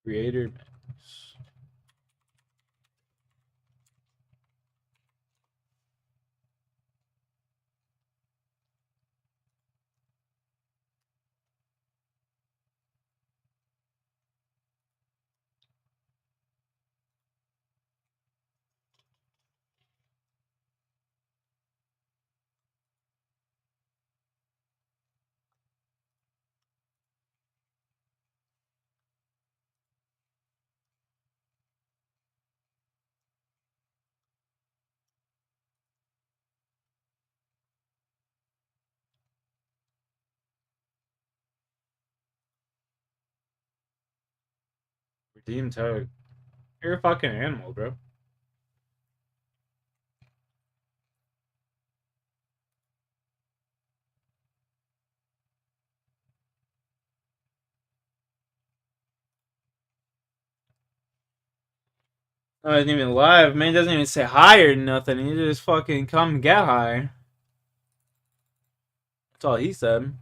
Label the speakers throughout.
Speaker 1: Creator mix. Redeem tag. You're a fucking animal, bro. I didn't even live. Man doesn't even say hi or nothing. He just fucking come get high. That's all he said.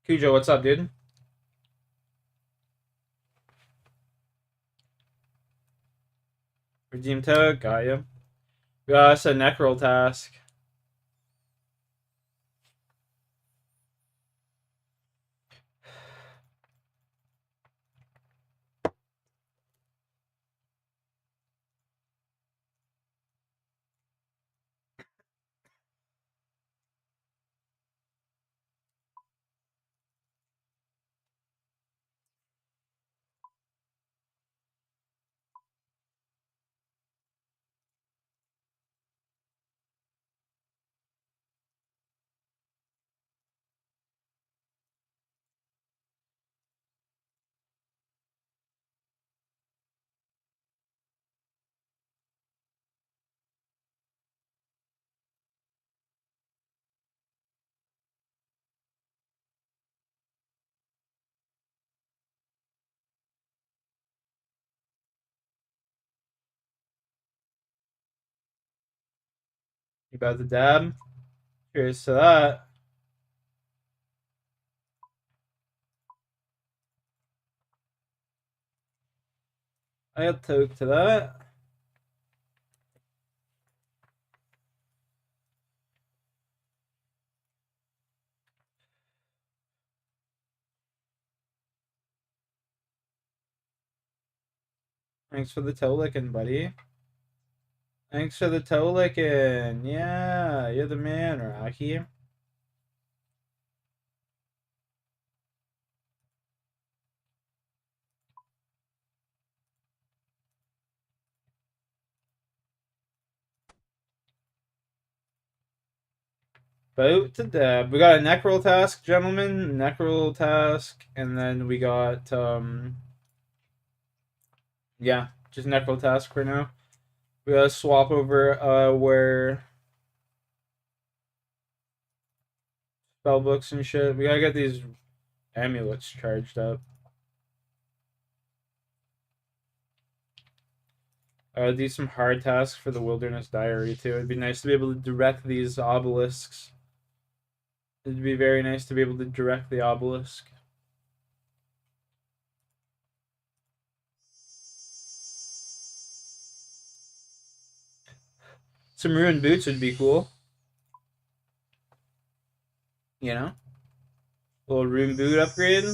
Speaker 1: Cujo, what's up, dude? Redeem tag, got ya. Got us a necrol task. You about to dab? Cheers to that. I got toke to that. Thanks for the toe licking, buddy. Thanks for the toe licking. Yeah, you're the man, Rocky. Vote to dab. We got a necrol task, gentlemen. Necrol task, and then we got yeah, just necrol task for now. We gotta swap over where spell books and shit. We gotta get these amulets charged up. Do some hard tasks for the wilderness diary too. It'd be nice to be able to direct these obelisks. It'd be very nice to be able to direct the obelisk. Some ruined boots would be cool. You know? A little ruined boot upgrade.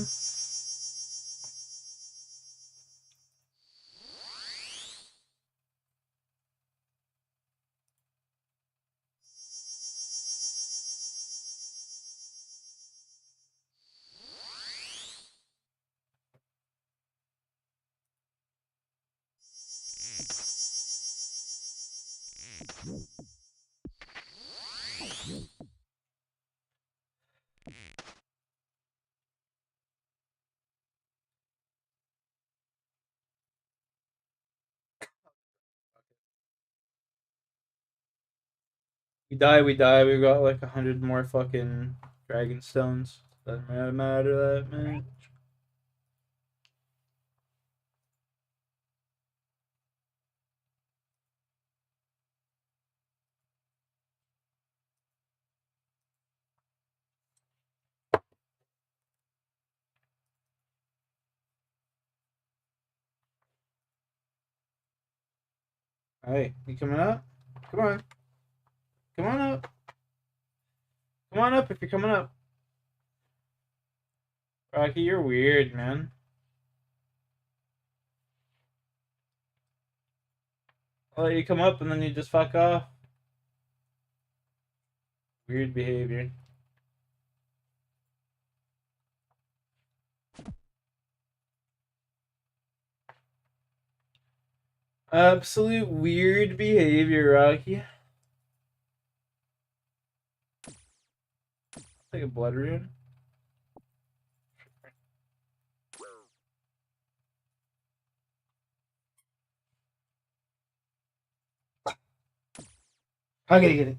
Speaker 1: We die, we die. We got like 100 more fucking dragon stones. Doesn't matter that much. Hey, you coming up? Come on. Come on up. Come on up if you're coming up. Rocky, you're weird, man. I'll let you come up and then you just fuck off. Weird behavior. Absolute weird behavior, Rocky. Like a blood rune. How can I get it?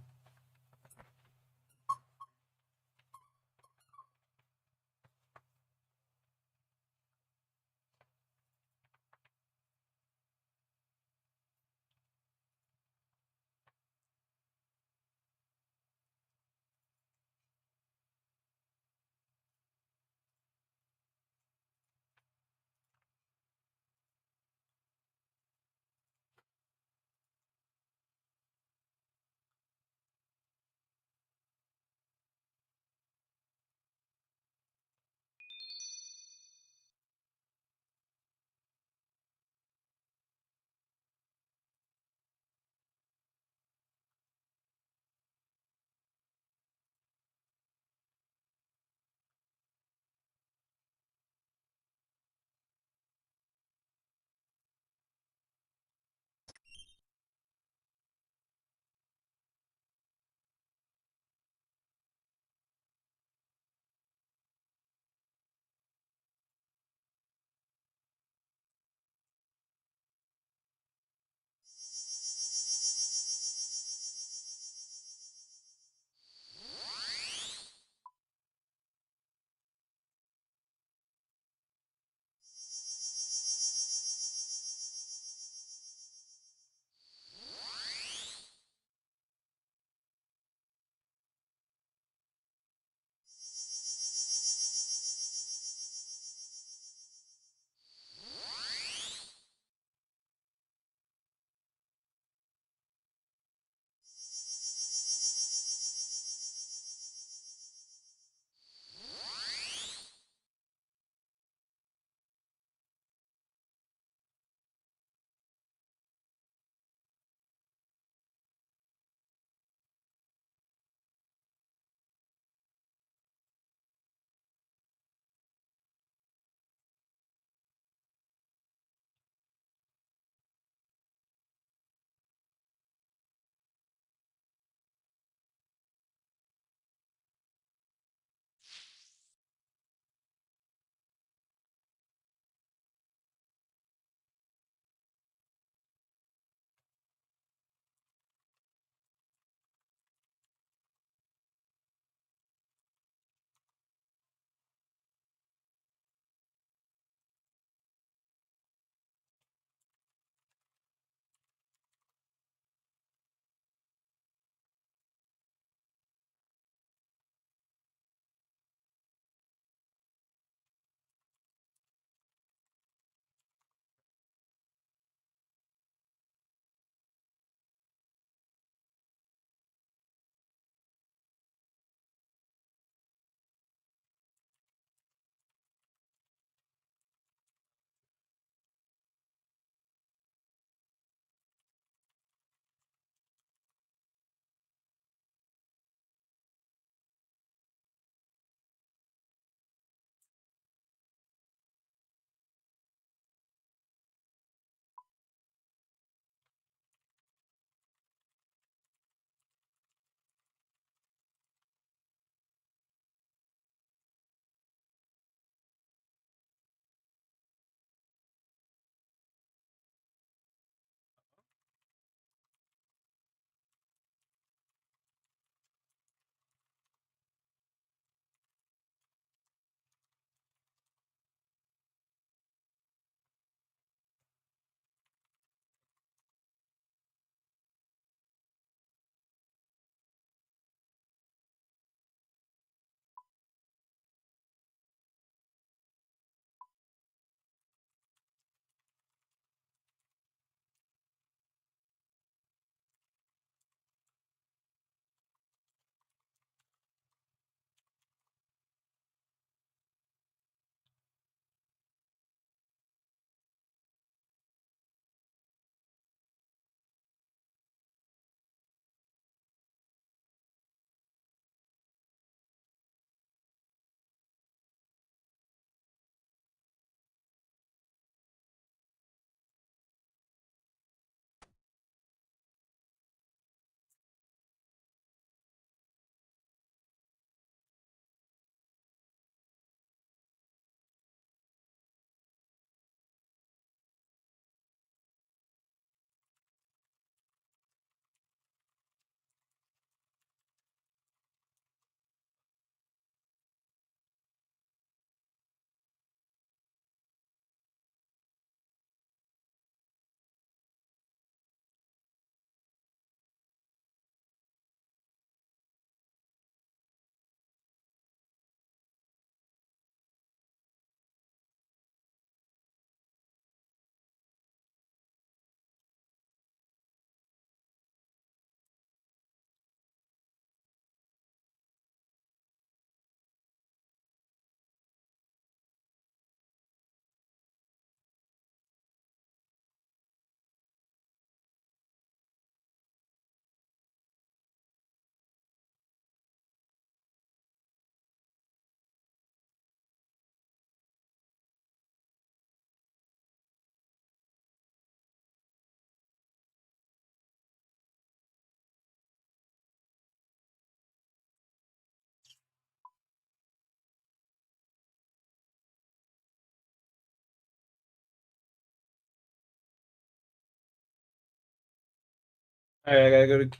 Speaker 1: Alright, I gotta go to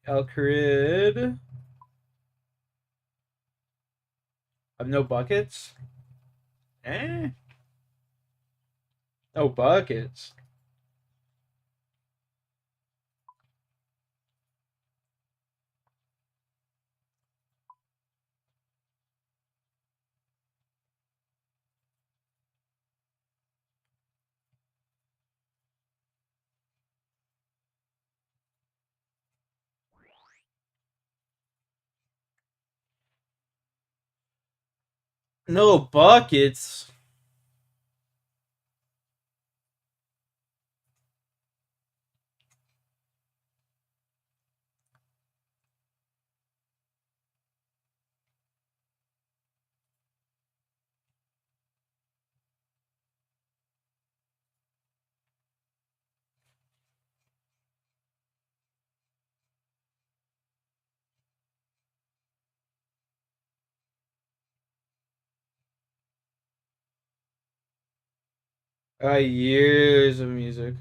Speaker 1: Alcarid. I have no buckets? Eh? No buckets. No buckets? Years of music.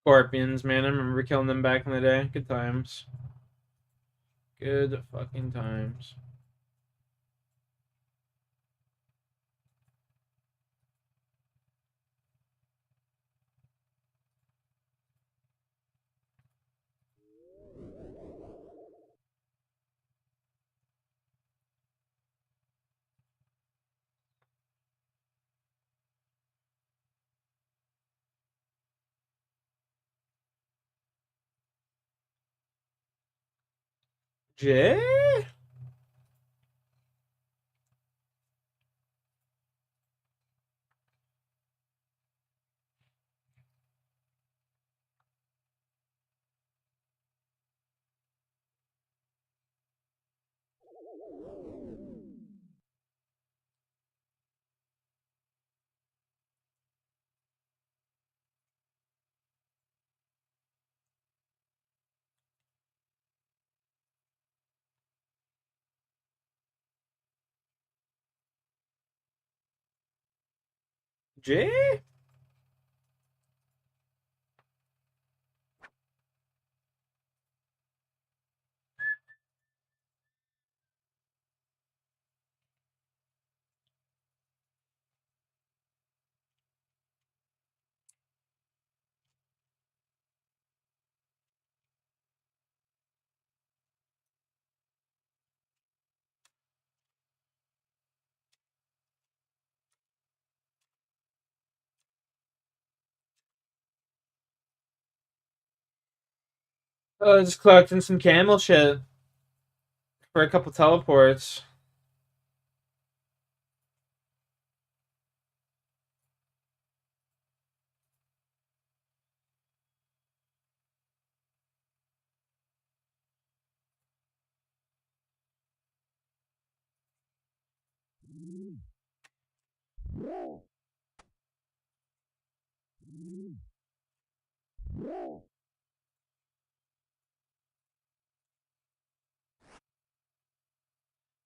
Speaker 1: Scorpions, man. I remember killing them back in the day. Good times. Good fucking times. Jay? Jay? Just collecting some camel shit for a couple teleports.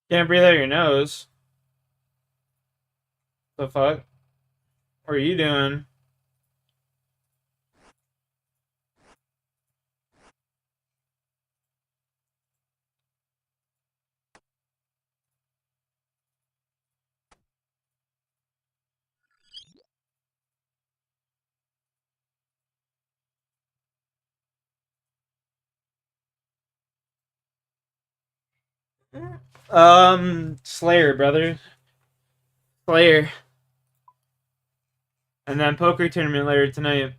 Speaker 1: Can't breathe out your nose. The fuck? What are you doing? Slayer, brother. Slayer. And then poker tournament later tonight.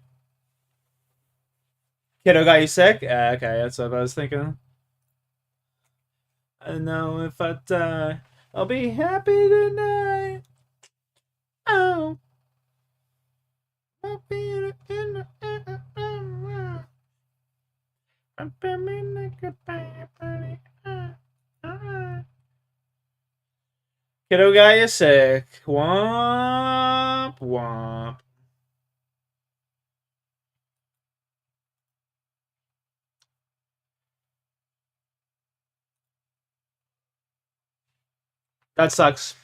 Speaker 1: Kiddo got you sick? Okay, that's what I was thinking. I know if I die, I'll be happy tonight. Oh. Kiddo got you sick. Womp womp. That sucks.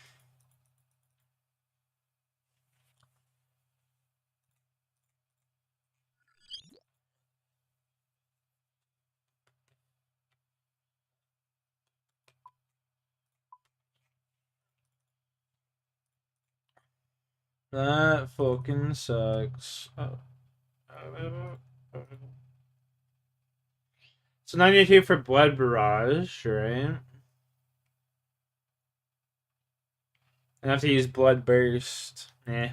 Speaker 1: That fucking sucks. Oh. So 92 for Blood Barrage, right? I have to use Blood Burst. Eh.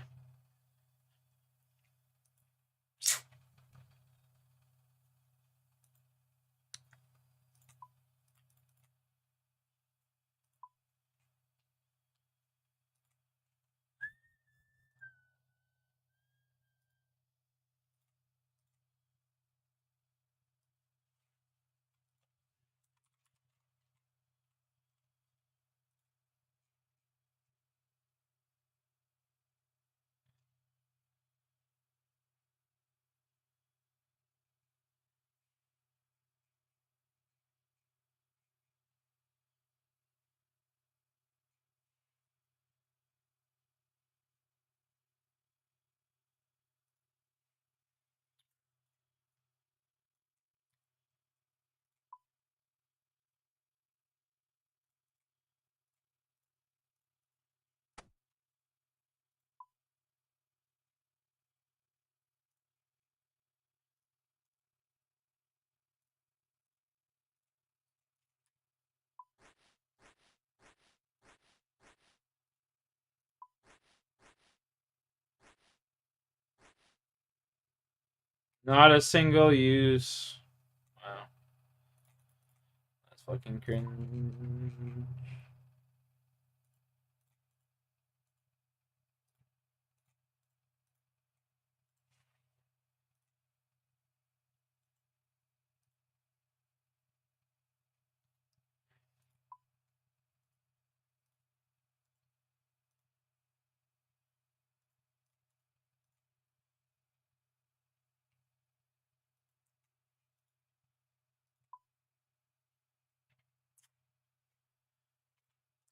Speaker 1: Not a single use. Wow. That's fucking cringe.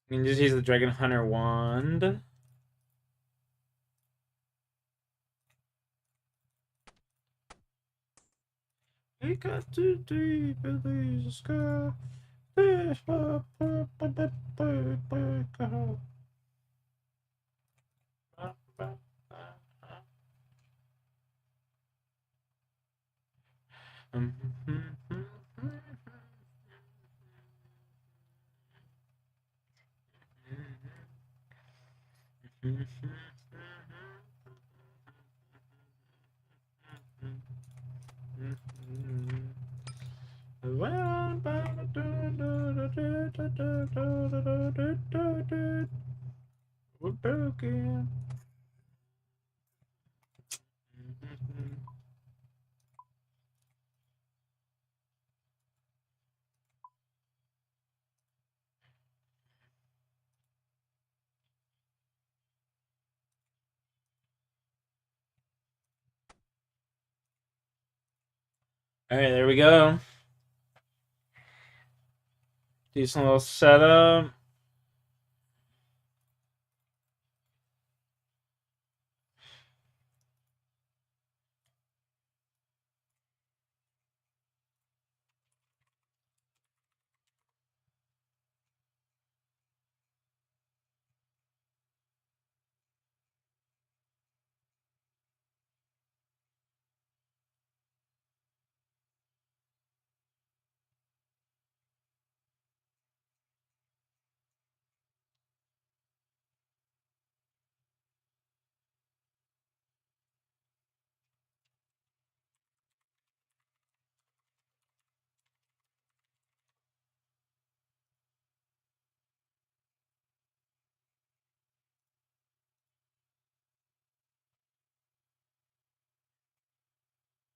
Speaker 1: You can just use the Dragon Hunter wand. We got to deep in the sky. We're broken. All right, there we go. Decent little setup.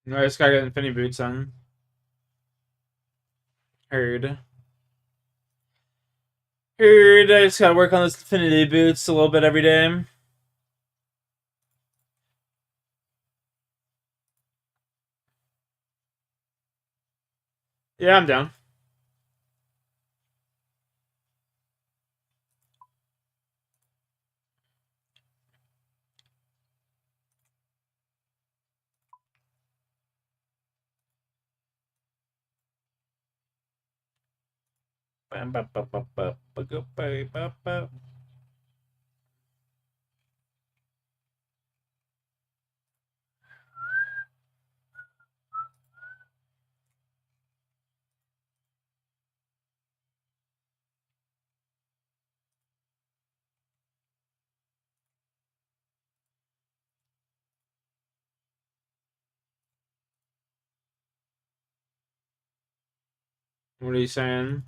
Speaker 1: I just gotta get Infinity Boots on. Heard. Heard. I just gotta work on those Infinity Boots a little bit every day. Yeah, I'm down. What are you saying?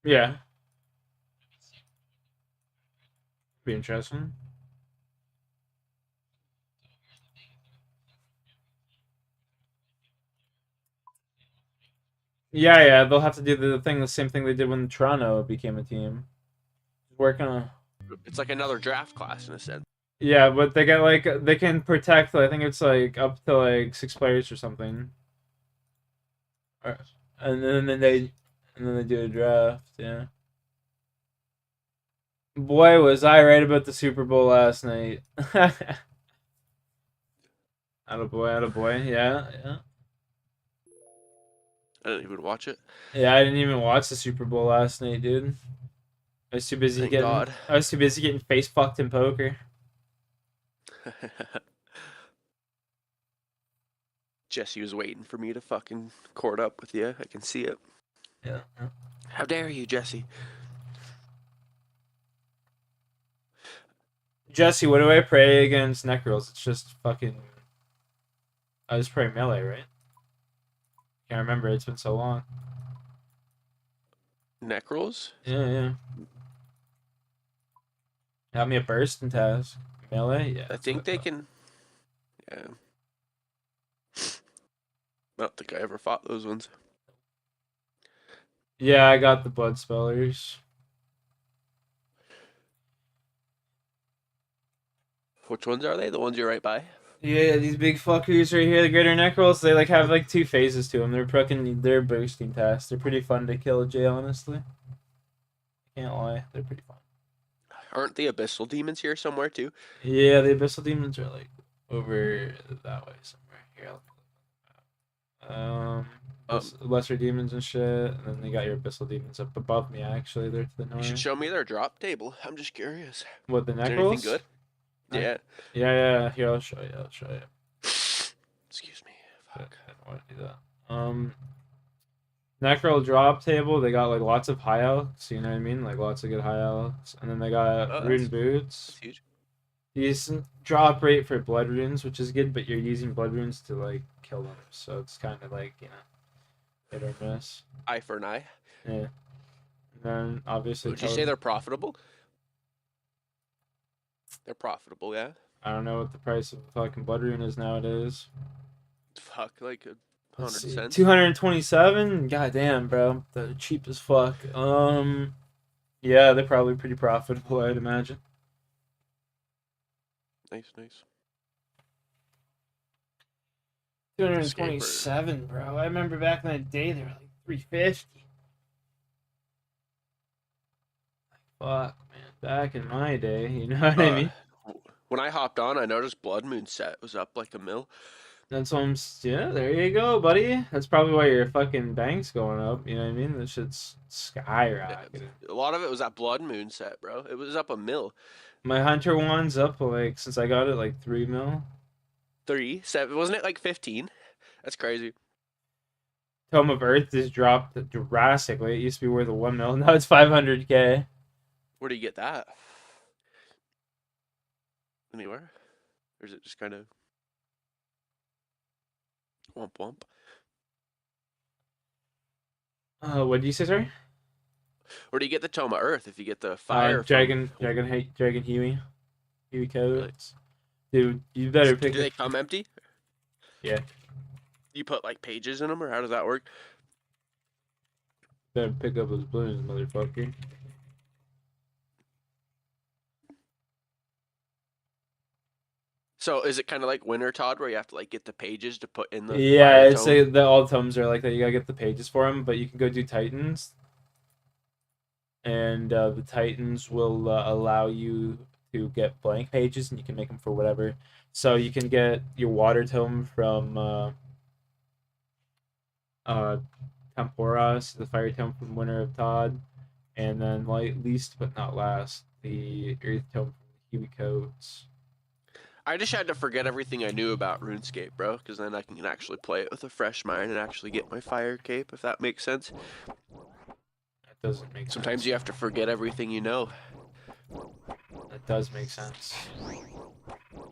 Speaker 1: Yeah, be interesting. Yeah, yeah, they'll have to do the same thing they did when Toronto became a team. Working on.
Speaker 2: It's like another draft class in a sense.
Speaker 1: Yeah, but they get like they can protect. I think it's like up to like 6 players or something. Or- And then they do a draft. Yeah. Boy, was I right about the Super Bowl last night. Attaboy. Yeah, yeah.
Speaker 2: I didn't even watch it.
Speaker 1: Yeah, I didn't even watch the Super Bowl last night, dude. I was too busy
Speaker 2: Thank
Speaker 1: getting
Speaker 2: God.
Speaker 1: I was too busy getting face fucked in poker.
Speaker 2: Jesse was waiting for me to fucking cord up with you. I can see it.
Speaker 1: Yeah.
Speaker 2: How dare you, Jesse?
Speaker 1: Jesse, what do I pray against Necrals? It's just fucking. I just pray melee, right? Can't remember. It's been so long.
Speaker 2: Necrals?
Speaker 1: Yeah. Have me a burst and task. Melee? Yeah.
Speaker 2: I think they can. Yeah. I don't think I ever fought those ones.
Speaker 1: Yeah, I got the blood spellers.
Speaker 2: Which ones are they? The ones you're right by?
Speaker 1: Yeah, these big fuckers right here, the greater Necrals, they like have like 2 phases to them. They're boosting tasks. They're pretty fun to kill, Jay, honestly. Can't lie, they're pretty fun.
Speaker 2: Aren't the abyssal demons here somewhere too?
Speaker 1: Yeah, the abyssal demons are like over that way somewhere. Here, lesser demons and shit, and then they got your abyssal demons up above me. Actually, they're to the
Speaker 2: You should
Speaker 1: north.
Speaker 2: show me their drop table. I'm just curious.
Speaker 1: What, the
Speaker 2: Is there anything
Speaker 1: Necrals?
Speaker 2: good? Yeah.
Speaker 1: Yeah. Here, I'll show you.
Speaker 2: Excuse me.
Speaker 1: I
Speaker 2: Fuck.
Speaker 1: don't want to do that. Necral drop table, they got like lots of high elks, you know what I mean? Like lots of good high elks. And then they got rune boots.
Speaker 2: That's huge.
Speaker 1: Decent drop rate for blood runes, which is good, but you're using blood runes to like kill them. So it's kind of like, you know, hit or miss.
Speaker 2: Eye for an eye.
Speaker 1: Yeah. And then obviously.
Speaker 2: Would you say they're profitable? They're profitable, yeah.
Speaker 1: I don't know what the price of a fucking blood rune is nowadays.
Speaker 2: Fuck, like 100 cents.
Speaker 1: 227? God damn, bro. They're cheap as fuck. Yeah, they're probably pretty profitable, I'd imagine.
Speaker 2: Nice.
Speaker 1: 227, bro. I remember back in the day they were like 350. Fuck, man. Back in my day, you know what I mean?
Speaker 2: When I hopped on, I noticed Blood Moon set was up like a mil.
Speaker 1: That's what yeah, there you go, buddy. That's probably why your fucking bank's going up, you know what I mean? This shit's skyrocketing.
Speaker 2: A lot of it was that Blood Moon set, bro. It was up a mil.
Speaker 1: My Hunter one's up, like, since I got it, like 3 mil.
Speaker 2: 3, 7, wasn't it like 15? That's crazy.
Speaker 1: Tome of Earth has dropped drastically. It used to be worth a 1 mil. Now it's 500k.
Speaker 2: Where do you get that? Anywhere? Or is it just kind of womp?
Speaker 1: What did you say, sorry?
Speaker 2: Where do you get the Tome of Earth if you get the fire?
Speaker 1: Dragon Huey codes. Dude, you better pick.
Speaker 2: Do they come empty?
Speaker 1: Yeah.
Speaker 2: You put like pages in them, or how does that work?
Speaker 1: Better pick up those balloons, motherfucker.
Speaker 2: So is it kind of like Winter Todd, where you have to like get the pages to put in the?
Speaker 1: Yeah, it's like all tomes are like that. You gotta get the pages for them, but you can go do Titans, and the Titans will allow you to get blank pages, and you can make them for whatever. So you can get your water tome from Temporas, the fire tome from Winter of Todd, and then least but not last, the earth tome from Huey Codes.
Speaker 2: I just had to forget everything I knew about RuneScape, bro, because then I can actually play it with a fresh mind and actually get my fire cape, if that makes sense.
Speaker 1: That doesn't make sense.
Speaker 2: Sometimes you have to forget everything you know.
Speaker 1: That does make sense.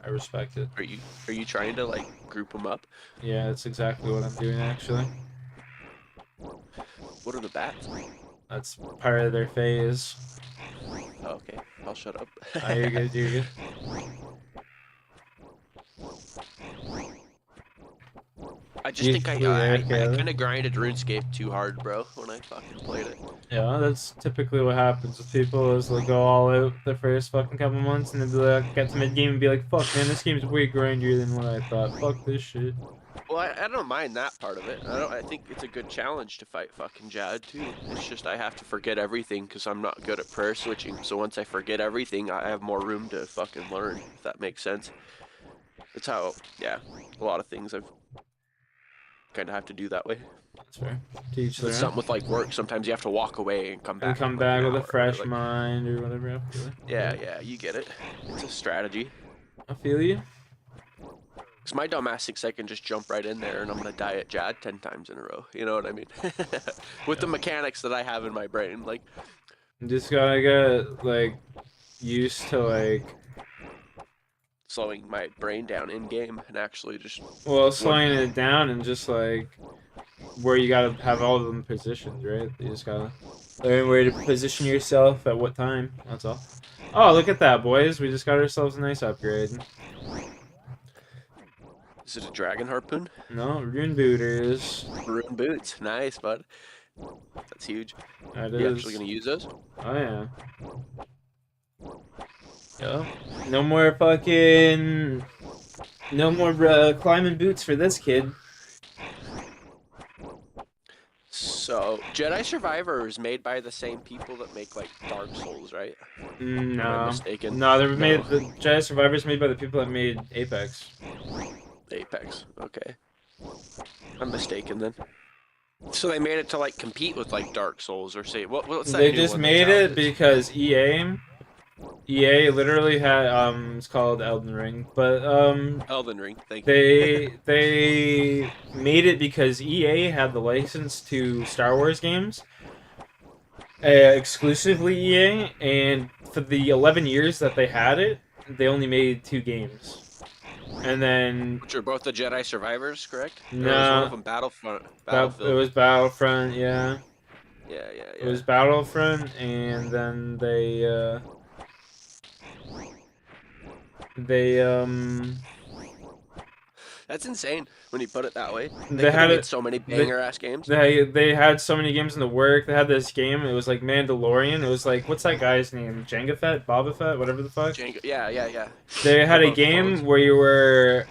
Speaker 1: I respect it.
Speaker 2: Are you trying to like group them up?
Speaker 1: Yeah, that's exactly what I'm doing actually.
Speaker 2: What are the bats?
Speaker 1: That's part of their phase.
Speaker 2: Oh, okay, I'll shut up.
Speaker 1: Oh, you're good, you're good.
Speaker 2: I just think I kind of grinded RuneScape too hard, bro, when I fucking played it.
Speaker 1: Yeah, that's typically what happens with people is they'll go all out the first fucking couple months and then be like, get to mid game and be like, fuck man, this game's way grindier than what I thought. Fuck this shit.
Speaker 2: Well, I don't mind that part of it. I think it's a good challenge to fight fucking JAD too. It's just I have to forget everything because I'm not good at prayer switching. So once I forget everything, I have more room to fucking learn, if that makes sense. That's how, yeah, a lot of things I've kind of have to do that way.
Speaker 1: That's fair. Teach
Speaker 2: It's something with like work. Sometimes you have to walk away and come back.
Speaker 1: And come
Speaker 2: like
Speaker 1: back with a
Speaker 2: hour,
Speaker 1: fresh
Speaker 2: like,
Speaker 1: mind or whatever. I feel like.
Speaker 2: Yeah, you get it. It's a strategy.
Speaker 1: I feel you.
Speaker 2: Because my dumbass thinks I can just jump right in there and I'm gonna die at JAD 10 times in a row. You know what I mean? With the mechanics that I have in my brain, like
Speaker 1: You just gotta get like used to like
Speaker 2: slowing my brain down in game and actually just
Speaker 1: slowing it down and just like where you gotta have all of them positioned, right? You just gotta learn where to position yourself at what time. That's all. Oh, look at that, boys! We just got ourselves a nice upgrade.
Speaker 2: Is it a dragon harpoon?
Speaker 1: No, rune booters.
Speaker 2: Rune boots. Nice, bud. That's huge.
Speaker 1: That
Speaker 2: You
Speaker 1: is.
Speaker 2: actually gonna use those?
Speaker 1: Oh yeah. Yep. No more fucking. No more climbing boots for this kid.
Speaker 2: So, Jedi Survivor is made by the same people that make like Dark Souls, right?
Speaker 1: No.
Speaker 2: Am I mistaken?
Speaker 1: No, they're made. The Jedi Survivors made by the people that made Apex.
Speaker 2: Apex. Okay. I'm mistaken then. So they made it to like compete with like Dark Souls or say what's that?
Speaker 1: They
Speaker 2: new
Speaker 1: just
Speaker 2: one
Speaker 1: made
Speaker 2: that's out
Speaker 1: it because EA literally had it's called Elden Ring, but
Speaker 2: Elden Ring. Thank you.
Speaker 1: they made it because EA had the license to Star Wars games, exclusively EA, and for the 11 years that they had it, they only made 2 games. And then
Speaker 2: Which are both the Jedi Survivors, correct?
Speaker 1: no,
Speaker 2: Or was one of them Battlefield?
Speaker 1: it was Battlefront, yeah.
Speaker 2: Yeah.
Speaker 1: It was Battlefront, and then they
Speaker 2: That's insane when you put it that way.
Speaker 1: They
Speaker 2: They could
Speaker 1: had
Speaker 2: have
Speaker 1: it-
Speaker 2: made so many banger ass games.
Speaker 1: they had so many games in the work. They had this game. It was like Mandalorian. It was like what's that guy's name? Jango Fett, Boba Fett, whatever the fuck.
Speaker 2: Jango, yeah.
Speaker 1: They had a
Speaker 2: Both
Speaker 1: game
Speaker 2: phones.
Speaker 1: where you were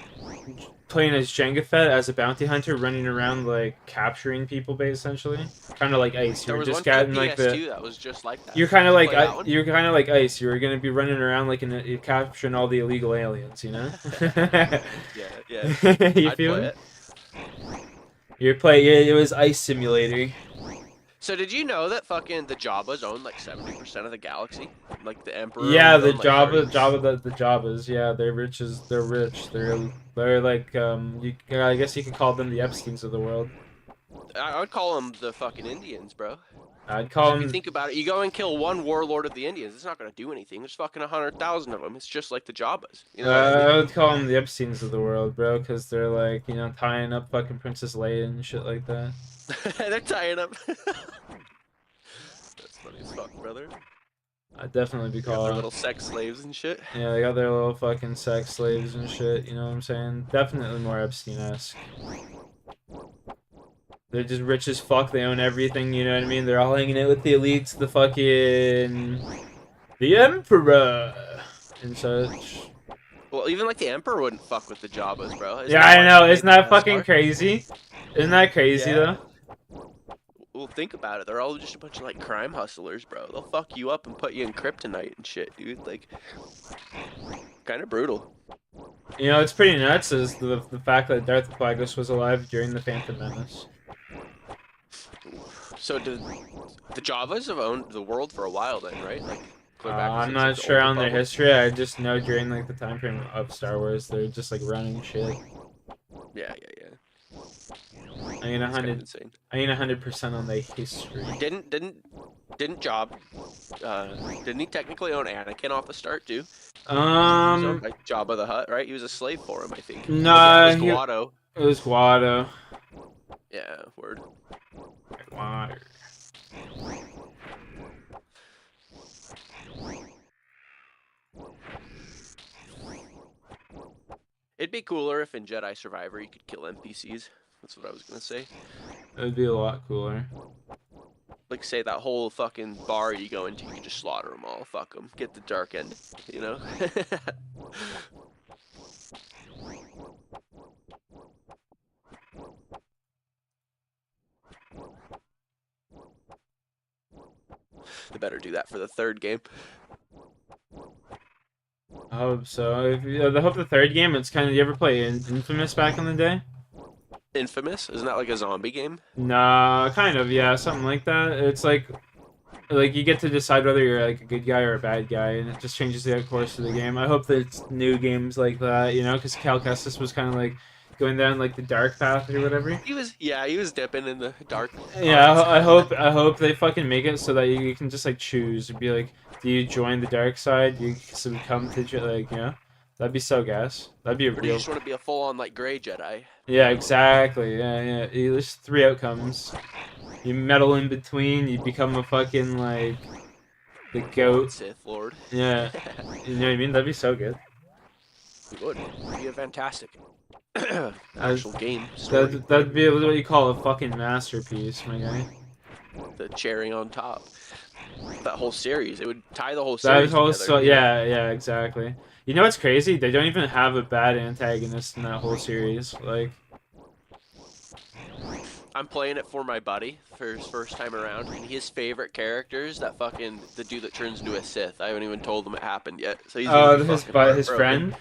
Speaker 1: playing as Jango Fett as a bounty hunter, running around like capturing people, essentially. Kind of like Ice. You
Speaker 2: There
Speaker 1: were
Speaker 2: was
Speaker 1: just
Speaker 2: one for
Speaker 1: getting
Speaker 2: the
Speaker 1: like
Speaker 2: PS2 that was just like that.
Speaker 1: You're kind of
Speaker 2: Did
Speaker 1: like
Speaker 2: you play that one?
Speaker 1: you're kind of like Ice. You were gonna be running around like capturing all the illegal aliens, you know?
Speaker 2: Yeah.
Speaker 1: You
Speaker 2: I'd
Speaker 1: feel
Speaker 2: play
Speaker 1: me?
Speaker 2: it.
Speaker 1: It was Ice Simulator.
Speaker 2: So did you know that fucking the Jawas own like 70% of the galaxy? Like the Emperor.
Speaker 1: Yeah, the
Speaker 2: owned, like, 30.
Speaker 1: the Javas. Yeah, they're rich. They're like I guess you could call them the Epsteins of the world.
Speaker 2: I would call them the fucking Indians, bro.
Speaker 1: I'd call
Speaker 2: If you
Speaker 1: them.
Speaker 2: think about it, you go and kill one warlord of the Indians, it's not gonna do anything. There's fucking 100,000 of them. It's just like the Jawas. You know what I mean?
Speaker 1: I would call them the Epsteins of the world, bro, because they're like tying up fucking Princess Leia and shit like that.
Speaker 2: They're tying up. That's funny as fuck, brother.
Speaker 1: I'd definitely be
Speaker 2: Got their
Speaker 1: calling.
Speaker 2: little sex slaves and shit.
Speaker 1: Yeah, they got their little fucking sex slaves and shit. You know what I'm saying? Definitely more Epstein-esque. They're just rich as fuck. They own everything. You know what I mean? They're all hanging out with the elites, the Emperor, and such.
Speaker 2: Well, even like the Emperor wouldn't fuck with the Jawas, bro.
Speaker 1: Yeah, I know. Isn't that fucking crazy? Isn't that crazy
Speaker 2: Yeah.
Speaker 1: though?
Speaker 2: Well, think about it. They're all just a bunch of like crime hustlers, bro. They'll fuck you up and put you in kryptonite and shit, dude. Like, kind of brutal.
Speaker 1: You know, it's pretty nuts is the fact that Darth Plagueis was alive during the Phantom Menace.
Speaker 2: So the Javas have owned the world for a while then, right? Like, clear back
Speaker 1: I'm
Speaker 2: since,
Speaker 1: not
Speaker 2: like, the
Speaker 1: sure
Speaker 2: Old
Speaker 1: on their
Speaker 2: Republic.
Speaker 1: history. I just know during like the time frame of Star Wars, they're just like running shit.
Speaker 2: Yeah.
Speaker 1: I mean,
Speaker 2: It's kind of insane.
Speaker 1: 100% on the history.
Speaker 2: Didn't he technically own Anakin off the start too? He was owned by Jabba the Hutt, right? He was a slave for him, I think.
Speaker 1: Nah,
Speaker 2: It was Guado.
Speaker 1: It was Guado.
Speaker 2: Yeah, word.
Speaker 1: Water.
Speaker 2: It'd be cooler if in Jedi Survivor you could kill NPCs. That's what I was gonna say.
Speaker 1: It would be a lot cooler.
Speaker 2: Like, say that whole fucking bar you go into, you can just slaughter them all. Fuck them. Get the dark end, you know? They better do that for the third game.
Speaker 1: I hope so. I hope the third game, it's kind of. You ever play Infamous back in the day?
Speaker 2: Infamous? Isn't that like a zombie game?
Speaker 1: Nah, kind of. Yeah, something like that. It's like like you get to decide whether you're like a good guy or a bad guy, and it just changes the course of the game. I hope that it's new games like that, you know, because Cal Kestis was kind of like going down like the dark path or whatever.
Speaker 2: He was dipping in the dark
Speaker 1: Yeah,
Speaker 2: parts.
Speaker 1: I hope they fucking make it so that you can just like choose and be like, do you join the dark side? Do you succumb to like, you know, that'd be so gas. That'd be a
Speaker 2: Or do you
Speaker 1: real.
Speaker 2: just want to be a full-on like gray Jedi?
Speaker 1: Yeah, exactly. Yeah. There's three outcomes. You meddle in between. You become a fucking like the
Speaker 2: Full-on
Speaker 1: goat.
Speaker 2: Sith Lord.
Speaker 1: Yeah, you know what I mean. That'd be so good.
Speaker 2: It would be a fantastic
Speaker 1: Uh,
Speaker 2: actual game story.
Speaker 1: that'd be what you call a fucking masterpiece, my guy.
Speaker 2: The cherry on top. That whole series, it would tie the whole
Speaker 1: That was
Speaker 2: series together.
Speaker 1: also
Speaker 2: You know?
Speaker 1: yeah, exactly. You know what's crazy? They don't even have a bad antagonist in that whole series. Like,
Speaker 2: I'm playing it for my buddy for his first time around, and his favorite character is that fucking the dude that turns into a Sith. I haven't even told him it happened yet, so he's gonna be fucking
Speaker 1: his
Speaker 2: heartbroken.
Speaker 1: friend.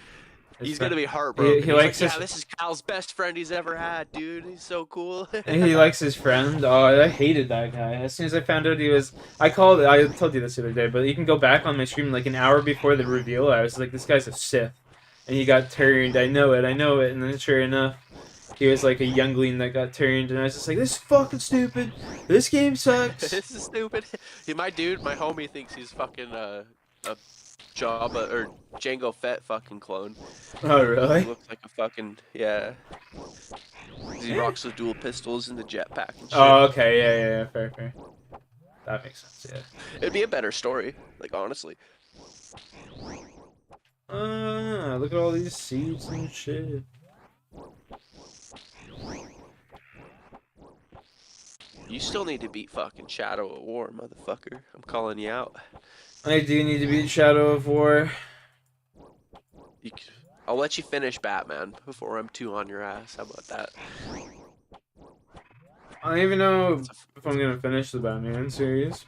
Speaker 2: He's gonna be
Speaker 1: He,
Speaker 2: heartbroken.
Speaker 1: he
Speaker 2: He's
Speaker 1: likes
Speaker 2: like,
Speaker 1: his
Speaker 2: yeah, this is Cal's best friend he's ever had, dude. He's so cool.
Speaker 1: he likes his friend. Oh, I hated that guy. As soon as I found out he was, I told you this the other day, but you can go back on my stream like an hour before the reveal. I was like, this guy's a Sith, and he got turned. I know it. And then sure enough, he was like a youngling that got turned, and I was just like, this is fucking stupid. This game sucks.
Speaker 2: This is stupid. My dude, my homie thinks he's fucking a Jabba or Jango Fett fucking clone.
Speaker 1: Oh,
Speaker 2: He
Speaker 1: really?
Speaker 2: looks like a fucking yeah. He rocks the dual pistols and the jetpack and shit.
Speaker 1: Oh, okay. Yeah. Fair. That makes sense. Yeah.
Speaker 2: It'd be a better story, like honestly.
Speaker 1: Look at all these seeds and shit.
Speaker 2: You still need to beat fucking Shadow of War, motherfucker. I'm calling you out.
Speaker 1: I do need to beat Shadow of War.
Speaker 2: I'll let you finish Batman before I'm too on your ass. How about that?
Speaker 1: I don't even know if I'm gonna finish the Batman series.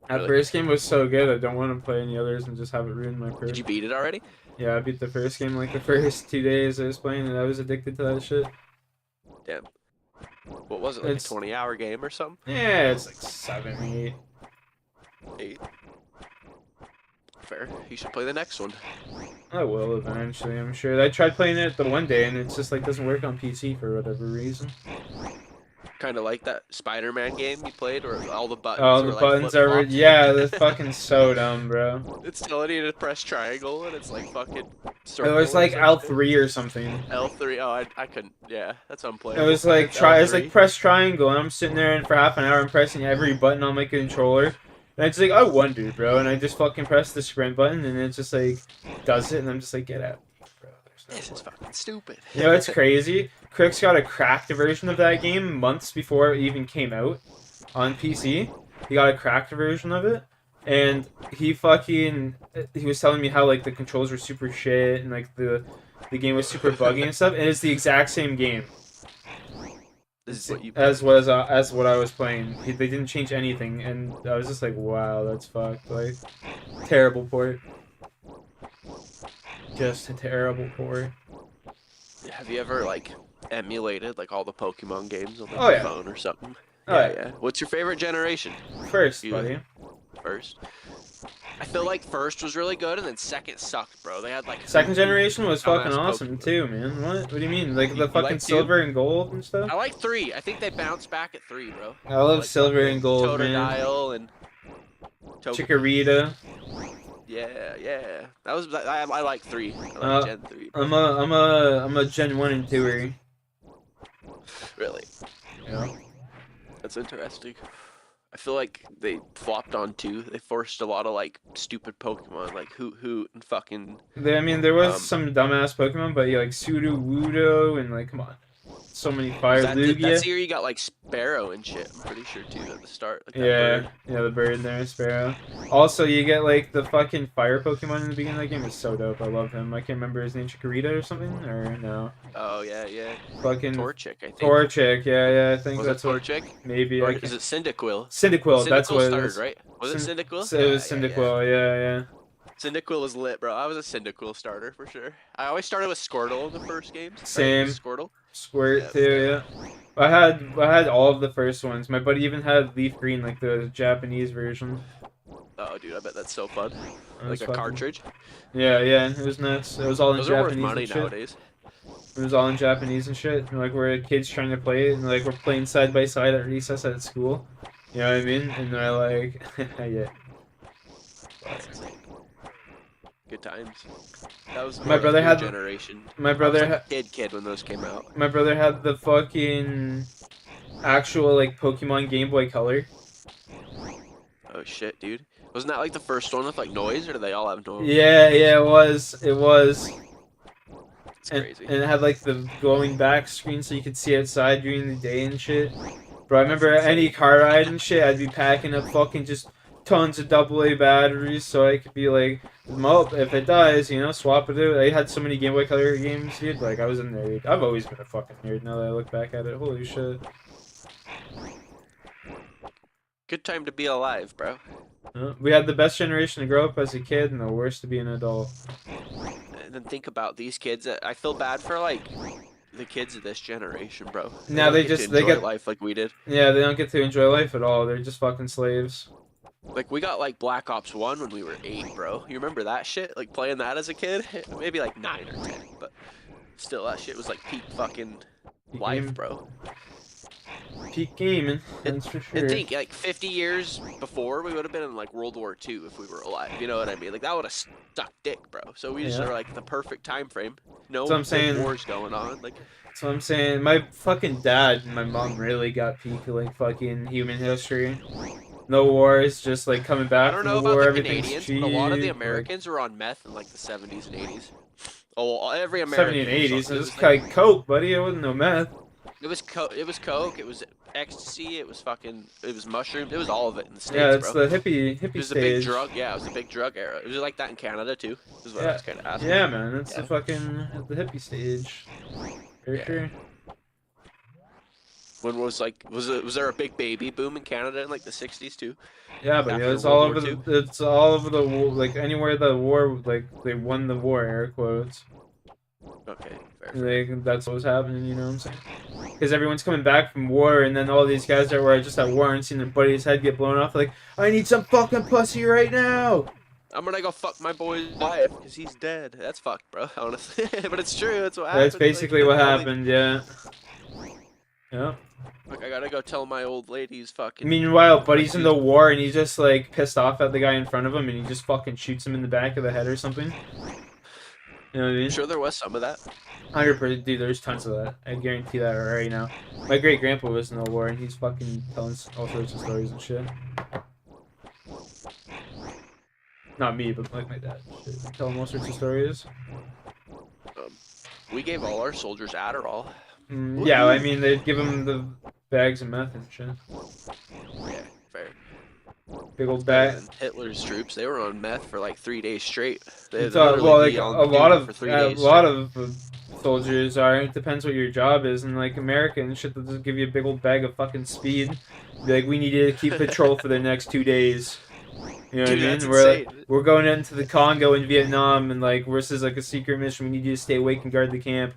Speaker 1: That
Speaker 2: Really?
Speaker 1: first game was so good, I don't want to play any others and just have it ruin my
Speaker 2: Did
Speaker 1: first.
Speaker 2: you beat it already?
Speaker 1: Yeah, I beat the first game like the first 2 days I was playing, and I was addicted to that shit.
Speaker 2: Damn. What was it, like
Speaker 1: It's-
Speaker 2: a 20-hour game or something?
Speaker 1: Yeah, it's like 7, 8.
Speaker 2: 8? Fair. You should play the next one.
Speaker 1: I will eventually, I'm sure. I tried playing it the one day, and it's just like doesn't work on PC for whatever reason.
Speaker 2: Kind of like that Spider-Man game you played, where all the buttons
Speaker 1: Oh,
Speaker 2: were
Speaker 1: the
Speaker 2: like
Speaker 1: buttons are
Speaker 2: flip-flops.
Speaker 1: yeah, that's fucking so dumb, bro.
Speaker 2: It's telling you to press triangle, and it's like fucking
Speaker 1: It
Speaker 2: circle.
Speaker 1: was
Speaker 2: or
Speaker 1: like
Speaker 2: something.
Speaker 1: L3 or something.
Speaker 2: L3. Oh, I couldn't. Yeah, that's
Speaker 1: It
Speaker 2: unplayable.
Speaker 1: was like
Speaker 2: It's
Speaker 1: try. It's
Speaker 2: L3.
Speaker 1: like press triangle, and I'm sitting there and for half an hour, I'm pressing every button on my controller, and it's like I wonder, bro, and I just fucking press the sprint button, and it just like does it, and I'm just like get out, bro.
Speaker 2: This is fucking stupid.
Speaker 1: You know it's crazy. Crick's got a cracked version of that game months before it even came out on PC. He got a cracked version of it, and he was telling me how like the controls were super shit and like the game was super buggy and stuff. And it's the exact same game.
Speaker 2: This is what you.
Speaker 1: As what I was playing. They didn't change anything, and I was just like, wow, that's fucked. Like, terrible port. Just a terrible port.
Speaker 2: Have you ever like emulated like all the Pokemon games on like,
Speaker 1: Oh,
Speaker 2: your
Speaker 1: yeah.
Speaker 2: phone or something?
Speaker 1: Oh,
Speaker 2: Yeah,
Speaker 1: yeah.
Speaker 2: yeah. What's your favorite generation?
Speaker 1: First,
Speaker 2: You-
Speaker 1: buddy.
Speaker 2: First. I feel like first was really good, and then second sucked, bro. They had like
Speaker 1: Second generation was
Speaker 2: dumbass
Speaker 1: fucking awesome
Speaker 2: Pokemon.
Speaker 1: too, man. What do you mean? Like the
Speaker 2: You
Speaker 1: fucking
Speaker 2: like two?
Speaker 1: silver and gold and stuff?
Speaker 2: I like 3. I think they bounced back at 3, bro.
Speaker 1: I love
Speaker 2: Like
Speaker 1: silver
Speaker 2: fucking
Speaker 1: and gold, man.
Speaker 2: Totodile and
Speaker 1: Chikorita.
Speaker 2: Yeah. That was I like 3. I like
Speaker 1: Uh,
Speaker 2: Gen 3.
Speaker 1: I'm a Gen 1 and 2er.
Speaker 2: Really.
Speaker 1: Yeah.
Speaker 2: That's interesting. I feel like they flopped on 2. They forced a lot of like stupid Pokemon, like Hoot and fucking.
Speaker 1: There was
Speaker 2: Um,
Speaker 1: some dumbass Pokemon, but yeah, like Sudowoodo and like come on. So many fire
Speaker 2: That's
Speaker 1: Lugia.
Speaker 2: year you got like Sparrow and shit. I'm pretty sure too at the start. Like that
Speaker 1: Yeah,
Speaker 2: bird.
Speaker 1: yeah, the bird there, Sparrow. Also, you get like the fucking fire Pokemon in the beginning of the game is so dope. I love him. I can't remember his name, Chikorita or something, or no?
Speaker 2: Oh yeah.
Speaker 1: Fucking
Speaker 2: Torchic, I think.
Speaker 1: Torchic. Yeah, I think
Speaker 2: Was
Speaker 1: that's
Speaker 2: it
Speaker 1: what.
Speaker 2: Torchic?
Speaker 1: Maybe.
Speaker 2: Or
Speaker 1: I
Speaker 2: is
Speaker 1: can't-
Speaker 2: it Cyndaquil?
Speaker 1: Cyndaquil. That's what it
Speaker 2: started,
Speaker 1: is.
Speaker 2: right? Was it Cyndaquil?
Speaker 1: It was Cyndaquil. Yeah.
Speaker 2: Cyndaquil is lit, bro. I was a Cyndaquil starter for sure. I always started with Squirtle in the first games.
Speaker 1: Same.
Speaker 2: Squirtle.
Speaker 1: Squirt
Speaker 2: Yeah,
Speaker 1: too, yeah. I had all of the first ones. My buddy even had leaf green, like the Japanese version.
Speaker 2: oh, dude, I bet that's so fun.
Speaker 1: It
Speaker 2: Like
Speaker 1: was
Speaker 2: a
Speaker 1: fucking
Speaker 2: cartridge.
Speaker 1: yeah, yeah. It was nuts. It was all in
Speaker 2: Those are worth
Speaker 1: Japanese and
Speaker 2: money
Speaker 1: shit.
Speaker 2: nowadays.
Speaker 1: It was all in Japanese and shit. And, like we're kids trying to play it, and like we're playing side by side at recess at school. You know what I mean? And they're like, yeah.
Speaker 2: That's insane. Good times. That was
Speaker 1: My
Speaker 2: more like
Speaker 1: brother
Speaker 2: your
Speaker 1: had
Speaker 2: generation.
Speaker 1: my
Speaker 2: I was
Speaker 1: brother
Speaker 2: like
Speaker 1: had
Speaker 2: a kid when those came out.
Speaker 1: my brother had the fucking actual like Pokemon Game Boy Color.
Speaker 2: Oh shit, dude. Wasn't that like the first one with like noise, or do they all have noise?
Speaker 1: Yeah, yeah, it was.
Speaker 2: It's
Speaker 1: and
Speaker 2: crazy.
Speaker 1: and it had like the glowing back screen so you could see outside during the day and shit. Bro, I
Speaker 2: That's
Speaker 1: remember any
Speaker 2: insane.
Speaker 1: car ride and shit, I'd be packing up fucking just tons of AA batteries so I could be like, well, if it dies, swap it out. I had so many Game Boy Color games, dude. Like, I was a nerd. I've always been a fucking nerd now that I look back at it. Holy shit.
Speaker 2: Good time to be alive, bro.
Speaker 1: We had the best generation to grow up as a kid and the worst to be an adult.
Speaker 2: And then think about these kids. I feel bad for like the kids of this generation, bro. They
Speaker 1: Now
Speaker 2: don't
Speaker 1: they
Speaker 2: get to
Speaker 1: just, they
Speaker 2: enjoy
Speaker 1: get,
Speaker 2: life like we did.
Speaker 1: yeah, they don't get to enjoy life at all. They're just fucking slaves.
Speaker 2: Like we got like Black Ops 1 when we were 8, bro. You remember that shit? Like playing that as a kid? Maybe like 9 or 10, but still that shit was like peak fucking
Speaker 1: Peak
Speaker 2: life,
Speaker 1: game.
Speaker 2: bro.
Speaker 1: Peak gaming,
Speaker 2: And,
Speaker 1: that's for
Speaker 2: and
Speaker 1: sure.
Speaker 2: think like 50 years before we would have been in like World War II if we were alive. You know what I mean? Like that would have stuck dick, bro. So we just
Speaker 1: Yeah.
Speaker 2: are like the perfect time frame. No
Speaker 1: That's what I'm
Speaker 2: big
Speaker 1: saying.
Speaker 2: wars going on. Like
Speaker 1: That's what I'm saying. My fucking dad and my mom really got peak like fucking human history. No wars, just like coming
Speaker 2: I
Speaker 1: back
Speaker 2: don't
Speaker 1: from
Speaker 2: know
Speaker 1: the
Speaker 2: about
Speaker 1: war,
Speaker 2: the
Speaker 1: everything's
Speaker 2: Canadians, but a lot of the
Speaker 1: cheap. Like
Speaker 2: Americans were on meth in like the 70s and 80s. Oh, well, every
Speaker 1: 70 and
Speaker 2: American was on.
Speaker 1: 80s.
Speaker 2: It
Speaker 1: It was
Speaker 2: was like
Speaker 1: like coke, buddy. It wasn't no meth.
Speaker 2: it was coke, it was ecstasy, it was fucking, it was mushrooms, it was all of it in the
Speaker 1: Yeah,
Speaker 2: states,
Speaker 1: it's
Speaker 2: bro.
Speaker 1: the
Speaker 2: It
Speaker 1: hippie
Speaker 2: was a big
Speaker 1: stage.
Speaker 2: drug, yeah, it was a big drug era. It was like that in Canada too. Is what I
Speaker 1: Yeah,
Speaker 2: was kind of asking.
Speaker 1: yeah, man. It's the
Speaker 2: Yeah,
Speaker 1: fucking the hippie stage. For
Speaker 2: yeah.
Speaker 1: sure.
Speaker 2: When was there a big baby boom in Canada in like the 60s too?
Speaker 1: Yeah, but
Speaker 2: After
Speaker 1: it's all
Speaker 2: World War
Speaker 1: over
Speaker 2: II?
Speaker 1: it's all over the like anywhere the war like they won the war, air quotes.
Speaker 2: Okay, fair.
Speaker 1: Like that's what was happening. You know what I'm saying? Because everyone's coming back from war, and then all these guys that were just at war and seeing their buddy's head get blown off, like, I need some fucking pussy right now.
Speaker 2: I'm gonna go fuck my boy's wife because he's dead. That's fucked, bro, honestly. But it's true, that's what
Speaker 1: That's
Speaker 2: happened. Like,
Speaker 1: basically what
Speaker 2: all these,
Speaker 1: happened. Yeah. Yeah.
Speaker 2: like, I gotta go tell my old lady's fucking.
Speaker 1: Meanwhile,
Speaker 2: Like,
Speaker 1: buddy's in the war, and he's just like pissed off at the guy in front of him, and he just fucking shoots him in the back of the head or something. You know what I
Speaker 2: I'm
Speaker 1: mean?
Speaker 2: sure there was some of that.
Speaker 1: 100%, dude. There's tons of that. I guarantee that right now. My great grandpa was in the war, and he's fucking telling all sorts of stories and shit. Not me, but like my dad. Shit. Tell him all sorts of stories.
Speaker 2: We gave all our soldiers Adderall.
Speaker 1: Yeah, I mean, they'd give him the bags of meth and shit.
Speaker 2: Yeah, fair.
Speaker 1: Big old
Speaker 2: Better
Speaker 1: bag.
Speaker 2: than Hitler's troops, they were on meth for like 3 days straight. They'd
Speaker 1: Well,
Speaker 2: literally
Speaker 1: like
Speaker 2: be
Speaker 1: a
Speaker 2: on
Speaker 1: lot
Speaker 2: duty
Speaker 1: of
Speaker 2: for 3
Speaker 1: a
Speaker 2: days
Speaker 1: lot
Speaker 2: straight.
Speaker 1: of soldiers are. It depends what your job is, and like America and shit, they'll just give you a big old bag of fucking speed. Be like, we need you to keep patrol for the next 2 days. You know
Speaker 2: Dude,
Speaker 1: what I
Speaker 2: that's
Speaker 1: mean?
Speaker 2: insane.
Speaker 1: We're going into the Congo in Vietnam, and like versus like a secret mission, we need you to stay awake and guard the camp,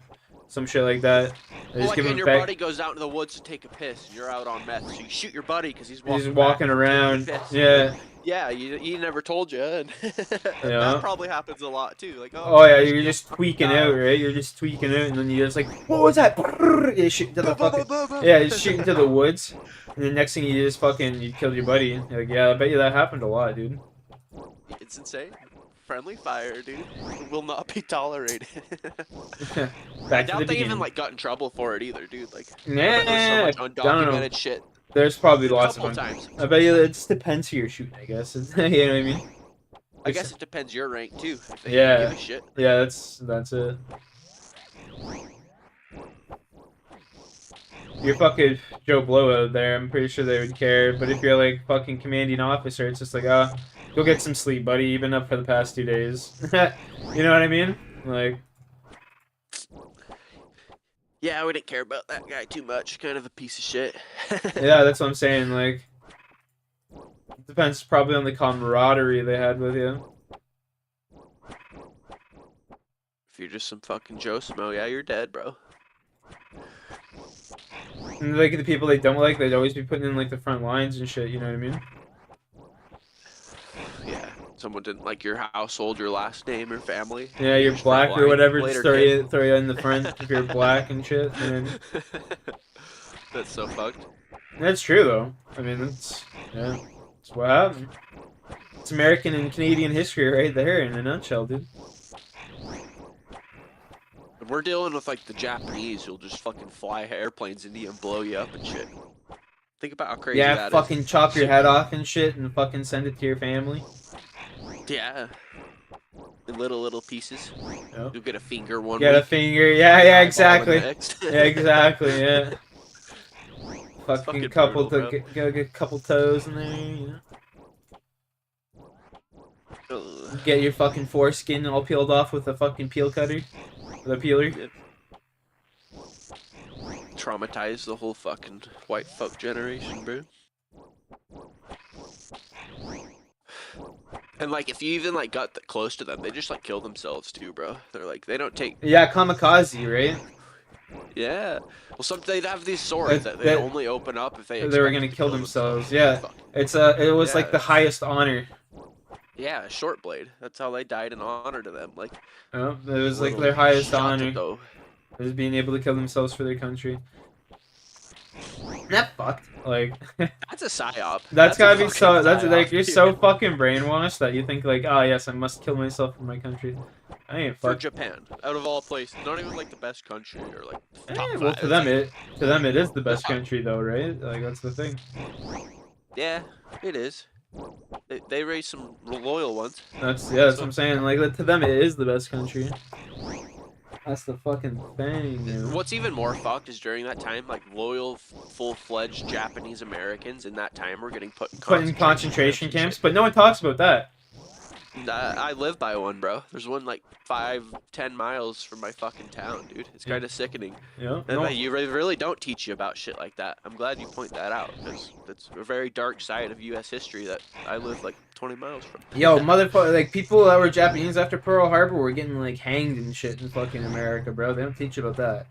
Speaker 1: some shit like that. They just
Speaker 2: Like,
Speaker 1: give
Speaker 2: and
Speaker 1: him
Speaker 2: your
Speaker 1: back.
Speaker 2: buddy goes out into the woods to take a piss, and you're out on meth, so you shoot your buddy because he's
Speaker 1: He's
Speaker 2: walking
Speaker 1: walking
Speaker 2: back from
Speaker 1: around.
Speaker 2: taking a piss.
Speaker 1: Yeah,
Speaker 2: Yeah, he never told you, and that
Speaker 1: yeah.
Speaker 2: probably happens a lot too. Like,
Speaker 1: Oh yeah,
Speaker 2: just
Speaker 1: you're
Speaker 2: kill
Speaker 1: just tweaking out,
Speaker 2: child.
Speaker 1: right? You're just tweaking out, and then you're just like, what was that? You shoot into the
Speaker 2: Bah, bah, bah,
Speaker 1: fucking
Speaker 2: bah, bah.
Speaker 1: yeah, you shoot into the woods, and the next thing you just fucking you killed your buddy. You're like, yeah, I bet you that happened a lot, dude.
Speaker 2: It's insane. Friendly fire, dude. It will not be tolerated. I
Speaker 1: Back to the
Speaker 2: doubt they even
Speaker 1: beginning.
Speaker 2: like got in trouble for it either, dude. Like, I
Speaker 1: Nah,
Speaker 2: bet there's so
Speaker 1: I
Speaker 2: much
Speaker 1: don't know.
Speaker 2: undocumented shit.
Speaker 1: There's probably
Speaker 2: A
Speaker 1: lots of
Speaker 2: couple
Speaker 1: them.
Speaker 2: times.
Speaker 1: I bet you it just depends who you're shooting. I guess you know what I mean.
Speaker 2: I guess it depends your rank too. If they
Speaker 1: Yeah.
Speaker 2: give a shit.
Speaker 1: Yeah, that's it. You're fucking Joe Blow out there. I'm pretty sure they would care. But if you're like fucking commanding officer, it's just like, go get some sleep, buddy. You've been up for the past 2 days. You know what I mean? Like,
Speaker 2: Yeah, we didn't care about that guy too much. Kind of a piece of shit.
Speaker 1: yeah, that's what I'm saying. Like, it depends probably on the camaraderie they had with you.
Speaker 2: If you're just some fucking Joe Smo, yeah, you're dead, bro.
Speaker 1: And like the people they don't like, they'd always be putting in like the front lines and shit. You know what I mean?
Speaker 2: Yeah. Someone didn't like your household, your last name, or family.
Speaker 1: Yeah,
Speaker 2: You
Speaker 1: you're
Speaker 2: just front
Speaker 1: black or
Speaker 2: line
Speaker 1: whatever. Just
Speaker 2: later, kid.
Speaker 1: throw you in the front if you're black and shit. You know what I mean?
Speaker 2: That's so fucked.
Speaker 1: That's true though. I mean, that's what happened. It's American and Canadian history right there in a nutshell, dude.
Speaker 2: We're dealing with like the Japanese who'll just fucking fly airplanes into you and blow you up and shit. Think about how crazy
Speaker 1: Yeah,
Speaker 2: that is.
Speaker 1: fucking chop your head off and shit and fucking send it to your family.
Speaker 2: Yeah. In little pieces.
Speaker 1: Yep.
Speaker 2: You'll get a finger one
Speaker 1: Get a
Speaker 2: week.
Speaker 1: finger. Yeah, yeah, exactly.
Speaker 2: Next.
Speaker 1: Yeah, exactly. Yeah.
Speaker 2: It's
Speaker 1: Fucking couple
Speaker 2: brutal, bro.
Speaker 1: get a couple toes in there. You know?
Speaker 2: Ugh.
Speaker 1: Get your fucking foreskin all peeled off with a fucking peel cutter, with a peeler.
Speaker 2: Yep. Traumatize the whole fucking white folk generation, bro. And like, if you even like got close to them, they just like kill themselves too, bro. They're like, they don't take.
Speaker 1: Yeah, kamikaze, right?
Speaker 2: Yeah. Well, some they'd have these swords that they only open up if they.
Speaker 1: They were gonna kill themselves. Yeah, it was like the highest honor.
Speaker 2: Yeah, a short blade. That's how they died in honor to them. Like,
Speaker 1: Oh, it was like their highest honor.
Speaker 2: Though.
Speaker 1: It was being able to kill themselves for their country. That fucked. Like
Speaker 2: that's a psyop.
Speaker 1: That's gotta be so. That's
Speaker 2: psyop,
Speaker 1: like you're so fucking brainwashed that you think like, oh yes, I must kill myself for my country. I ain't
Speaker 2: for
Speaker 1: fuck.
Speaker 2: Japan, out of all places, not even like the best country or like. Top
Speaker 1: Well,
Speaker 2: five.
Speaker 1: to them it is the best country though, right? Like that's the thing.
Speaker 2: Yeah, it is. They raise some loyal ones.
Speaker 1: That's what I'm saying. Like to them it is the best country. That's the fucking thing, man.
Speaker 2: What's even more fucked is during that time, like loyal, full-fledged Japanese Americans in that time were getting put in
Speaker 1: concentration camps, but no one talks about that.
Speaker 2: I live by one, bro. There's one like 5-10 miles from my fucking town, dude. It's kind of sickening.
Speaker 1: Yeah.
Speaker 2: And like, you really don't teach you about shit like that. I'm glad you point that out because that's a very dark side of U.S. history that I live like 20 miles from.
Speaker 1: Yo, motherfucker! Like people that were Japanese after Pearl Harbor were getting like hanged and shit in fucking America, bro. They don't teach you about that.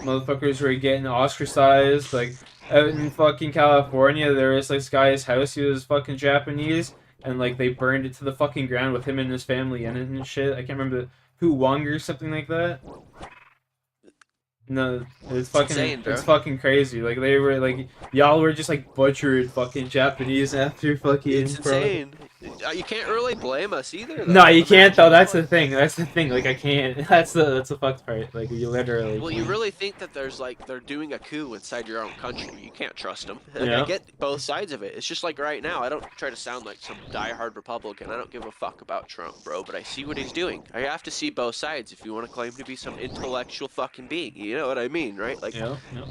Speaker 1: Motherfuckers were getting ostracized. Like out in fucking California, there was like this guy's house. He was fucking Japanese. And like they burned it to the fucking ground with him and his family in it and shit. I can't remember who Wong or something like that. No, it's fucking
Speaker 2: insane, bro.
Speaker 1: It's fucking crazy. Like they were like y'all were just like butchered fucking Japanese after fucking.
Speaker 2: It's insane. You can't really blame us either. Though.
Speaker 1: No, you can't though. That's the thing. That's the thing. Like I can't. That's the fucked part. Like you literally.
Speaker 2: Well, you really think that there's like they're doing a coup inside your own country. You can't trust them. Like,
Speaker 1: Yeah.
Speaker 2: I get both sides of it. It's just like right now. I don't try to sound like some diehard Republican. I don't give a fuck about Trump, bro. But I see what he's doing. I have to see both sides if you want to claim to be some intellectual fucking being. You know what I mean, right? Like.
Speaker 1: Yeah.
Speaker 2: You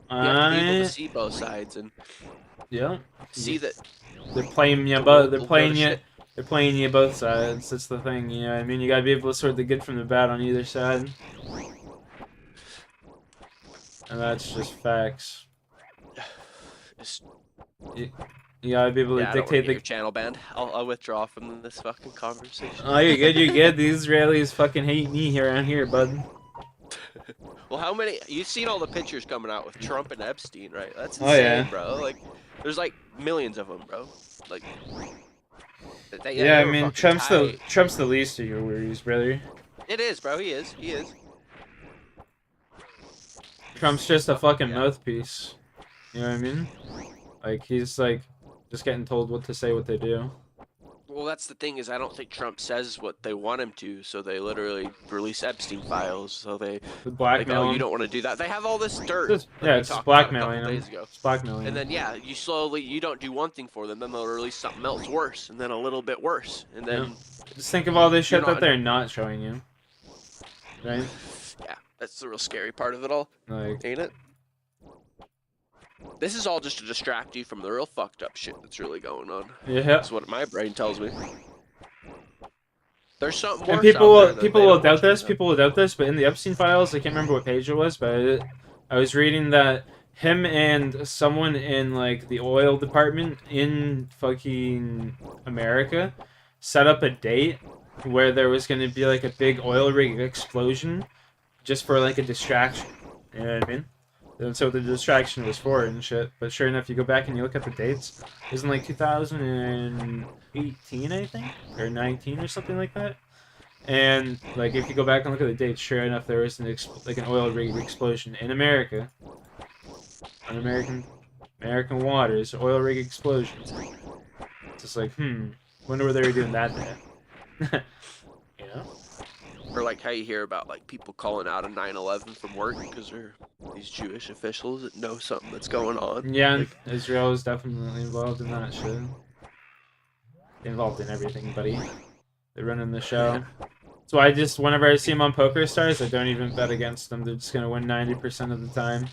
Speaker 2: have to be able to see both sides and.
Speaker 1: Yeah.
Speaker 2: See that.
Speaker 1: They're playing you both. They're playing you. They're playing you both sides. That's the thing. You know what I mean? You gotta be able to sort the good from the bad on either side. And that's just facts. You gotta be able to dictate the
Speaker 2: your channel banned. I'll withdraw from this fucking conversation.
Speaker 1: Oh, you're good. You're good. These Israelis fucking hate me around here, bud.
Speaker 2: Well, how many? You've seen all the pictures coming out with Trump and Epstein, right? That's insane, bro. Like, there's like millions of them, bro. Like,
Speaker 1: yeah, I mean, Trump's the least of your worries, brother.
Speaker 2: It is, bro. He is. He is.
Speaker 1: Trump's just a fucking mouthpiece. You know what I mean? Like he's like just getting told what to say, what they do.
Speaker 2: Well, that's the thing is I don't think Trump says what they want him to, so they literally release Epstein files. So they
Speaker 1: blackmail.
Speaker 2: Like, oh, you don't want to do that. They have all this dirt.
Speaker 1: It's blackmailing them.
Speaker 2: It's
Speaker 1: blackmailing.
Speaker 2: And then you don't do one thing for them, then they'll release something else worse, and then a little bit worse, and then.
Speaker 1: Just think of all this shit that they're not showing you. Right.
Speaker 2: Yeah, that's the real scary part of it all.
Speaker 1: Like,
Speaker 2: ain't it? This is all just to distract you from the real fucked up shit that's really going on.
Speaker 1: Yeah.
Speaker 2: That's what my brain tells me. There's something worse.
Speaker 1: And people will doubt this. People will doubt this. But in the Epstein files, I can't remember what page it was, but I was reading that him and someone in like the oil department in fucking America set up a date where there was going to be like a big oil rig explosion just for like a distraction. You know what I mean? That's what the distraction was for and shit. But sure enough, you go back and you look at the dates. It was in like 2018, I think, or 19 or something like that. And like if you go back and look at the dates, sure enough, there was like an oil rig explosion in America, on American waters, oil rig explosion. It's just like, wonder what they were doing that day. You know?
Speaker 2: Or like how you hear about like people calling out a 9/11 from work because they're these Jewish officials that know something that's going on.
Speaker 1: Yeah,
Speaker 2: Like,
Speaker 1: Israel is definitely involved in that shit. Involved in everything, buddy. They're running the show. So I just, whenever I see them on Poker Stars, I don't even bet against them. They're just gonna win 90% of the time.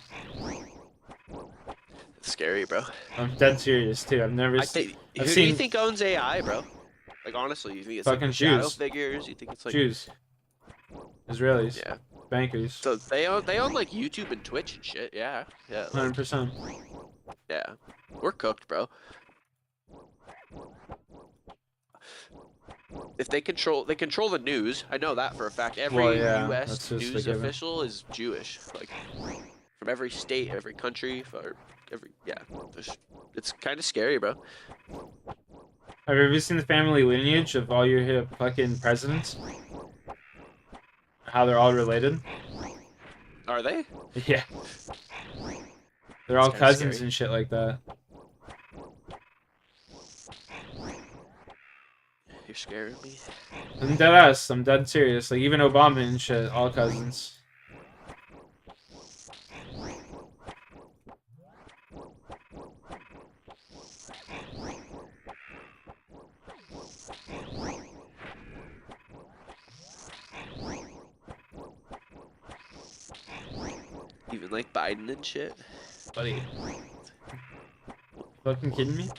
Speaker 2: it's scary, bro.
Speaker 1: I'm dead serious too. I've never.
Speaker 2: I think
Speaker 1: I've
Speaker 2: who do you
Speaker 1: seen
Speaker 2: think owns AI, bro? Like honestly, you think it's like
Speaker 1: fucking
Speaker 2: the shadow
Speaker 1: Jews,
Speaker 2: figures? You think it's like
Speaker 1: Jews, Israelis,
Speaker 2: yeah?
Speaker 1: bankers,
Speaker 2: So they own like YouTube and Twitch and shit. Yeah, yeah, like,
Speaker 1: 100%.
Speaker 2: yeah. We're cooked, bro. If they control the news. I know that for a fact. Every
Speaker 1: Well, yeah,
Speaker 2: U.S.
Speaker 1: that's just a
Speaker 2: news
Speaker 1: given.
Speaker 2: official is Jewish. Like from every state, every country, for every it's kind of scary, bro.
Speaker 1: Have you ever seen the family lineage of all your fucking presidents? How they're all related?
Speaker 2: Are they?
Speaker 1: Yeah, they're
Speaker 2: It's
Speaker 1: all
Speaker 2: kinda
Speaker 1: cousins
Speaker 2: scary.
Speaker 1: and shit like that.
Speaker 2: You're scaring me.
Speaker 1: I'm dead ass. I'm dead serious. Like even Obama and shit, all cousins.
Speaker 2: Even like Biden and shit.
Speaker 1: Buddy, fucking kidding me?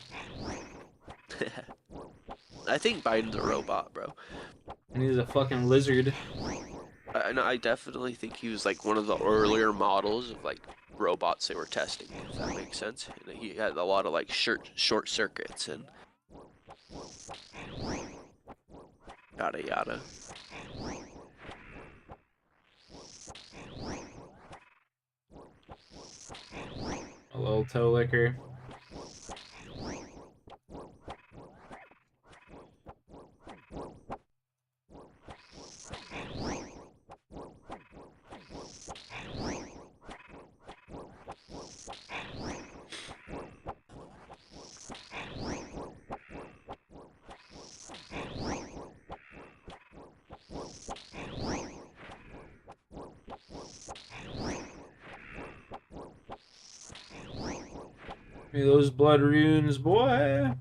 Speaker 2: I think Biden's a robot, bro.
Speaker 1: And he's a fucking lizard.
Speaker 2: I definitely think he was like one of the earlier models of like robots they were testing, if that makes sense. And he had a lot of like short circuits and yada yada.
Speaker 1: A little toe licker. Give me those blood runes, boy.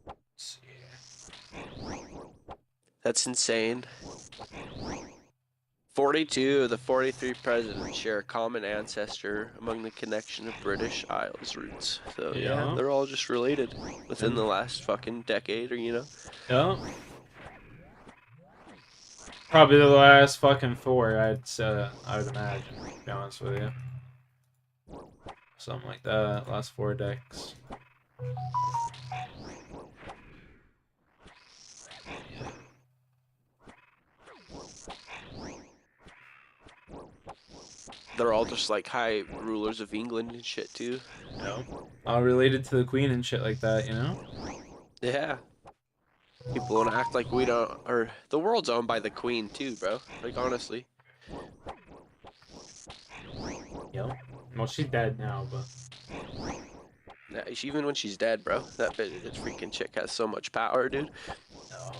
Speaker 1: Let's see.
Speaker 2: That's insane. 42 of the 43 presidents share a common ancestor among the connection of British Isles roots. So yeah,
Speaker 1: Yeah.
Speaker 2: they're all just related within the last fucking decade, or
Speaker 1: Yeah. Probably the last fucking 4, I'd say, I would imagine, to be honest with you. Something like that, last 4 decks.
Speaker 2: They're all just like high rulers of England and shit too.
Speaker 1: You know? All related to the queen and shit like that, you know?
Speaker 2: Yeah. People want to act like we don't, or the world's owned by the queen too, bro. Like honestly.
Speaker 1: Yep. Well, she's dead now, but...
Speaker 2: Yeah, even when she's dead, bro, that freaking chick has so much power, dude.
Speaker 1: No.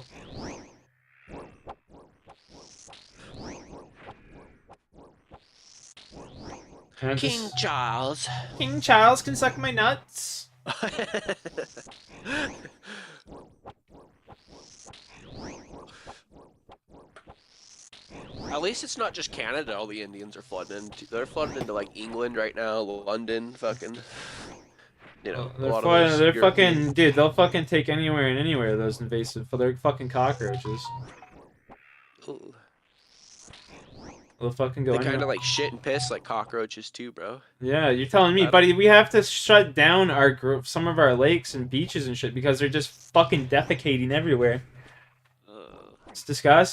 Speaker 1: And
Speaker 2: King Charles.
Speaker 1: King Charles can suck my nuts.
Speaker 2: At least it's not just Canada all the Indians are flooding into. They're flooding into like England right now, London, fucking, you know, a lot of those
Speaker 1: They're
Speaker 2: European...
Speaker 1: fucking, dude, they'll fucking take anywhere and anywhere, those invasive, they're fucking cockroaches.
Speaker 2: Ooh.
Speaker 1: They'll fucking go
Speaker 2: They
Speaker 1: anywhere.
Speaker 2: kind of like shit and piss like cockroaches too, bro.
Speaker 1: Yeah, you're telling me, buddy, we have to shut down some of our lakes and beaches and shit because they're just fucking defecating everywhere. It's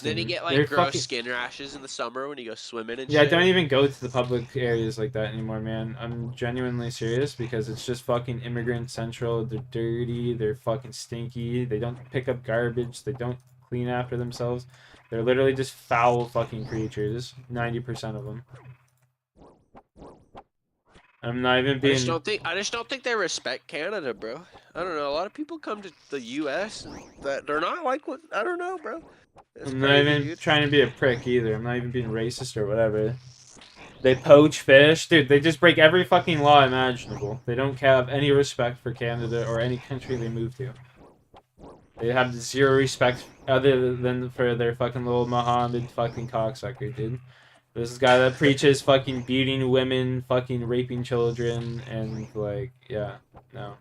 Speaker 2: Then you
Speaker 1: disgusting.
Speaker 2: get
Speaker 1: They're
Speaker 2: like gross
Speaker 1: fucking.
Speaker 2: skin rashes in the summer when you go swimming and
Speaker 1: Yeah, I
Speaker 2: shit.
Speaker 1: don't even go to the public areas like that anymore, man. I'm genuinely serious because it's just fucking immigrant central. They're dirty. They're fucking stinky. They don't pick up garbage. They don't clean after themselves. They're literally just foul fucking creatures. 90% of them. I'm not even being.
Speaker 2: I just don't think they respect Canada, bro. I don't know. A lot of people come to the U.S. and that they're not like what I don't know, bro. It's
Speaker 1: I'm not
Speaker 2: crazy,
Speaker 1: even
Speaker 2: dude.
Speaker 1: trying to be a prick either. I'm not even being racist or whatever. They poach fish, dude. They just break every fucking law imaginable. They don't have any respect for Canada or any country they move to. They have zero respect other than for their fucking little Mohammed fucking cocksucker, dude. This guy that preaches fucking beating women, fucking raping children, and like, yeah, no.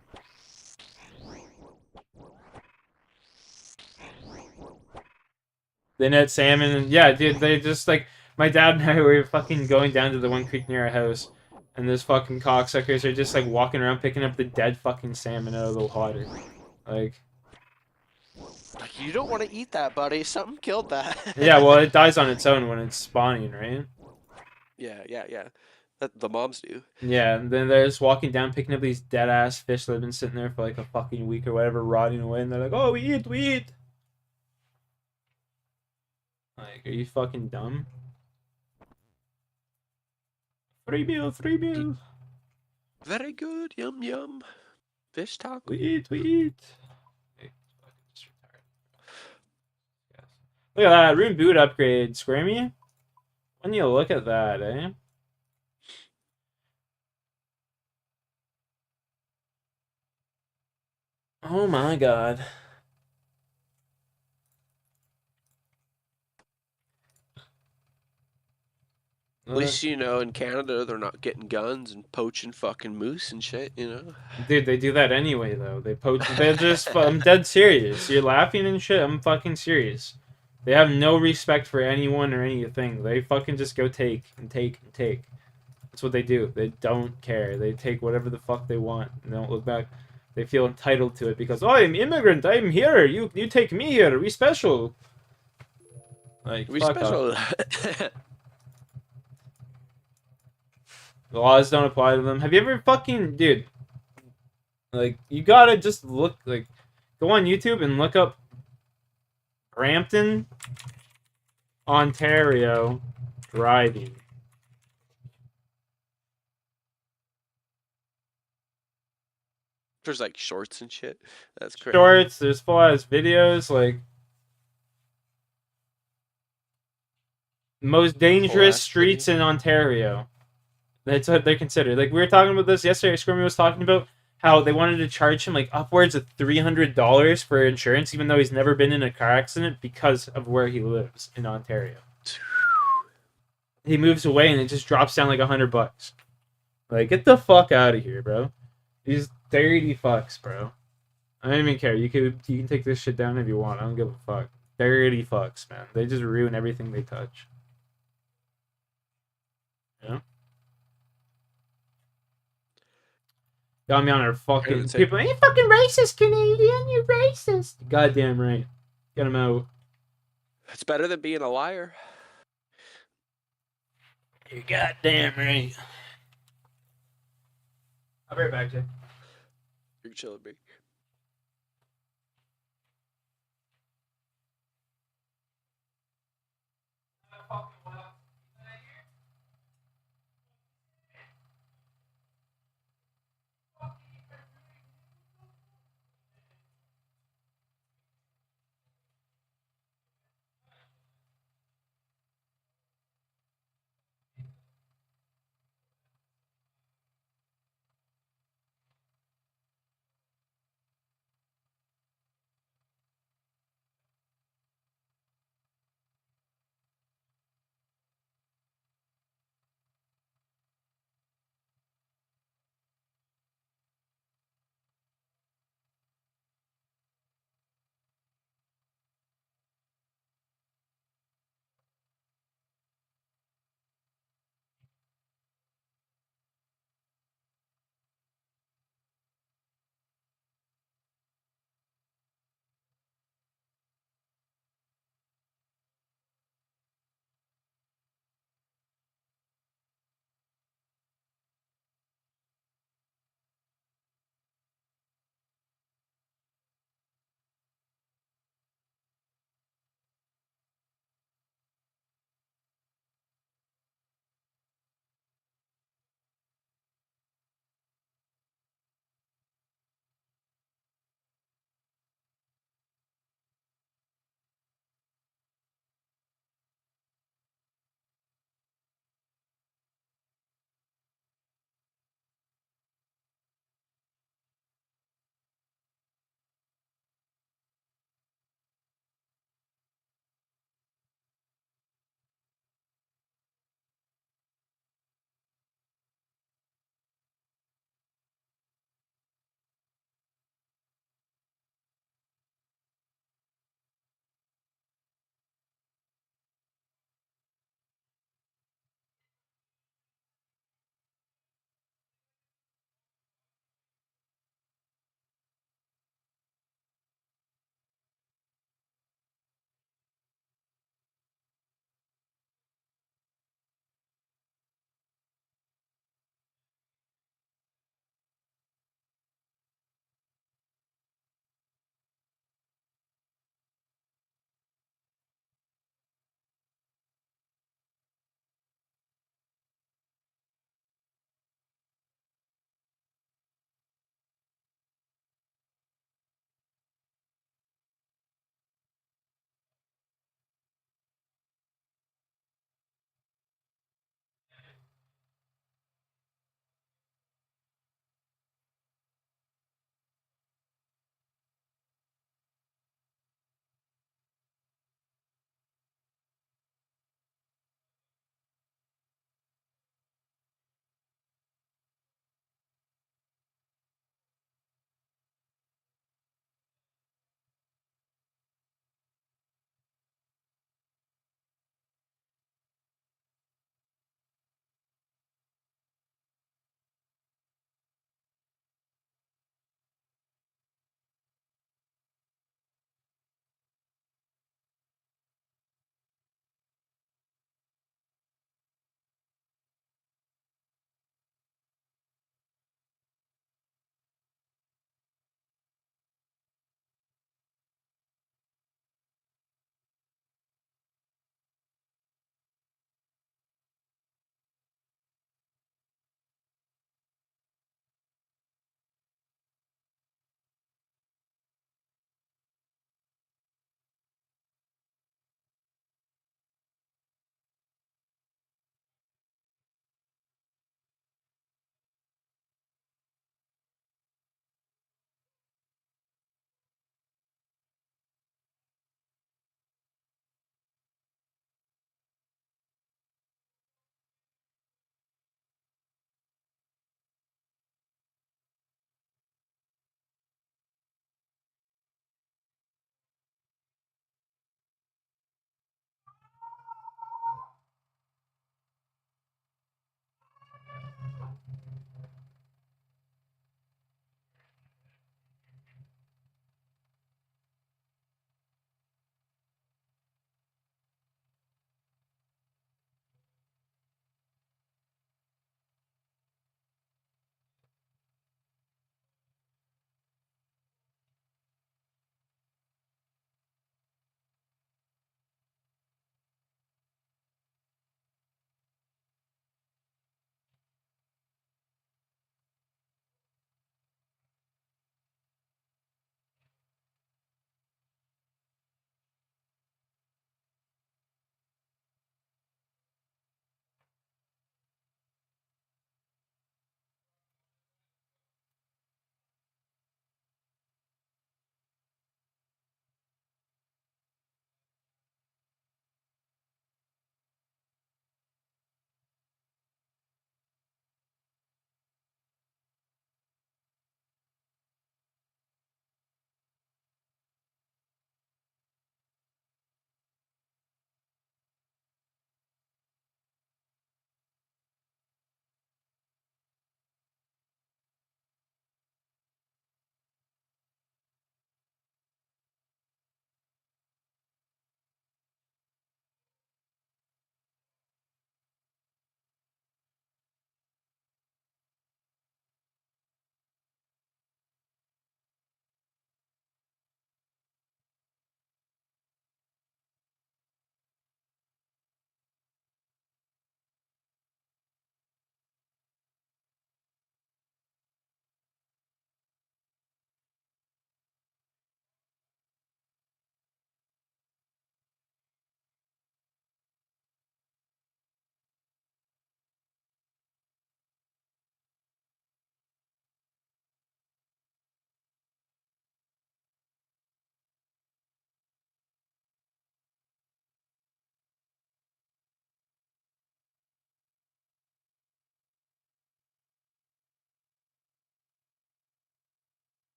Speaker 1: They net salmon, and yeah, dude, they just like my dad and I were fucking going down to the one creek near our house, and those fucking cocksuckers are just like walking around picking up the dead fucking salmon out of the water, like.
Speaker 2: Like you don't want to eat that, buddy. Something killed
Speaker 1: Yeah, well,
Speaker 2: that.
Speaker 1: it dies on its own when it's spawning, right?
Speaker 2: Yeah. That the moms do.
Speaker 1: Yeah, and then they're just walking down, picking up these dead ass fish that have been sitting there for like a fucking week or whatever, rotting away, and they're like, "Oh, we eat, we eat." Like, are you fucking dumb? Free meal, free meal.
Speaker 2: Very good. Yum yum. Fish taco.
Speaker 1: We eat, we eat. Hey, fucking just retarded. Yes. Look at that rune boot upgrade, Squirmy. When you look at that, eh? Oh my god.
Speaker 2: At least you know in Canada they're not getting guns and poaching fucking moose and shit, you know?
Speaker 1: Dude, they do that anyway, though. They poach. They're just. I'm dead serious. You're laughing and shit. I'm fucking serious. They have no respect for anyone or anything. They fucking just go take and take and take. That's what they do. They don't care. They take whatever the fuck they want and they don't look back. They feel entitled to it because, oh, I'm immigrant. I'm here. You take me here. We special. Like,
Speaker 2: We
Speaker 1: fuck off.
Speaker 2: special.
Speaker 1: The laws don't apply to them. Have you ever fucking. Dude, like, you gotta just look, like, go on YouTube and look up Brampton, Ontario, driving.
Speaker 2: There's like shorts and shit. That's crazy.
Speaker 1: Shorts, there's full ass videos, like, most
Speaker 2: Full
Speaker 1: dangerous
Speaker 2: ass video.
Speaker 1: streets in Ontario. That's what they're considered. Like, we were talking about this yesterday. Squirmy was talking about how they wanted to charge him, like, upwards of $300 for insurance, even though he's never been in a car accident because of where he lives in Ontario. He moves away and it just drops down like $100. Like, get the fuck out of here, bro. These dirty fucks, bro. I don't even care. You can take this shit down if you want. I don't give a fuck. Dirty fucks, man. They just ruin everything they touch. You know? Got me on our fucking people. You fucking racist, Canadian. You racist. Goddamn right. Get him out.
Speaker 2: It's better than being a liar.
Speaker 1: You're goddamn right. I'll be right back, Jay.
Speaker 2: You're chilling me.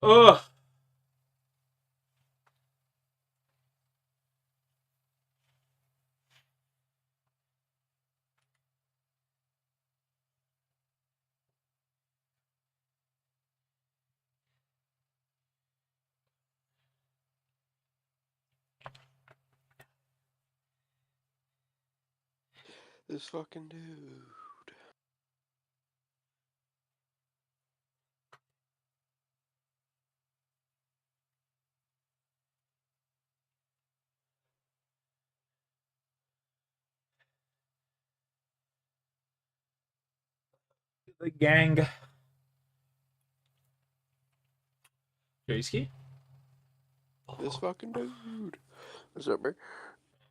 Speaker 1: Ugh.
Speaker 2: This fucking dude.
Speaker 1: The gang. J-ski?
Speaker 2: This fucking dude. What's up, bro?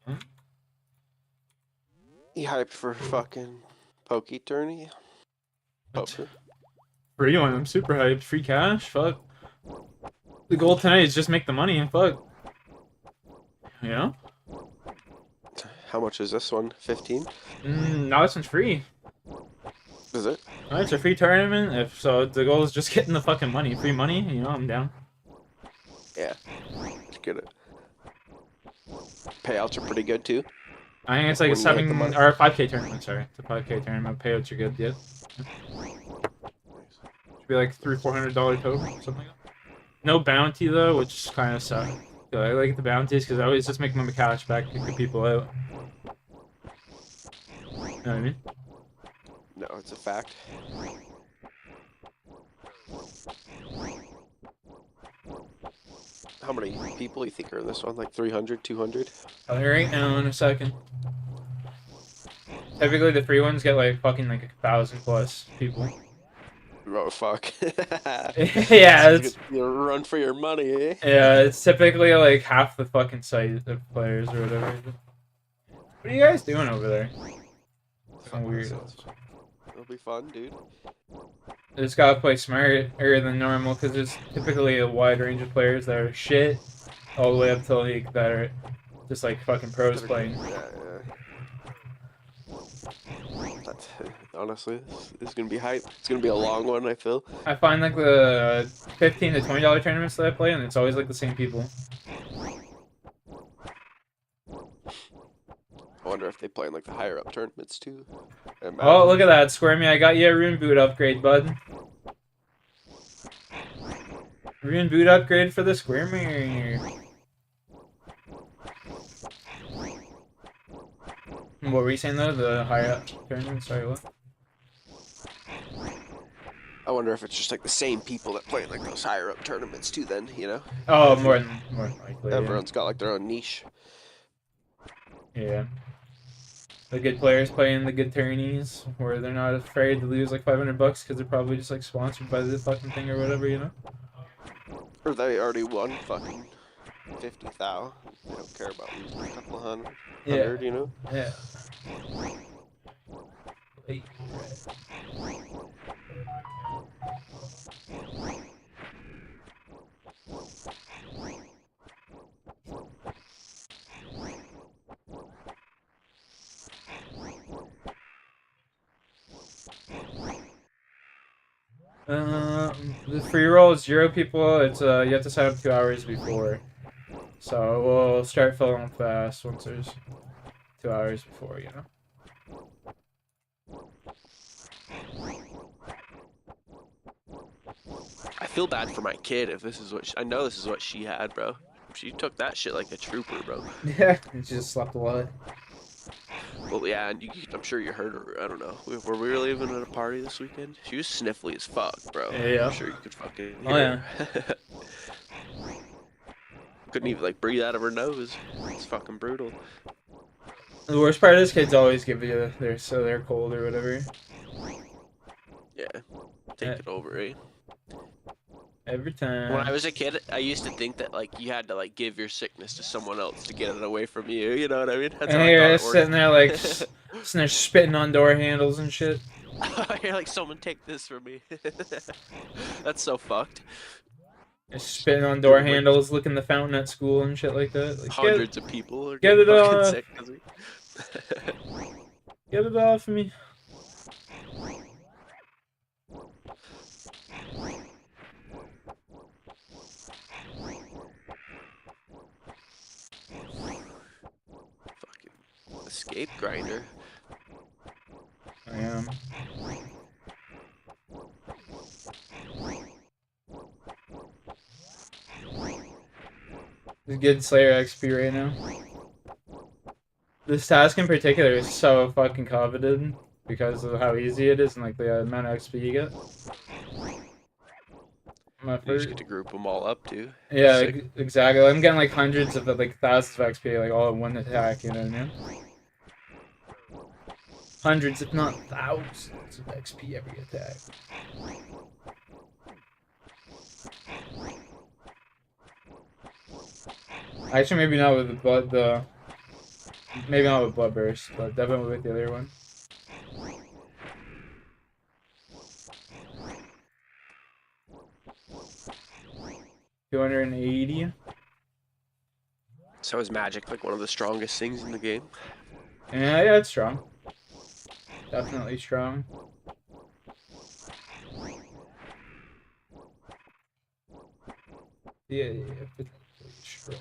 Speaker 1: Huh?
Speaker 2: You hyped for fucking pokey tourney?
Speaker 1: What?
Speaker 2: Poker?
Speaker 1: Free one. I'm super hyped. Free cash? Fuck. The goal tonight is just make the money and fuck. You know?
Speaker 2: How much is this one? 15?
Speaker 1: No, this one's free.
Speaker 2: Is it?
Speaker 1: No, it's a free tournament. If so, the goal is just getting the fucking money. Free money, you know, I'm down.
Speaker 2: Yeah. Let's get it. Payouts are pretty good too.
Speaker 1: I think it's like a
Speaker 2: When you hit the
Speaker 1: 7
Speaker 2: money.
Speaker 1: or a 5K tournament. Sorry, it's a 5K tournament. Payouts are good. Yeah, should be like $300-400 total, something like that. No bounty though, which kind of sucks. I like the bounties because I always just make my cash back, kick the people out. You know what I mean?
Speaker 2: No, it's a fact. How many people you think are in this one? Like 300, 200?
Speaker 1: Tell you right now in a second. Typically, the free ones get like fucking like 1,000 plus people.
Speaker 2: Oh, fuck.
Speaker 1: Yeah,
Speaker 2: It's
Speaker 1: it's
Speaker 2: you run for your money, eh?
Speaker 1: yeah, it's typically like half the fucking site of players or whatever. What are you guys doing over there? Fucking weird.
Speaker 2: It'll be fun, dude.
Speaker 1: I just gotta play smarter than normal because there's typically a wide range of players that are shit, all the way up to like that are just like fucking pros playing.
Speaker 2: Yeah. That's, honestly, this is gonna be hype. It's gonna be a long one, I feel.
Speaker 1: I find like the $15 to $20 tournaments that I play, and it's always like the same people.
Speaker 2: I wonder if they play in like the higher up tournaments too.
Speaker 1: Oh, look at that, Squirmy! I got you a rune boot upgrade, bud. Rune boot upgrade for the Squirmy. What were you saying though? The higher up tournament? Sorry, what?
Speaker 2: I wonder if it's just like the same people that play in like those higher up tournaments too. Then you know.
Speaker 1: Oh, more than likely.
Speaker 2: Everyone's got like their own niche.
Speaker 1: Yeah. The good players playing the good tourneys where they're not afraid to lose like $500 because they're probably just like sponsored by the fucking thing or whatever, you know?
Speaker 2: Or they already won fucking 50,000. They don't care about losing a couple hundred, you know?
Speaker 1: Yeah. The free roll is 0 people. It's you have to sign up 2 hours before. So we'll start filling up fast once there's 2 hours before, you know?
Speaker 2: I feel bad for my kid if this is what I know this is what she had, bro. She took that shit like a trooper, bro.
Speaker 1: Yeah, she just slept a lot.
Speaker 2: Well, yeah, and I'm sure you heard her. I don't know. Were we really even at a party this weekend? She was sniffly as fuck, bro.
Speaker 1: Yeah.
Speaker 2: I'm sure you could fucking hear
Speaker 1: Oh, yeah.
Speaker 2: her. Couldn't even like breathe out of her nose. It's fucking brutal.
Speaker 1: The worst part is kids always give you they're cold or whatever.
Speaker 2: Yeah, take it over, eh?
Speaker 1: Every time.
Speaker 2: When I was a kid, I used to think that like you had to like give your sickness to someone else to get it away from you. You know what I mean? That's how I
Speaker 1: You're
Speaker 2: thought it
Speaker 1: just sitting there like sitting there spitting on door handles and shit.
Speaker 2: You're like, someone take this from me. That's so fucked.
Speaker 1: Just spitting on door handles, licking the fountain at school and shit like that. Like,
Speaker 2: Hundreds of people are
Speaker 1: get
Speaker 2: getting
Speaker 1: it
Speaker 2: fucking
Speaker 1: off.
Speaker 2: sick.
Speaker 1: Get it off of me.
Speaker 2: RuneScape grinder.
Speaker 1: I am. It's good Slayer XP right now. This task in particular is so fucking coveted because of how easy it is and like the amount of XP you get.
Speaker 2: You just get to group them all up too.
Speaker 1: Yeah,
Speaker 2: Sick.
Speaker 1: exactly. I'm getting like hundreds of like thousands of XP like all in one attack. You know what I mean? Hundreds, if not thousands, of XP every attack. Actually, maybe not with the blood. Maybe not with Bloodburst, but definitely with the other one. 280.
Speaker 2: So is magic like one of the strongest things in the game?
Speaker 1: Yeah, it's strong. Definitely strong. Yeah, potentially strong.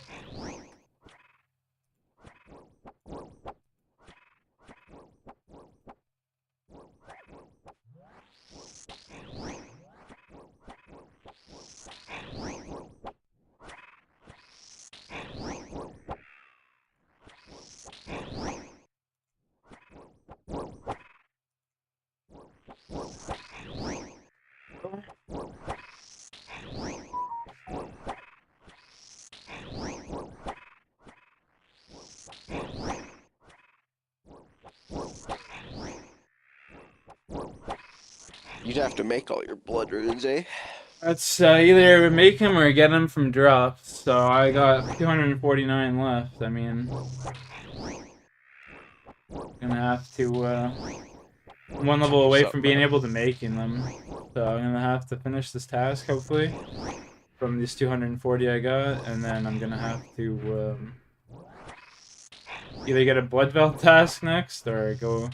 Speaker 2: You'd have to make all your blood runes, eh?
Speaker 1: That's either make him or get him from drops. So I got 249 left. I mean, gonna have to one level
Speaker 2: Do
Speaker 1: away from
Speaker 2: something
Speaker 1: being
Speaker 2: up.
Speaker 1: able to making them. So I'm gonna have to finish this task hopefully from these 240 I got, and then I'm gonna have to either get a blood veil task next or go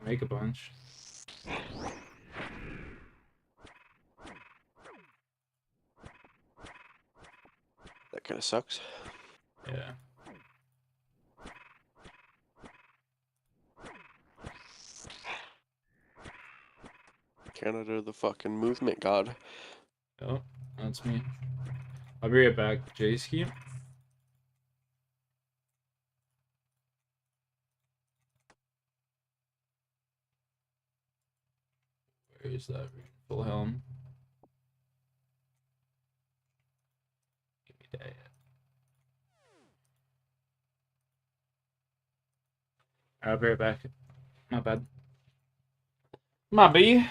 Speaker 1: make a bunch.
Speaker 2: That kind of sucks.
Speaker 1: Yeah.
Speaker 2: Canada, the fucking movement god.
Speaker 1: Oh, that's me. I'll be right back. J-Ski. Where is that? Full helm. Give me that. I'll be right back. My bad. My B.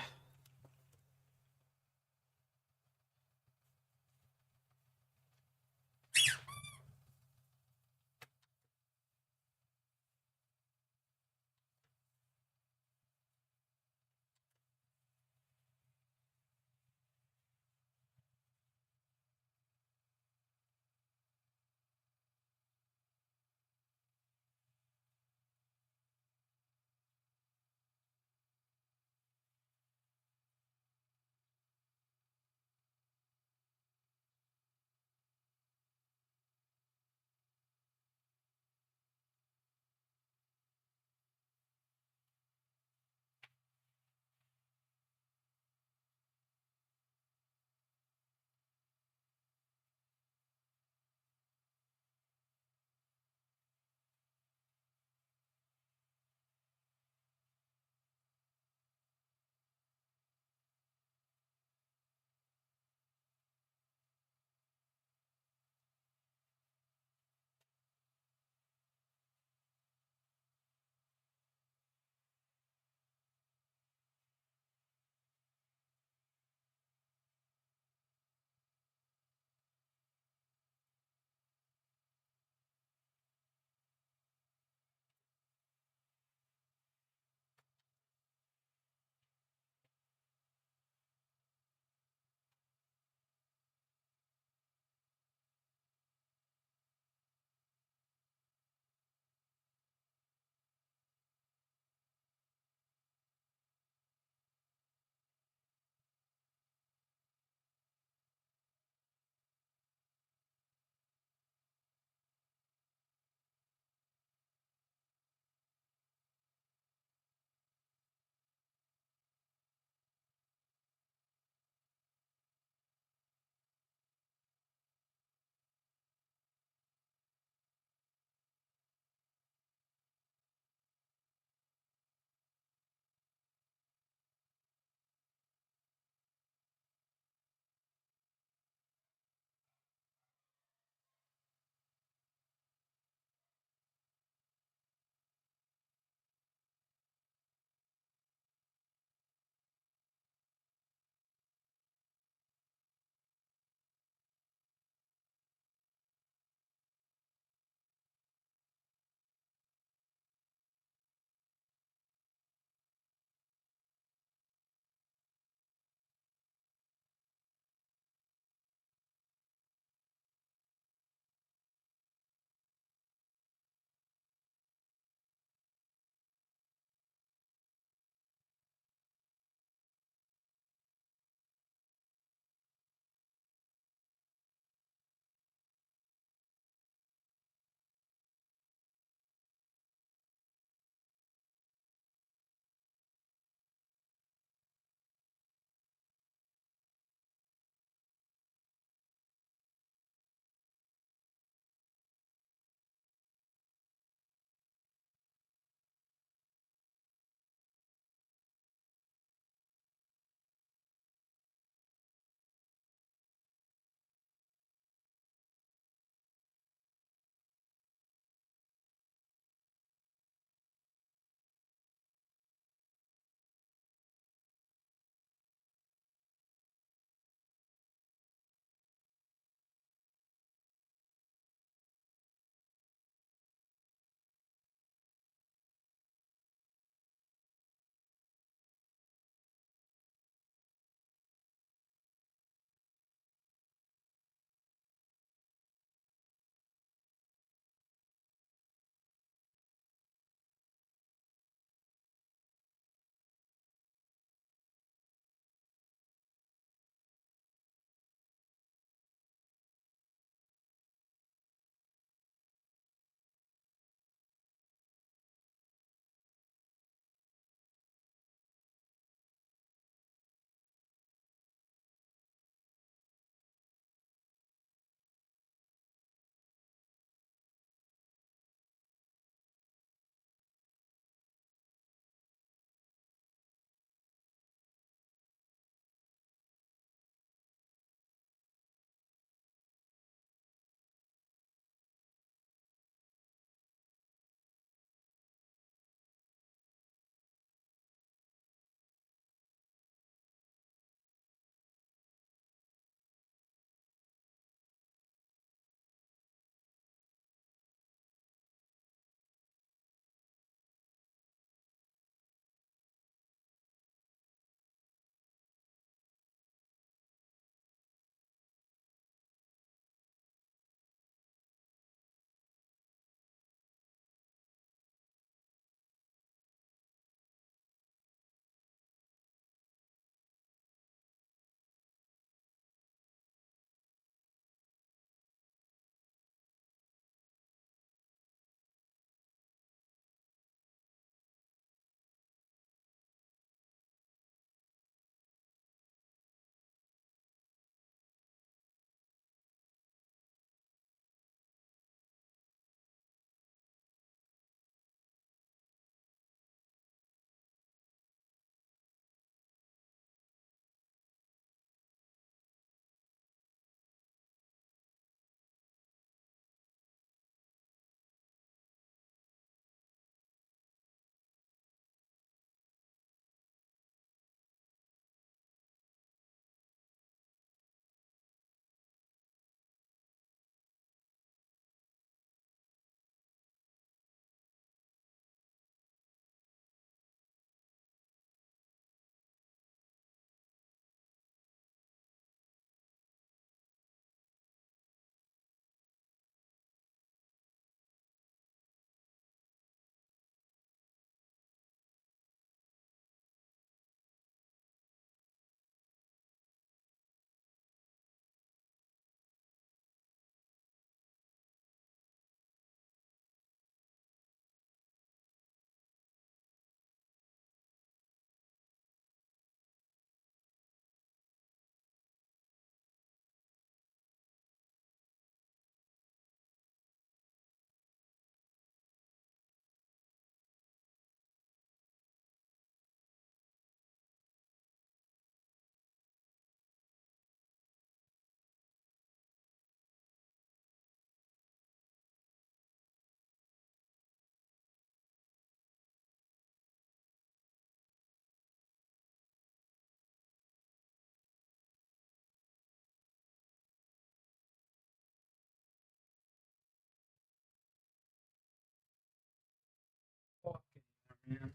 Speaker 1: Yeah.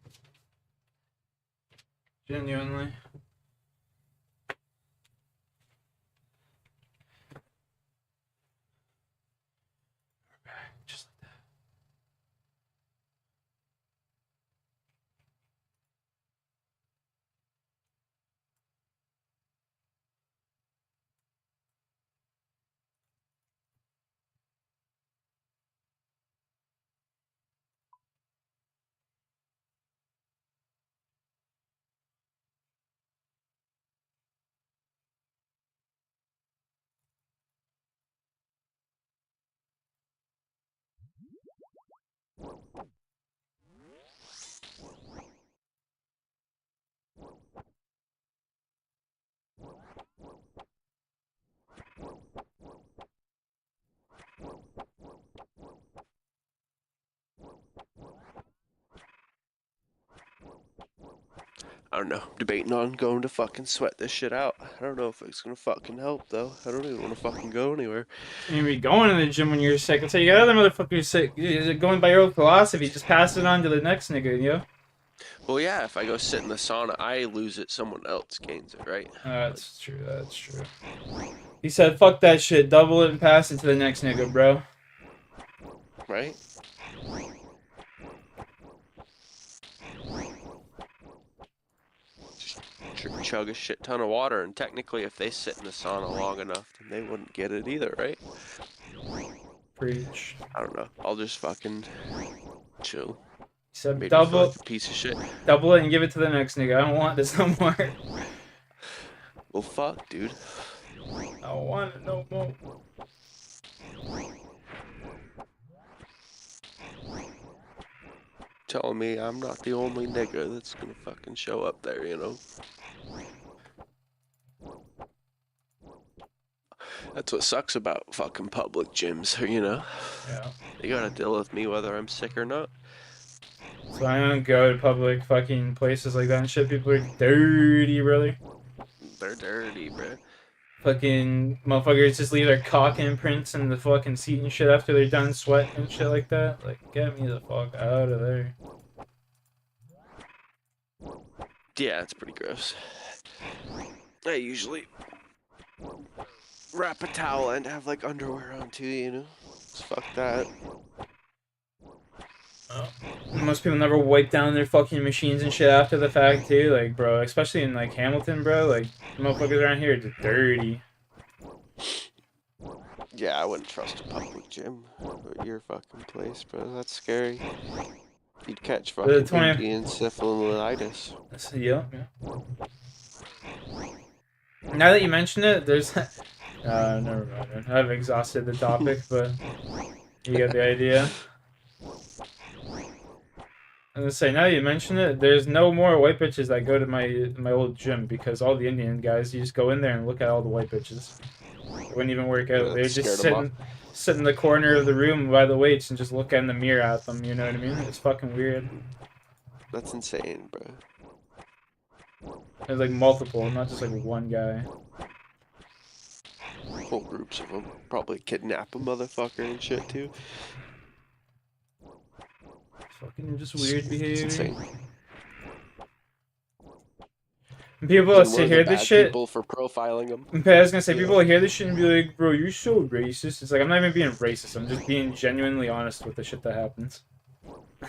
Speaker 1: Genuinely. Just like that.
Speaker 2: I don't know. Debating on going to fucking sweat this shit out. I don't know if it's gonna fucking help though. I don't even want to fucking go anywhere.
Speaker 1: You be going to the gym when you're sick. I'll tell you, other motherfuckers sick. You're going by your own philosophy. Just pass it on to the next nigga, you know?
Speaker 2: Well, yeah, if I go sit in the sauna, I lose it, someone else gains it, right?
Speaker 1: That's true. That's true. He said, "Fuck that shit. Double it and pass it to the next nigga, bro."
Speaker 2: Right? Just chug a shit ton of water, and technically, if they sit in the sauna long enough, then they wouldn't get it either, right?
Speaker 1: Preach.
Speaker 2: I don't know. I'll just fucking chill.
Speaker 1: He said,
Speaker 2: Made me feel
Speaker 1: "Double,
Speaker 2: like a piece of shit.
Speaker 1: double it and give it to the next nigga. I don't want this no more.
Speaker 2: Well, fuck, dude.
Speaker 1: I don't want it no more."
Speaker 2: Telling me I'm not the only nigga that's gonna fucking show up there, you know? That's what sucks about fucking public gyms, you know?
Speaker 1: Yeah.
Speaker 2: They gotta deal with me whether I'm sick or not.
Speaker 1: So I don't go to public fucking places like that and shit. People are dirty, brother.
Speaker 2: They're dirty, bruh.
Speaker 1: Fucking motherfuckers just leave their cock imprints in the fucking seat and shit after they're done sweating and shit like that. Like, get me the fuck out of there.
Speaker 2: Yeah, it's pretty gross. I usually wrap a towel and have like underwear on too, you know? Just fuck that.
Speaker 1: Oh. Most people never wipe down their fucking machines and shit after the fact too. Like, bro, especially in like Hamilton, bro. Like, motherfuckers around here are just dirty.
Speaker 2: Yeah, I wouldn't trust a public gym at your fucking place, bro. That's scary. You'd catch
Speaker 1: The
Speaker 2: fucking
Speaker 1: 20.
Speaker 2: Indian syphilitis.
Speaker 1: Yeah, yeah. Now that you mention it, there's. Never mind. I've exhausted the topic, but you get the idea. I was gonna say, now that you mention it, there's no more white bitches that go to my old gym because all the Indian guys, you just go in there and look at all the white bitches. It wouldn't even work out. They would just
Speaker 2: Scared them off.
Speaker 1: sit in the corner of the room by the weights and just look in the mirror at them. You know what I mean? It's fucking weird.
Speaker 2: That's insane, bro.
Speaker 1: There's like multiple, not just like one guy.
Speaker 2: Whole groups of them. Probably kidnap a motherfucker and shit too.
Speaker 1: Fucking just weird
Speaker 2: It's
Speaker 1: behavior.
Speaker 2: insane.
Speaker 1: And people
Speaker 2: Then
Speaker 1: sit
Speaker 2: we're the
Speaker 1: hear this
Speaker 2: bad
Speaker 1: shit.
Speaker 2: people for profiling them.
Speaker 1: I was gonna say,
Speaker 2: Yeah.
Speaker 1: people will hear this shit and be like, "Bro, you're so racist." It's like, I'm not even being racist. I'm just being genuinely honest with the shit that happens.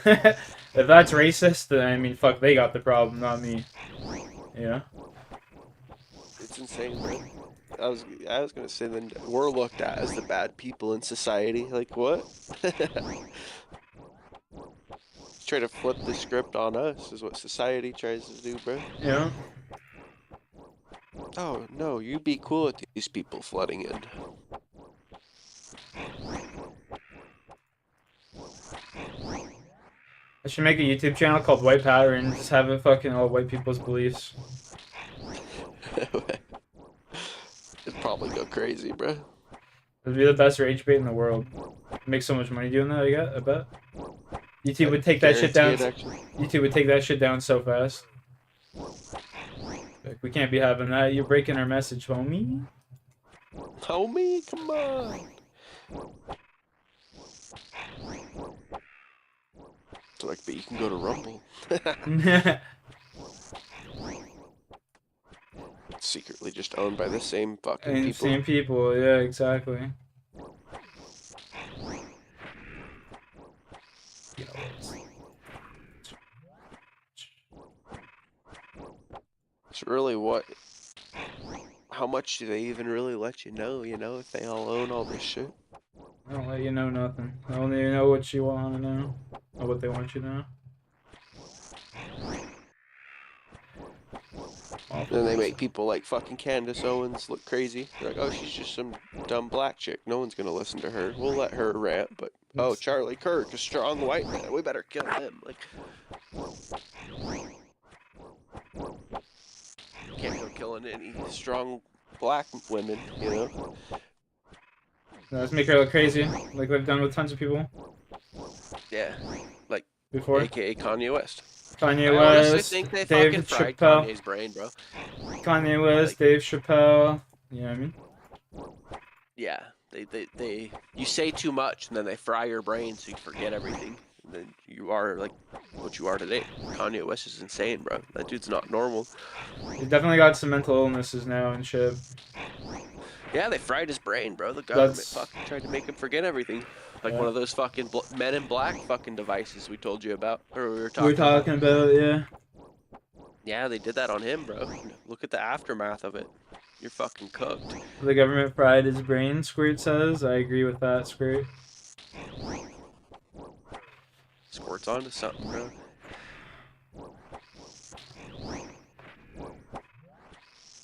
Speaker 1: If that's racist, then I mean, fuck, they got the problem, not me. Yeah.
Speaker 2: It's insane, bro. I was gonna say then we're looked at as the bad people in society. Like what? Try to flip the script on us is what society tries to do, bro.
Speaker 1: Yeah.
Speaker 2: Oh no, you be cool with these people flooding in.
Speaker 1: I should make a YouTube channel called White Power and just have it fucking all white people's beliefs.
Speaker 2: It'd probably go crazy, bro.
Speaker 1: It'd be the best rage bait in the world. Make so much money doing that, I bet. YouTube would take that shit down. YouTube would take that shit down so fast. Like, we can't be having that. You're breaking our message, homie.
Speaker 2: Homie, come on. So like, but you can go to Rumble. Secretly just owned by the same fucking
Speaker 1: And
Speaker 2: people.
Speaker 1: same people, yeah, exactly.
Speaker 2: It's really what. How much do they even really let you know? You know, if they all own all this shit.
Speaker 1: I don't let you know nothing. I only know what you want to know, or what they want you to know.
Speaker 2: Then they make people like fucking Candace Owens look crazy. They're like, oh, she's just some dumb black chick. No one's gonna listen to her. We'll let her rant, but oh, Charlie Kirk, a strong white man. We better kill him. Like, can't go killing any strong black women, you know?
Speaker 1: Let's make her look crazy, like they've done with tons of people
Speaker 2: Yeah, like
Speaker 1: before.
Speaker 2: AKA Kanye West.
Speaker 1: Kanye
Speaker 2: I honestly
Speaker 1: West,
Speaker 2: think they
Speaker 1: Dave
Speaker 2: fucking fried
Speaker 1: Chappelle.
Speaker 2: Kanye's brain, bro.
Speaker 1: Kanye West,
Speaker 2: Like,
Speaker 1: Dave Chappelle. You know what I mean?
Speaker 2: yeah, they you say too much and then they fry your brain so you forget everything. And then you are like what you are today. Kanye West is insane, bro. That dude's not normal.
Speaker 1: He's definitely got some mental illnesses now and shit.
Speaker 2: Yeah, they fried his brain, bro. The government
Speaker 1: That's
Speaker 2: fucking tried to make him forget everything. Like
Speaker 1: yeah.
Speaker 2: one of those fucking Men in Black fucking devices we told you about, or we were
Speaker 1: We were
Speaker 2: talking about.
Speaker 1: talking about, yeah.
Speaker 2: Yeah, they did that on him, bro. Look at the aftermath of it. You're fucking cooked.
Speaker 1: The government fried his brain, Squirt says. I agree with that, Squirt.
Speaker 2: Squirt's onto something, bro.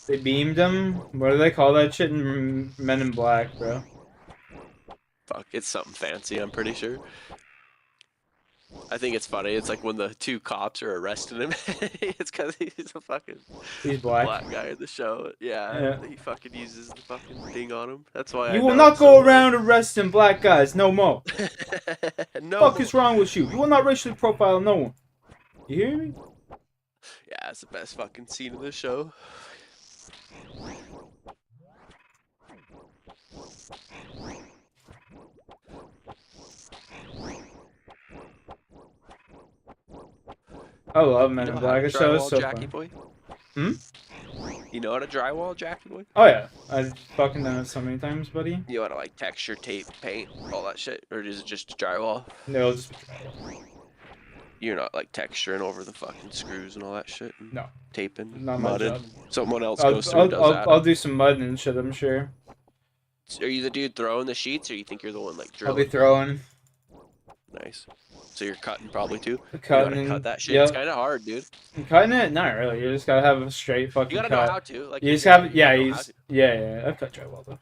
Speaker 1: They beamed him. What do they call that shit in Men in Black, bro?
Speaker 2: Fuck, it's something fancy, I'm pretty sure. I think it's funny. It's like when the two cops are arresting him, it's because he's a fucking
Speaker 1: He's
Speaker 2: the
Speaker 1: black.
Speaker 2: black guy in the show. Yeah,
Speaker 1: Yeah.
Speaker 2: he fucking uses the fucking thing on him. That's why I
Speaker 1: You will
Speaker 2: know
Speaker 1: not
Speaker 2: it's so
Speaker 1: go
Speaker 2: funny.
Speaker 1: around arresting black guys no more.
Speaker 2: No
Speaker 1: Fuck
Speaker 2: more.
Speaker 1: is wrong with you? You will not racially profile no one. You hear me?
Speaker 2: Yeah, it's the best fucking scene of the show.
Speaker 1: I love
Speaker 2: You
Speaker 1: Men in
Speaker 2: know how
Speaker 1: Black.
Speaker 2: to
Speaker 1: The show is
Speaker 2: drywall,
Speaker 1: so
Speaker 2: Jackie
Speaker 1: fun.
Speaker 2: boy?
Speaker 1: Hmm?
Speaker 2: You know how to drywall, Jackie boy?
Speaker 1: Oh yeah. I've fucking done it so many times, buddy.
Speaker 2: You know how to like texture, tape, paint, all that shit, or is it just drywall?
Speaker 1: No, just
Speaker 2: You're not like texturing over the fucking screws and all that shit, and
Speaker 1: no.
Speaker 2: taping,
Speaker 1: Not my
Speaker 2: mudding.
Speaker 1: job.
Speaker 2: Someone else
Speaker 1: I'll
Speaker 2: goes through and
Speaker 1: I'll
Speaker 2: does
Speaker 1: I'll,
Speaker 2: that.
Speaker 1: I'll do some mud and shit, I'm sure.
Speaker 2: Are you the dude throwing the sheets, or you think you're the one like
Speaker 1: I'll be
Speaker 2: drilling?
Speaker 1: throwing,
Speaker 2: Nice. So you're cutting probably too. You know how
Speaker 1: cutting
Speaker 2: to cut
Speaker 1: and
Speaker 2: that shit? It's
Speaker 1: yep.
Speaker 2: kind of hard, dude.
Speaker 1: Cutting it? Not really. You just gotta have a straight
Speaker 2: You
Speaker 1: fucking
Speaker 2: gotta know
Speaker 1: cut.
Speaker 2: how to. Like
Speaker 1: You
Speaker 2: when
Speaker 1: just
Speaker 2: you're young,
Speaker 1: have
Speaker 2: you don't
Speaker 1: yeah,
Speaker 2: know how to.
Speaker 1: yeah. I've cut drywall though.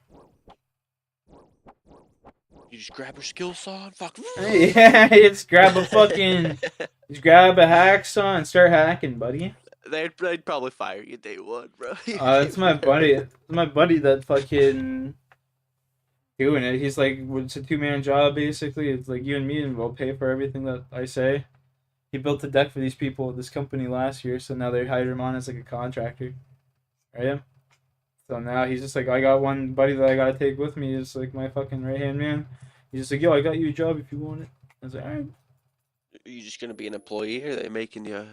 Speaker 2: You just grab your skill saw and fuck.
Speaker 1: Yeah, just grab a fucking, just grab a hacksaw and start hacking, buddy.
Speaker 2: They'd probably fire you day one, bro.
Speaker 1: It's my buddy. It's my buddy that fucking doing it. He's like, it's a two-man job basically. It's like you and me, and we'll pay for everything that I say. He built a deck for these people at this company last year, so now they hired him on as like a contractor, right? So now he's just like, I got one buddy that I gotta take with me. He's like my fucking right hand man. He's just like, yo, I got you a job if you want it. I was like, all right.
Speaker 2: Are you just gonna be an employee, or are they making you?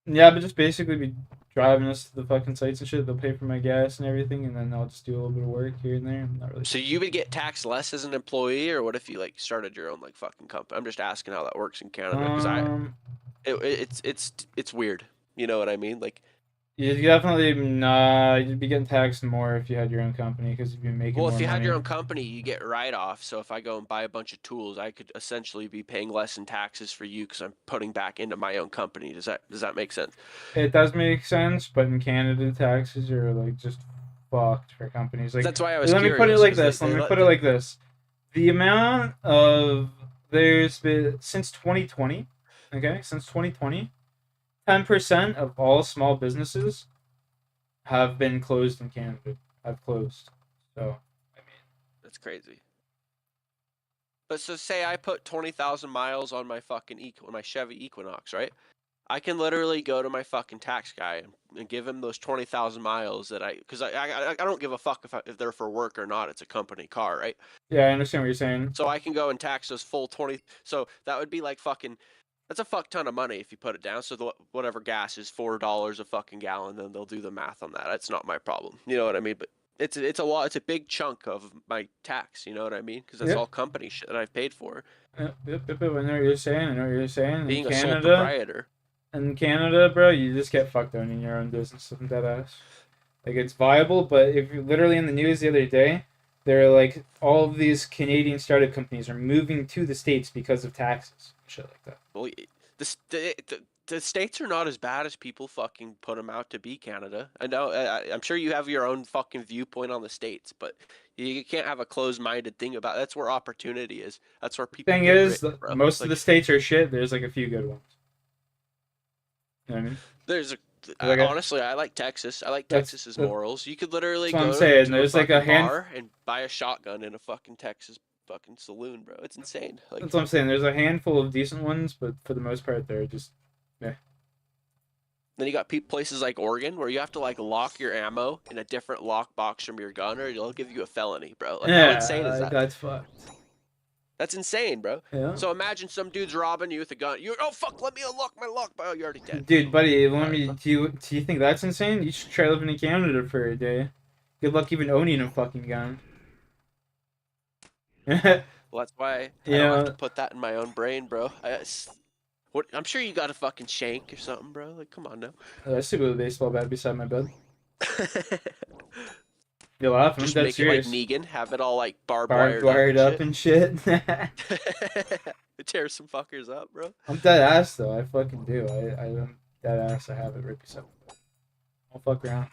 Speaker 1: Yeah, but just basically be driving us to the fucking sites and shit. They'll pay for my gas and everything, and then I'll just do a little bit of work here and there. I'm not really.
Speaker 2: So you would get taxed less as an employee, or what if you like started your own like fucking company? I'm just asking how that works in Canada because
Speaker 1: Um,
Speaker 2: it's weird. You know what I mean? Like,
Speaker 1: you definitely nah. You'd be getting taxed more if you had your own company because you'd be making
Speaker 2: well,
Speaker 1: more
Speaker 2: if you had
Speaker 1: money.
Speaker 2: your own company, you get write-off. So if I go and buy a bunch of tools, I could essentially be paying less in taxes for you because I'm putting back into my own company. Does that make sense?
Speaker 1: It does make sense, but in Canada, taxes are like just fucked for companies. Like,
Speaker 2: That's why I was
Speaker 1: let me put it
Speaker 2: curious
Speaker 1: like
Speaker 2: because
Speaker 1: this. Let me put it like this. The amount of there's been since 2020, okay, since 2020, 10% of all small businesses have been closed in Canada. Have closed. So, I mean,
Speaker 2: that's crazy. But so say I put 20,000 miles on my fucking my Chevy Equinox, right? I can literally go to my fucking tax guy and give him those 20,000 miles that because I don't give a fuck if they're for work or not. It's a company car, right?
Speaker 1: yeah, I understand what you're saying.
Speaker 2: So I can go and tax those full 20. So that would be like fucking That's a fuck ton of money if you put it down. So whatever gas is $4 a fucking gallon, then they'll do the math on that. That's not my problem. You know what I mean? But it's a lot. It's a big chunk of my tax. You know what I mean? Because that's
Speaker 1: Yep.
Speaker 2: all company shit that I've paid for.
Speaker 1: Yep. I know what you're saying. I know what you're saying.
Speaker 2: Being a sole proprietor.
Speaker 1: In Canada, bro, you just get fucked owning your own business. I'm dead ass. Like, it's viable, but if you're literally in the news the other day, they're like, all of these Canadian startup companies are moving to the States because of taxes. Shit like that.
Speaker 2: Well, the states are not as bad as people fucking put them out to be. Canada. I know. I'm sure you have your own fucking viewpoint on the states, but you can't have a closed-minded thing about. That's where opportunity is. That's where people
Speaker 1: Thing
Speaker 2: get
Speaker 1: is,
Speaker 2: rich, bro.
Speaker 1: most of
Speaker 2: Like
Speaker 1: the states are shit. There's like a few good ones. You know what I mean?
Speaker 2: there's a.
Speaker 1: Like
Speaker 2: Honestly, I like Texas. I like Texas's
Speaker 1: that's
Speaker 2: morals. You could literally
Speaker 1: what I'm
Speaker 2: go
Speaker 1: saying.
Speaker 2: to a
Speaker 1: There's like a
Speaker 2: fucking
Speaker 1: hand.
Speaker 2: bar and buy a shotgun in a fucking Texas fucking saloon, bro. It's insane. Like
Speaker 1: That's what I'm saying. There's a handful of decent ones, but for the most part, they're just. Yeah.
Speaker 2: then you got places like Oregon where you have to like lock your ammo in a different lock box from your gun, or they'll give you a felony, bro. Like how insane is that?
Speaker 1: That's fucked.
Speaker 2: That's insane, bro.
Speaker 1: Yeah.
Speaker 2: So imagine some dude's robbing you with a gun. You oh fuck, let me unlock my lock. Oh, you're already dead.
Speaker 1: Dude, buddy,
Speaker 2: Right,
Speaker 1: do you think that's insane? You should try living in Canada for a day. Good luck even owning a fucking gun. Yeah.
Speaker 2: well, that's why I don't have to put that in my own brain, bro. What? I'm sure you got a fucking shank or something, bro. Like, come on now.
Speaker 1: I still go to the baseball bat beside my bed. You're laughing.
Speaker 2: Just
Speaker 1: I'm dead
Speaker 2: make
Speaker 1: serious.
Speaker 2: it like Negan. Have it all like barbed
Speaker 1: Wired up and shit.
Speaker 2: It tears some fuckers up, bro.
Speaker 1: I'm dead ass though. I fucking do. I'm dead ass. I have it right beside my bed. I'll fuck around.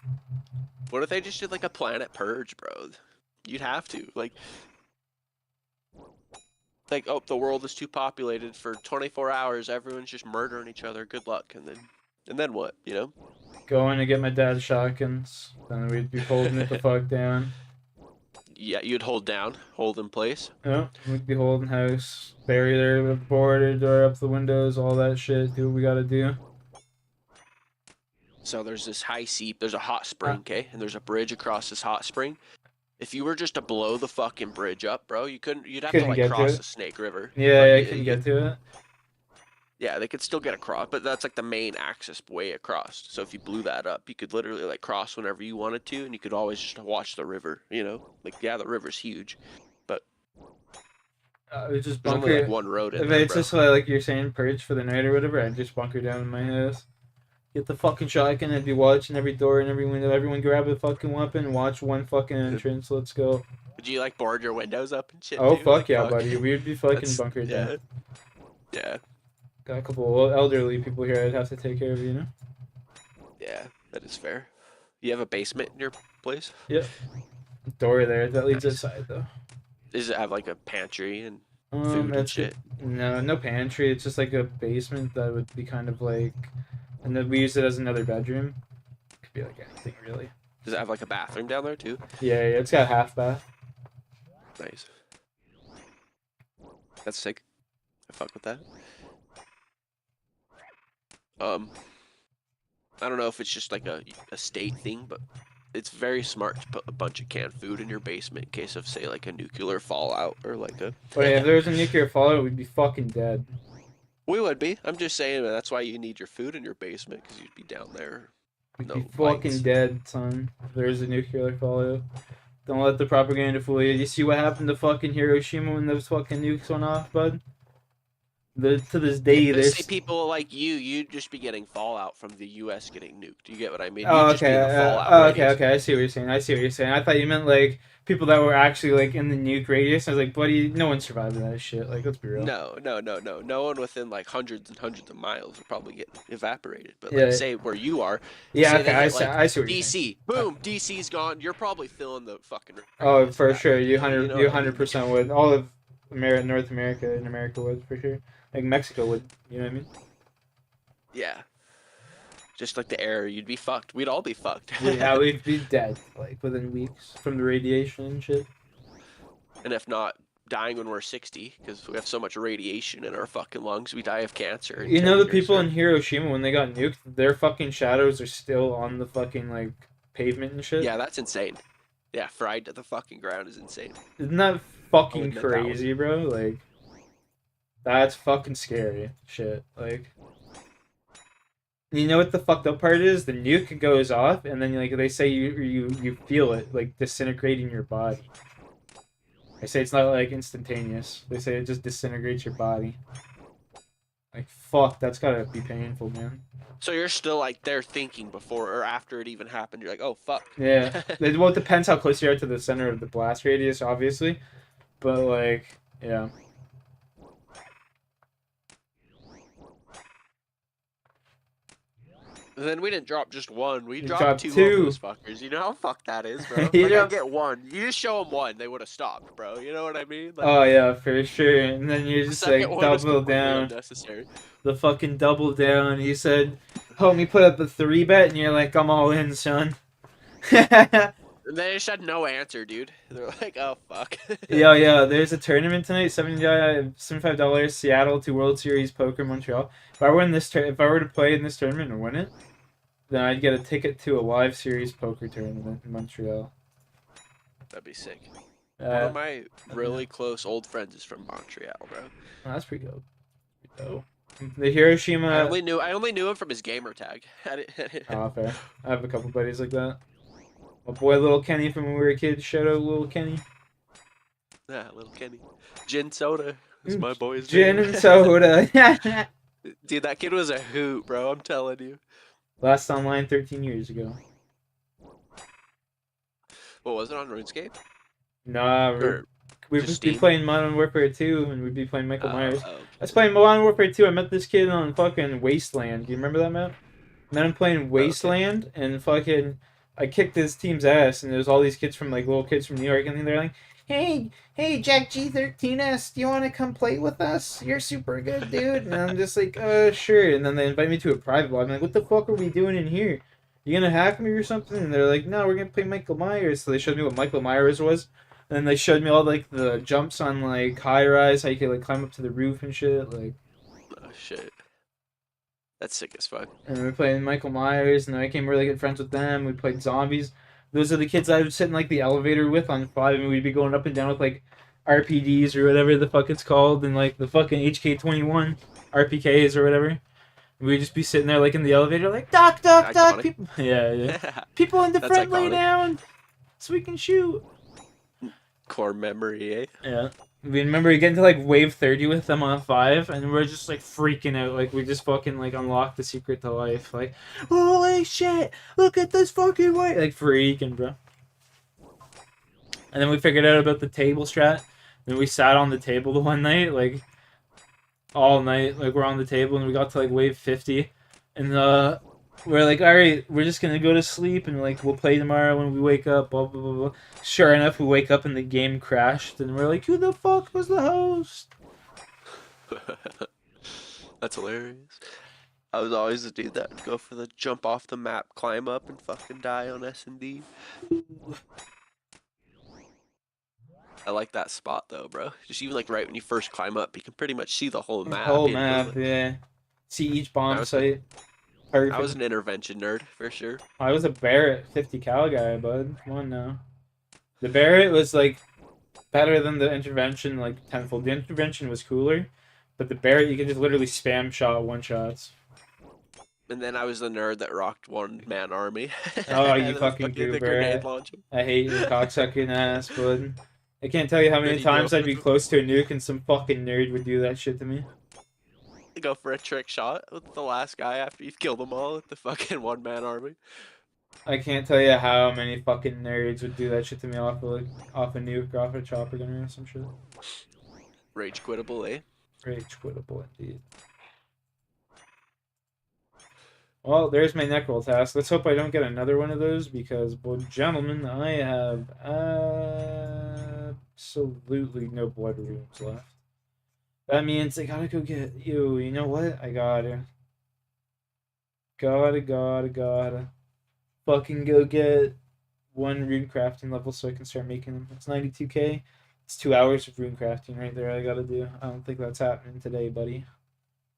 Speaker 2: What if they just did like a planet purge, bro? You'd have to like oh, the world is too populated for 24 hours. Everyone's just murdering each other. Good luck, and then what? You know?
Speaker 1: Going to get my dad's shotguns. Then we'd be holding it the fuck down.
Speaker 2: Yeah, you'd hold in place.
Speaker 1: Yeah, we'd be holding house, bury their border, door up the windows, all that shit. Do what we gotta do.
Speaker 2: So there's this high seep. There's a hot spring, okay, and there's a bridge across this hot spring. If you were just to blow the fucking bridge up, bro, you couldn't. You'd have to like cross the Snake River.
Speaker 1: Yeah, I can get to it.
Speaker 2: Yeah, they could still get across, but that's like the main access way across. So if you blew that up, you could literally like cross whenever you wanted to, and you could always just watch the river. You know, like yeah, the river's huge, but
Speaker 1: It's just
Speaker 2: there's
Speaker 1: bunker.
Speaker 2: only like one road in
Speaker 1: If
Speaker 2: there,
Speaker 1: it's
Speaker 2: bro.
Speaker 1: just like you're saying, purge for the night or whatever, I'd just bunker down in my house. Get the fucking shotgun. I'd be watching every door and every window. Everyone grab a fucking weapon. Watch one fucking entrance. Let's go.
Speaker 2: Would you like board your windows up and shit?
Speaker 1: Oh
Speaker 2: too?
Speaker 1: fuck
Speaker 2: Like,
Speaker 1: yeah, buddy. We'd be fucking bunkered
Speaker 2: yeah.
Speaker 1: down.
Speaker 2: Yeah.
Speaker 1: Got a couple elderly people here I'd have to take care of, you know?
Speaker 2: Yeah, that is fair. You have a basement in your place?
Speaker 1: Yep. Door there that leads
Speaker 2: Nice.
Speaker 1: outside though.
Speaker 2: Does it have like a pantry and food and shit?
Speaker 1: No pantry. It's just like a basement that would be kind of like, and then we use it as another bedroom. Could be like anything really.
Speaker 2: Does it have like a bathroom down there too?
Speaker 1: Yeah, it's got a half bath.
Speaker 2: Nice. That's sick. I fuck with that. I don't know if it's just like a state thing, but it's very smart to put a bunch of canned food in your basement in case of, say, like a nuclear fallout or like a...
Speaker 1: But yeah, if there was a nuclear fallout, we'd be fucking dead.
Speaker 2: We would be. I'm just saying that's why you need your food in your basement, because you'd be down there.
Speaker 1: We'd
Speaker 2: No
Speaker 1: be fucking
Speaker 2: lights.
Speaker 1: dead, son. If there's a nuclear fallout. Don't let the propaganda fool you. You see what happened to fucking Hiroshima when those fucking nukes went off, bud? To this day,
Speaker 2: Yeah, but
Speaker 1: there's...
Speaker 2: say people like you'd just be getting fallout from the U.S. getting nuked. You get what I mean?
Speaker 1: Oh,
Speaker 2: You'd just be
Speaker 1: okay.
Speaker 2: in the fallout radius.
Speaker 1: Okay. I see what you're saying. I thought you meant like people that were actually like in the nuke radius. I was like, buddy, no one survived that shit. Like, let's be real.
Speaker 2: No. No one within like hundreds and hundreds of miles would probably get evaporated. But
Speaker 1: Yeah.
Speaker 2: like, say where you are.
Speaker 1: Yeah.
Speaker 2: say
Speaker 1: Okay.
Speaker 2: they hit, like,
Speaker 1: I see what you're saying.
Speaker 2: DC, boom, DC's gone. You're probably feeling the fucking.
Speaker 1: Oh, for sure. You
Speaker 2: know what I mean?
Speaker 1: 100% would. All of North America and America would for sure. Like Mexico would. You know what I mean?
Speaker 2: Yeah. Just like the air, you'd be fucked. We'd all be fucked.
Speaker 1: Yeah, we'd be dead like within weeks from the radiation and shit.
Speaker 2: And if not, dying when we're 60, because we have so much radiation in our fucking lungs, we die of cancer.
Speaker 1: You know the people in Hiroshima when they got nuked, their fucking shadows are still on the fucking like pavement and shit.
Speaker 2: Yeah, that's insane. Yeah, fried to the fucking ground is insane.
Speaker 1: Isn't that fucking crazy, bro? Like, That's fucking scary. Shit. Like, you know what the fucked up part is? The nuke goes off, and then like they say you feel it like disintegrating your body. They say it's not like instantaneous. They say it just disintegrates your body. Like fuck, that's gotta be painful, man.
Speaker 2: So you're still like there thinking before or after it even happened. You're like, oh fuck.
Speaker 1: Yeah. Well, it depends how close you are to the center of the blast radius, obviously. But like, yeah.
Speaker 2: And then we didn't drop just one. We
Speaker 1: You
Speaker 2: dropped
Speaker 1: dropped
Speaker 2: two of
Speaker 1: two.
Speaker 2: those fuckers. You know how fucked that is, bro?
Speaker 1: You
Speaker 2: Like, I
Speaker 1: dropped.
Speaker 2: get one. You just show them one, they would have stopped, bro. You know what I mean? Like,
Speaker 1: Oh yeah, for sure. And then you
Speaker 2: the
Speaker 1: just
Speaker 2: second
Speaker 1: like
Speaker 2: one was
Speaker 1: double
Speaker 2: completely
Speaker 1: down.
Speaker 2: unnecessary.
Speaker 1: The fucking double down. He said, "Help me put up a 3-bet," and you're like, "I'm all in, son."
Speaker 2: And they just had no answer, dude. They're like, oh, fuck.
Speaker 1: Yeah. There's a tournament tonight. $75 Seattle to World Series Poker Montreal. If I win this, if I were to play in this tournament and win it, then I'd get a ticket to a live series poker tournament in Montreal.
Speaker 2: That'd be sick. One
Speaker 1: Uh,
Speaker 2: of my really close old friends is from Montreal, bro.
Speaker 1: oh, that's pretty good. Oh. The Hiroshima.
Speaker 2: I only knew him from his gamer tag.
Speaker 1: Oh, fair. I have a couple buddies like that. My boy, little Kenny from when we were kids. Shout out, little Kenny.
Speaker 2: Yeah, little Kenny. Gin soda is my boy's
Speaker 1: Gin
Speaker 2: name.
Speaker 1: and soda.
Speaker 2: Dude, that kid was a hoot, bro. I'm telling you.
Speaker 1: Last online 13 years ago.
Speaker 2: What was it on RuneScape?
Speaker 1: Nah,
Speaker 2: Or
Speaker 1: we'd
Speaker 2: just
Speaker 1: be
Speaker 2: Steam?
Speaker 1: playing Modern Warfare 2, and we'd be playing Michael Myers.
Speaker 2: Okay.
Speaker 1: I was playing Modern Warfare 2. I met this kid on fucking Wasteland. Do you remember that map? Met him playing
Speaker 2: Okay.
Speaker 1: Wasteland, and fucking, I kicked his team's ass, and there's all these kids from, like, little kids from New York, and they're like, hey, Jack G13S, do you want to come play with us? You're super good, dude. And I'm just like, sure. And then they invite me to a private lobby. I'm like, what the fuck are we doing in here? You gonna hack me or something? And they're like, no, we're gonna play Michael Myers. So they showed me what Michael Myers was. And then they showed me all, like, the jumps on, like, high rise, how you could, like, climb up to the roof and shit, like.
Speaker 2: Oh, shit. That's sick as fuck.
Speaker 1: And we played Michael Myers, and then I became really good friends with them. We played zombies. Those are the kids I would sit in like the elevator with on 5, and we'd be going up and down with like RPDs or whatever the fuck it's called, and like the fucking HK21 RPKs or whatever. We'd just be sitting there like in the elevator, like doc,
Speaker 2: Iconic.
Speaker 1: people. Yeah. People in the
Speaker 2: That's
Speaker 1: front lay
Speaker 2: iconic.
Speaker 1: down, so we can shoot.
Speaker 2: Core memory, eh?
Speaker 1: Yeah. We remember getting to like wave 30 with them on 5, and we're just like freaking out. Like, we just fucking like unlocked the secret to life. Like, holy shit, look at this fucking way. Like, freaking, bro. And then we figured out about the table strat. Then we sat on the table the one night, like, all night. Like, we're on the table, and we got to like wave 50. And we're like, all right, we're just gonna go to sleep, and like we'll play tomorrow when we wake up. Blah blah blah blah. Sure enough, we wake up and the game crashed, and we're like, who the fuck was the host?
Speaker 2: That's hilarious. I was always the dude that would go for the jump off the map, climb up, and fucking die on S&D. I like that spot though, bro. Just even like right when you first climb up, you can pretty much see the whole
Speaker 1: The
Speaker 2: map.
Speaker 1: whole
Speaker 2: You know,
Speaker 1: map,
Speaker 2: like-
Speaker 1: yeah. See each bomb
Speaker 2: I was-
Speaker 1: site.
Speaker 2: I
Speaker 1: Perfect.
Speaker 2: was an intervention nerd for sure.
Speaker 1: I was a Barrett 50 cal guy, bud. Come on now. The Barrett was like better than the intervention, like tenfold. The intervention was cooler, but the Barrett you could just literally spam shot one shots.
Speaker 2: And then I was the nerd that rocked one man army.
Speaker 1: Oh,
Speaker 2: And
Speaker 1: you
Speaker 2: then
Speaker 1: fucking
Speaker 2: the
Speaker 1: goober.
Speaker 2: grenade launcher.
Speaker 1: I hate your cocksucking ass, bud. I can't tell you how many
Speaker 2: Then you
Speaker 1: times
Speaker 2: go-
Speaker 1: I'd be close to a nuke and some fucking nerd would do that shit to me.
Speaker 2: Go for a trick shot with the last guy after you've killed them all with the fucking one man army.
Speaker 1: I can't tell you how many fucking nerds would do that shit to me off of, like, off a nuke or off a chopper gunner or some shit.
Speaker 2: Rage quittable, eh?
Speaker 1: Rage quittable indeed. Well, there's my neckroll task. Let's hope I don't get another one of those because, boy, gentlemen, I have absolutely no blood runes left. That means I gotta go get you. You know what? I gotta. Gotta. Fucking go get one rune crafting level so I can start making them. It's 92k. It's 2 hours of rune crafting right there I gotta do. I don't think that's happening today, buddy.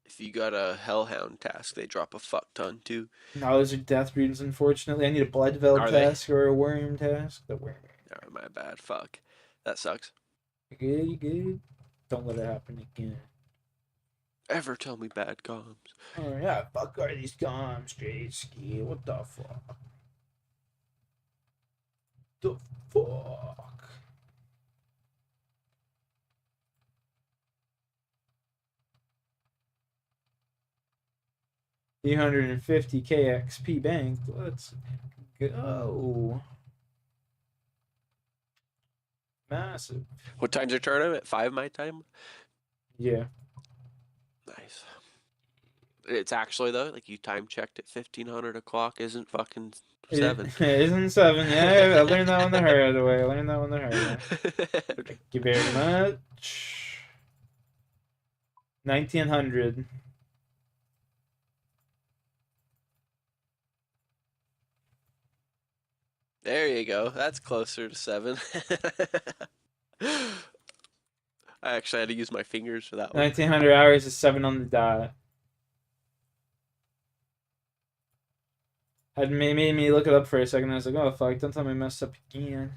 Speaker 2: If you got a Hellhound task, they drop a fuck ton too.
Speaker 1: No, those are death runes, unfortunately. I need a blood veil
Speaker 2: Are they?
Speaker 1: task or a worm task. The worm.
Speaker 2: Oh, my bad. Fuck. That sucks.
Speaker 1: You good? Don't let it happen again.
Speaker 2: ever tell me bad comms.
Speaker 1: Oh yeah, fuck are these comms, straight ski? What the fuck? The fuck? $350 KXP banked. Let's go. Massive.
Speaker 2: What time's your tournament? 5 my time?
Speaker 1: Yeah.
Speaker 2: Nice. It's actually, though, like you time checked at 1500 o'clock, isn't fucking 7.
Speaker 1: It isn't 7. Yeah, I learned that one the hard way. I learned that one the hard way. Thank you very much. 1900.
Speaker 2: There you go. That's closer to 7. I actually had to use my fingers for that one.
Speaker 1: 1900 hours is 7 on the dot. Had made me look it up for a second. I was like, oh fuck, don't tell me I messed up again.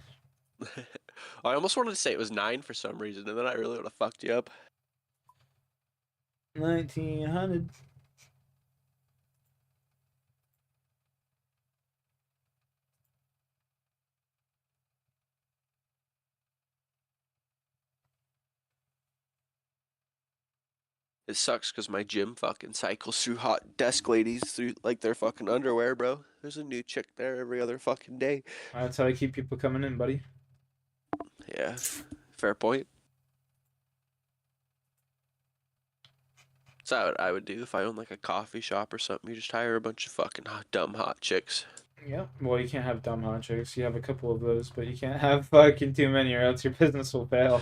Speaker 2: I almost wanted to say it was 9 for some reason, and then I really would have fucked you up.
Speaker 1: 1900.
Speaker 2: It sucks because my gym fucking cycles through hot desk ladies through like their fucking underwear, bro. There's a new chick there every other fucking day.
Speaker 1: That's how I keep people coming in, buddy.
Speaker 2: Yeah, fair point. So what I would do if I owned like a coffee shop or something. You just hire a bunch of fucking dumb hot chicks.
Speaker 1: Yep. Well, you can't have dumb hot chicks. You have a couple of those, but you can't have fucking too many, or else your business will fail.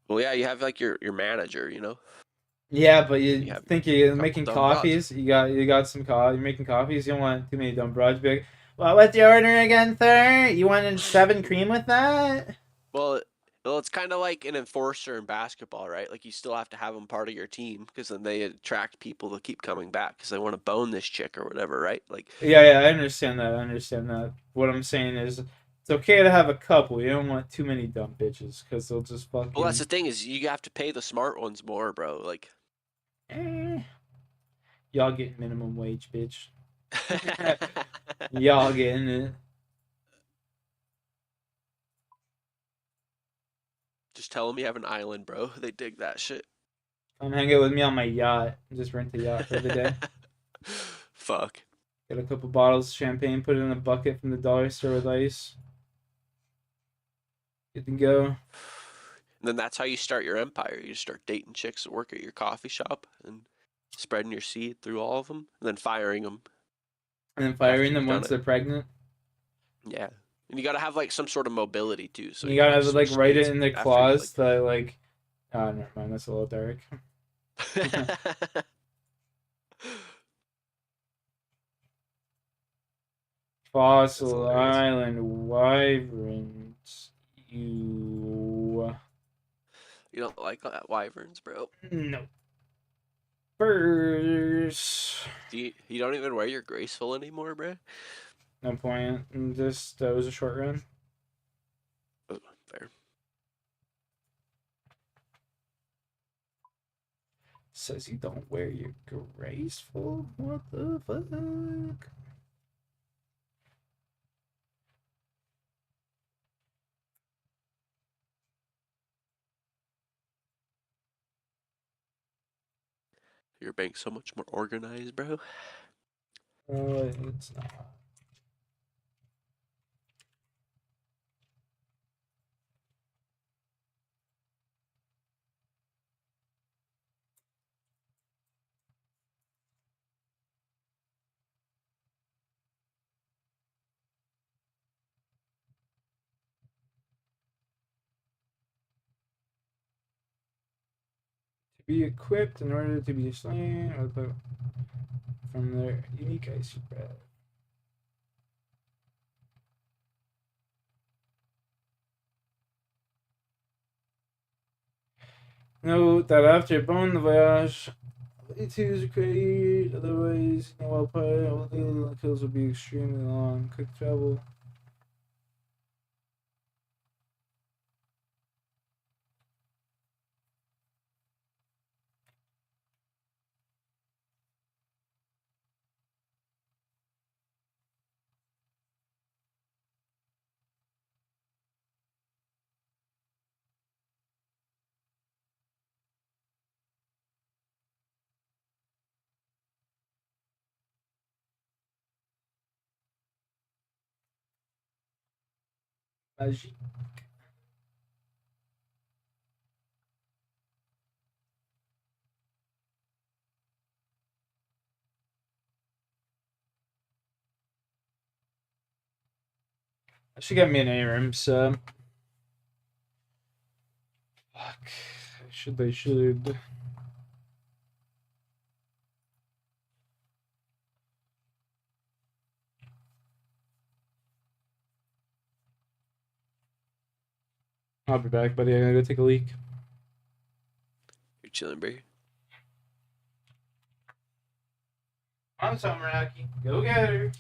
Speaker 2: Well, yeah, you have like your manager, you know.
Speaker 1: Yeah, but
Speaker 2: And you
Speaker 1: you
Speaker 2: have
Speaker 1: think you're
Speaker 2: a couple
Speaker 1: making
Speaker 2: dumb broads.
Speaker 1: coffees. You got some coffee. You're making coffees. You don't want too many dumb broads. Be like, well, what's your order again, sir? You wanted 7 cream with that?
Speaker 2: Well, it's kind of like an enforcer in basketball, right? Like you still have to have them part of your team because then they attract people to keep coming back because they want to bone this chick or whatever, right? Like,
Speaker 1: Yeah, I understand that. I understand that. What I'm saying is, it's okay to have a couple. You don't want too many dumb bitches because they'll just
Speaker 2: well, that's
Speaker 1: fucking.
Speaker 2: the thing is you have to pay the smart ones more, bro. Like,
Speaker 1: Eh, y'all get minimum wage, bitch. Y'all getting it.
Speaker 2: just tell them you have an island, bro. They dig that shit.
Speaker 1: Come hang out with me on my yacht. Just rent a yacht for the day.
Speaker 2: Fuck.
Speaker 1: Get a couple bottles of champagne, put it in a bucket from the dollar store with ice. Good to go.
Speaker 2: And then that's how you start your empire. You just start dating chicks that work at your coffee shop and spreading your seed through all of them, and then firing them
Speaker 1: And then
Speaker 2: after
Speaker 1: firing them
Speaker 2: you've done
Speaker 1: once
Speaker 2: it.
Speaker 1: they're pregnant.
Speaker 2: Yeah, and you gotta have like some sort of mobility too, so
Speaker 1: You
Speaker 2: you can
Speaker 1: gotta
Speaker 2: like
Speaker 1: have, like,
Speaker 2: switch
Speaker 1: write it
Speaker 2: states
Speaker 1: in their
Speaker 2: after you
Speaker 1: clause that, like, oh, never mind, that's a little dark.
Speaker 2: like. That's
Speaker 1: Fossil
Speaker 2: hilarious.
Speaker 1: Island wyverns. You.
Speaker 2: You don't like wyverns, bro?
Speaker 1: No. Birds.
Speaker 2: You don't even wear your graceful anymore, bro?
Speaker 1: No point. Just, that was a short run.
Speaker 2: Oh, fair.
Speaker 1: Says you don't wear your graceful. What the fuck?
Speaker 2: Your bank's so much more organized, bro.
Speaker 1: Oh, it's not. To be equipped in order to be slain from their unique icy breath. Note that after Bon Voyage, twos are created, otherwise, while play, all the kills will be extremely long. Quick travel. Aji. I should get me an A-rim sub. Fuck. They should. I'll be back, buddy. I gotta go take a leak.
Speaker 2: You're chilling, bro.
Speaker 1: On Summer Rocky. Go get her.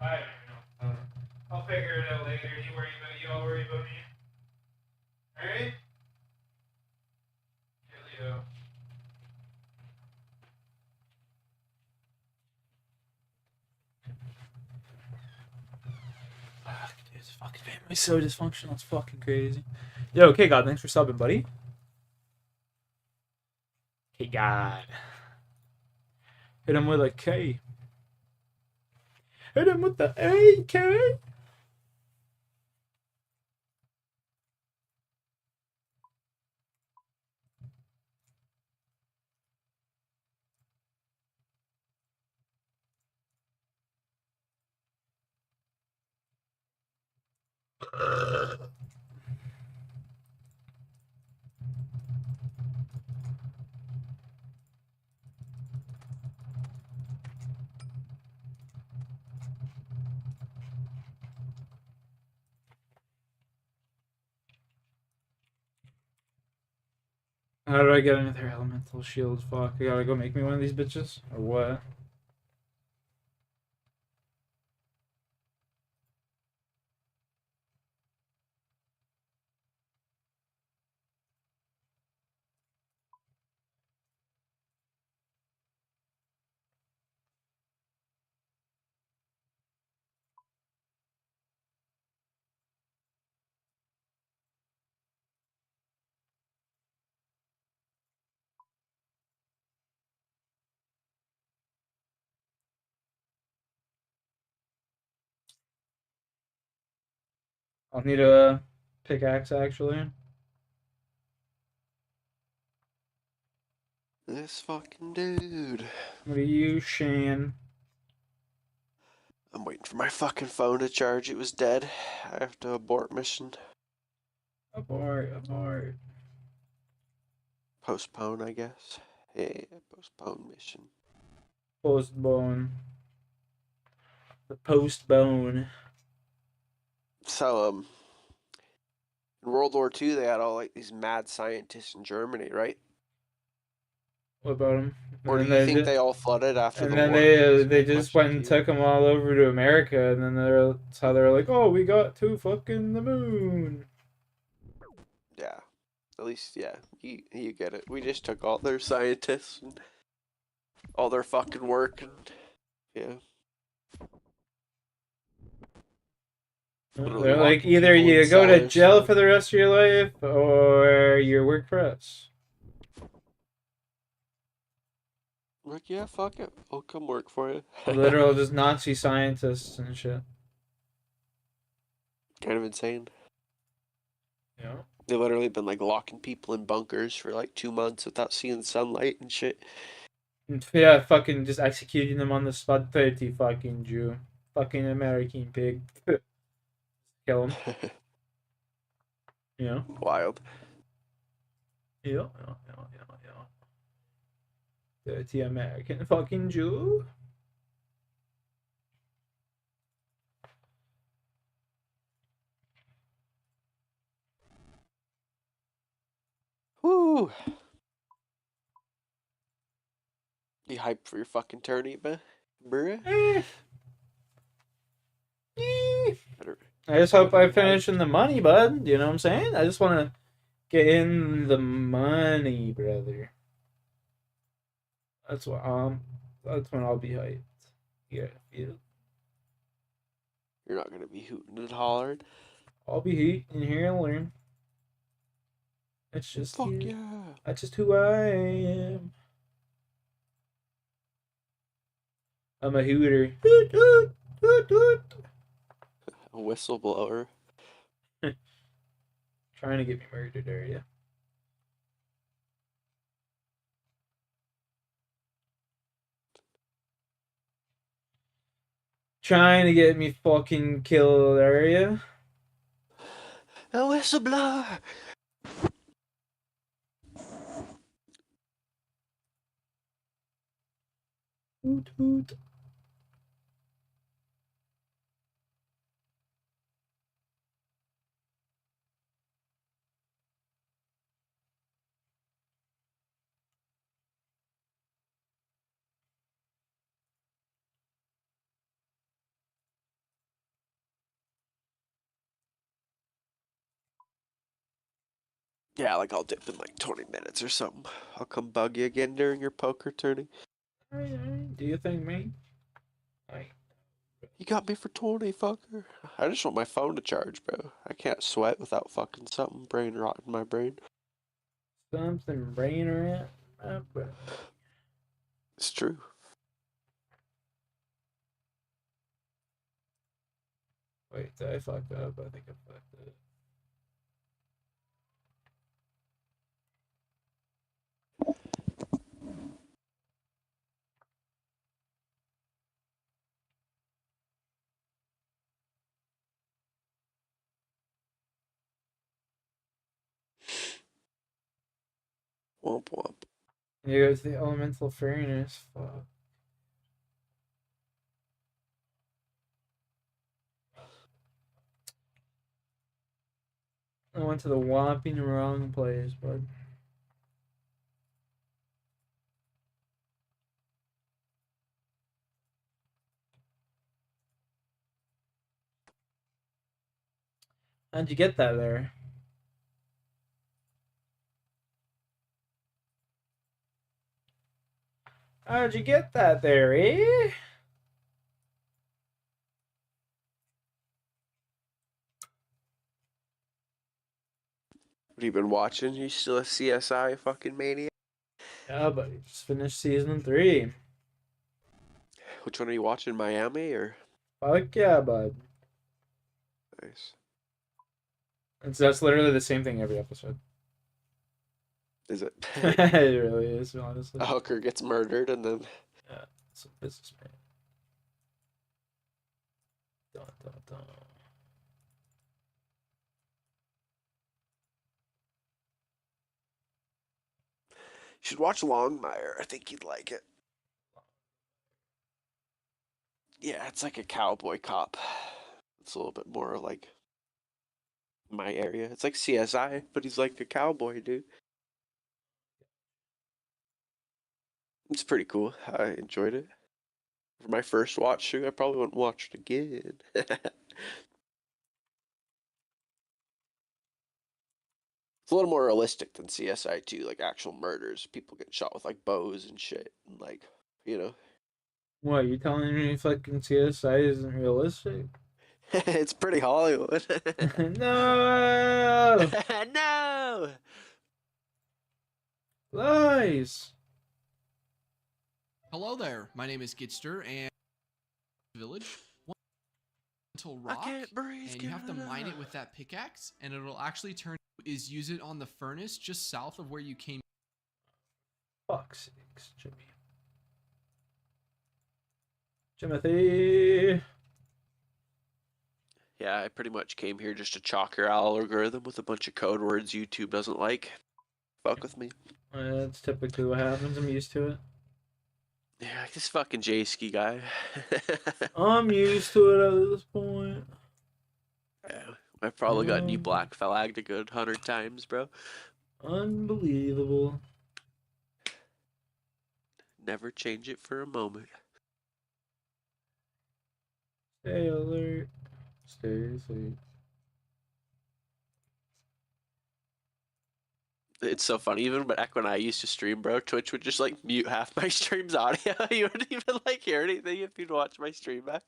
Speaker 1: I don't even know. I'll figure it out later. You all worry about me. Alright? Leo. Fuck, dude, this fucking family's so dysfunctional. It's fucking crazy. Yo, okay, God, thanks for subbing, buddy. Hey, God. Hit him with a K. Hit him with the AK. How do I get another elemental shield? Fuck, I gotta go make me one of these bitches? Or what? I'll need a pickaxe, actually.
Speaker 2: This fucking dude.
Speaker 1: What are you, Shane?
Speaker 2: I'm waiting for my fucking phone to charge. It was dead. I have to abort mission.
Speaker 1: Abort, abort.
Speaker 2: Postpone, I guess. Yeah, postpone mission.
Speaker 1: Postbone. The postbone.
Speaker 2: So, in World War II, they had all like these mad scientists in Germany, right?
Speaker 1: What about them?
Speaker 2: Or do you think they all flooded after the war? That's
Speaker 1: They
Speaker 2: my
Speaker 1: just
Speaker 2: question
Speaker 1: went
Speaker 2: to
Speaker 1: and
Speaker 2: you.
Speaker 1: took them all over to America, and then that's how they're like, oh, we got to fucking the moon.
Speaker 2: Yeah. At least, yeah, you get it. We just took all their scientists and all their fucking work, and yeah. Literally
Speaker 1: They're like,
Speaker 2: locking
Speaker 1: either
Speaker 2: people in
Speaker 1: you go to
Speaker 2: cellars.
Speaker 1: jail for the rest of your life, or you work for us.
Speaker 2: Like, yeah, fuck it. I'll come work for you.
Speaker 1: Literal, just Nazi scientists and shit.
Speaker 2: Kind of insane.
Speaker 1: Yeah.
Speaker 2: They've literally been like locking people in bunkers for like 2 months without seeing sunlight and shit.
Speaker 1: Yeah, fucking just executing them on the spot. 30 fucking Jew. Fucking American pig. Kill him. You know?
Speaker 2: Wild.
Speaker 1: Yeah. 30 American fucking Jew.
Speaker 2: Whoo. You hyped for your fucking tourney, bruh?
Speaker 1: Eh. Eh.
Speaker 2: Better,
Speaker 1: I just hope
Speaker 2: better
Speaker 1: I
Speaker 2: be
Speaker 1: finish
Speaker 2: hyped.
Speaker 1: in the money, bud. You know what I'm saying? I just want to get in the money, brother. That's what that's when I'll be hyped. Yeah, feel.
Speaker 2: You're not gonna be hooting and hollering.
Speaker 1: I'll be heating here and learn. It's just
Speaker 2: Fuck
Speaker 1: here.
Speaker 2: yeah.
Speaker 1: That's just who I am. I'm a hooter. Hoot, hoot, hoot, hoot.
Speaker 2: A whistleblower.
Speaker 1: Trying to get me murdered, are you? trying to get me fucking killed, are you?
Speaker 2: A whistleblower.
Speaker 1: Hoot hoot.
Speaker 2: Yeah, like I'll dip in like 20 minutes or something. I'll come bug you again during your poker tourney.
Speaker 1: Alright, do you think, mate? Alright.
Speaker 2: You got me for 20, fucker. I just want my phone to charge, bro. I can't sweat without fucking something brain rot in my brain.
Speaker 1: Something brain around my brain.
Speaker 2: It's true.
Speaker 1: Wait, did I fucked up? I think I fucked it.
Speaker 2: Womp womp.
Speaker 1: Here goes the elemental furnace. Fuck. I went to the whopping wrong place, bud. How'd you get that there? How'd you get that there, eh?
Speaker 2: What have you been watching? You still a CSI fucking maniac?
Speaker 1: Yeah, buddy. Just finished season 3.
Speaker 2: Which one are you watching? Miami or?
Speaker 1: Fuck yeah, bud.
Speaker 2: Nice.
Speaker 1: That's literally the same thing every episode.
Speaker 2: Is it?
Speaker 1: It really is, honestly.
Speaker 2: A hooker gets murdered and then
Speaker 1: Yeah, it's a businessman. Dun, dun, dun.
Speaker 2: you should watch Longmire. I think you'd like it. Yeah, it's like a cowboy cop. It's a little bit more like my area. It's like CSI, but he's like a cowboy, dude. It's pretty cool. I enjoyed it. For my first watch through, I probably wouldn't watch it again. It's a little more realistic than CSI too, like actual murders. People get shot with like bows and shit, and like, you know,
Speaker 1: What, you telling me fucking CSI isn't realistic?
Speaker 2: it's pretty Hollywood.
Speaker 1: No!
Speaker 2: No.
Speaker 1: Lies!
Speaker 3: Hello there, my name is Gitster, and village until
Speaker 2: I
Speaker 3: rock,
Speaker 2: can't breathe.
Speaker 3: and you have to mine it with that pickaxe, and it'll actually turn is use it on the furnace just south of where you came.
Speaker 1: Fuck's sakes, Jimmy. Timothy!
Speaker 2: Yeah, I pretty much came here just to chalk your algorithm with a bunch of code words YouTube doesn't like. Fuck with me.
Speaker 1: That's typically what happens. I'm used to it.
Speaker 2: Yeah, this fucking J-ski guy.
Speaker 1: I'm used to it at this point.
Speaker 2: Yeah, I've probably gotten you black flagged a good 100 times, bro.
Speaker 1: Unbelievable.
Speaker 2: Never change it for a moment.
Speaker 1: Stay alert. Stay safe.
Speaker 2: It's so funny, even back when I used to stream, bro, Twitch would just like mute half my stream's audio. You wouldn't even like hear anything if you'd watch my stream back.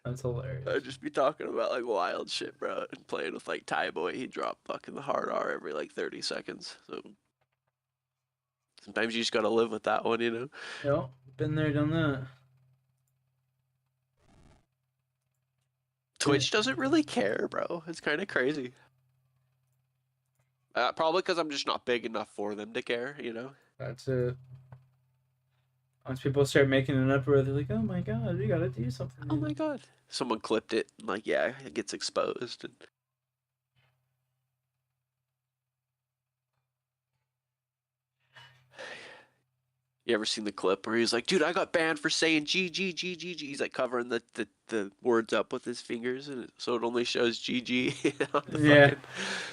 Speaker 1: That's hilarious.
Speaker 2: I'd just be talking about like wild shit, bro, and playing with like Ty Boy. He'd drop fucking the hard R every like 30 seconds. So sometimes you just gotta live with that one, you know?
Speaker 1: Yep, been there, done that.
Speaker 2: Twitch doesn't really care, bro. It's kind of crazy. Probably because I'm just not big enough for them to care, you know?
Speaker 1: That's it. Once people start making an uproar, they're like, "Oh my god, we gotta do something."
Speaker 2: Oh
Speaker 1: Here.
Speaker 2: my god. Someone clipped it. And like, yeah, it gets exposed. And... You ever seen the clip where he's like, dude, I got banned for saying GG, GG, G. He's like covering the words up with his fingers, and so it only shows GG on the
Speaker 1: Yeah,
Speaker 2: fucking.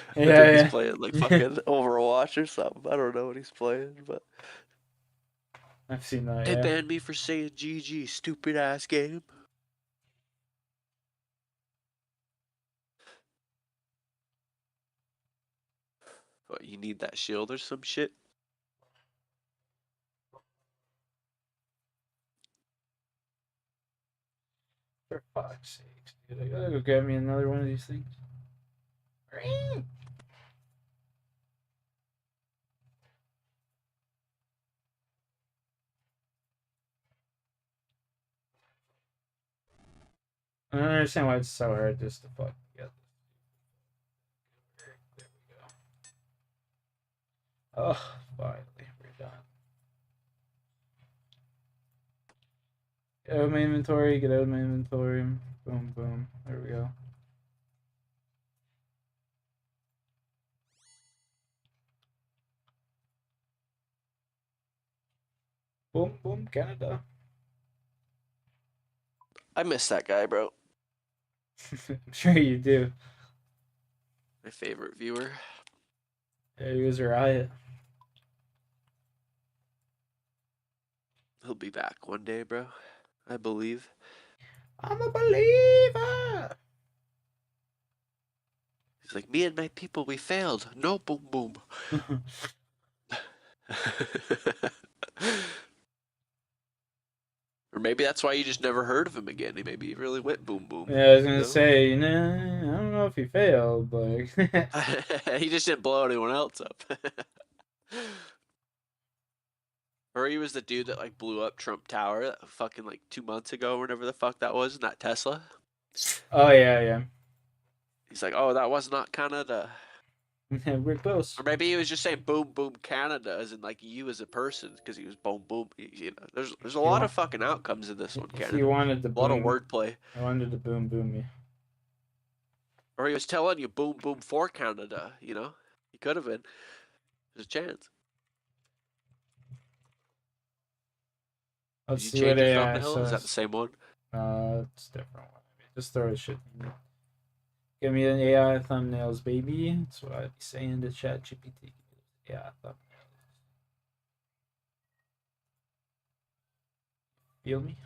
Speaker 2: I think he's
Speaker 1: yeah,
Speaker 2: playing like
Speaker 1: yeah.
Speaker 2: fucking Overwatch or something. I don't know what he's playing, but
Speaker 1: I've seen that.
Speaker 2: they
Speaker 1: Yeah.
Speaker 2: banned me for saying GG, stupid ass game. What, you need that shield or some shit?
Speaker 1: For fuck's sake, dude! I gotta go get me another one of these things. I don't understand why it's so hard just to fucking get this. There we go. Oh, finally, we're done. Get out of my inventory, get out of my inventory. Boom, boom. There we go. Boom, boom, Canada.
Speaker 2: I miss that guy, bro.
Speaker 1: I'm sure you do.
Speaker 2: My favorite viewer.
Speaker 1: Yeah, he was a riot.
Speaker 2: He'll be back one day, bro. I believe.
Speaker 1: I'm a believer.
Speaker 2: He's like, me and my people, we failed. No, boom, boom. Or maybe that's why you just never heard of him again. Maybe he really went boom, boom.
Speaker 1: Yeah, I was
Speaker 2: You
Speaker 1: gonna
Speaker 2: know?
Speaker 1: say, nah, I don't know if he failed, but
Speaker 2: He just didn't blow anyone else up. Or he was the dude that like blew up Trump Tower fucking like 2 months ago, or whatever the fuck that was, in that Tesla.
Speaker 1: oh yeah, yeah.
Speaker 2: He's like, oh, that was not Canada.
Speaker 1: We're close.
Speaker 2: Or maybe he was just saying boom, boom, Canada, as in like you as a person, because he was boom, boom. You know, there's a
Speaker 1: He
Speaker 2: lot
Speaker 1: wa-
Speaker 2: of fucking outcomes in this one,
Speaker 1: he
Speaker 2: Canada.
Speaker 1: wanted to
Speaker 2: A lot of
Speaker 1: boom.
Speaker 2: wordplay.
Speaker 1: I wanted to boom boom me.
Speaker 2: Or he was telling you boom, boom for Canada, you know? He could have been. There's a chance.
Speaker 1: Let's
Speaker 2: Did you
Speaker 1: see what
Speaker 2: change your
Speaker 1: AI
Speaker 2: thumbnail? Is that the
Speaker 1: says.
Speaker 2: same one?
Speaker 1: It's a different one. Just throw shit in there. Give me an AI thumbnails, baby. That's what I'd be saying to Chat GPT. AI thumbnails. Feel me?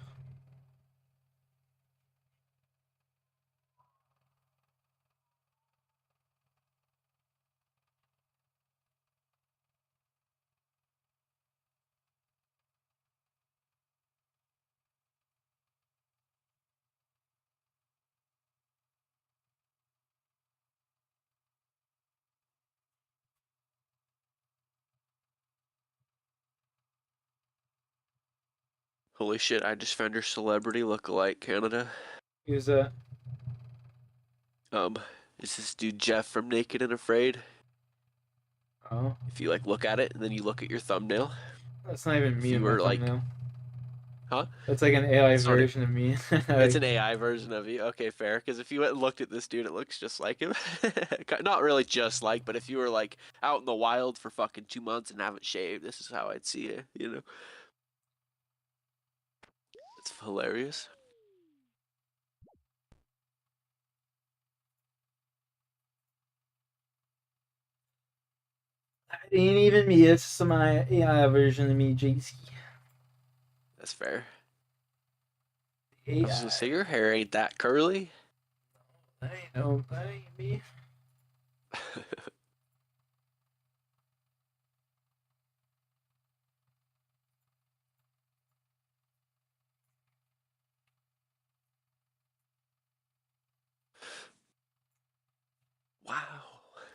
Speaker 2: Holy shit, I just found your celebrity look-alike, Canada.
Speaker 1: Use that.
Speaker 2: Um, it's this dude Jeff from Naked and Afraid.
Speaker 1: Oh,
Speaker 2: If you like look at it and then you look at your thumbnail,
Speaker 1: that's not even
Speaker 2: if
Speaker 1: me in
Speaker 2: you
Speaker 1: my
Speaker 2: were like,
Speaker 1: thumbnail.
Speaker 2: huh?
Speaker 1: That's like an AI
Speaker 2: It's not it.
Speaker 1: version of me.
Speaker 2: It's
Speaker 1: Like,
Speaker 2: an AI version of you. Okay, fair. Because if you went and looked at this dude, it looks just like him. Not really just like, but if you were like out in the wild for fucking 2 months and haven't shaved, this is how I'd see you. You know, it's hilarious.
Speaker 1: it ain't even me. It's my AI version of me, JC.
Speaker 2: That's fair. I was gonna say
Speaker 1: AI.
Speaker 2: your hair ain't that curly.
Speaker 1: That ain't no, that ain't me.
Speaker 2: Wow.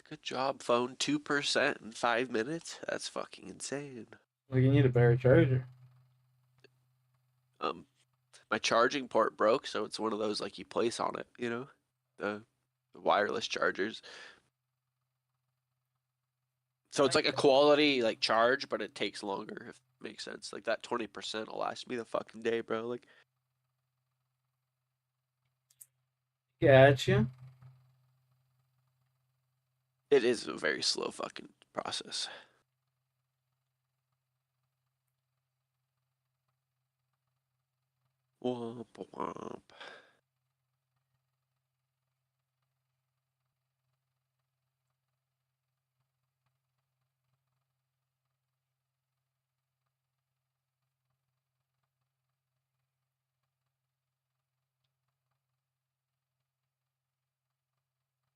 Speaker 2: Good job, phone. 2% in 5 minutes. That's fucking insane.
Speaker 1: Like, you need a better charger.
Speaker 2: Um, my charging port broke, so it's one of those like you place on it, you know, the wireless chargers. So it's like a quality like charge, but it takes longer. makes sense. Like that 20% will last me the fucking day, bro. Like
Speaker 1: Gotcha.
Speaker 2: it is a very slow fucking process. Womp womp.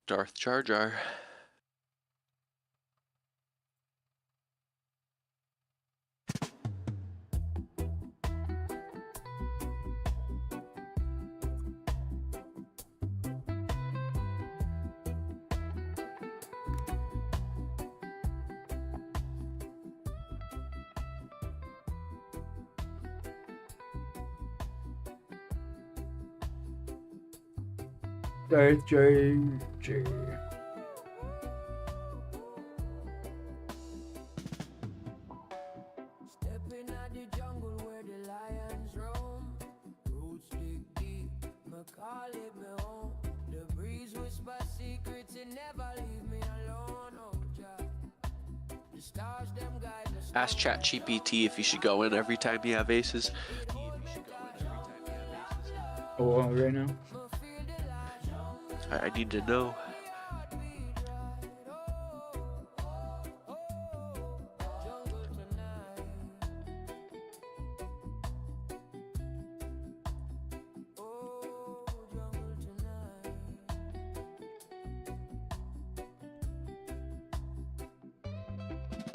Speaker 2: Darth Jar Jar.
Speaker 1: Darth Jar Jar.
Speaker 4: Stepping out the jungle where the lions roam. Roots dig deep, me call it me home. The breeze whisper secrets and never leave me alone. Oh, Jah. The stars them guide me.
Speaker 2: Ask ChatGPT if you should go in every time you have aces.
Speaker 1: Oh, right now.
Speaker 2: I need to know.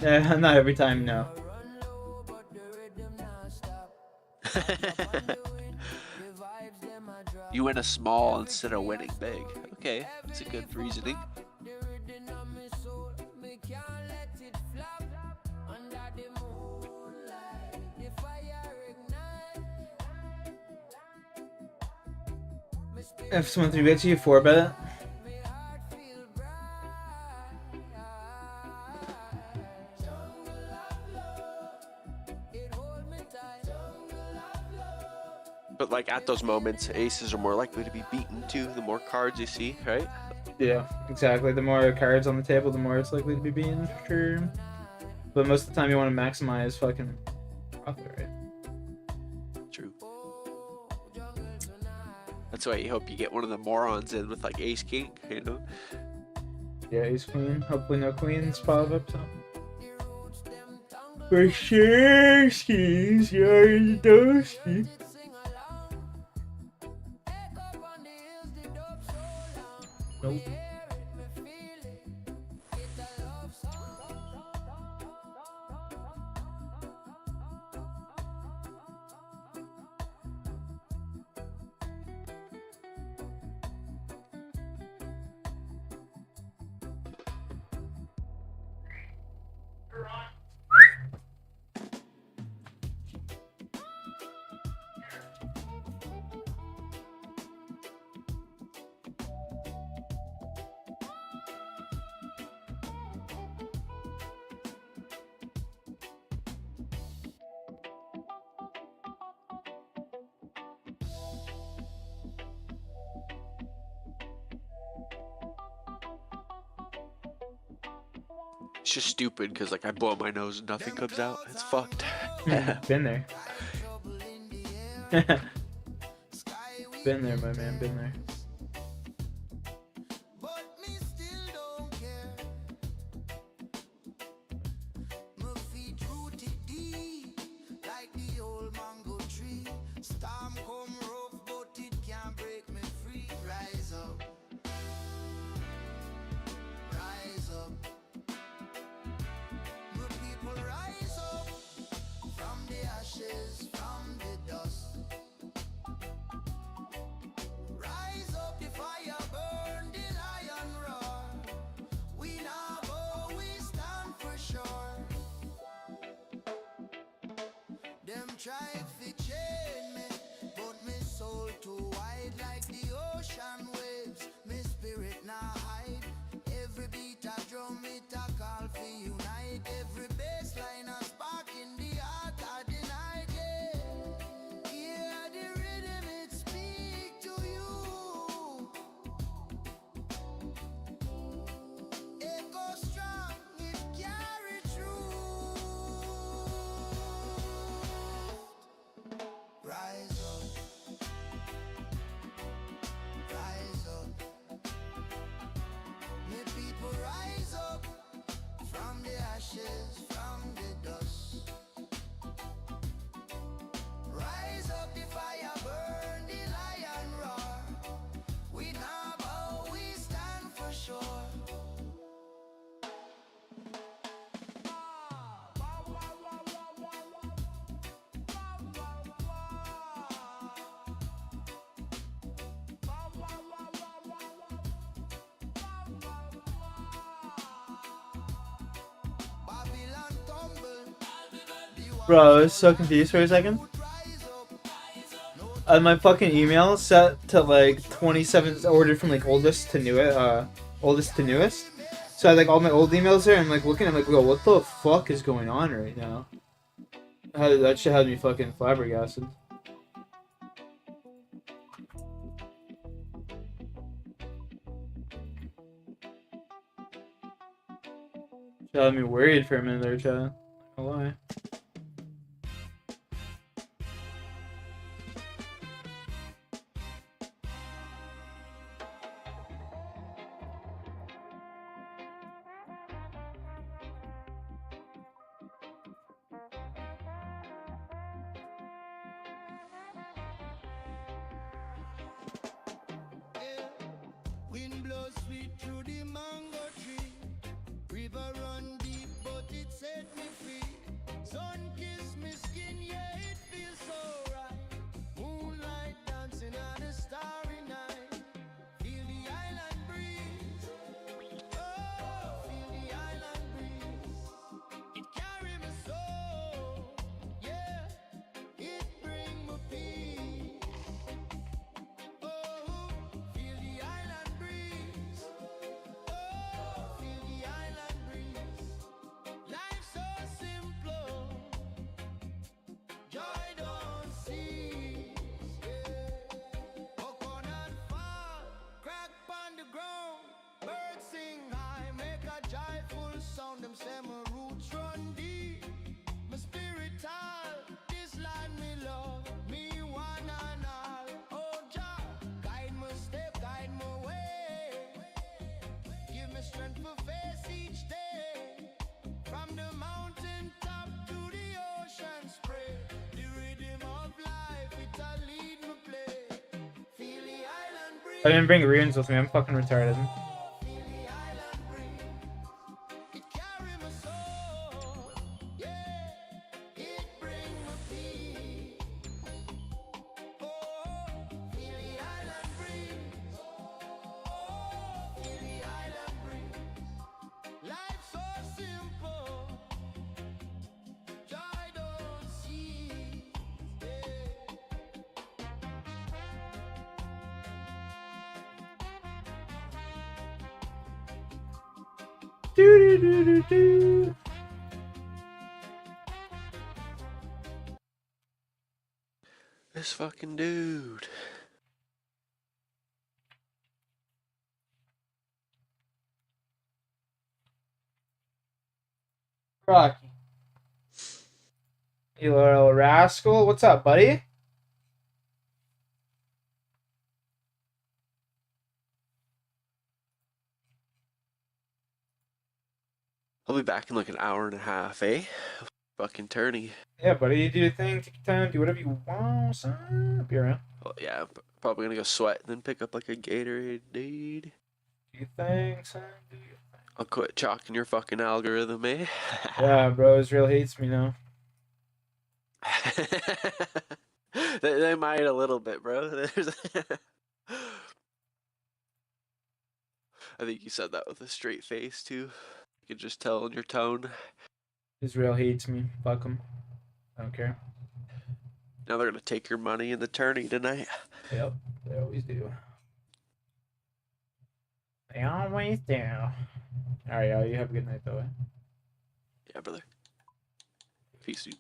Speaker 1: Yeah, not every time, no.
Speaker 2: You win a small instead of winning big. Okay, that's a good reasoning.
Speaker 1: If someone 3-bets you, 4-bet.
Speaker 2: But like at those moments, aces are more likely to be beaten too, the more cards you see, right?
Speaker 1: Yeah, exactly. The more cards on the table, the more it's likely to be beaten, for sure. But most of the time, you want to maximize fucking profit, right?
Speaker 2: True. That's why you hope you get one of the morons in with like ace king, you know?
Speaker 1: Yeah, ace queen. Hopefully, no queens pop up. So. For sure, skis. You're the dosey. Nope.
Speaker 2: It's just stupid because like I blow my nose and nothing comes out. It's fucked.
Speaker 1: Been there. Been there, my man. Been there.
Speaker 4: Try to chain me, but me soul too wide like the ocean waves. Me spirit now hide. Every beat I drum it a call for unite. Every bass line a spark in the heart
Speaker 1: Bro, I was so confused for a second. My fucking email set to like 27 ordered from like oldest to newest. So I had like all my old emails there. And I'm like looking. I'm like, bro, what the fuck is going on right now? That shit had me fucking flabbergasted. Shit had me worried for a minute there, Chad. Not gonna lie.
Speaker 4: Wind blows sweet through the mango tree. River run deep, but it set me free. Sun kiss me skin, yeah, it feels so right. Moonlight dancing on a starry night. Feel the island breeze. Oh, feel the island breeze. It carry me soul. Yeah, it bring me peace. Oh, feel the island breeze. Oh, feel the island breeze. Life so simple, joy don't cease. Yeah. Coconut fall, crack on the ground. Birds sing high, make a joyful sound. Them say my roots run deep, my spirit tall. This land me love, me one and all. Oh Jah, guide my step, guide my way. Give me strength to face each day. From the mountain top to the ocean spray. The rhythm of life, it'll lead me play. Feel the island breeze.
Speaker 1: I didn't bring runes with me. I'm fucking retarded.
Speaker 4: Feel the island breeze. It carry my soul. Yeah, it bring me peace. Oh, feel the island breeze. Oh, feel the island breeze. Life so simple, joy don't cease.
Speaker 1: Do do do do do.
Speaker 2: This fucking dude.
Speaker 1: Rocky. You little rascal. What's up, buddy?
Speaker 2: I'll be back in like an hour and a half, eh? Fucking tourney.
Speaker 1: Yeah, buddy. You do your thing. Take your time. Do whatever you want, son. Be around.
Speaker 2: Well, yeah, I'm probably gonna go sweat and then pick up like a Gatorade, dude.
Speaker 1: Do your thing, son. Do your thing.
Speaker 2: I'll quit chalking your fucking algorithm, eh?
Speaker 1: Yeah, bro. Israel hates me now.
Speaker 2: They might a little bit, bro. I think you said that with a straight face too. You could just tell in your tone.
Speaker 1: Israel hates me. Fuck him. I don't care.
Speaker 2: Now they're gonna take your money in the tourney tonight.
Speaker 1: Yep. They always do. They always do. Alright, y'all. You have a good night, though.
Speaker 2: Yeah, brother. Peace, dude.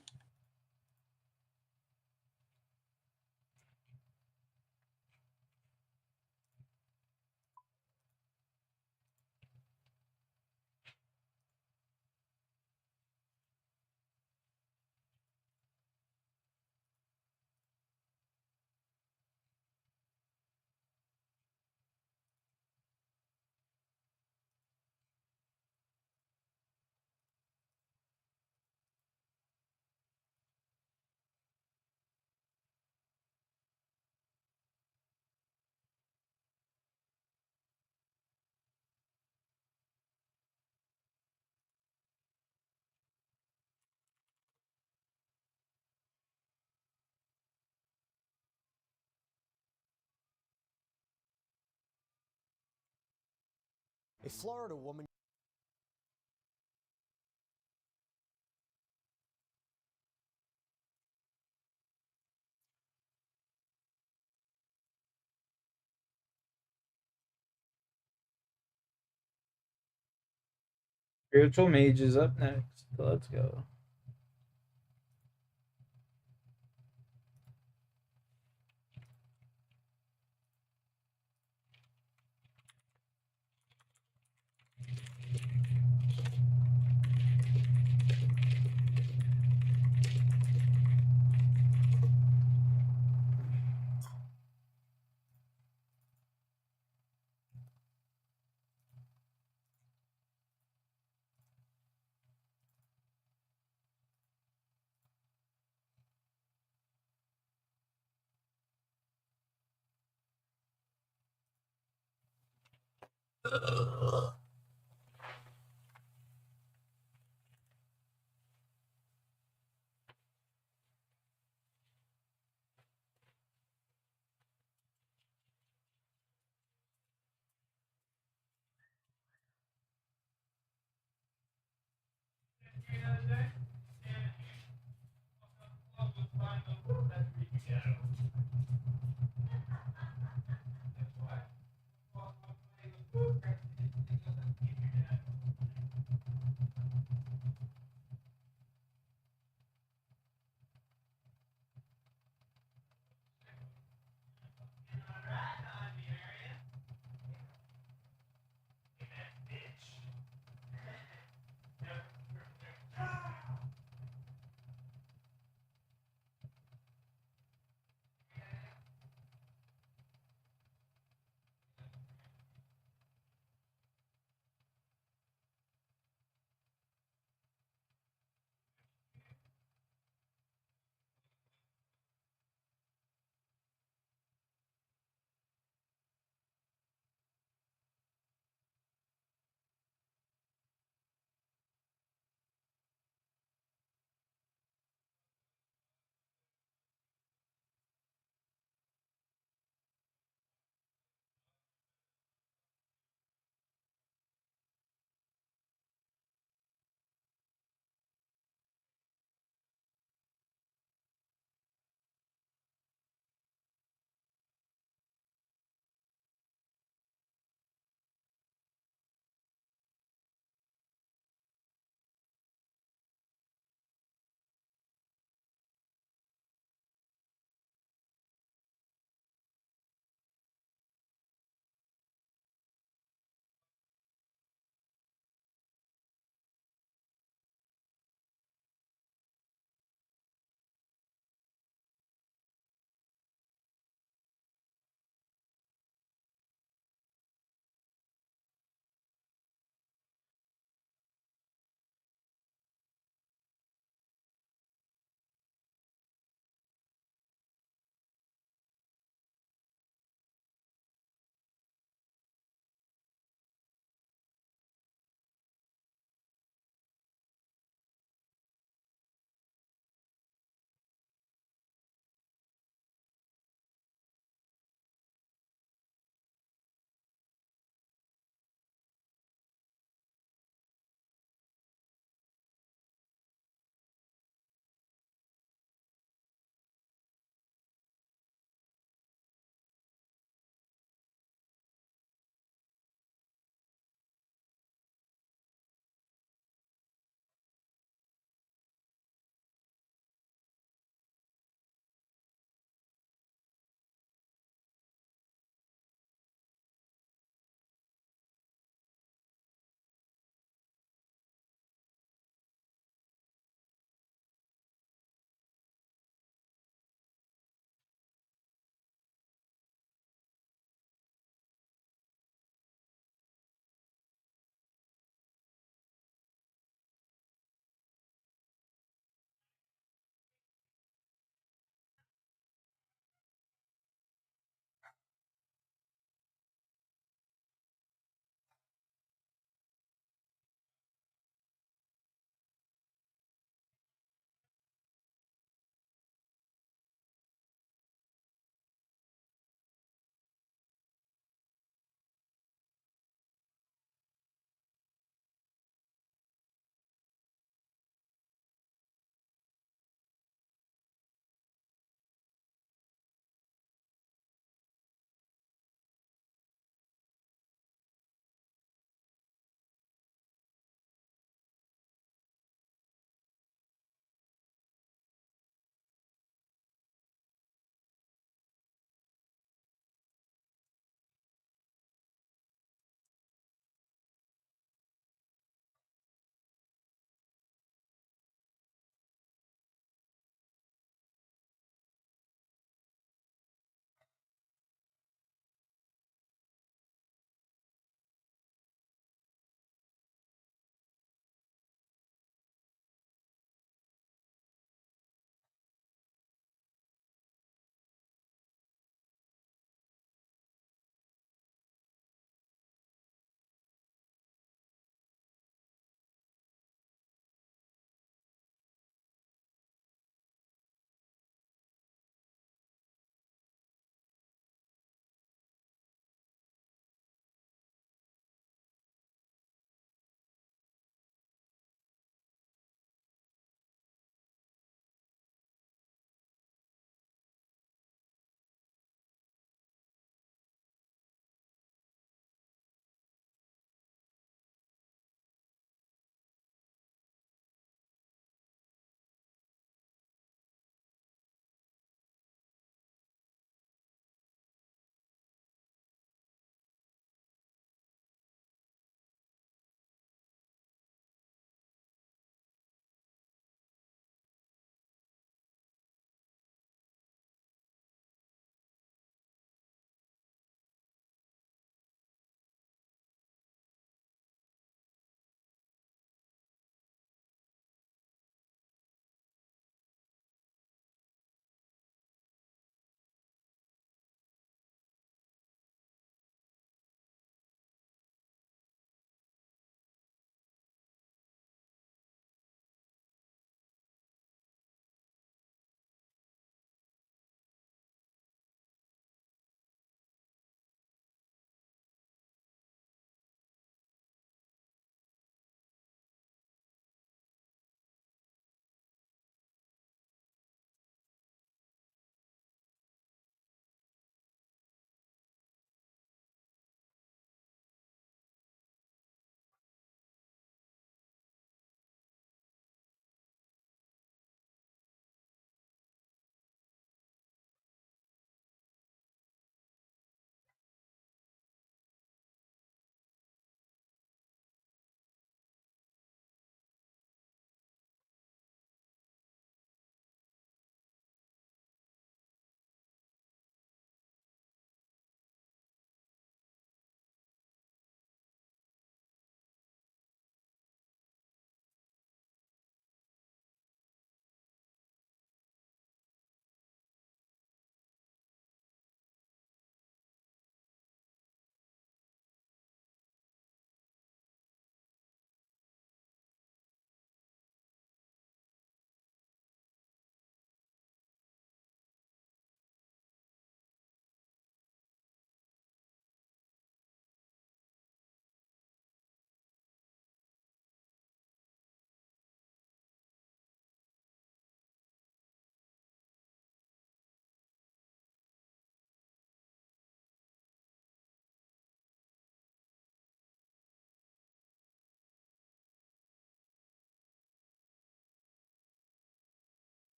Speaker 5: A Florida woman
Speaker 1: Spiritual Mage is up next. Let's go.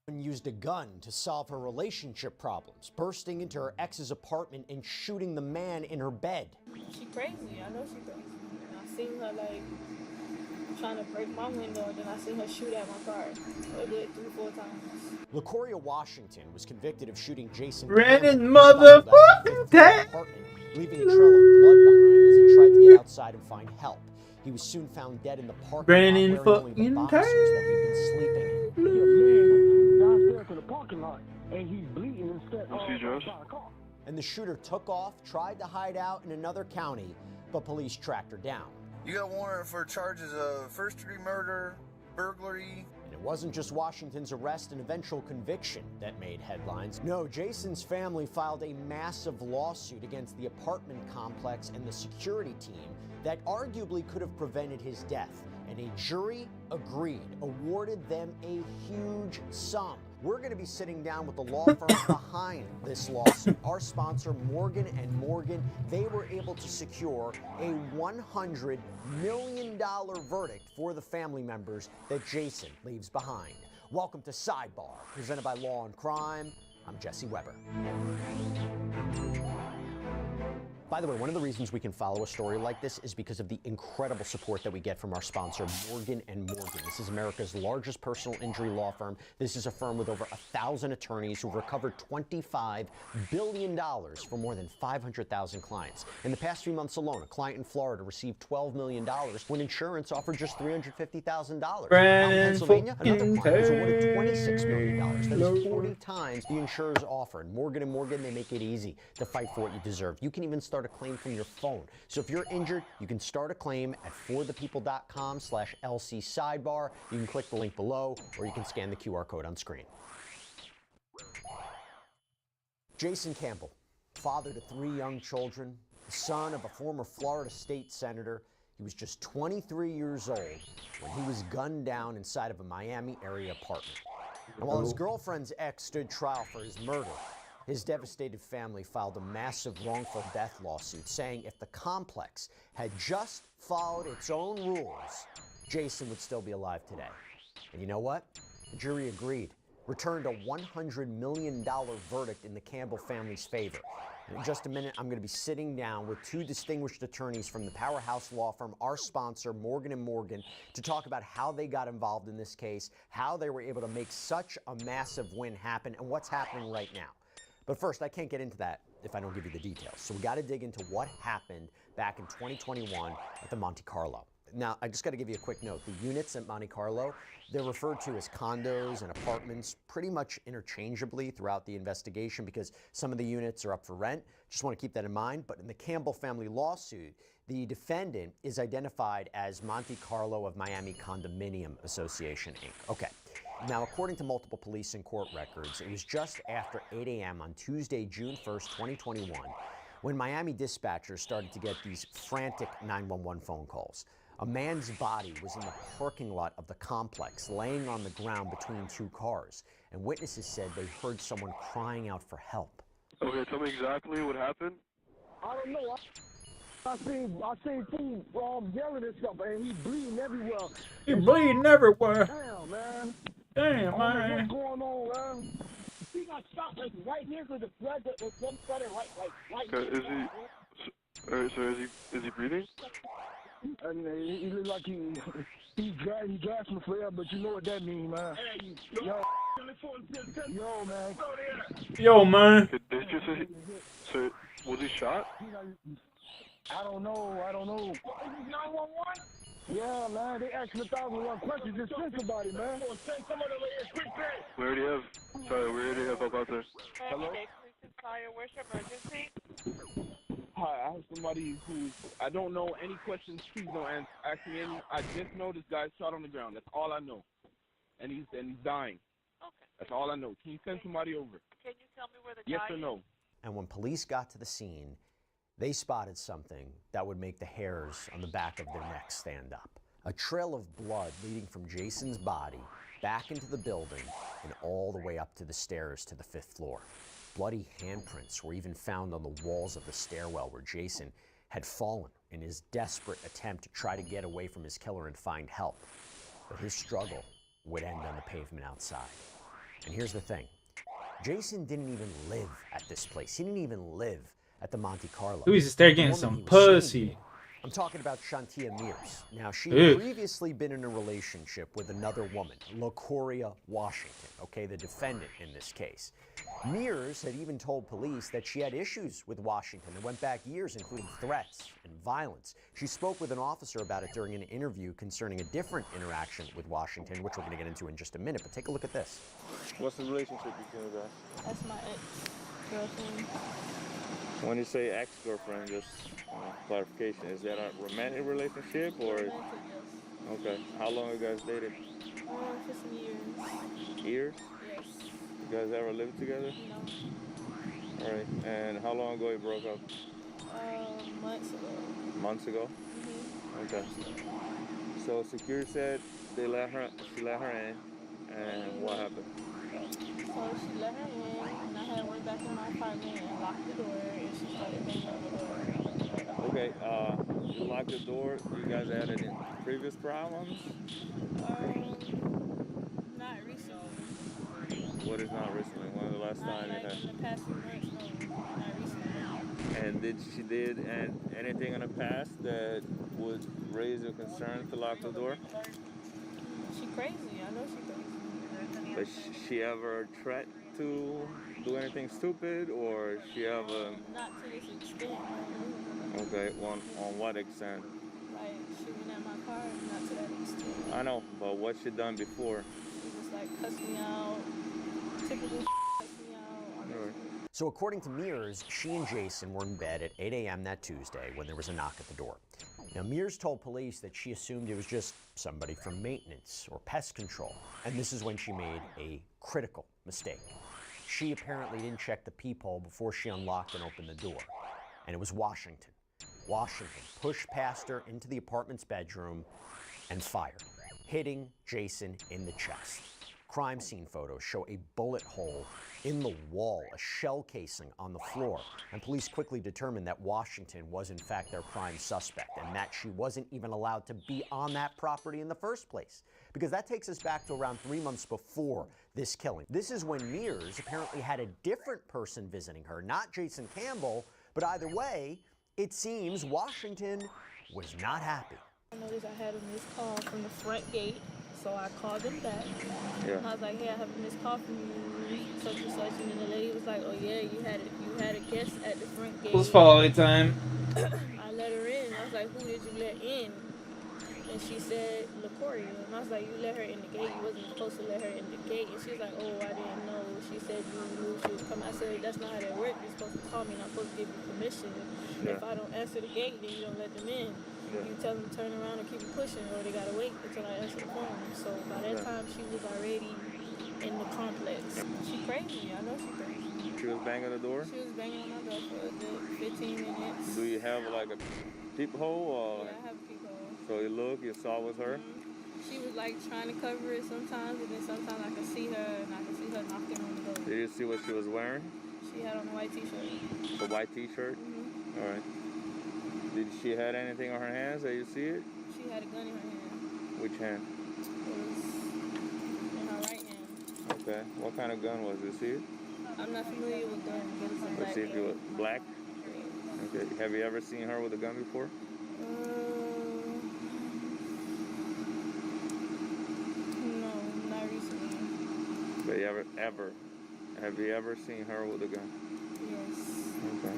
Speaker 5: Used a gun to solve her relationship problems, bursting into her ex's apartment and shooting the man in her bed.
Speaker 6: She crazy. I know she crazy. I seen her like trying to break my window, and then I seen her shoot at my car. A good 3-4 times.
Speaker 5: LaCoria Washington was convicted of shooting Jason
Speaker 1: Brennan
Speaker 5: Campbell, stumbled out of the
Speaker 1: motherfucking
Speaker 5: 15th apartment, leaving a trail of blood behind as he tried to get outside and find help. He was soon found dead in the parking lot,
Speaker 1: Brennan
Speaker 5: wearing only the
Speaker 1: fucking
Speaker 5: boxers that he'd been sleeping in.
Speaker 7: Downstairs to the parking lot, and he's bleeding instead of the car.
Speaker 5: And the shooter took off, tried to hide out in another county, but police tracked her down.
Speaker 8: You got warrant for charges of first-degree murder, burglary.
Speaker 5: And it wasn't just Washington's arrest and eventual conviction that made headlines. No, Jason's family filed a massive lawsuit against the apartment complex and the security team that arguably could have prevented his death. And a jury agreed, awarded them a huge sum. We're going to be sitting down with the law firm behind this lawsuit. Our sponsor, Morgan & Morgan, they were able to secure a $100 million verdict for the family members that Jason leaves behind. Welcome to Sidebar, presented by Law and Crime. I'm Jesse Weber. By the way, one of the reasons we can follow a story like this is because of the incredible support that we get from our sponsor, Morgan & Morgan. This is America's largest personal injury law firm. This is a firm with over 1,000 attorneys who've recovered $25 billion for more than 500,000 clients. In the past few months alone, a client in Florida received $12 million when insurance offered just $350,000. Out in Pennsylvania, another client was awarded $26 million. That is 40 times the insurers offer. And Morgan & Morgan, they make it easy to fight for what you deserve. You can even start a claim from your phone. So if you're injured, you can start a claim at forthepeople.com/LC sidebar. You can click the link below, or you can scan the QR code on screen. Jason Campbell, father to 3 young children, the son of a former Florida state senator. He was just 23 years old when he was gunned down inside of a Miami area apartment. And while his girlfriend's ex stood trial for his murder, his devastated family filed a massive wrongful death lawsuit saying if the complex had just followed its own rules, Jason would still be alive today. And you know what? The jury agreed, returned a $100 million verdict in the Campbell family's favor. And in just a minute, I'm going to be sitting down with 2 distinguished attorneys from the powerhouse law firm, our sponsor, Morgan & Morgan, to talk about how they got involved in this case, how they were able to make such a massive win happen, and what's happening right now. But first, I can't get into that if I don't give you the details. So we got to dig into what happened back in 2021 at the Monte Carlo. Now, I just got to give you a quick note. The units at Monte Carlo, they're referred to as condos and apartments pretty much interchangeably throughout the investigation because some of the units are up for rent. Just want to keep that in mind. But in the Campbell family lawsuit, the defendant is identified as Monte Carlo of Miami Condominium Association, Inc. Okay. Now, according to multiple police and court records, it was just after 8 a.m. on Tuesday, June 1st, 2021, when Miami dispatchers started to get these frantic 911 phone calls. A man's body was in the parking lot of the complex, laying on the ground between 2 cars, and witnesses said they heard someone crying out for help.
Speaker 7: Okay, tell me exactly what happened. I don't know. I seen food yelling and stuff, and he's bleeding everywhere.
Speaker 1: He's bleeding everywhere.
Speaker 7: Damn, man.
Speaker 1: Damn, man.
Speaker 7: What's going on, man? He got shot like right here to the blood that was spreading right
Speaker 9: Okay, is he? Alright, so is he breathing?
Speaker 7: And he look like he gasping for air, but you know what that means, man. Yo, man.
Speaker 1: Yo, man.
Speaker 9: Did they just say, so was he shot?
Speaker 7: I don't know. 911? Yeah, man, they asked me 1,001 questions. Just think about it, man.
Speaker 9: We already have help out there.
Speaker 7: Hello?
Speaker 10: Where's your emergency?
Speaker 11: Hi, I have somebody who I don't know any questions. Please don't ask me any. I just know this guy's shot on the ground. That's all I know, and he's dying.
Speaker 10: Okay.
Speaker 11: That's all I know. Can you send somebody over?
Speaker 10: Can you tell me where the
Speaker 11: Yes
Speaker 10: guy
Speaker 11: or no?
Speaker 5: And when police got to the scene, they spotted something that would make the hairs on the back of their necks stand up. A trail of blood leading from Jason's body back into the building and all the way up to the stairs to the 5th floor. Bloody handprints were even found on the walls of the stairwell where Jason had fallen in his desperate attempt to try to get away from his killer and find help. But his struggle would end on the pavement outside. And here's the thing. Jason didn't even live at this place. He didn't even live at the Monte Carlo.
Speaker 1: Ooh, he's there getting some pussy.
Speaker 5: I'm talking about Shantia Mears. Now, she
Speaker 1: Ew.
Speaker 5: had previously been in a relationship with another woman, LaCoria Washington, okay, the defendant in this case. Mears had even told police that she had issues with Washington that went back years, including threats and violence. She spoke with an officer about it during an interview concerning a different interaction with Washington, which we're going to get into in just a minute, but take a look at this.
Speaker 9: What's the relationship between you guys?
Speaker 6: That's my ex-girlfriend.
Speaker 9: When you say ex-girlfriend, just clarification, is that a romantic relationship or? Okay. How long you guys dated?
Speaker 6: For some years.
Speaker 9: Years?
Speaker 6: Yes.
Speaker 9: You guys ever lived together?
Speaker 6: No.
Speaker 9: All right. And how long ago you broke up?
Speaker 6: Months ago.
Speaker 9: Months ago?
Speaker 6: Mm-hmm.
Speaker 9: Okay. So security said she let her in, and what happened?
Speaker 6: So she let her in, and I had went back in my apartment and locked the door, and she started banging on the door.
Speaker 9: Okay, you locked the door. You guys had any previous problems?
Speaker 6: Not recently.
Speaker 9: What is not recently? When was the last time you had?
Speaker 6: In the past few months, no, not recently.
Speaker 9: And did she anything in the past that would raise your concern to lock the door?
Speaker 6: She crazy. I know she crazy.
Speaker 9: But she ever threat to do anything stupid, or she ever?
Speaker 6: Not to this extent.
Speaker 9: Okay, on what extent?
Speaker 6: Like shooting at my car, not to that extent.
Speaker 9: I know, but what she done before?
Speaker 6: She just like cussed me out. Typical cussed me out.
Speaker 5: So according to Mears, she and Jason were in bed at 8 a.m. that Tuesday when there was a knock at the door. Now, Mears told police that she assumed it was just somebody from maintenance or pest control, and this is when she made a critical mistake. She apparently didn't check the peephole before she unlocked and opened the door, and it was Washington. Washington pushed past her into the apartment's bedroom and fired, hitting Jason in the chest. Crime scene photos show a bullet hole in the wall, a shell casing on the floor, and police quickly determined that Washington was in fact their prime suspect and that she wasn't even allowed to be on that property in the first place. Because that takes us back to around 3 months before this killing. This is when Mears apparently had a different person visiting her, not Jason Campbell, but either way, it seems Washington was not happy.
Speaker 6: I noticed I had a missed call from the front gate, so I called them back.
Speaker 9: Yeah.
Speaker 6: And I was like, hey, I have a missed call from you, such and such, and then the lady was like, oh yeah, you had a guest at the front gate.
Speaker 1: Let's follow it time.
Speaker 6: I let her in. I was like, who did you let in? And she said, LaCoria. And I was like, you let her in the gate. You wasn't supposed to let her in the gate. And she was like, oh, I didn't know. She said you knew she was coming. I said, that's not how that works. You're supposed to call me and I'm supposed to give you permission.
Speaker 9: Yeah.
Speaker 6: If I don't answer the gate, then you don't let them in.
Speaker 9: Yeah.
Speaker 6: You tell them to turn around and keep it pushing, or they gotta wait until I answer the phone. So by that time, she was already in the complex. She crazy. I know she crazy.
Speaker 9: She was banging the door?
Speaker 6: She was banging on my door for a good 15 minutes.
Speaker 9: Do you have like a peephole or?
Speaker 6: Yeah, I have a peephole.
Speaker 9: So you look, you saw it was her?
Speaker 6: She was like trying to cover it sometimes, and then sometimes I could see her, and I could see her knocking on the door.
Speaker 9: Did you see what she was wearing?
Speaker 6: She had on a white t-shirt.
Speaker 9: A white t-shirt?
Speaker 6: Mm-hmm.
Speaker 9: All right. Did she had anything on her hands that you see it?
Speaker 6: She had a gun in her hand.
Speaker 9: Which hand?
Speaker 6: It was in her right hand.
Speaker 9: Okay. What kind of gun was it? See it?
Speaker 6: I'm not familiar with guns, but it's a black
Speaker 9: Let's see if it was
Speaker 6: gun.
Speaker 9: black. Okay. Have you ever seen her with a gun before?
Speaker 6: No, not recently.
Speaker 9: But have you ever seen her with a gun?
Speaker 6: Yes.
Speaker 9: Okay.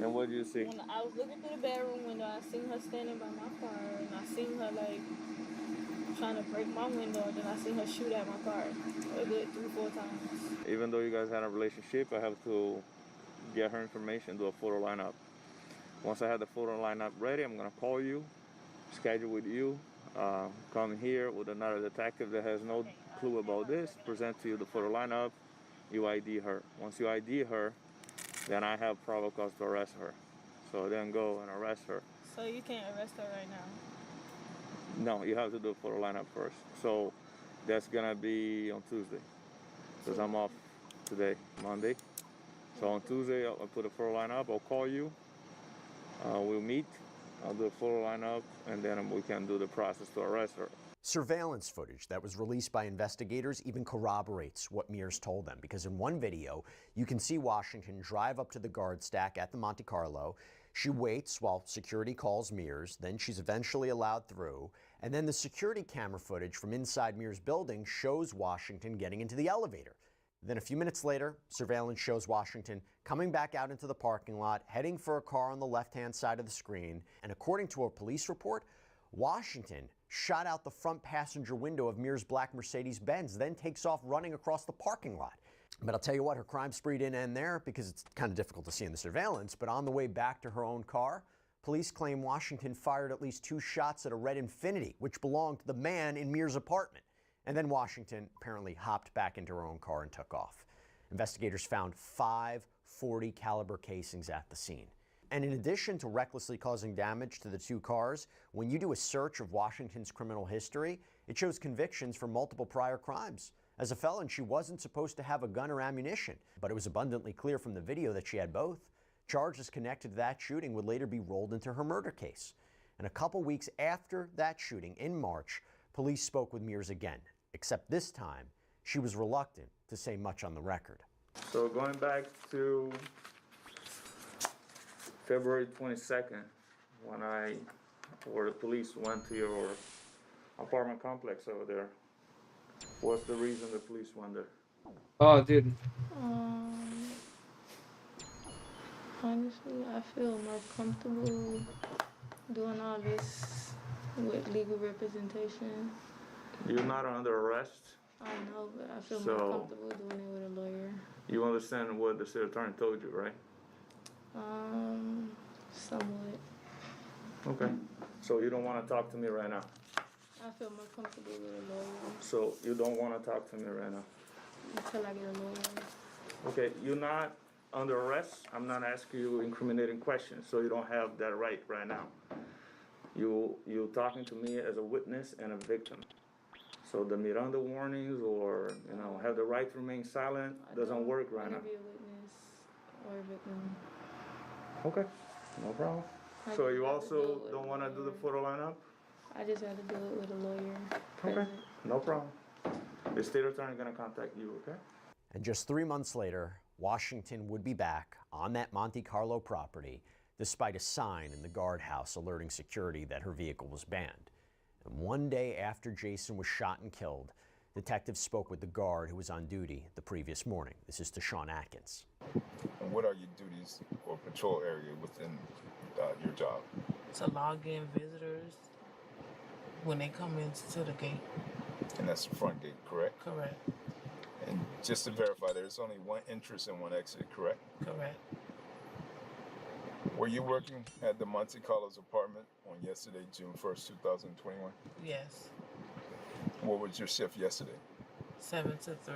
Speaker 9: And what did you see?
Speaker 6: When I was looking through the bedroom window, I seen her standing by my car, and I seen her like trying to break my window, and then I seen her shoot at my car a good 3-4 times.
Speaker 9: Even though you guys had a relationship, I have to get her information, do a photo lineup. Once I have the photo lineup ready, I'm gonna call you, schedule with you, come here with another detective that has no clue about this, present to you the photo lineup, you ID her. Once you ID her, then I have probable cause to arrest her. So then go and arrest her.
Speaker 6: So you can't arrest her right now?
Speaker 9: No, you have to do a photo lineup first. So that's gonna be on Tuesday, because I'm off today, Monday. So on Tuesday, I'll put a photo lineup. I'll call you. We'll meet. I'll do a photo lineup, and then we can do the process to arrest her.
Speaker 5: Surveillance footage that was released by investigators even corroborates what Mears told them, because in one video, you can see Washington drive up to the guard stack at the Monte Carlo. She waits while security calls Mears, then she's eventually allowed through, and then the security camera footage from inside Mears' building shows Washington getting into the elevator. Then a few minutes later, surveillance shows Washington coming back out into the parking lot, heading for a car on the left-hand side of the screen, and according to a police report, Washington shot out the front passenger window of Mears' black Mercedes-Benz, then takes off running across the parking lot. But I'll tell you what, her crime spree didn't end there, because it's kind of difficult to see in the surveillance, but on the way back to her own car, police claim Washington fired at least 2 shots at a red Infiniti, which belonged to the man in Mears' apartment. And then Washington apparently hopped back into her own car and took off. Investigators found 5 .40 caliber casings at the scene. And in addition to recklessly causing damage to the 2 cars, when you do a search of Washington's criminal history, it shows convictions for multiple prior crimes. As a felon, she wasn't supposed to have a gun or ammunition, but it was abundantly clear from the video that she had both. Charges connected to that shooting would later be rolled into her murder case. And a couple weeks after that shooting, in March, police spoke with Mears again, except this time, she was reluctant to say much on the record.
Speaker 9: So going back to February 22nd, when the police went to your apartment complex over there, what's the reason the police went there?
Speaker 1: Oh, dude.
Speaker 6: Honestly, I feel more comfortable doing all this with legal representation.
Speaker 9: You're not under arrest.
Speaker 6: I know, but I feel
Speaker 9: So-
Speaker 6: more comfortable doing it with a lawyer.
Speaker 9: You understand what the city attorney told you, right?
Speaker 6: Somewhat.
Speaker 9: Okay. So you don't want to talk to me right now.
Speaker 6: I feel more comfortable with a lawyer
Speaker 9: So you don't want to talk to me right now.
Speaker 6: until I get a lawyer.
Speaker 9: Okay, you're not under arrest. I'm not asking you incriminating questions, so you don't have that right now. You're talking to me as a witness and a victim. So the Miranda warnings or, have the right to remain silent doesn't work right now.
Speaker 6: I don't want to be a witness or a victim.
Speaker 9: Okay, no problem.
Speaker 6: I
Speaker 9: So
Speaker 6: just
Speaker 9: you
Speaker 6: have to
Speaker 9: also
Speaker 6: do it with
Speaker 9: don't
Speaker 6: a
Speaker 9: want to do the
Speaker 6: lawyer.
Speaker 9: photo lineup?
Speaker 6: I just had to do it with a lawyer.
Speaker 9: Okay,
Speaker 6: present.
Speaker 9: no problem. The state attorney gonna contact you, okay?
Speaker 5: And just 3 months later, Washington would be back on that Monte Carlo property, despite a sign in the guardhouse alerting security that her vehicle was banned. And one day after Jason was shot and killed, detectives spoke with the guard who was on duty the previous morning. This is Deshaun Atkins.
Speaker 12: And what are your duties or patrol area within your job?
Speaker 13: To log in visitors when they come into the gate.
Speaker 12: And that's the front gate, correct?
Speaker 13: Correct.
Speaker 12: And just to verify, there's only one entrance and one exit, correct?
Speaker 13: Correct.
Speaker 12: Were you working at the Monte Carlo's apartment on yesterday, June 1st, 2021?
Speaker 13: Yes.
Speaker 12: What was your shift yesterday?
Speaker 13: 7 to 3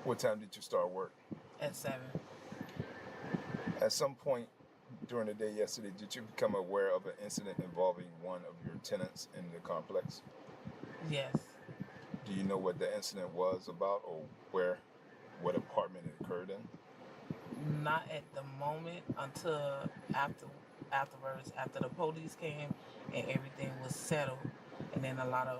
Speaker 12: What time did you start work?
Speaker 13: at 7.
Speaker 12: At some point during the day yesterday, did you become aware of an incident involving one of your tenants in the complex?
Speaker 13: Yes.
Speaker 12: Do you know what the incident was about or what apartment it occurred in?
Speaker 13: Not at the moment until afterwards, after the police came and everything was settled. And then a lot of,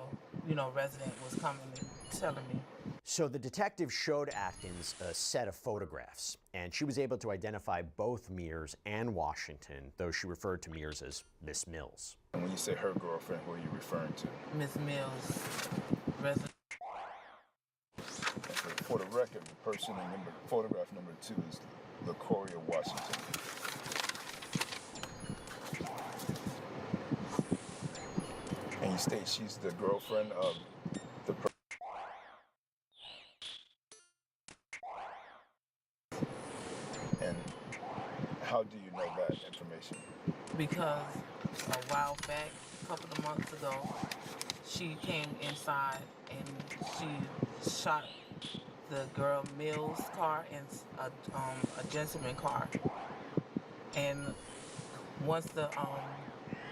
Speaker 13: resident was coming and telling me.
Speaker 5: So the detective showed Atkins a set of photographs, and she was able to identify both Mears and Washington, though she referred to Mears as Miss Mills.
Speaker 12: And when you say her girlfriend, who are you referring to?
Speaker 13: Miss Mills, resident.
Speaker 12: For the record, the person in photograph number 2 is LaCoria Washington. And you state she's the girlfriend of the person. And how do you know that information?
Speaker 13: Because a while back, a couple of months ago, she came inside and she shot the girl Mills' car and a gentleman car. And once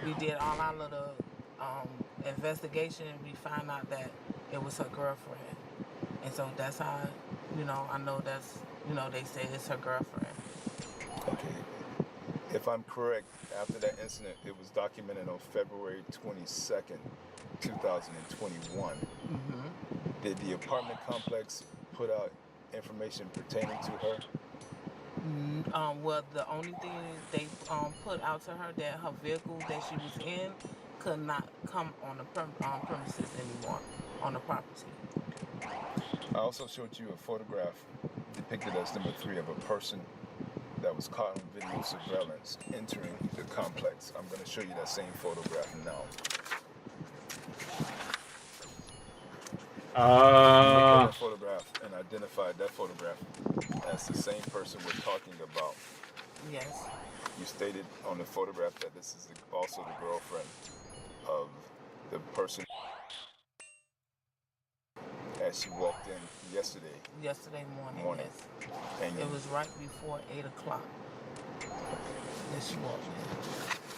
Speaker 13: we did all our little investigation, we found out that it was her girlfriend. And so that's how, I know that's, they say it's her girlfriend.
Speaker 12: Okay. If I'm correct, after that incident, it was documented on February 22nd, 2021.
Speaker 13: Mm-hmm.
Speaker 12: Did the apartment complex put out information pertaining to her?
Speaker 13: Well, the only thing they put out to her that her vehicle that she was in could not come on the premises anymore, on the property.
Speaker 12: I also showed you a photograph depicted as number 3 of a person that was caught on video surveillance entering the complex. I'm going to show you that same photograph now. Look at that photograph and identified that photograph as the same person we're talking about.
Speaker 13: Yes.
Speaker 12: You stated on the photograph that this is also the girlfriend of the person as she walked in yesterday.
Speaker 13: Yesterday morning. Yes.
Speaker 12: And
Speaker 13: it was right before 8 o'clock that she walked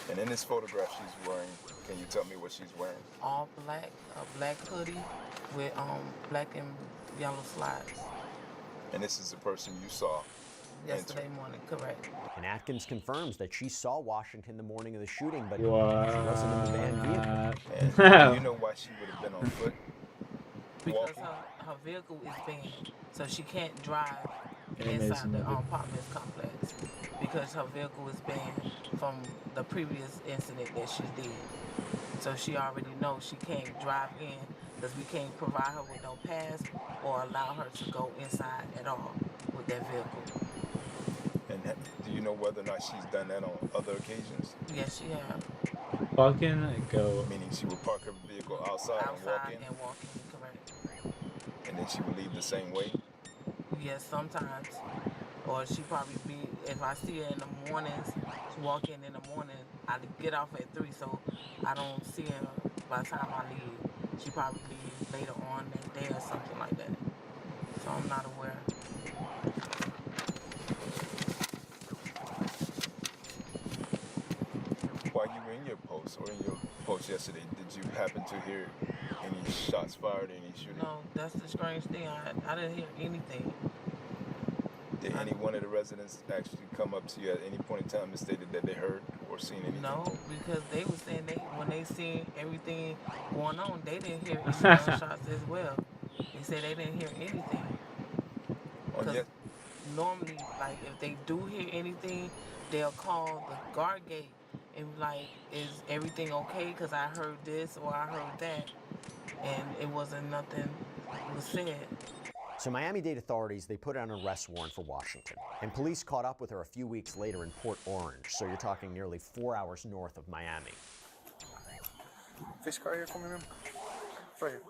Speaker 13: in.
Speaker 12: And in this photograph she's wearing, can you tell me what she's wearing?
Speaker 13: All black, a black hoodie with black and yellow slides.
Speaker 12: And this is the person you saw
Speaker 13: yesterday morning, correct.
Speaker 5: And Atkins confirms that she saw Washington the morning of the shooting, but she wasn't in the banned vehicle.
Speaker 12: And do you know why she would have been on foot?
Speaker 13: Because her vehicle is banned, so she can't drive inside the apartment complex because her vehicle is banned from the previous incident that she did. So she already knows she can't drive in because we can't provide her with no pass or allow her to go inside at all with that vehicle.
Speaker 12: And do you know whether or not she's done that on other occasions?
Speaker 13: Yes, she has.
Speaker 1: Fucking go.
Speaker 12: Meaning she would park her vehicle outside and walk in?
Speaker 13: Correct.
Speaker 12: And then she would leave the same way?
Speaker 13: Yes, sometimes. Or she probably be, if I see her in the mornings, she walk in the morning, I get off at 3, so I don't see her by the time I leave. She probably leave later on that day or something like that. So I'm not aware.
Speaker 12: While you were in your post or in your post yesterday, did you happen to hear any shots fired, any shooting?
Speaker 13: No, that's the strange thing. I didn't hear anything.
Speaker 12: Did any one of the residents actually come up to you at any point in time and stated that they heard or seen anything?
Speaker 13: No, because they were saying when they seen everything going on, they didn't hear any gunshots as well. They said they didn't hear anything. Because normally, like, if they do hear anything, they'll call the guard gate and be like, is everything okay? Because I heard this or I heard that. And it wasn't nothing was said.
Speaker 5: So Miami-Dade authorities, they put out an arrest warrant for Washington. And police caught up with her a few weeks later in Port Orange. So you're talking nearly 4 hours north of Miami.
Speaker 8: Fish car here for me, ma'am? Right here.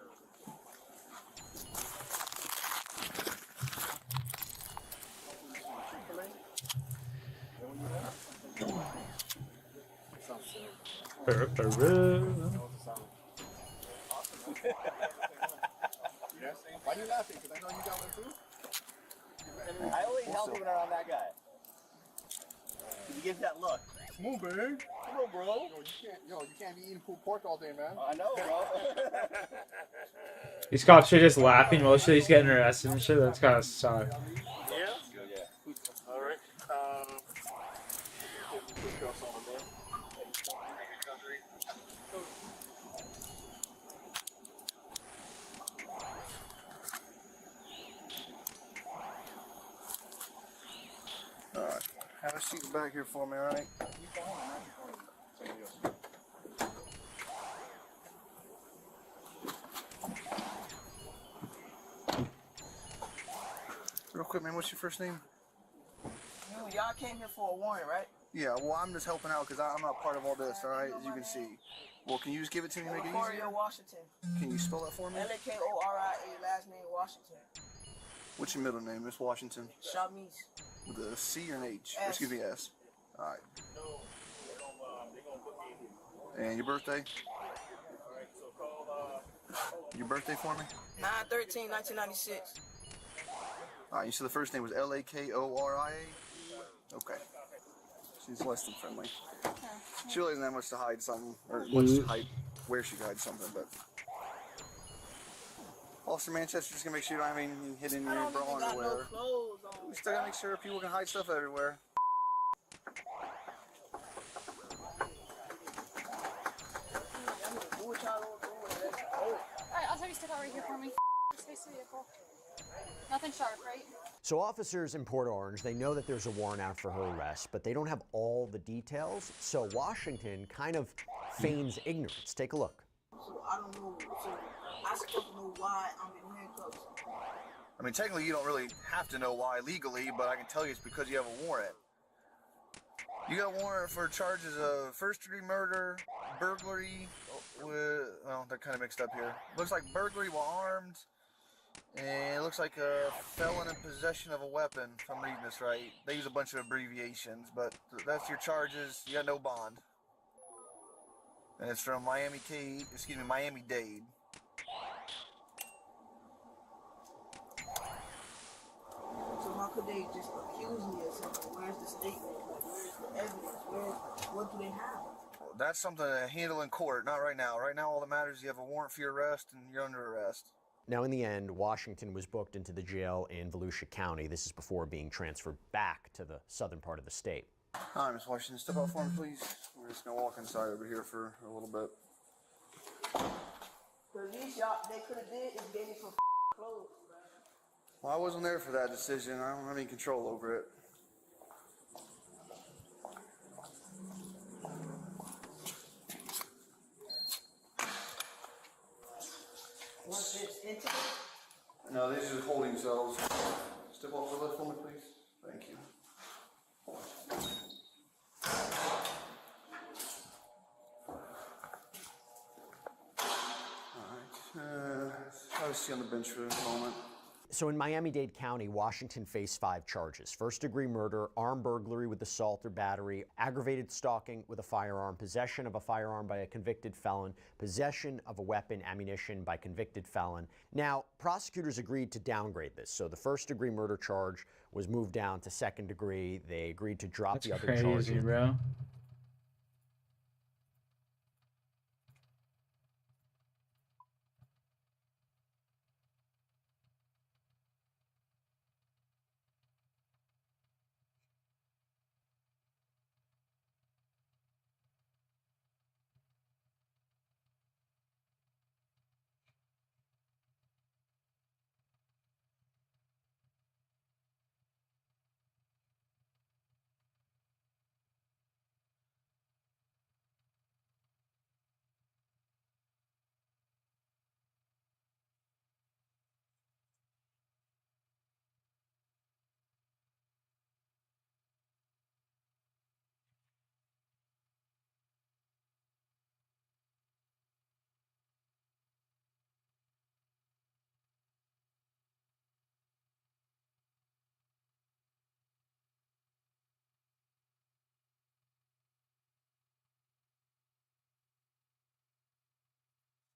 Speaker 14: Why are you laughing? Because I know you got one too. I always help when around that guy. He gives that look. Come on, man. Come on, bro. You can't be eating pulled pork all day, man. I know, bro.
Speaker 1: These cops are just laughing while she's getting arrested and shit. That's gotta suck.
Speaker 14: Yeah? Yeah. All right.
Speaker 8: Alright, have a seat back here for me, alright? Real quick, man, what's your first name?
Speaker 14: Y'all came here for a warrant, right?
Speaker 8: Yeah, well, I'm just helping out because I'm not part of all this, alright, as you can see. Well, can you just give it to me and make it easier?
Speaker 14: Washington.
Speaker 8: Can you spell that for me?
Speaker 14: Lakoria, last name Washington.
Speaker 8: What's your middle name, Miss Washington?
Speaker 14: Shamise.
Speaker 8: With a C or an H?
Speaker 14: S.
Speaker 8: Excuse me, S. Alright. And your birthday? Your birthday for me?
Speaker 14: 9/13/1996.
Speaker 8: Alright, you said the first name was Lakoria? Okay. She's less than friendly. She really doesn't have much to hide something, or much to hide where she could hide something, but. Officer Manchester's just gonna make sure you don't have anything hidden in your bra underwear. We still gotta make sure people can hide stuff everywhere.
Speaker 15: Alright, I'll tell you to stick out right here for me. Space the vehicle. Nothing sharp, right?
Speaker 5: So officers in Port Orange, they know that there's a warrant out for her arrest, but they don't have all the details. So Washington kind of feigns ignorance. Take a look.
Speaker 16: So I don't know. So I supposed to know why I'm in handcuffs.
Speaker 8: I mean, technically you don't really have to know why legally, but I can tell you it's because you have a warrant. You got a warrant for charges of first-degree murder, burglary, well, they're kind of mixed up here. Looks like burglary while armed, and it looks like a felon in possession of a weapon, if I'm reading this right. They use a bunch of abbreviations, but that's your charges. You got no bond. And it's from Miami-Dade.
Speaker 16: So how could they just accuse me of something? Where's the statement? Where's the evidence? What do they have?
Speaker 8: That's something to handle in court, not right now. Right now, all that matters is you have a warrant for your arrest and you're under arrest.
Speaker 5: Now, in the end, Washington was booked into the jail in Volusia County. This is before being transferred back to the southern part of the state.
Speaker 8: Hi, Miss Washington. Step out for me, please. We're just going to walk inside over here for a little bit.
Speaker 16: Because these y'all, they could have did is gave me some clothes.
Speaker 8: Well, I wasn't there for that decision. I don't have any control over it.
Speaker 16: Once it's intimate.
Speaker 8: No, these are holding cells. Step off the left for me, please. Thank you. I'll see you on the bench for a moment.
Speaker 5: So in Miami-Dade County, Washington faced 5 charges. First-degree murder, armed burglary with assault or battery, aggravated stalking with a firearm, possession of a firearm by a convicted felon, possession of a weapon, ammunition by convicted felon. Now, prosecutors agreed to downgrade this. So the first-degree murder charge was moved down to second degree. They agreed to drop the other charges.
Speaker 1: That's crazy, bro.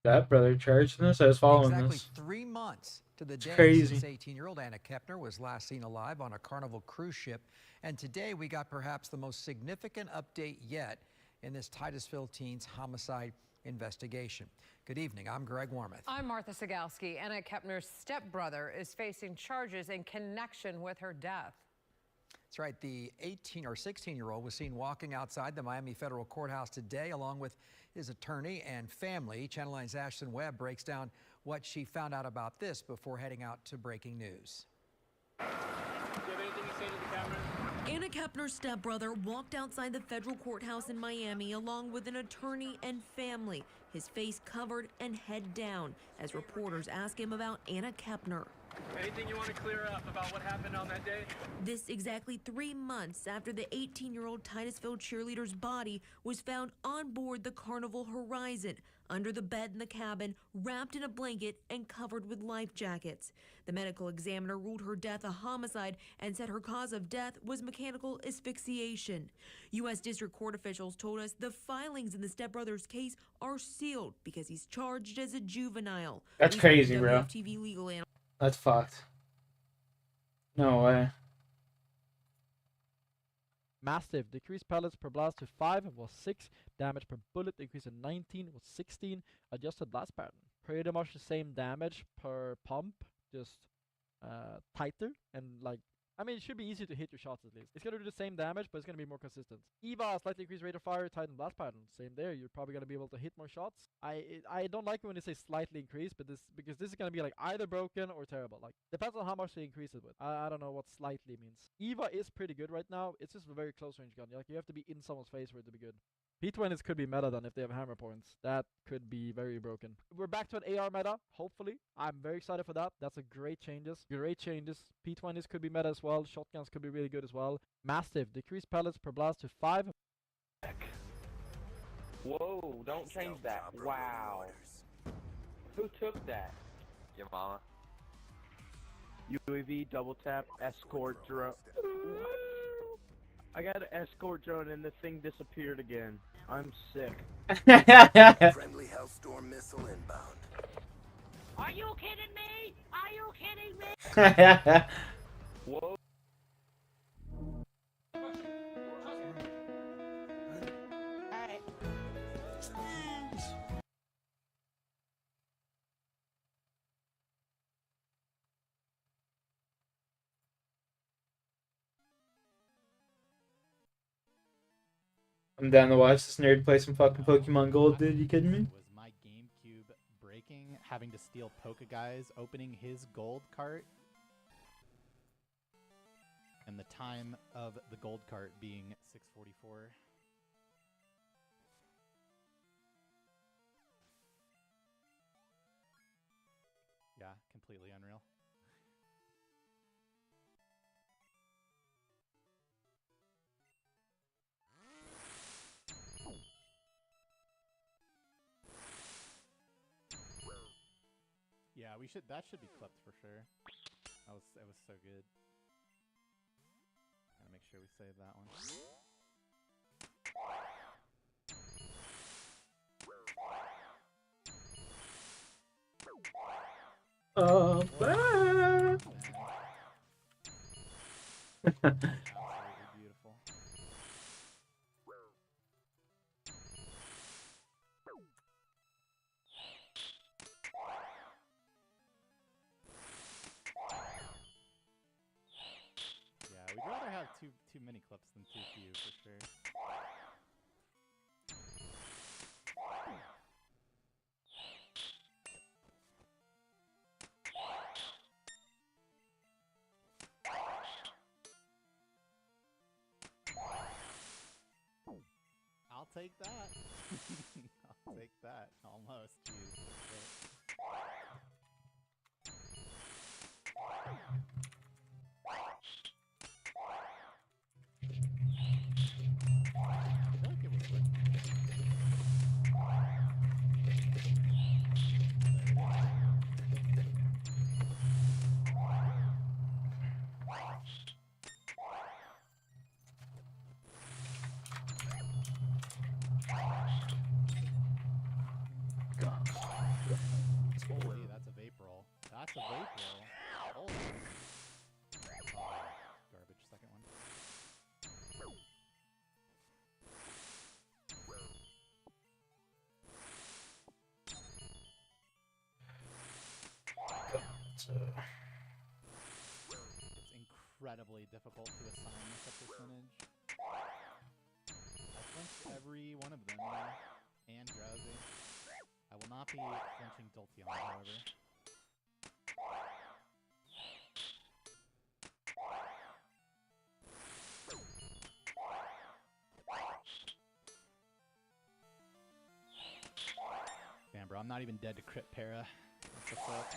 Speaker 1: That brother charged in this? I was following
Speaker 17: exactly
Speaker 1: this.
Speaker 17: 3 months to the
Speaker 1: It's
Speaker 17: day
Speaker 1: crazy.
Speaker 17: since 18-year-old Anna Kepner was last seen alive on a Carnival cruise ship. And today we got perhaps the most significant update yet in this Titusville teen's homicide investigation. Good evening, I'm Greg Warmoth.
Speaker 18: I'm Martha Sigalski. Anna Kepner's stepbrother is facing charges in connection with her death.
Speaker 17: That's right, the 18 or 16-year-old was seen walking outside the Miami Federal Courthouse today along with his attorney and family. Channel 9's Ashton Webb breaks down what she found out about this before heading out to breaking news.
Speaker 19: Do you have anything to say to the camera?
Speaker 20: Anna Kepner's stepbrother walked outside the federal courthouse in Miami along with an attorney and family, his face covered and head down, as reporters ask him about Anna Kepner.
Speaker 19: Anything you want to clear up about what happened on that day?
Speaker 20: This exactly 3 months after the 18-year-old Titusville cheerleader's body was found on board the Carnival Horizon, under the bed in the cabin, wrapped in a blanket and covered with life jackets. The medical examiner ruled her death a homicide and said her cause of death was mechanical asphyxiation. U.S. District Court officials told us the filings in the stepbrother's case are sealed because he's charged as a juvenile.
Speaker 1: That's crazy, bro.
Speaker 20: WFTV legal analyst.
Speaker 1: That's fucked. No way.
Speaker 21: Massive. Decrease pellets per blast to 5 was 6. Damage per bullet increased to 19 was 16. Adjusted blast pattern. Pretty much the same damage per pump, just tighter and like. I mean, it should be easy to hit your shots at least. It's gonna do the same damage, but it's gonna be more consistent. Eva, slightly increased rate of fire, tightened blast pattern. Same there. You're probably gonna be able to hit more shots. I don't like it when they say slightly increased, but because this is gonna be like either broken or terrible. Like depends on how much they increase it with. I don't know what slightly means. Eva is pretty good right now. It's just a very close range gun. Like you have to be in someone's face for it to be good. P20s could be meta then if they have hammer points. That could be very broken. We're back to an AR meta, hopefully. I'm very excited for that. That's a great changes. Great changes. P20s could be meta as well. Shotguns could be really good as well. Massive. Decrease pellets per blast to 5.
Speaker 11: Whoa, don't change that. Wow. Who took that?
Speaker 22: Your mama.
Speaker 11: UAV, double tap, escort drone. I got an escort drone and the thing disappeared again. I'm sick.
Speaker 23: Friendly Hellstorm missile inbound.
Speaker 4: Are you kidding me? Are you kidding me?
Speaker 11: Whoa.
Speaker 1: I'm down to watch this nerd play some fucking Pokemon Gold, dude. You kidding me?
Speaker 24: Was my GameCube breaking, having to steal Poke Guy's, opening his gold cart, and the time of the gold cart being 6:44. Yeah, completely unreal. Yeah, we should. That should be clipped for sure. It was so good. Gotta make sure we save that one.
Speaker 1: Oh, man.
Speaker 24: Absolutely beautiful. Yeah, we'd rather have too many clips than too few for sure. I'll take that. I'll take that. Almost. Jeez. Holy, that's a vape roll. That's a vape roll. Holy. Oh, garbage. Second one. It's incredibly difficult to assign this a percentage. I flinched every one of them, and drowsy. I will not be flinching Jolteon, however. Damn, bro, I'm not even dead to crit para. What the fuck?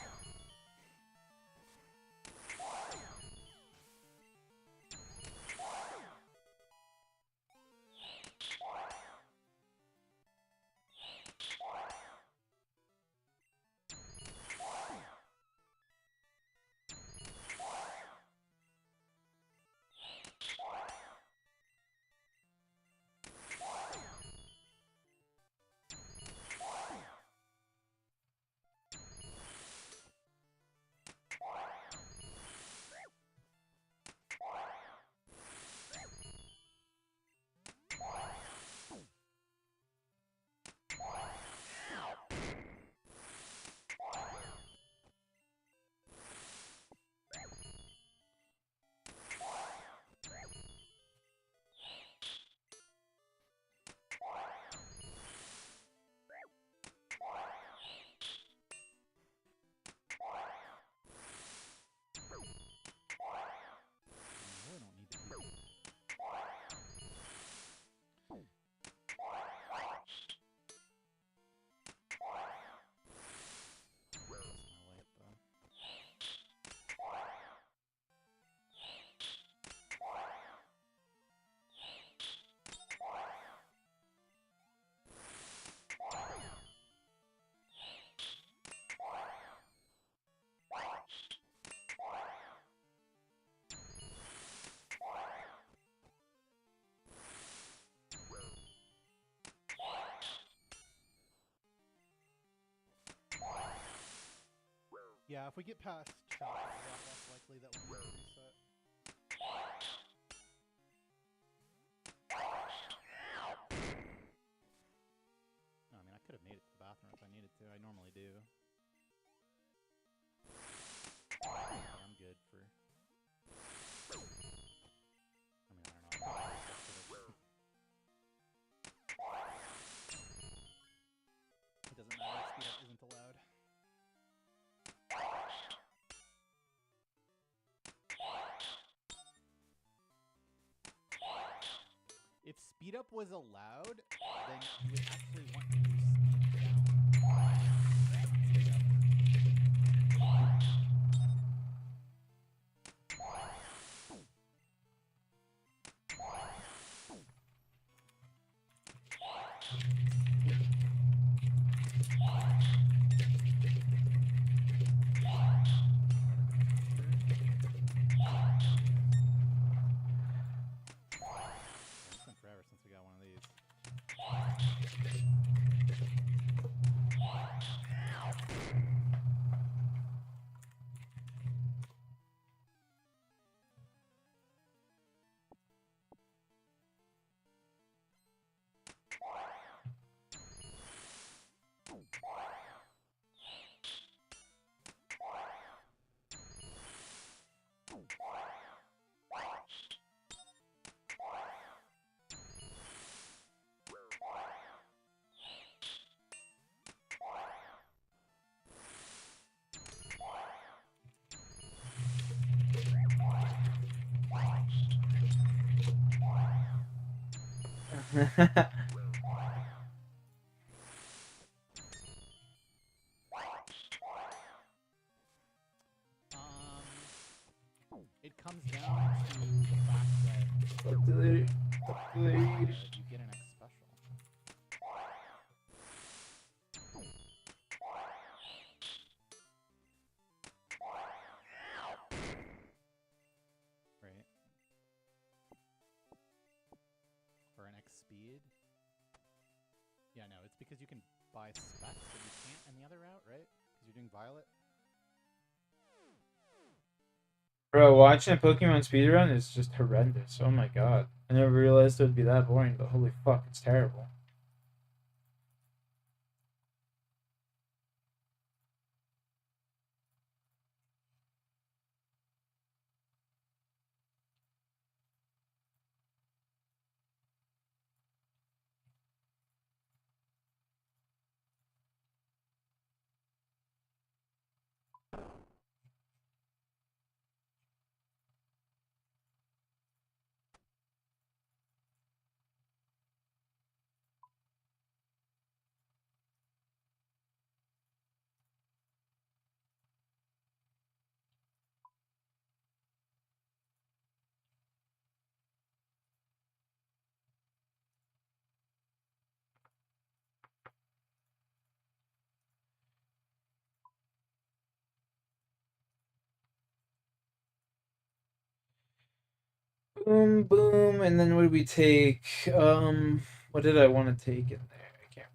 Speaker 24: Yeah, if we get past shop, it's a lot less likely that we'll need to reset. I mean, I could have made it to the bathroom if I needed to. I normally do. But I'm good for... I mean, I don't know. I'll probably reset it. It doesn't matter if speed up isn't allowed. If speed up was allowed, then you would actually want to use speed down. Speed up. It's been forever since we got one of these. It comes down to the fact that you get an X special. Right? Or an X speed. Yeah, no, it's because you can buy specs, but you can't in the other route, right? Because you're doing Violet.
Speaker 1: Bro, watching a Pokemon speedrun is just horrendous. Oh my god. I never realized it would be that boring, but holy fuck, it's terrible. Boom, boom, and then what did we take? What did I want to take in there? I can't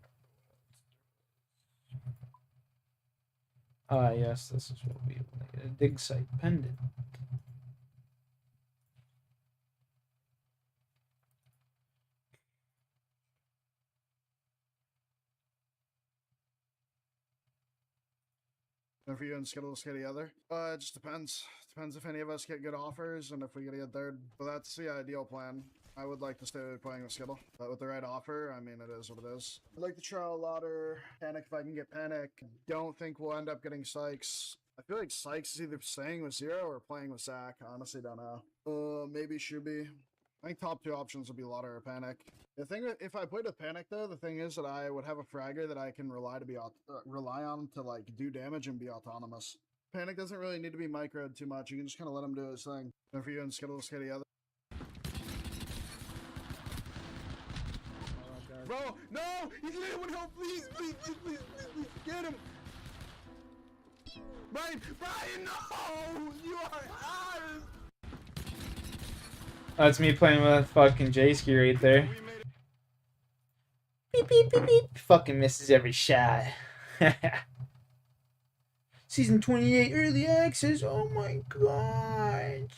Speaker 1: remember. Ah, yes, this is what we wanted. A dig site pendant.
Speaker 2: If you and Skittle get together, it just depends. Depends if any of us get good offers and if we get a good third. But that's the ideal plan. I would like to stay playing with Skittle, but with the right offer, I mean, it is what it is. I'd like to try a ladder, Panic if I can get Panic. Don't think we'll end up getting Sykes. I feel like Sykes is either staying with Zero or playing with Zach. Honestly, don't know. Maybe Shuby. I think top two options would be Ladder or Panic. The thing that if I played with Panic though, the thing is that I would have a fragger that I can rely on to like do damage and be autonomous. Panic doesn't really need to be microed too much. You can just kind of let him do his thing. And for you and Skittle get together. Bro, no! He's lit with help! Please, please, please, please, please, please, get him! Brian, no! You are ours!
Speaker 1: That's me playing with fucking J-Ski right there. Beep, beep, beep, beep. Fucking misses every shot. Season 28 early access. Oh my god.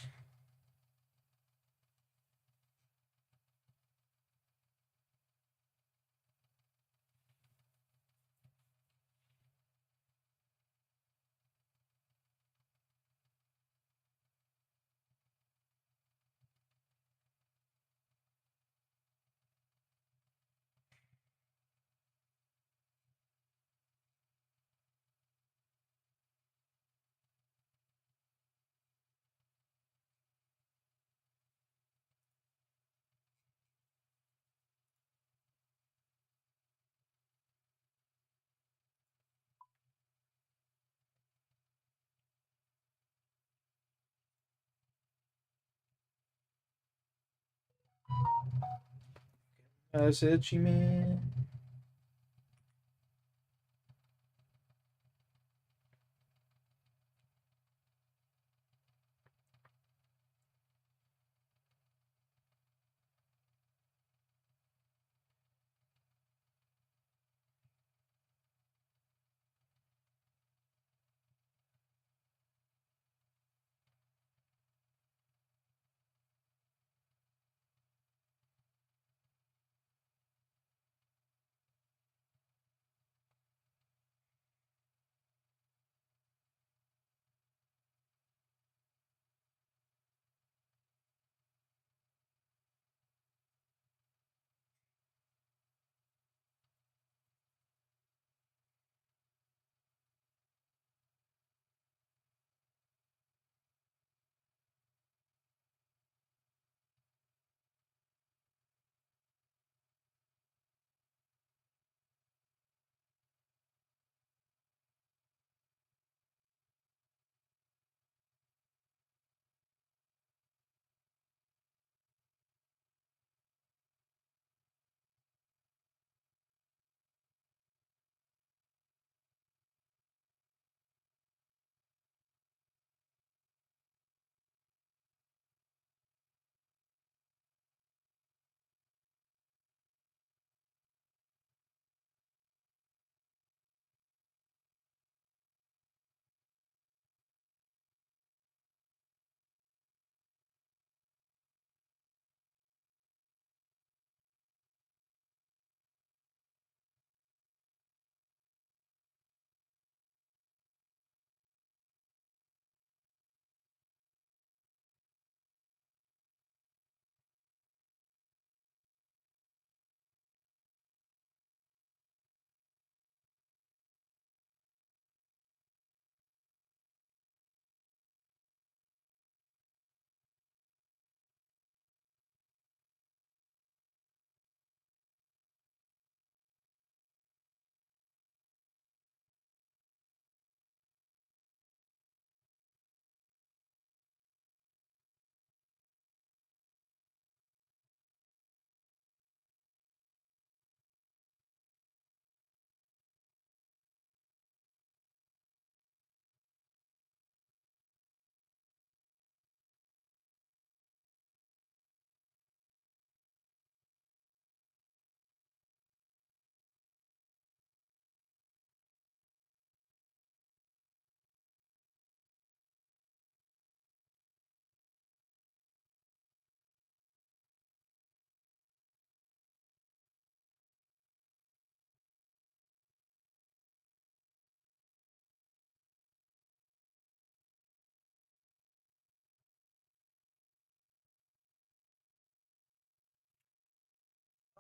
Speaker 1: Itchy man.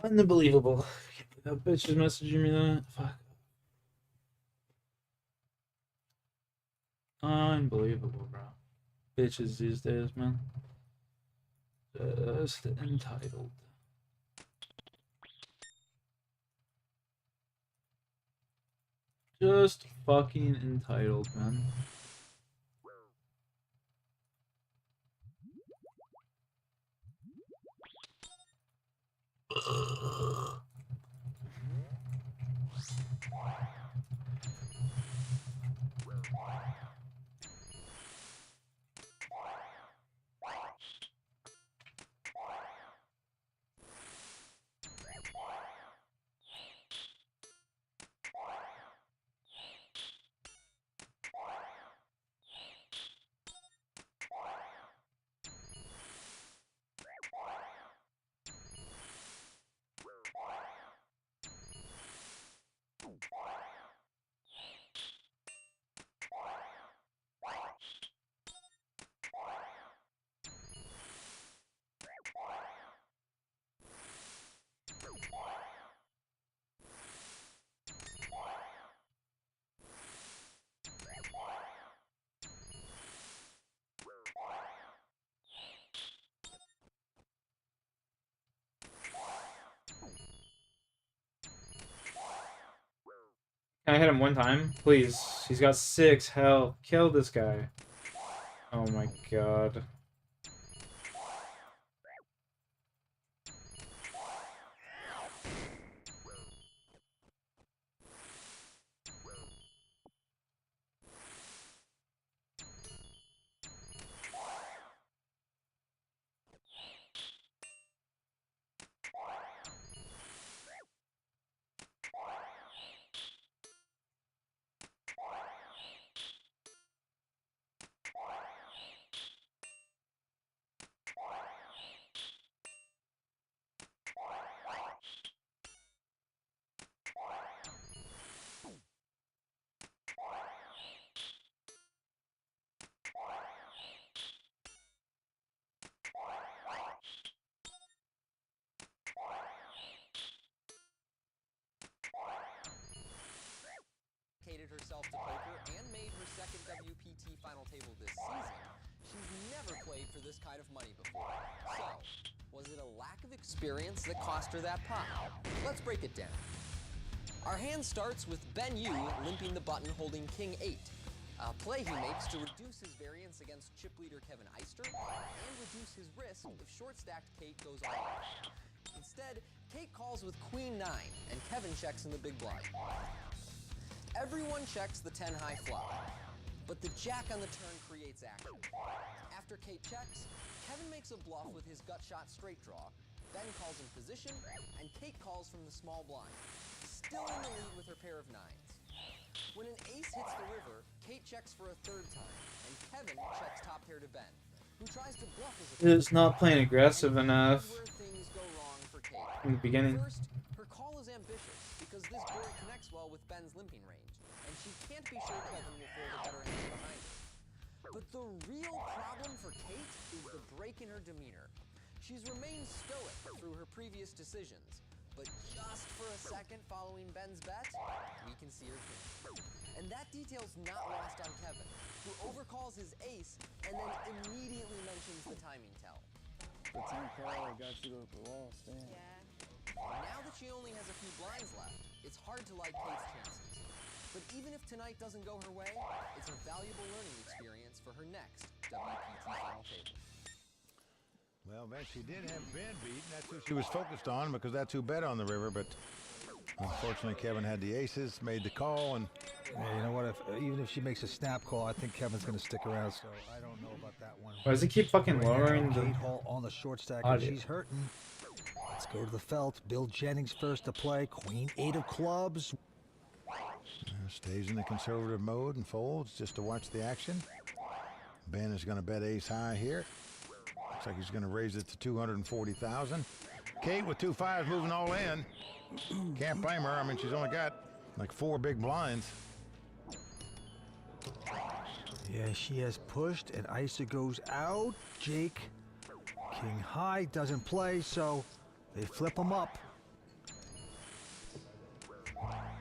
Speaker 1: Unbelievable. That bitch is messaging me that. Fuck. Unbelievable, bro. Bitches these days, man. Just entitled. Just fucking entitled, man. Can I hit him one time? Please. He's got 6 health. Kill this guy. Oh my god.
Speaker 3: Dedicated herself to poker and made her second WPT final table this season, she's never played for this kind of money before. So, was it a lack of experience that cost her that pot? Let's break it down. Our hand starts with Ben Yu limping the button holding King 8. A play he makes to reduce his variance against chip leader Kevin Eister and reduce his risk if short-stacked Kate goes all in. Instead, Kate calls with Queen 9 and Kevin checks in the big blind. Everyone checks the 10 high flop, but the jack on the turn creates action. After Kate checks, Kevin makes a bluff with his gut shot straight draw, Ben calls in position, and Kate calls from the small blind, still in the lead with her pair of 9s. When an ace hits the river, Kate checks for a 3rd time, and Kevin checks top pair to Ben, who tries to bluff his
Speaker 1: It's not playing aggressive enough
Speaker 3: where things go wrong for Kate.
Speaker 1: in the beginning.
Speaker 3: First, her call is ambitious because this board connects well with Ben's limping range, and she can't be sure Kevin will fold a better hand behind her. But the real problem for Kate is the break in her demeanor. She's remained stoic through her previous decisions, but just for a second following Ben's bet, we can see her finish. And that detail's not lost on Kevin, who overcalls his ace and then immediately mentions the timing tell.
Speaker 7: The 10 call got you to the wall, Stan.
Speaker 3: Now that she only has a few blinds left, it's hard to like Kate's chances. But even if tonight doesn't go her way, it's a valuable learning experience for her next WPT final table.
Speaker 10: Well, Ben, she did have Ben beat, and that's who she was focused on because that's who bet on the river, but unfortunately Kevin had the aces, made the call, and
Speaker 22: yeah, you know what, even if she makes a snap call, I think Kevin's going to stick around, so I don't know about that one.
Speaker 1: Why does it keep fucking lowering the
Speaker 22: Kate Hall on the short stack, and she's hurting. Let's go to the felt. Bill Jennings first to play. Queen 8 of clubs.
Speaker 10: Stays in the conservative mode and folds just to watch the action. Ben is going to bet ace high here. Looks like he's going to raise it to 240,000. Kate with 2 5s moving all in. Can't blame her. I mean, she's only got like 4 big blinds.
Speaker 22: Yeah, she has pushed, and Isa goes out. Jake, king high, doesn't play, so they flip him up.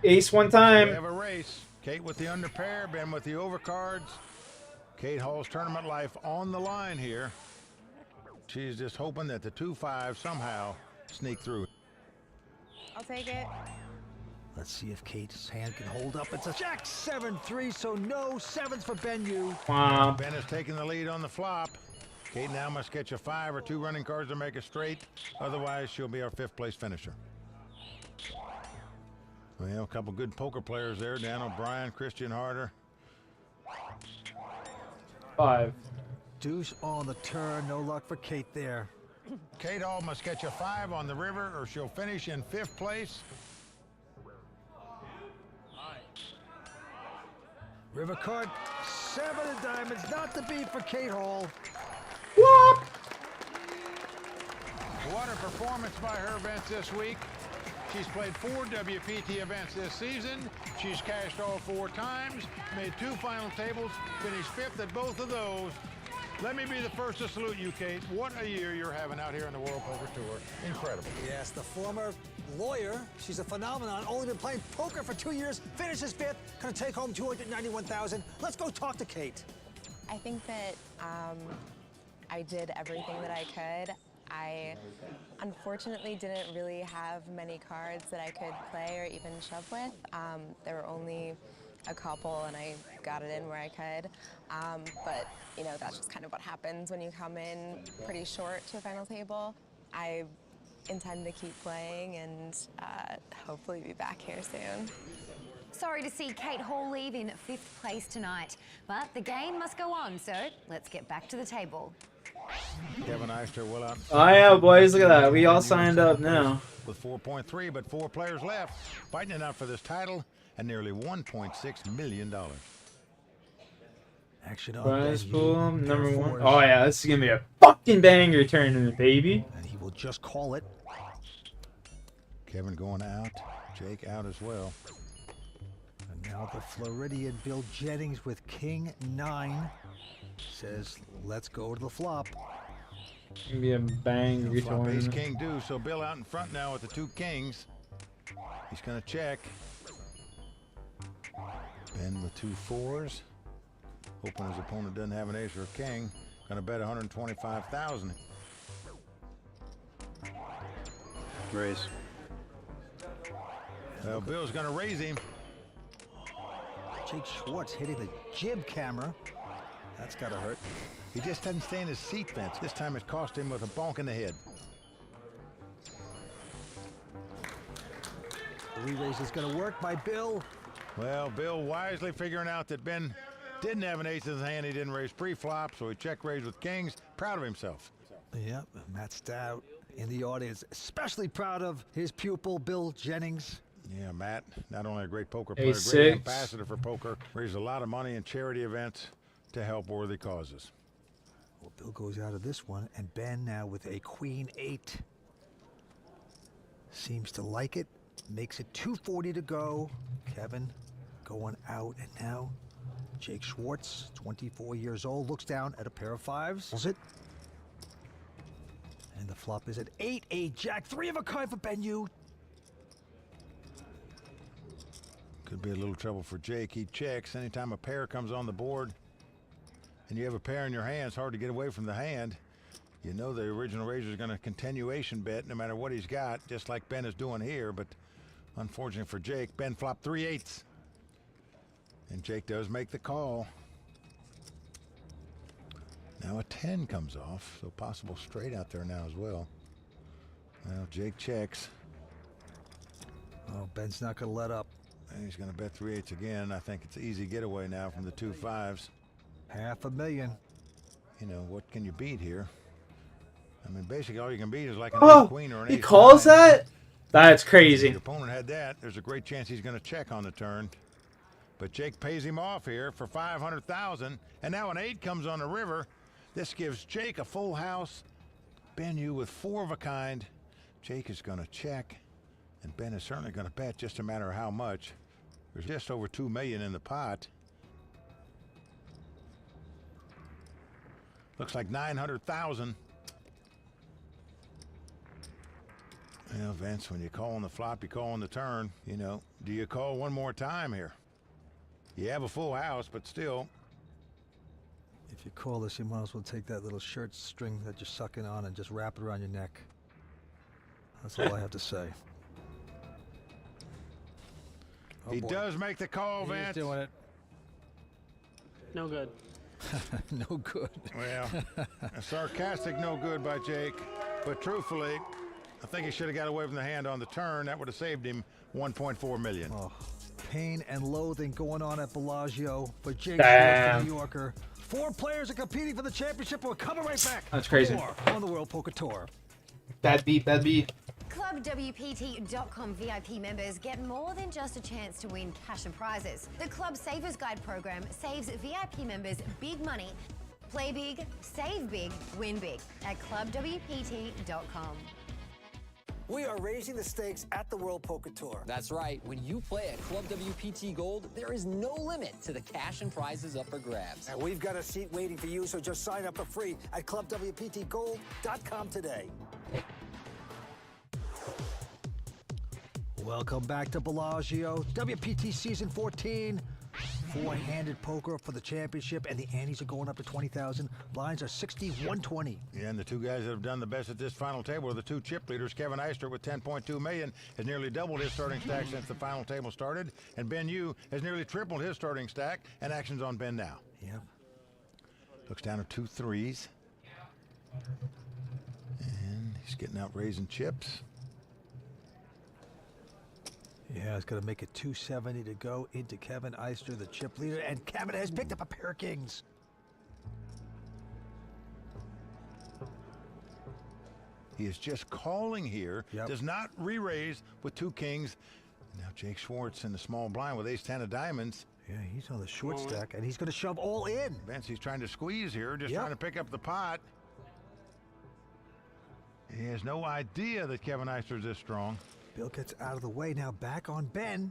Speaker 1: Ace one time.
Speaker 10: We have a race. Kate with the under pair, Ben with the overcards. Kate Hall's tournament life on the line here. She's just hoping that the 2 5 somehow sneak through.
Speaker 25: I'll take it.
Speaker 22: Let's see if Kate's hand can hold up. It's a jack 7-3, so no 7s for Ben Yu.
Speaker 1: Wow.
Speaker 10: Ben is taking the lead on the flop. Kate now must catch a 5 or 2 running cards to make a straight. Otherwise, she'll be our 5th place finisher. We have a couple good poker players there. Dan O'Brien, Christian Harder.
Speaker 1: 5.
Speaker 22: Deuce on the turn. No luck for Kate there.
Speaker 10: Kate Hall must catch a 5 on the river or she'll finish in 5th place.
Speaker 22: River card, 7 of diamonds. Not to beat for Kate Hall.
Speaker 10: What a performance by her events this week. She's played 4 WPT events this season. She's cashed all 4 times, made 2 final tables, finished 5th at both of those. Let me be the first to salute you, Kate. What a year you're having out here on the World Poker Tour. Incredible.
Speaker 22: Yes, the former lawyer. She's a phenomenon. Only been playing poker for 2 years. Finishes 5th. Gonna take home $291,000. Let's go talk to Kate.
Speaker 25: I think that I did everything that I could. I unfortunately didn't really have many cards that I could play or even shove with. There were only a couple and I got it in where I could. But, you know, that's just kind of what happens when you come in pretty short to a final table. I intend to keep playing and hopefully be back here soon.
Speaker 6: Sorry to see Kate Hall leave in 5th place tonight, but the game must go on, so let's get back to the table.
Speaker 10: Kevin Eister well out.
Speaker 1: Oh yeah, boys, look at that. We all signed up now.
Speaker 10: With 4.3, but 4 players left, fighting it out for this title and nearly $1.6 million.
Speaker 22: Action on
Speaker 1: Prize
Speaker 22: Ben
Speaker 1: pool
Speaker 22: Yu,
Speaker 1: number
Speaker 22: pair
Speaker 1: 1.
Speaker 22: fours.
Speaker 1: Oh yeah, this is gonna be a fucking banger tournament, baby.
Speaker 22: And he will just call it.
Speaker 10: Kevin going out, Jake out as well.
Speaker 22: And now the Floridian Bill Jennings with King 9 says, let's go to the flop.
Speaker 1: Gonna be a banger
Speaker 10: Flop ace
Speaker 1: tournament.
Speaker 10: king due, so Bill out in front now with the 2 kings. He's gonna check. Ben with 2 4s. Hoping his opponent doesn't have an ace or a king. Gonna bet 125,000.
Speaker 9: Raise.
Speaker 10: Well, Bill's gonna raise him.
Speaker 22: Jake Schwartz hitting the jib camera. That's gotta hurt.
Speaker 10: He just doesn't stay in his seat, Vince. This time it cost him with a bonk in the head.
Speaker 22: The re-raise is gonna work by Bill.
Speaker 10: Well, Bill wisely figuring out that Ben didn't have an ace in his hand. He didn't raise pre-flop, so he check raised with kings. Proud of himself.
Speaker 22: Yep, Matt Stout in the audience, especially proud of his pupil, Bill Jennings.
Speaker 10: Yeah, Matt, not only a great poker player,
Speaker 1: Ace
Speaker 10: great
Speaker 1: 6.
Speaker 10: ambassador for poker, raised a lot of money in charity events to help worthy causes.
Speaker 22: Well, Bill goes out of this one, and Ben now with a Queen 8. Seems to like it, makes it 240 to go. Kevin going out, and now Jake Schwartz, 24 years old, looks down at a pair of 5s. Pulls it. And the flop is at 8, Jack, 3 of a kind for Ben Yu.
Speaker 10: Could be a little trouble for Jake. He checks anytime a pair comes on the board and you have a pair in your hand. It's hard to get away from the hand. You know the original raiser is going to continuation bet no matter what he's got, just like Ben is doing here. But unfortunately for Jake, Ben flopped 3 8s. And Jake does make the call. Now a 10 comes off, so possible straight out there now as well. Well, Jake checks.
Speaker 22: Oh, Ben's not going to let up.
Speaker 10: And he's going to bet 3 8s again. I think it's an easy getaway now from the 2 5s.
Speaker 22: $500,000.
Speaker 10: You know, what can you beat here? I mean, basically all you can beat is like an
Speaker 1: Oh,
Speaker 10: ace queen or an
Speaker 1: he
Speaker 10: ace
Speaker 1: calls
Speaker 10: nine.
Speaker 1: that? That's
Speaker 10: If
Speaker 1: crazy.
Speaker 10: your opponent had that, there's a great chance he's going to check on the turn. But Jake pays him off here for 500,000, and now an 8 comes on the river. This gives Jake a full house. Ben Yu with 4 of a kind. Jake is going to check, and Ben is certainly going to bet, just a matter of how much. There's just over $2 million in the pot. Looks like 900,000. Well, Vince, when you call on the flop, you call on the turn. You know, do you call one more time here? You have a full house, but still.
Speaker 22: If you call this, you might as well take that little shirt string that you're sucking on and just wrap it around your neck. That's all I have to say.
Speaker 10: He does make the call, Vince.
Speaker 22: He's doing it.
Speaker 19: No good.
Speaker 22: No good.
Speaker 10: Well, a sarcastic no good by Jake. But truthfully, I think he should have got away from the hand on the turn. That would have saved him $1.4 million.
Speaker 22: Oh, pain and loathing going on at Bellagio for Jake
Speaker 1: Damn.
Speaker 22: Schwartz, the New Yorker. 4 players are competing for the championship. We're coming right back.
Speaker 1: That's crazy.
Speaker 22: More on the World Poker Tour.
Speaker 1: Bad beat, bad beat.
Speaker 6: ClubWPT.com VIP members get more than just a chance to win cash and prizes. The Club Savers Guide program saves VIP members big money. Play big, save big, win big at ClubWPT.com.
Speaker 12: We are raising the stakes at the World Poker Tour.
Speaker 3: That's right. When you play at Club WPT Gold, there is no limit to the cash and prizes up for grabs.
Speaker 12: And we've got a seat waiting for you, so just sign up for free at ClubWPTGold.com today.
Speaker 22: Welcome back to Bellagio, WPT Season 14. Four-handed poker for the championship, and the antes are going up to 20,000. Lines are 60-120.
Speaker 10: Yeah, and the two guys that have done the best at this final table are the two chip leaders. Kevin Eister with 10.2 million has nearly doubled his starting stack since the final table started, and Ben Yu has nearly tripled his starting stack, and action's on Ben now.
Speaker 22: Yep.
Speaker 10: Looks down to 2 threes. And he's getting out raising chips.
Speaker 22: Yeah, it's going to make it 270 to go into Kevin Eister, the chip leader, and Kevin has picked up a pair of kings.
Speaker 10: He is just calling here, does not re-raise with 2 kings. Now Jake Schwartz in the small blind with ace-10 of diamonds.
Speaker 22: Yeah, he's on the short stack, and he's going to shove all in.
Speaker 10: Vince, he's trying to squeeze here, just trying to pick up the pot. He has no idea that Kevin Eister is this strong.
Speaker 22: Bill gets out of the way, now back on Ben.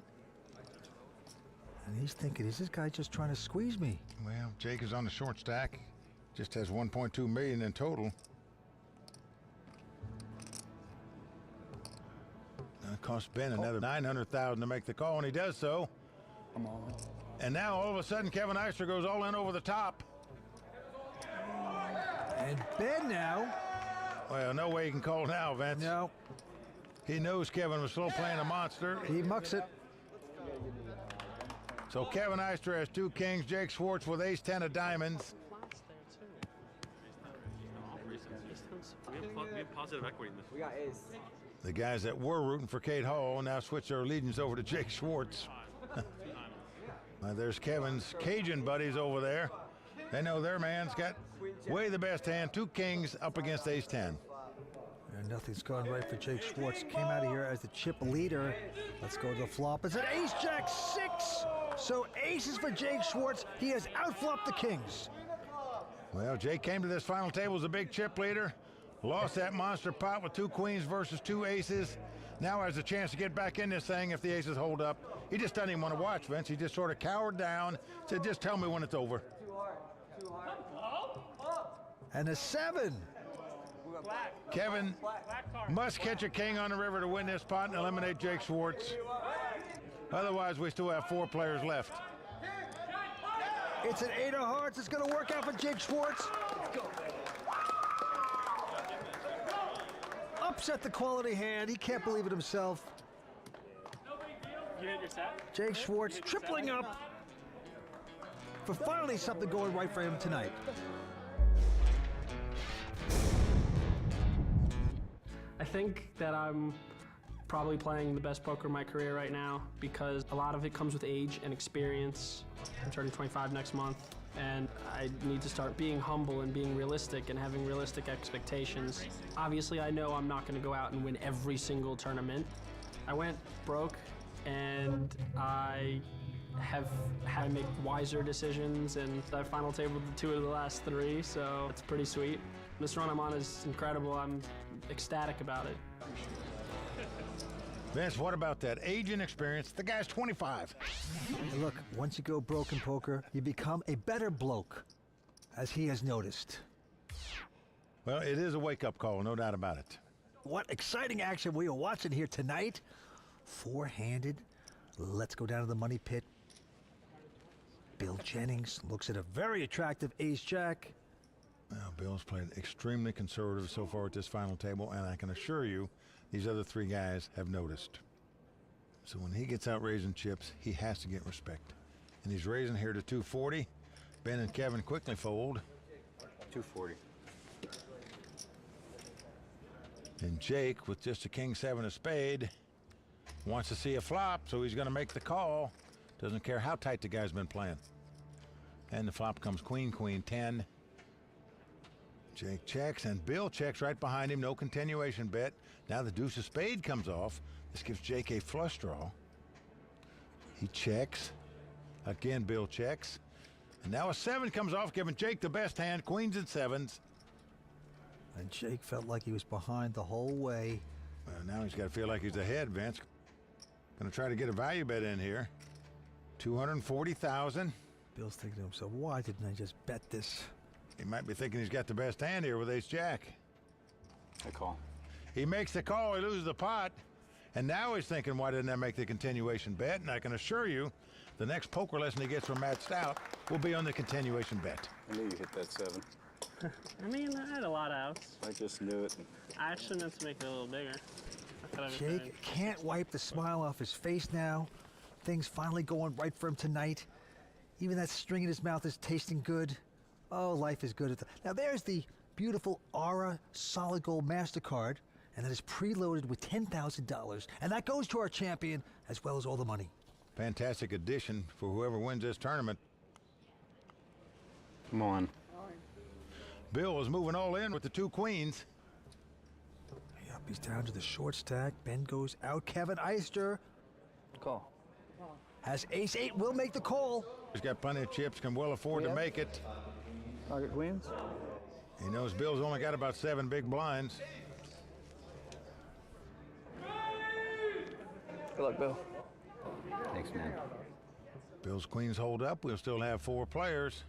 Speaker 22: And he's thinking, is this guy just trying to squeeze me?
Speaker 10: Well, Jake is on the short stack. Just has 1.2 million in total. It costs Ben another 900,000 to make the call, and he does so.
Speaker 7: I'm all in.
Speaker 10: And now all of a sudden Kevin Eister goes all in over the top.
Speaker 22: And Ben now.
Speaker 10: Well, no way he can call now, Vince.
Speaker 22: No.
Speaker 10: He knows Kevin was still playing a monster.
Speaker 22: He mucks it.
Speaker 10: So Kevin Eister has 2 kings, Jake Schwartz with ace-10 of diamonds.
Speaker 8: We have positive equity in this.
Speaker 7: We got ace.
Speaker 10: The guys that were rooting for Kate Hall now switch their allegiance over to Jake Schwartz. There's Kevin's Cajun buddies over there. They know their man's got way the best hand. 2 kings up against ace-10.
Speaker 22: And nothing's going right for Jake Schwartz. Came out of here as the chip leader. Let's go to the flop. It's an ace-jack 6. So aces for Jake Schwartz. He has outflopped the kings.
Speaker 10: Well, Jake came to this final table as a big chip leader. Lost that monster pot with 2 queens versus 2 aces. Now has a chance to get back in this thing if the aces hold up. He just doesn't even want to watch, Vince. He just sort of cowered down, said, just tell me when it's over.
Speaker 22: And a 7.
Speaker 10: Kevin must catch a king on the river to win this pot and eliminate Jake Schwartz. Otherwise, we still have 4 players left.
Speaker 22: It's an 8 of hearts. It's going to work out for Jake Schwartz. Upset the quality hand. He can't believe it himself.
Speaker 19: You hit your set?
Speaker 22: Jake Schwartz tripling up for finally something going right for him tonight.
Speaker 19: I think that I'm probably playing the best poker of my career right now because a lot of it comes with age and experience. I'm turning 25 next month, and I need to start being humble and being realistic and having realistic expectations. Obviously, I know I'm not going to go out and win every single tournament. I went broke, and I have had to make wiser decisions, and I final tabled 2 of the last 3, so it's pretty sweet. This run I'm on is incredible. I'm ecstatic about it.
Speaker 10: Vince, what about that age and experience? The guy's 25.
Speaker 22: And look, once you go broke in poker, you become a better bloke, as he has noticed.
Speaker 10: Well, it is a wake-up call, no doubt about it.
Speaker 22: What exciting action we are watching here tonight. 4-handed. Let's go down to the money pit. Bill Jennings looks at a very attractive ace-jack.
Speaker 10: Well, Bill's played extremely conservative so far at this final table, and I can assure you these other 3 guys have noticed. So when he gets out raising chips, he has to get respect. And he's raising here to 240. Ben and Kevin quickly fold.
Speaker 9: 240.
Speaker 10: And Jake, with just a king-7 of spade, wants to see a flop, so he's going to make the call. Doesn't care how tight the guy's been playing. And the flop comes queen, queen, 10. Jake checks, and Bill checks right behind him. No continuation bet. Now the deuce of spade comes off. This gives Jake a flush draw. He checks. Again, Bill checks. And now a 7 comes off, giving Jake the best hand, queens and 7s.
Speaker 22: And Jake felt like he was behind the whole way.
Speaker 10: Well, now he's got to feel like he's ahead, Vince. Going to try to get a value bet in here. 240,000.
Speaker 22: Bill's thinking to himself, why didn't I just bet this?
Speaker 10: He might be thinking he's got the best hand here with ace-jack.
Speaker 9: I call.
Speaker 10: He makes the call, he loses the pot. And now he's thinking, why didn't I make the continuation bet? And I can assure you, the next poker lesson he gets from Matt Stout will be on the continuation bet.
Speaker 9: I knew you hit that 7.
Speaker 19: I mean, I had a lot of outs.
Speaker 9: I just knew it.
Speaker 19: I actually meant to make it a little bigger.
Speaker 22: Jake can't wipe the smile off his face now. Things finally going right for him tonight. Even that string in his mouth is tasting good. Oh, life is good. Now there's the beautiful Aura Solid Gold MasterCard, and that is preloaded with $10,000. And that goes to our champion, as well as all the money.
Speaker 10: Fantastic addition for whoever wins this tournament.
Speaker 9: Come on.
Speaker 10: Bill is moving all in with the 2 queens.
Speaker 22: Yep, he's down to the short stack. Ben goes out. Kevin Eister
Speaker 9: Call.
Speaker 22: has ace-8, will make the call.
Speaker 10: He's got plenty of chips, can well afford to make it.
Speaker 9: Pocket queens.
Speaker 10: He knows Bill's only got about 7 big blinds.
Speaker 9: Good luck, Bill. Thanks, man.
Speaker 10: Bill's queens hold up. We'll still have 4 players.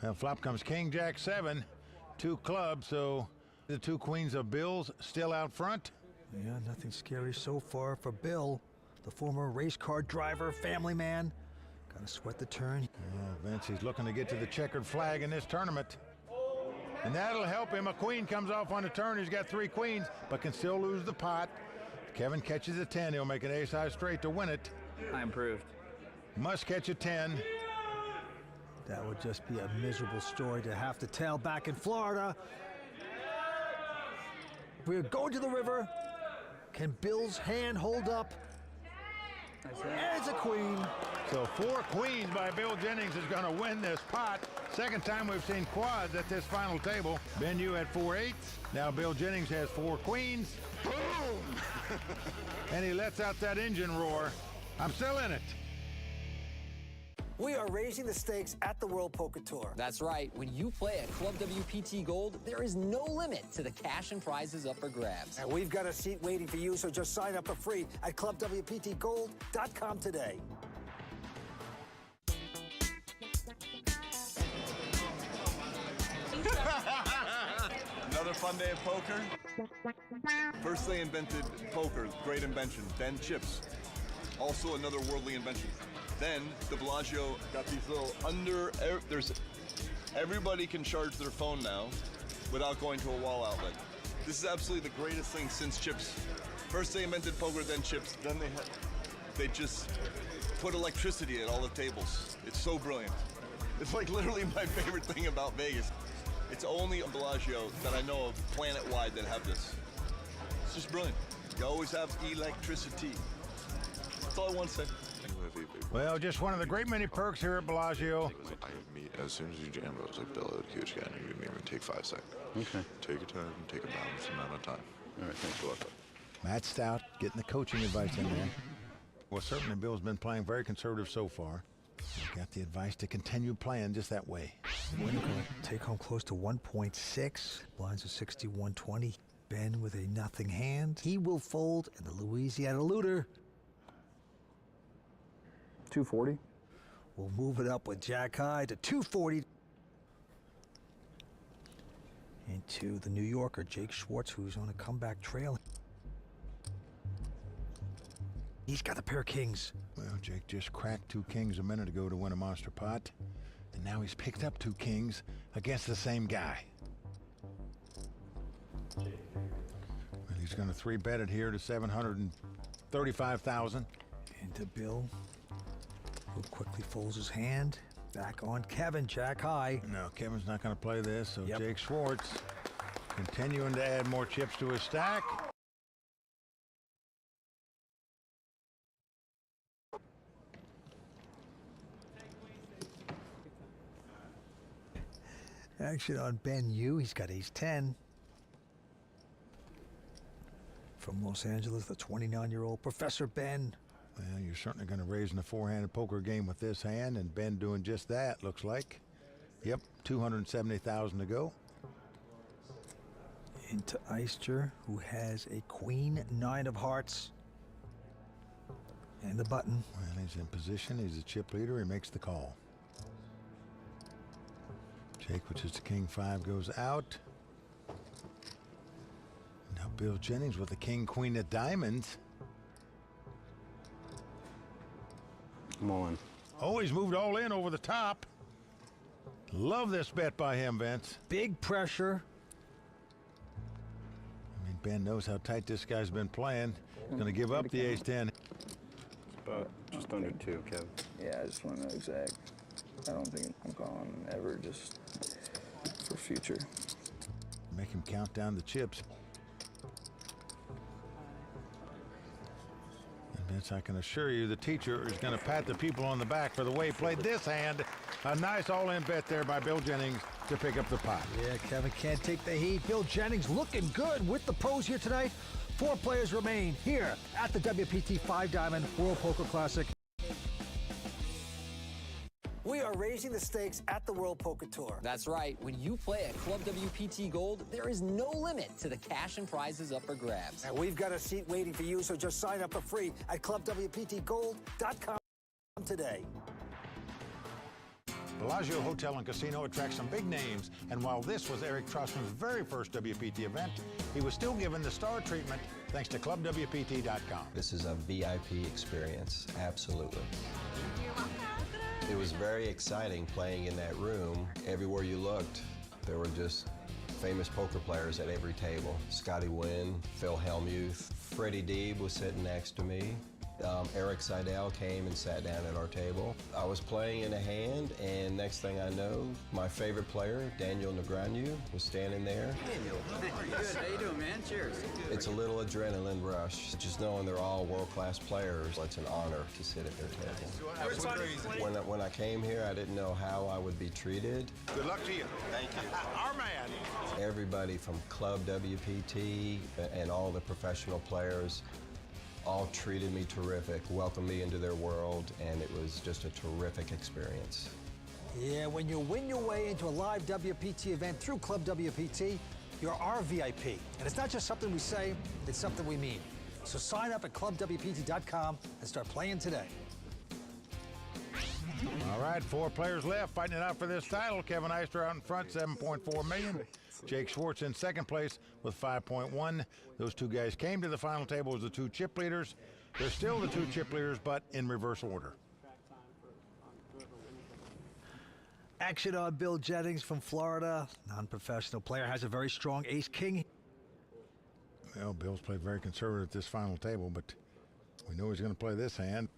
Speaker 10: Well, flop comes King, Jack, 7, 2 clubs, so the 2 queens of Bill's still out front.
Speaker 22: Yeah, nothing scary so far for Bill, the former race car driver, family man. Gotta sweat the turn.
Speaker 10: Yeah, Vince, he's looking to get to the checkered flag in this tournament. And that'll help him. A queen comes off on the turn. He's got 3 queens, but can still lose the pot. If Kevin catches a 10, he'll make an ace-high straight to win it.
Speaker 9: I improved.
Speaker 10: Must catch a 10.
Speaker 22: That would just be a miserable story to have to tell back in Florida. We're going to the river. Can Bill's hand hold up? And it's a queen.
Speaker 10: So 4 queens by Bill Jennings is going to win this pot. Second time we've seen quads at this final table. Ben, you had 4 eights. Now Bill Jennings has 4 queens. Boom! And he lets out that engine roar. I'm still in it.
Speaker 12: We are raising the stakes at the World Poker Tour.
Speaker 3: That's right. When you play at Club WPT Gold, there is no limit to the cash and prizes up for grabs.
Speaker 12: And we've got a seat waiting for you, so just sign up for free at clubwptgold.com today.
Speaker 8: Another fun day of poker. First they invented poker, great invention. Then chips, also another worldly invention. Then de Blasio got these little everybody can charge their phone now without going to a wall outlet. This is absolutely the greatest thing since chips. First they invented poker, then chips, then they just put electricity at all the tables. It's so brilliant. It's like literally my favorite thing about Vegas. It's only a Bellagio that I know of planet-wide that have this. It's just brilliant. You always have electricity. That's all I want to say.
Speaker 10: Well, just one of the great many perks here at Bellagio.
Speaker 13: As soon as you jam, it was like, Bill, a huge guy, and you didn't even take 5 seconds.
Speaker 9: Okay.
Speaker 13: Take your time, take a balanced amount of time.
Speaker 9: All right, thanks a lot.
Speaker 10: Matt Stout getting the coaching advice in there. Well, certainly Bill's been playing very conservative so far. Got the advice to continue playing just that way.
Speaker 22: Winner going to take home close to 1.6. Blinds are 61-20. Ben with a nothing hand. He will fold, and the Louisiana Looter
Speaker 9: 240.
Speaker 22: We'll move it up with Jack High to 240. Into the New Yorker, Jake Schwartz, who's on a comeback trail. He's got a pair of kings.
Speaker 10: Well, Jake just cracked 2 kings a minute ago to win a monster pot. And now he's picked up 2 kings against the same guy. Well, he's going to 3-bet it here to 735,000.
Speaker 22: Into Bill, who quickly folds his hand. Back on Kevin, Jack High.
Speaker 10: No, Kevin's not going to play this, so Jake Schwartz continuing to add more chips to his stack.
Speaker 22: Action on Ben Yu. He's got ace-10. From Los Angeles, the 29-year-old Professor Ben.
Speaker 10: Well, you're certainly going to raise in a 4-handed poker game with this hand, and Ben doing just that, looks like. Yep, 270,000 to go.
Speaker 22: Into Eister, who has a queen, 9 of hearts. And the button.
Speaker 10: Well, he's in position. He's a chip leader. He makes the call. Jake, which is the king 5, goes out. Now Bill Jennings with the king, queen of diamonds.
Speaker 9: Come on.
Speaker 10: Oh, he's moved all in over the top. Love this bet by him, Vince.
Speaker 22: Big pressure.
Speaker 10: I mean, Ben knows how tight this guy's been playing. He's going to give up the ace-10.
Speaker 9: About just under 2, Kev.
Speaker 7: Yeah, I just want to know exact. I don't think I'm calling ever, just for future.
Speaker 10: Make him count down the chips. And Vince, I can assure you the teacher is going to pat the people on the back for the way he played this hand. A nice all-in bet there by Bill Jennings to pick up the pot.
Speaker 22: Yeah, Kevin can't take the heat. Bill Jennings looking good with the pros here tonight. 4 players remain here at the WPT 5 Diamond World Poker Classic. We are raising the stakes at the World Poker Tour.
Speaker 3: That's right. When you play at Club WPT Gold, there is no limit to the cash and prizes up for grabs.
Speaker 12: And we've got a seat waiting for you, so just sign up for free at clubwptgold.com today.
Speaker 10: Bellagio Hotel and Casino attracts some big names, and while this was Eric Trossman's very first WPT event, he was still given the star treatment thanks to clubwpt.com.
Speaker 5: This is a VIP experience, absolutely. It was very exciting playing in that room. Everywhere you looked, there were just famous poker players at every table. Scotty Wynn, Phil Hellmuth, Freddie Deeb was sitting next to me. Eric Seidel came and sat down at our table. I was playing in a hand, and next thing I know, my favorite player, Daniel Negreanu, was standing there.
Speaker 9: Daniel, good. How you doing, man? Cheers.
Speaker 5: It's a little adrenaline rush. Just knowing they're all world-class players, it's an honor to sit at their table. When I came here, I didn't know how I would be treated.
Speaker 10: Good luck to you.
Speaker 5: Thank you.
Speaker 10: Our man.
Speaker 5: Everybody from Club WPT and all the professional players all treated me terrific, welcomed me into their world, and it was just a terrific experience.
Speaker 22: Yeah, when you win your way into a live WPT event through Club WPT, you're our VIP. And it's not just something we say, it's something we mean. So sign up at clubwpt.com and start playing today.
Speaker 10: All right, 4 players left fighting it out for this title. Kevin Eister out in front, 7.4 million. Jake Schwartz in second place with 5.1. Those 2 guys came to the final table as the 2 chip leaders. They're still the 2 chip leaders, but in reverse order.
Speaker 22: Action on Bill Jennings from Florida. Non-professional player, has a very strong ace-king.
Speaker 10: Well, Bill's played very conservative at this final table, but we know he's going to play this hand.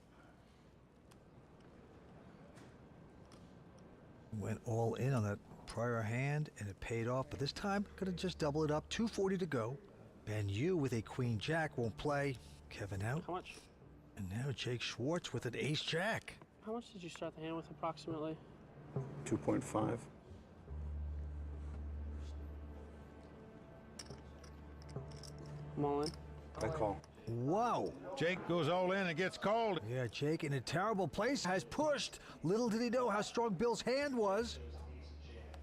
Speaker 22: Went all in on that prior hand, and it paid off, but this time, gonna just double it up. 240 to go. Ben Yu with a queen-jack won't play. Kevin out.
Speaker 19: How much?
Speaker 22: And now Jake Schwartz with an ace-jack.
Speaker 19: How much did you start the hand with approximately?
Speaker 9: 2.5.
Speaker 19: I'm all in.
Speaker 9: I call.
Speaker 22: Whoa.
Speaker 10: Jake goes all in and gets called.
Speaker 22: Yeah, Jake in a terrible place has pushed. Little did he know how strong Bill's hand was.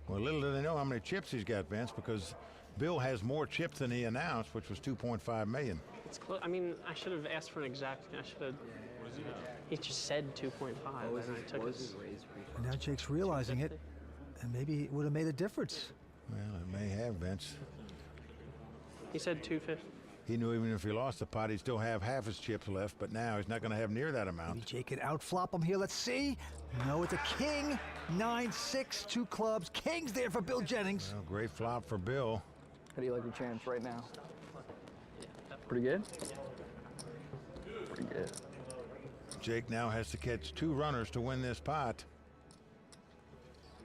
Speaker 10: Well, little did they know how many chips he's got, Vince, because Bill has more chips than he announced, which was 2.5 million.
Speaker 19: It's close. I mean, I should have asked for an exact. I should have. He just said 2.5, and I took it.
Speaker 22: And now Jake's realizing it, and maybe it would have made a difference.
Speaker 10: Well, it may have, Vince.
Speaker 19: He said 250.
Speaker 10: He knew even if he lost the pot, he'd still have half his chips left, but now he's not going to have near that amount.
Speaker 22: Maybe Jake can outflop him here. Let's see. No, it's a king. 9-6, 2 clubs. King's there for Bill Jennings.
Speaker 10: Well, great flop for Bill.
Speaker 7: How do you like your chance right now? Pretty good? Pretty good.
Speaker 10: Jake now has to catch 2 runners to win this pot.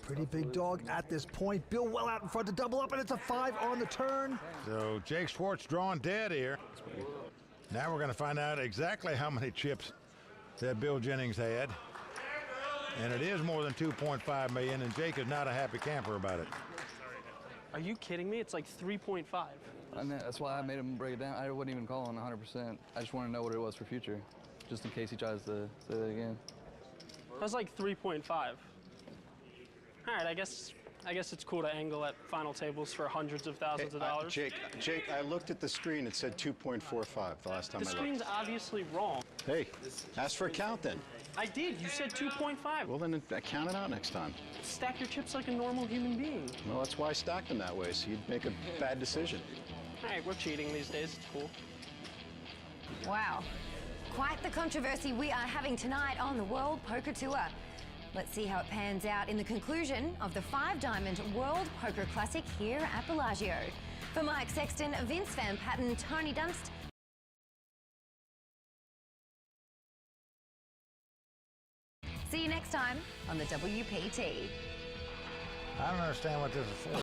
Speaker 22: Pretty big dog at this point. Bill well out in front to double up, and it's a 5 on the turn.
Speaker 10: So Jake Schwartz drawing dead here. Now we're going to find out exactly how many chips that Bill Jennings had. And it is more than 2.5 million, and Jake is not a happy camper about it.
Speaker 19: Are you kidding me? It's like 3.5.
Speaker 7: I mean, that's why I made him break it down. I wouldn't even call on 100%. I just want to know what it was for future, just in case he tries to say that again.
Speaker 19: That was like 3.5. All right, I guess it's cool to angle at final tables for hundreds of thousands of dollars.
Speaker 14: Jake, I looked at the screen. It said 2.45 the last time I looked.
Speaker 19: The screen's obviously wrong.
Speaker 14: Hey, ask for a count then.
Speaker 19: I did. You said 2.5.
Speaker 14: Well, then count it out next time.
Speaker 19: Stack your chips like a normal human being.
Speaker 14: Well, that's why I stacked them that way, so you'd make a bad decision.
Speaker 19: Hey, we're cheating these days. It's cool.
Speaker 6: Wow. Quite the controversy we are having tonight on the World Poker Tour. Let's see how it pans out in the conclusion of the 5-Diamond World Poker Classic here at Bellagio. For Mike Sexton, Vince Van Patten, Tony Dunst, see you next time on the WPT.
Speaker 10: I don't understand what this is for.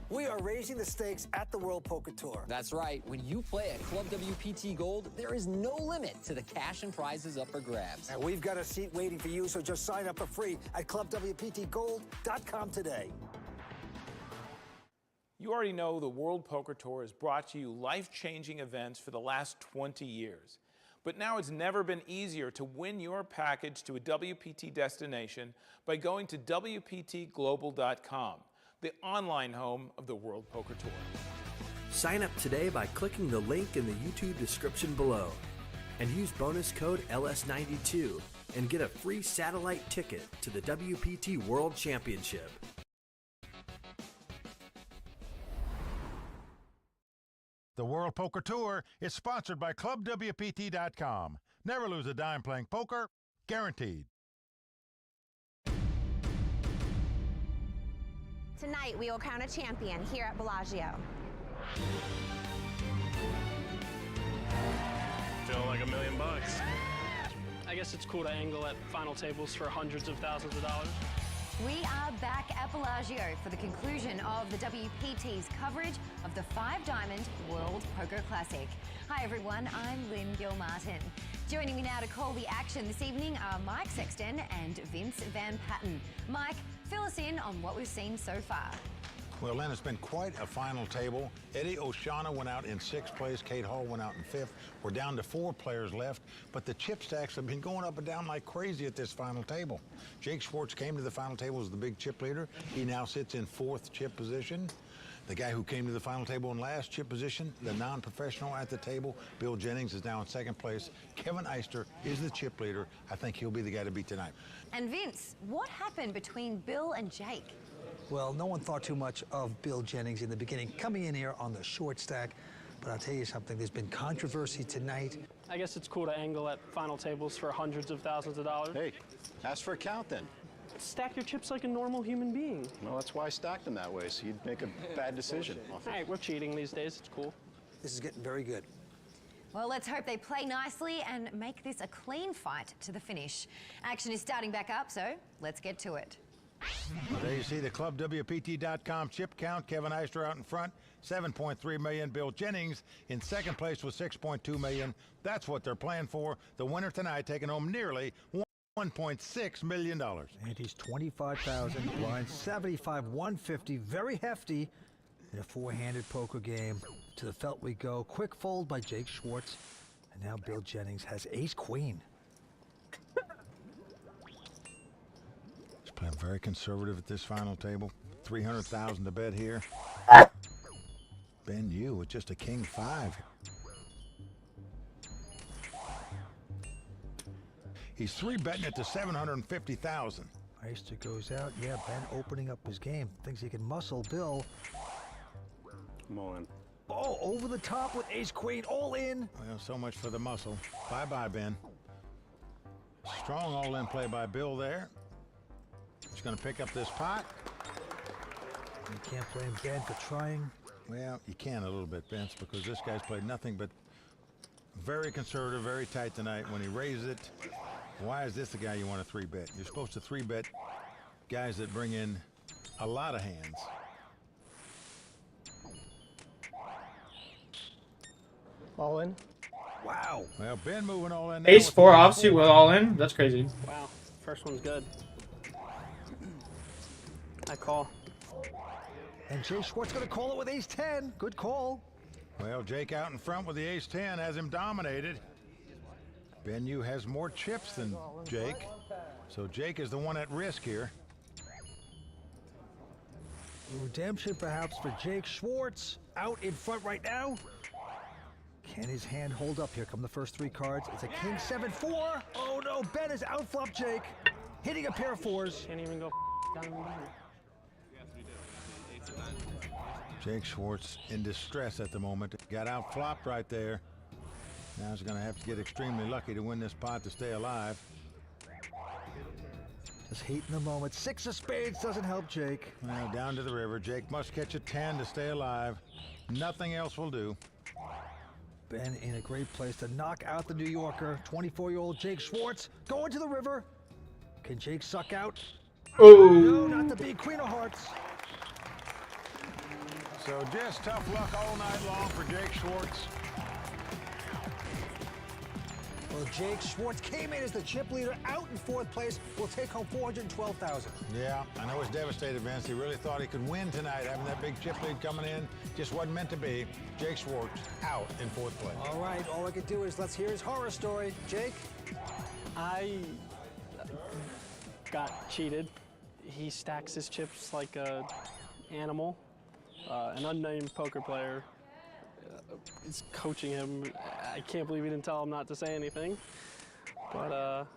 Speaker 12: We are raising the stakes at the World Poker Tour.
Speaker 3: That's right. When you play at Club WPT Gold, there is no limit to the cash and prizes up for grabs.
Speaker 12: And we've got a seat waiting for you, so just sign up for free at clubwptgold.com today.
Speaker 15: You already know the World Poker Tour has brought you life-changing events for the last 20 years. But now it's never been easier to win your package to a WPT destination by going to WPTglobal.com, the online home of the World Poker Tour.
Speaker 16: Sign up today by clicking the link in the YouTube description below and use bonus code LS92 and get a free satellite ticket to the WPT World Championship.
Speaker 10: The World Poker Tour is sponsored by ClubWPT.com. Never lose a dime playing poker, guaranteed.
Speaker 17: Tonight, we will crown a champion here at Bellagio.
Speaker 18: Feeling like $1 million.
Speaker 19: I guess it's cool to angle at final tables for hundreds of thousands of dollars.
Speaker 6: We are back at Bellagio for the conclusion of the WPT's coverage of the 5-Diamond World Poker Classic. Hi everyone, I'm Lynn Gilmartin. Joining me now to call the action this evening are Mike Sexton and Vince Van Patten. Mike, fill us in on what we've seen so far.
Speaker 10: Well, Lynn, it's been quite a final table. Eddie O'Shana went out in 6th place. Kate Hall went out in 5th. We're down to 4 players left, but the chip stacks have been going up and down like crazy at this final table. Jake Schwartz came to the final table as the big chip leader. He now sits in 4th chip position. The guy who came to the final table in last chip position, the non-professional at the table, Bill Jennings, is now in 2nd place. Kevin Eister is the chip leader. I think he'll be the guy to beat tonight.
Speaker 6: And Vince, what happened between Bill and Jake?
Speaker 22: Well, no one thought too much of Bill Jennings in the beginning, coming in here on the short stack. But I'll tell you something, there's been controversy tonight.
Speaker 19: I guess it's cool to angle at final tables for hundreds of thousands of dollars.
Speaker 14: Hey, ask for a count then.
Speaker 19: Stack your chips like a normal human being.
Speaker 14: Well, that's why I stacked them that way, so you'd make a bad decision.
Speaker 19: Hey, we're cheating these days. It's cool.
Speaker 22: This is getting very good.
Speaker 6: Well, let's hope they play nicely and make this a clean fight to the finish. Action is starting back up, so let's get to it.
Speaker 10: Well, there you see the ClubWPT.com chip count. Kevin Eister out in front, 7.3 million. Bill Jennings in 2nd place with 6.2 million. That's what they're playing for. The winner tonight taking home nearly $1.6 million.
Speaker 22: And he's 25,000, blind 75, 150, very hefty in a 4-handed poker game. To the felt we go. Quick fold by Jake Schwartz. And now Bill Jennings has ace-queen.
Speaker 10: Playing very conservative at this final table. 300,000 to bet here. Ben Yu with just a king 5. He's 3-betting it to 750,000.
Speaker 22: Eister goes out. Yeah, Ben opening up his game. Thinks he can muscle Bill.
Speaker 9: I'm all in.
Speaker 22: Oh, over the top with ace-queen, all in.
Speaker 10: Well, so much for the muscle. Bye-bye, Ben. Strong all-in play by Bill there. He's going to pick up this pot.
Speaker 22: You can't blame Ben for trying.
Speaker 10: Well, you can a little bit, Vince, because this guy's played nothing but very conservative, very tight tonight. When he raises it, why is this the guy you want to 3-bet? You're supposed to 3-bet guys that bring in a lot of hands.
Speaker 19: All in.
Speaker 22: Wow.
Speaker 10: Well, Ben moving all in.
Speaker 1: Ace 4 offsuit with all in. That's crazy.
Speaker 19: Wow. First one's good. I call.
Speaker 22: And Jay Schwartz going to call it with ace-10. Good call.
Speaker 10: Well, Jake out in front with the ace-10 has him dominated. Ben Yu has more chips than Jake. So Jake is the one at risk here.
Speaker 22: Redemption perhaps for Jake Schwartz. Out in front right now. Can his hand hold up? Here come the first 3 cards. It's a king 7-4. Oh no, Ben is outflop Jake. Hitting a pair of 4s.
Speaker 19: Can't even go down.
Speaker 10: Jake Schwartz in distress at the moment. Got out flopped right there. Now he's going to have to get extremely lucky to win this pot to stay alive.
Speaker 22: Just hating the moment. 6 of spades doesn't help Jake.
Speaker 10: Well, down to the river. Jake must catch a 10 to stay alive. Nothing else will do.
Speaker 22: Ben in a great place to knock out the New Yorker. 24-year-old Jake Schwartz going to the river. Can Jake suck out?
Speaker 1: Oh!
Speaker 22: No, not the big Queen of Hearts.
Speaker 10: So just tough luck all night long for Jake Schwartz.
Speaker 22: Well, Jake Schwartz came in as the chip leader, out in 4th place. Will take home $412,000.
Speaker 10: Yeah, I know it's devastated, Vince. He really thought he could win tonight, having that big chip lead coming in. Just wasn't meant to be. Jake Schwartz out in 4th place.
Speaker 22: All right, all I can do is let's hear his horror story. Jake?
Speaker 19: I got cheated. He stacks his chips like a animal. An unnamed poker player is coaching him. I can't believe he didn't tell him not to say anything. But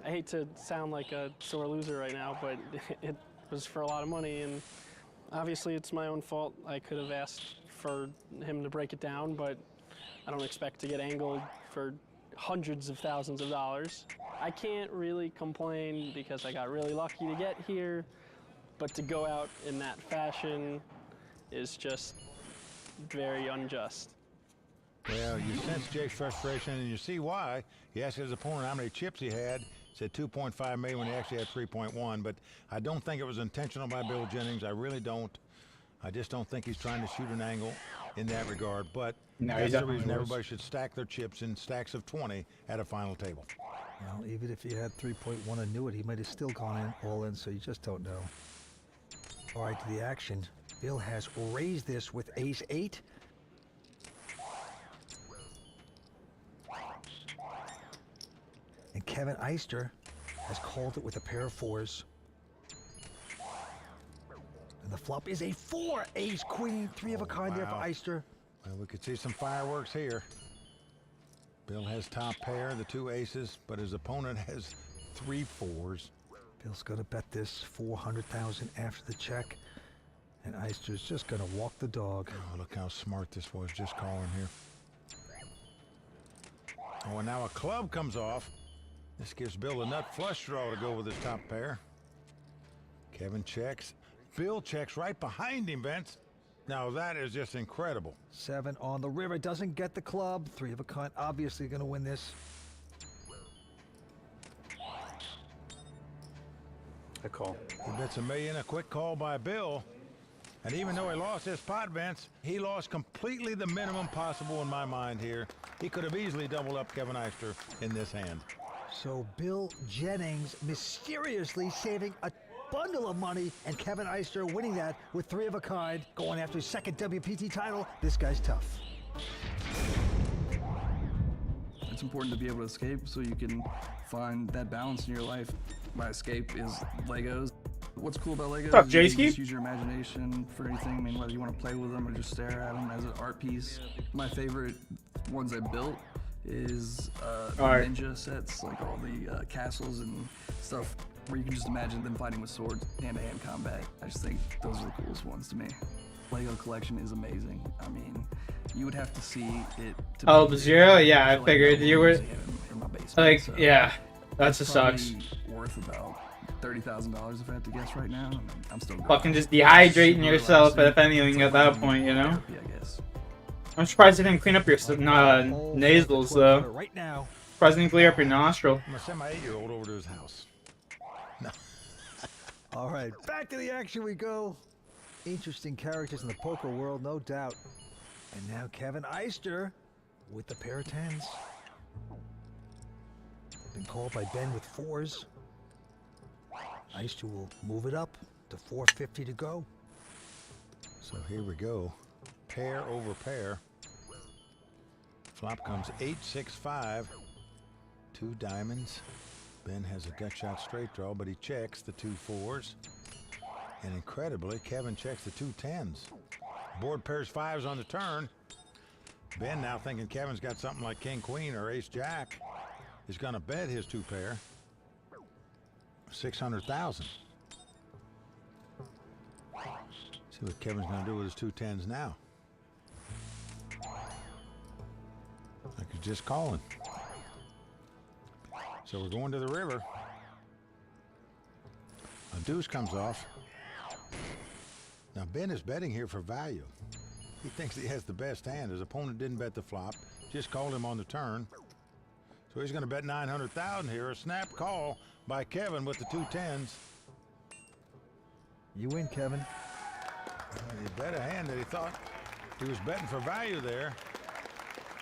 Speaker 19: I hate to sound like a sore loser right now, but it was for a lot of money, and obviously it's my own fault. I could have asked for him to break it down, but I don't expect to get angled for hundreds of thousands of dollars. I can't really complain because I got really lucky to get here, but to go out in that fashion is just very unjust.
Speaker 10: Well, you sense Jake's frustration, and you see why. He asked his opponent how many chips he had. Said 2.5 million when he actually had 3.1. But I don't think it was intentional by Bill Jennings. I really don't. I just don't think he's trying to shoot an angle in that regard. But
Speaker 1: No,
Speaker 10: that's the reason everybody should stack their chips in stacks of 20 at a final table.
Speaker 22: Well, even if he had 3.1 and knew it, he might have still gone in all in, so you just don't know. All right, to the action. Bill has raised this with ace-8. And Kevin Eister has called it with a pair of 4s. And the flop is a 4. Ace, queen, 3 of a kind there for Eister.
Speaker 10: Well, we could see some fireworks here. Bill has top pair, the 2 aces, but his opponent has 3 4s.
Speaker 22: Bill's going to bet this $400,000 after the check. And Eister's just going to walk the dog.
Speaker 10: Oh, look how smart this was, just calling here. Oh, and now a club comes off. This gives Bill a nut flush draw to go with his top pair. Kevin checks. Bill checks right behind him, Vince. Now that is just incredible.
Speaker 22: 7 on the river, doesn't get the club. 3 of a kind, obviously going to win this.
Speaker 9: A call.
Speaker 10: He bets $1 million, a quick call by Bill. And even though he lost his pot, Vince, he lost completely the minimum possible in my mind here. He could have easily doubled up Kevin Eister in this hand.
Speaker 22: So Bill Jennings mysteriously saving a bundle of money, and Kevin Eister winning that with 3 of a kind, going after his 2nd WPT title. This guy's tough.
Speaker 7: It's important to be able to escape so you can find that balance in your life. My escape is Legos. What's cool about Legos
Speaker 1: What's up,
Speaker 7: is you
Speaker 1: J-Ski?
Speaker 7: can just use your imagination for anything. I mean, whether you want to play with them or just stare at them as an art piece. My favorite ones I built is the
Speaker 1: Art.
Speaker 7: ninja sets, like all the castles and stuff where you can just imagine them fighting with swords, hand-to-hand combat. I just think those are the coolest ones to me. Lego collection is amazing. I mean, you would have to see it to
Speaker 1: Oh,
Speaker 7: be-
Speaker 1: Zero? Yeah, I
Speaker 7: feel
Speaker 1: figured you were
Speaker 7: in my basement,
Speaker 1: like,
Speaker 7: so
Speaker 1: yeah, that's a
Speaker 7: it's
Speaker 1: sucks.
Speaker 7: probably worth about $30,000 if I had to guess right now. I'm still
Speaker 1: Fucking just dehydrating yourself, if anything, at that point, you know?
Speaker 7: I guess.
Speaker 1: I'm surprised you didn't clean up your nasals, though.
Speaker 22: Right now.
Speaker 1: Surprised you didn't clean up your nostril.
Speaker 10: I'm gonna send my 8-year-old over to his house. No.
Speaker 22: All right, back to the action we go. Interesting characters in the poker world, no doubt. And now Kevin Eister with the pair of 10s. Been called by Ben with 4s. Eister will move it up to 450 to go.
Speaker 10: So here we go. Pair over pair. Flop comes 8-6-5. 2 diamonds. Ben has a gut shot straight draw, but he checks the 2 4s. And incredibly, Kevin checks the 2 10s. Board pairs 5s on the turn. Ben, now thinking Kevin's got something like King Queen or Ace Jack, is going to bet his 2 pair. 600,000. See what Kevin's going to do with his 2 10s now. Like he's just calling. So we're going to the river. A deuce comes off. Now Ben is betting here for value. He thinks he has the best hand. His opponent didn't bet the flop, just called him on the turn. So he's going to bet 900,000 here. A snap call by Kevin with the 2 10s.
Speaker 22: You win, Kevin.
Speaker 10: He bet a hand that he thought he was betting for value there.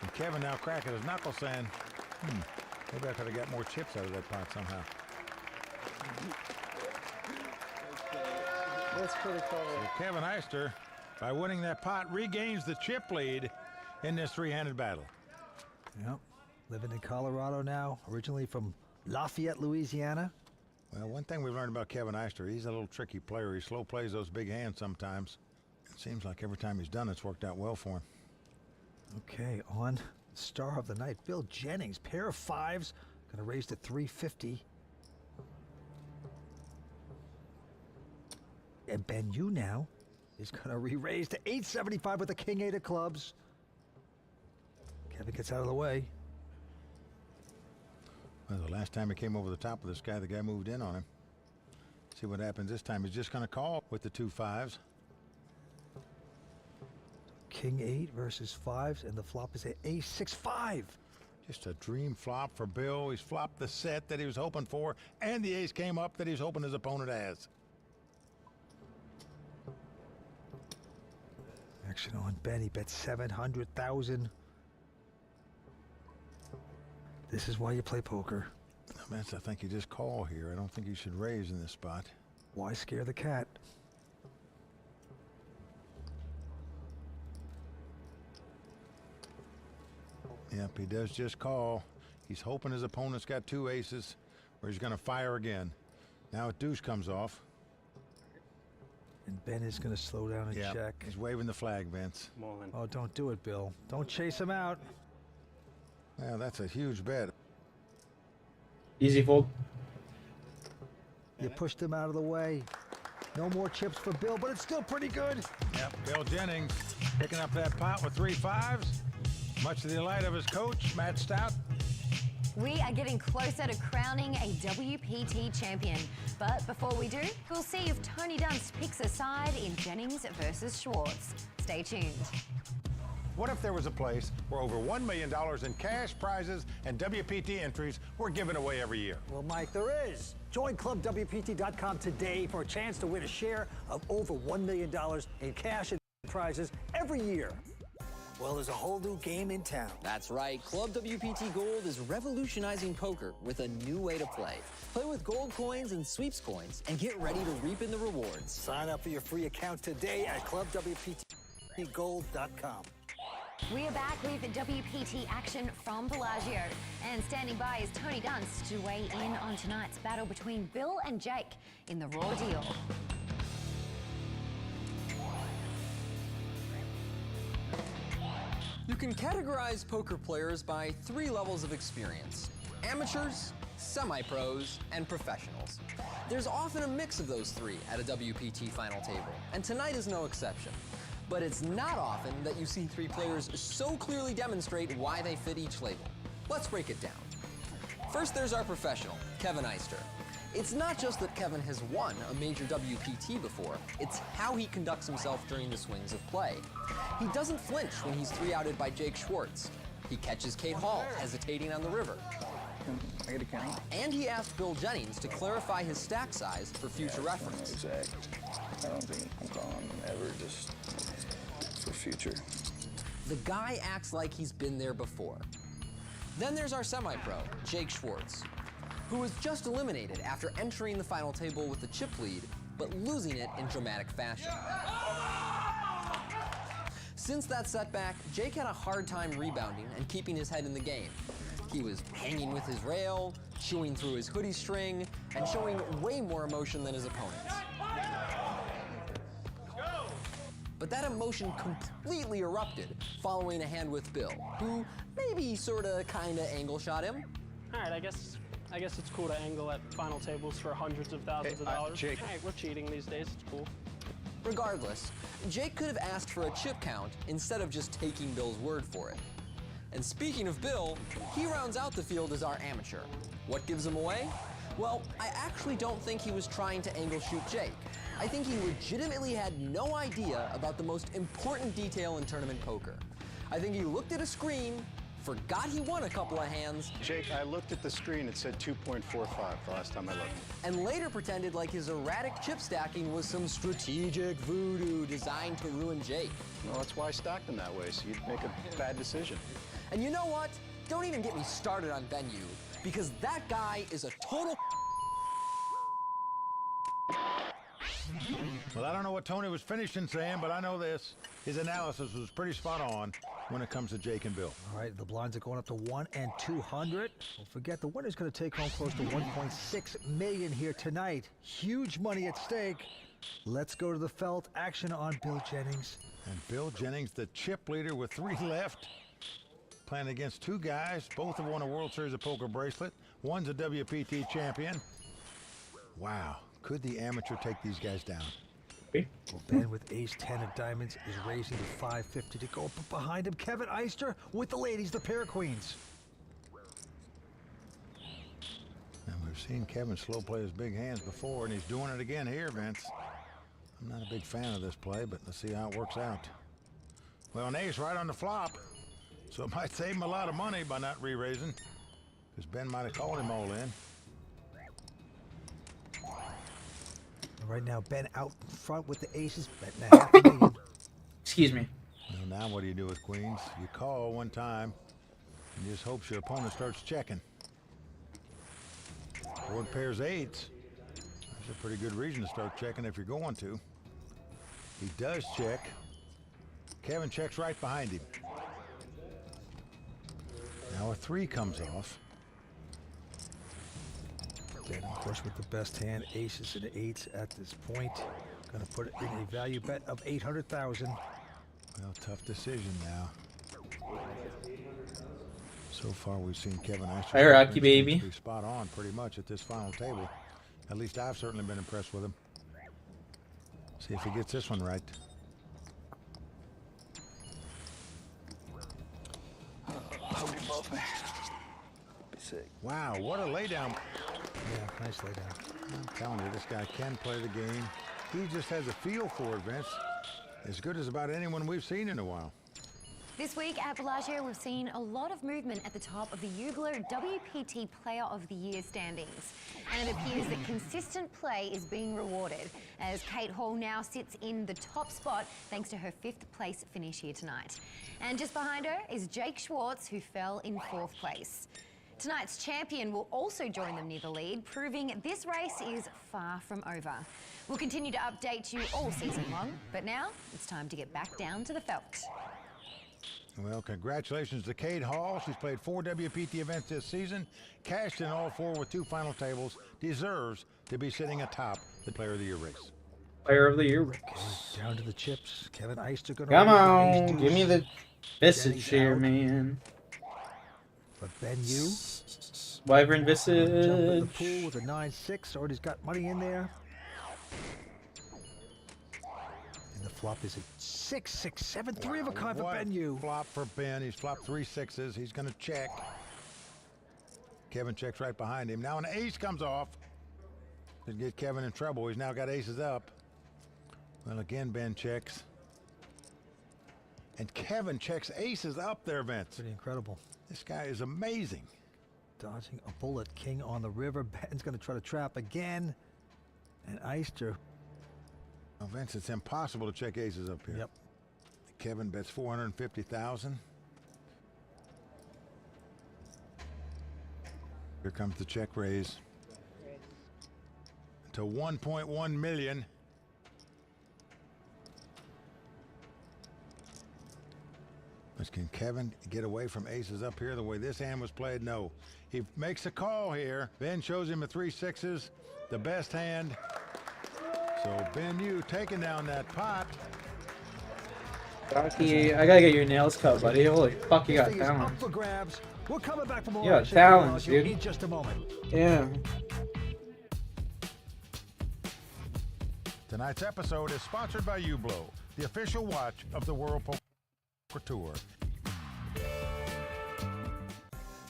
Speaker 10: And Kevin now cracking his knuckles saying, maybe I could have got more chips out of that pot somehow.
Speaker 4: That's pretty cool.
Speaker 10: So Kevin Heister, by winning that pot, regains the chip lead in this 3-handed battle.
Speaker 22: Yep. Living in Colorado now, originally from Lafayette, Louisiana.
Speaker 10: Well, one thing we've learned about Kevin Heister, he's a little tricky player. He slow plays those big hands sometimes. It seems like every time he's done it's worked out well for him.
Speaker 22: Okay, on star of the night, Bill Jennings, pair of 5s, gonna raise to 350. And Ben Yu now is gonna re-raise to 875 with the King 8 of clubs. Kevin gets out of the way.
Speaker 10: Well, the last time he came over the top of this guy, the guy moved in on him. See what happens this time. He's just gonna call with the 2 5s.
Speaker 22: King 8 versus 5s, and the flop is at Ace 6-5.
Speaker 10: Just a dream flop for Bill. He's flopped the set that he was hoping for, and the ace came up that he's hoping his opponent has.
Speaker 22: Action on Ben, he bet 700,000. This is why you play poker.
Speaker 10: I think you just call here. I don't think you should raise in this spot.
Speaker 22: Why scare the cat?
Speaker 10: Yep, he does just call. He's hoping his opponent's got 2 aces, or he's going to fire again. Now a deuce comes off.
Speaker 22: And Ben is going to slow down and check.
Speaker 10: He's waving the flag, Vince.
Speaker 22: Oh, don't do it, Bill. Don't chase him out.
Speaker 10: Well, that's a huge bet.
Speaker 1: Easy fold.
Speaker 22: You pushed him out of the way. No more chips for Bill, but it's still pretty good.
Speaker 10: Yep, Bill Jennings picking up that pot with 3 5s. Much to the delight of his coach, Matt Stout.
Speaker 6: We are getting closer to crowning a WPT champion. But before we do, we'll see if Tony Dunst picks a side in Jennings versus Schwartz. Stay tuned.
Speaker 10: What if there was a place where over $1 million in cash, prizes, and WPT entries were given away every year?
Speaker 12: Well, Mike, there is. Join ClubWPT.com today for a chance to win a share of over $1 million in cash and prizes every year. Well, there's a whole new game in town.
Speaker 3: That's right. Club WPT Gold is revolutionizing poker with a new way to play. Play with gold coins and sweeps coins and get ready to reap in the rewards.
Speaker 12: Sign up for your free account today at ClubWPTGold.com.
Speaker 6: We are back with WPT action from Bellagio. And standing by is Tony Dunst to weigh in on tonight's battle between Bill and Jake in the Raw Deal.
Speaker 3: You can categorize poker players by 3 levels of experience: amateurs, semi-pros, and professionals. There's often a mix of those 3 at a WPT final table, and tonight is no exception. But it's not often that you see 3 players so clearly demonstrate why they fit each label. Let's break it down. First, there's our professional, Kevin Heister. It's not just that Kevin has won a major WPT before, it's how he conducts himself during the swings of play. He doesn't flinch when he's 3-outed by Jake Schwartz. He catches Kate Hall hesitating on the river.
Speaker 4: I get a count.
Speaker 3: And he asked Bill Jennings to clarify his stack size for future reference.
Speaker 4: Exact. I don't think I'm calling ever, just for future.
Speaker 3: The guy acts like he's been there before. Then there's our semi-pro, Jake Schwartz, who was just eliminated after entering the final table with the chip lead, but losing it in dramatic fashion. Since that setback, Jake had a hard time rebounding and keeping his head in the game. He was hanging with his rail, chewing through his hoodie string, and showing way more emotion than his opponents. But that emotion completely erupted following a hand with Bill, who maybe sorta kinda angle shot him.
Speaker 19: All right, I guess it's cool to angle at final tables for hundreds of thousands of dollars.
Speaker 14: Jake.
Speaker 19: Hey, we're cheating these days. It's cool.
Speaker 3: Regardless, Jake could have asked for a chip count instead of just taking Bill's word for it. And speaking of Bill, he rounds out the field as our amateur. What gives him away? Well, I actually don't think he was trying to angle shoot Jake. I think he legitimately had no idea about the most important detail in tournament poker. I think he looked at a screen, forgot he won a couple of hands.
Speaker 14: Jake, I looked at the screen. It said 2.45 the last time I looked.
Speaker 3: And later pretended like his erratic chip stacking was some strategic voodoo designed to ruin Jake.
Speaker 14: Well, that's why I stacked them that way, so you'd make a bad decision.
Speaker 3: And you know what? Don't even get me started on Benyu, because that guy is a total.
Speaker 10: Well, I don't know what Tony was finishing saying, but I know this. His analysis was pretty spot on when it comes to Jake and Bill.
Speaker 22: All right, the blinds are going up to 1 and 200. Don't forget, the winner's going to take home close to 1.6 million here tonight. Huge money at stake. Let's go to the felt. Action on Bill Jennings.
Speaker 10: And Bill Jennings, the chip leader with 3 left, playing against 2 guys. Both have won a World Series of Poker bracelet. One's a WPT champion. Wow. Could the amateur take these guys down?
Speaker 22: Well, Ben with ace-10 of diamonds is raising to 550 to go. But behind him, Kevin Eister with the ladies, the pair of queens.
Speaker 10: And we've seen Kevin slow play his big hands before, and he's doing it again here, Vince. I'm not a big fan of this play, but let's see how it works out. Well, an ace right on the flop, so it might save him a lot of money by not re-raising, because Ben might have called him all in.
Speaker 22: Right now, Ben out in front with the aces, betting $500,000.
Speaker 1: Excuse me.
Speaker 10: Well, now what do you do with queens? You call one time, and just hopes your opponent starts checking. Board pairs 8s. That's a pretty good reason to start checking if you're going to. He does check. Kevin checks right behind him. Now a 3 comes off.
Speaker 22: Ben, of course, with the best hand, aces and 8s at this point. Gonna put it in a value bet of $800,000.
Speaker 10: Well, tough decision now. So far, we've seen Kevin Eister.
Speaker 1: Hi, Rocky baby.
Speaker 10: Be spot on pretty much at this final table. At least I've certainly been impressed with him. See if he gets this one right.
Speaker 4: Hope you both, man. Be sick.
Speaker 10: Wow, what a laydown.
Speaker 22: Yeah, nice laydown.
Speaker 10: I'm telling you, this guy can play the game. He just has a feel for it, Vince. As good as about anyone we've seen in a while.
Speaker 6: This week at Bellagio, we've seen a lot of movement at the top of the Ugler WPT Player of the Year standings. And it appears that consistent play is being rewarded, as Kate Hall now sits in the top spot thanks to her 5th place finish here tonight. And just behind her is Jake Schwartz, who fell in 4th place. Tonight's champion will also join them near the lead, proving this race is far from over. We'll continue to update you all season long, but now it's time to get back down to the felt.
Speaker 10: Well, congratulations to Kate Hall. She's played 4 WPT events this season, cashed in all 4 with 2 final tables, deserves to be sitting atop the Player of the Year race.
Speaker 1: Player of the Year race.
Speaker 22: Okay, down to the chips. Kevin Eister gonna
Speaker 1: Come
Speaker 22: raise
Speaker 1: on,
Speaker 22: ace-2s.
Speaker 1: give me the visage here,
Speaker 22: out.
Speaker 1: man.
Speaker 22: But Ben Yu.
Speaker 1: Wyvern
Speaker 22: Jump in the
Speaker 1: visage.
Speaker 22: pool with a 9-6. Already's got money in there. And the flop is a 6-6-7. 3 of a kind for
Speaker 10: What
Speaker 22: Ben Yu.
Speaker 10: flop for Ben. He's flopped 3 6s. He's going to check. Kevin checks right behind him. Now an ace comes off. Could get Kevin in trouble. He's now got aces up. Well, again, Ben checks. And Kevin checks aces up there, Vince.
Speaker 22: Pretty incredible.
Speaker 10: This guy is amazing.
Speaker 22: Dodging a bullet king on the river. Ben's going to try to trap again. And Eister.
Speaker 10: Well, Vince, it's impossible to check aces up here.
Speaker 22: Yep.
Speaker 10: Kevin bets 450,000. Here comes the check raise. To 1.1 million. But can Kevin get away from aces up here the way this hand was played? No. He makes a call here. Ben shows him a 3 6s, the best hand. So Ben Yu taking down that pot.
Speaker 1: Rocky, I gotta get your nails cut, buddy. Holy fuck, you got
Speaker 22: This thing is
Speaker 1: talent.
Speaker 22: up for grabs. We're coming back for more.
Speaker 1: Yeah,
Speaker 22: action
Speaker 1: talents,
Speaker 22: for you
Speaker 1: dude.
Speaker 22: in just a moment.
Speaker 1: Yeah.
Speaker 10: Tonight's episode is sponsored by Ublo, the official watch of the World Poker Tour.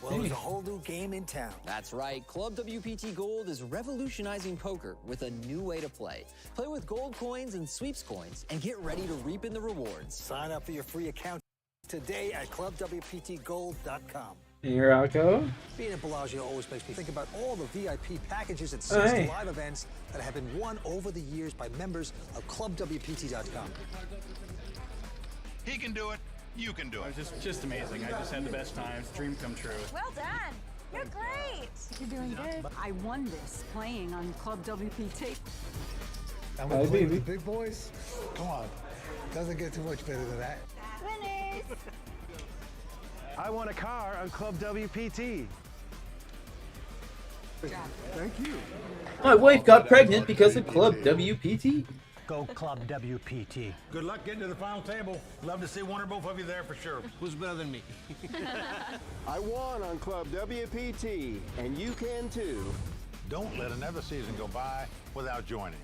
Speaker 12: Well, there's a whole new game in town.
Speaker 3: That's right. Club WPT Gold is revolutionizing poker with a new way to play. Play with gold coins and sweeps coins and get ready to reap in the rewards.
Speaker 12: Sign up for your free account today at clubwptgold.com.
Speaker 1: Here I go.
Speaker 12: Being at Bellagio always makes me think about all the VIP packages and
Speaker 1: Oh,
Speaker 12: 60
Speaker 1: hey.
Speaker 12: live events that have been won over the years by members of clubwpt.com.
Speaker 10: He can do it. You can do it.
Speaker 9: Just amazing. I just had the best time. Dream come true.
Speaker 11: Well done. You're great. You're doing good. I won this playing on Club WPT.
Speaker 22: And
Speaker 1: Hi,
Speaker 22: we're playing
Speaker 1: baby.
Speaker 22: with the big boys? Come on. Doesn't get too much better than that.
Speaker 11: Winners.
Speaker 18: I won a car on Club WPT.
Speaker 22: Thank you.
Speaker 1: My wife got pregnant because of Club WPT.
Speaker 22: Go Club WPT.
Speaker 10: Good luck getting to the final table. Love to see one or both of you there for sure.
Speaker 18: Who's better than me? I won on Club WPT, and you can too.
Speaker 10: Don't let another season go by without joining.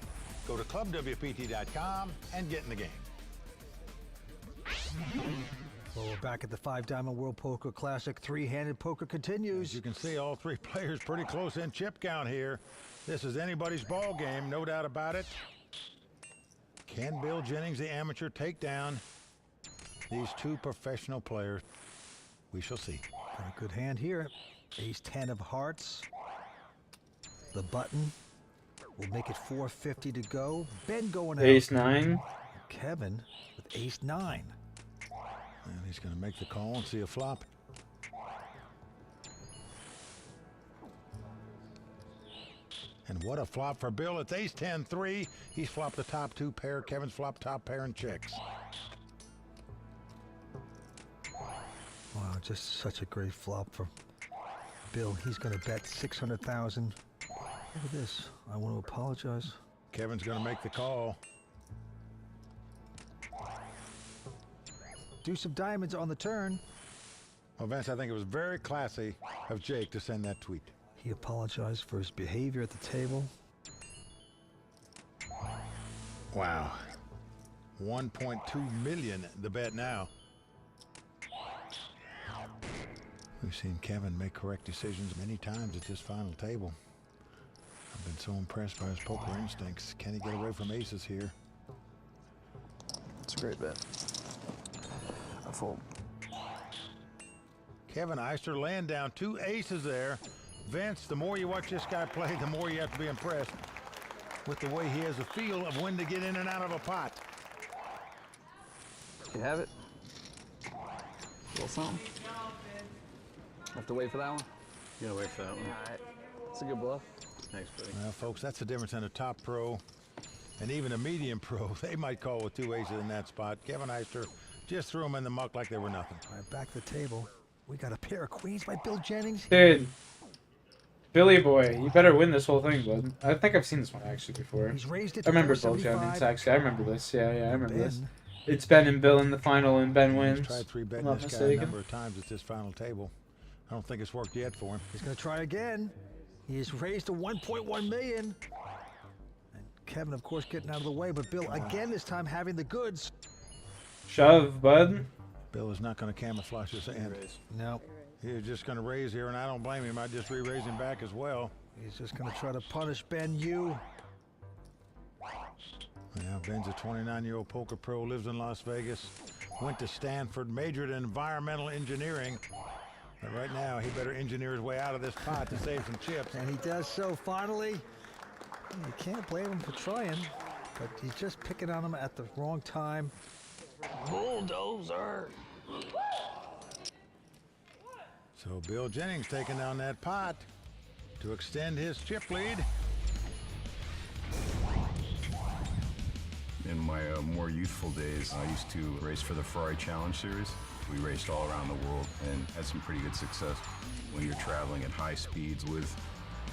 Speaker 10: Go to clubwpt.com and get in the game.
Speaker 22: Well, we're back at the 5 Diamond World Poker Classic. Three-handed poker continues.
Speaker 10: As you can see, all three players pretty close in chip count here. This is anybody's ball game, no doubt about it. Can Bill Jennings, the amateur, take down these two professional players? We shall see.
Speaker 22: Got a good hand here. Ace 10 of hearts. The button will make it 450 to go. Ben going out.
Speaker 1: Ace 9.
Speaker 22: Kevin with ace 9.
Speaker 10: And he's going to make the call and see a flop. And what a flop for Bill. It's ace 10-3. He's flopped the top two pair. Kevin's flopped top pair and checks.
Speaker 22: Wow, just such a great flop for Bill. He's going to bet 600,000. Look at this. I want to apologize.
Speaker 10: Kevin's going to make the call.
Speaker 22: Deuce of diamonds on the turn.
Speaker 10: Well, Vince, I think it was very classy of Jake to send that tweet.
Speaker 22: He apologized for his behavior at the table.
Speaker 10: Wow. 1.2 million the bet now. We've seen Kevin make correct decisions many times at this final table. I've been so impressed by his poker instincts. Can he get away from aces here?
Speaker 4: It's a great bet. I fold.
Speaker 10: Kevin Eister laying down two aces there. Vince, the more you watch this guy play, the more you have to be impressed with the way he has a feel of when to get in and out of a pot.
Speaker 4: You have it? A little something? Have to wait for that one?
Speaker 9: You gotta wait for that one.
Speaker 4: All right. It's a good bluff.
Speaker 9: Thanks, buddy.
Speaker 10: Well, folks, that's the difference in a top pro and even a medium pro. They might call with two aces in that spot. Kevin Eister just threw them in the muck like they were nothing.
Speaker 22: All right, back to the table. We got a pair of queens by Bill Jennings.
Speaker 1: Dude. Billy boy, you better win this whole thing, bud. I think I've seen this one actually before.
Speaker 22: He's raised it
Speaker 1: I
Speaker 22: to
Speaker 1: remember Bill
Speaker 22: 475.
Speaker 1: Jennings, actually. I remember this. Yeah, I remember this.
Speaker 22: Ben.
Speaker 1: It's Ben and Bill in the final, and Ben
Speaker 10: He's
Speaker 1: wins.
Speaker 10: tried three
Speaker 1: if
Speaker 10: betting
Speaker 1: I'm not
Speaker 10: this guy a
Speaker 1: mistaken.
Speaker 10: number of times at this final table. I don't think it's worked yet for him.
Speaker 22: He's going to try again. He's raised to 1.1 million. And Kevin, of course, getting out of the way, but Bill again this time having the goods.
Speaker 1: Shove, bud.
Speaker 10: Bill is not going to camouflage his hand.
Speaker 22: No.
Speaker 10: He's just going to raise here, and I don't blame him. I'd just re-raise him back as well.
Speaker 22: He's just going to try to punish Ben Yu.
Speaker 10: Yeah, Ben's a 29-year-old poker pro, lives in Las Vegas, went to Stanford, majored in environmental engineering. But right now, he better engineer his way out of this pot to save some chips.
Speaker 22: And he does so finally. You can't blame him for trying, but he's just picking on him at the wrong time.
Speaker 4: Bulldozer.
Speaker 10: So Bill Jennings taking down that pot to extend his chip lead.
Speaker 20: In my more youthful days, I used to race for the Ferrari Challenge Series. We raced all around the world and had some pretty good success. When you're traveling at high speeds with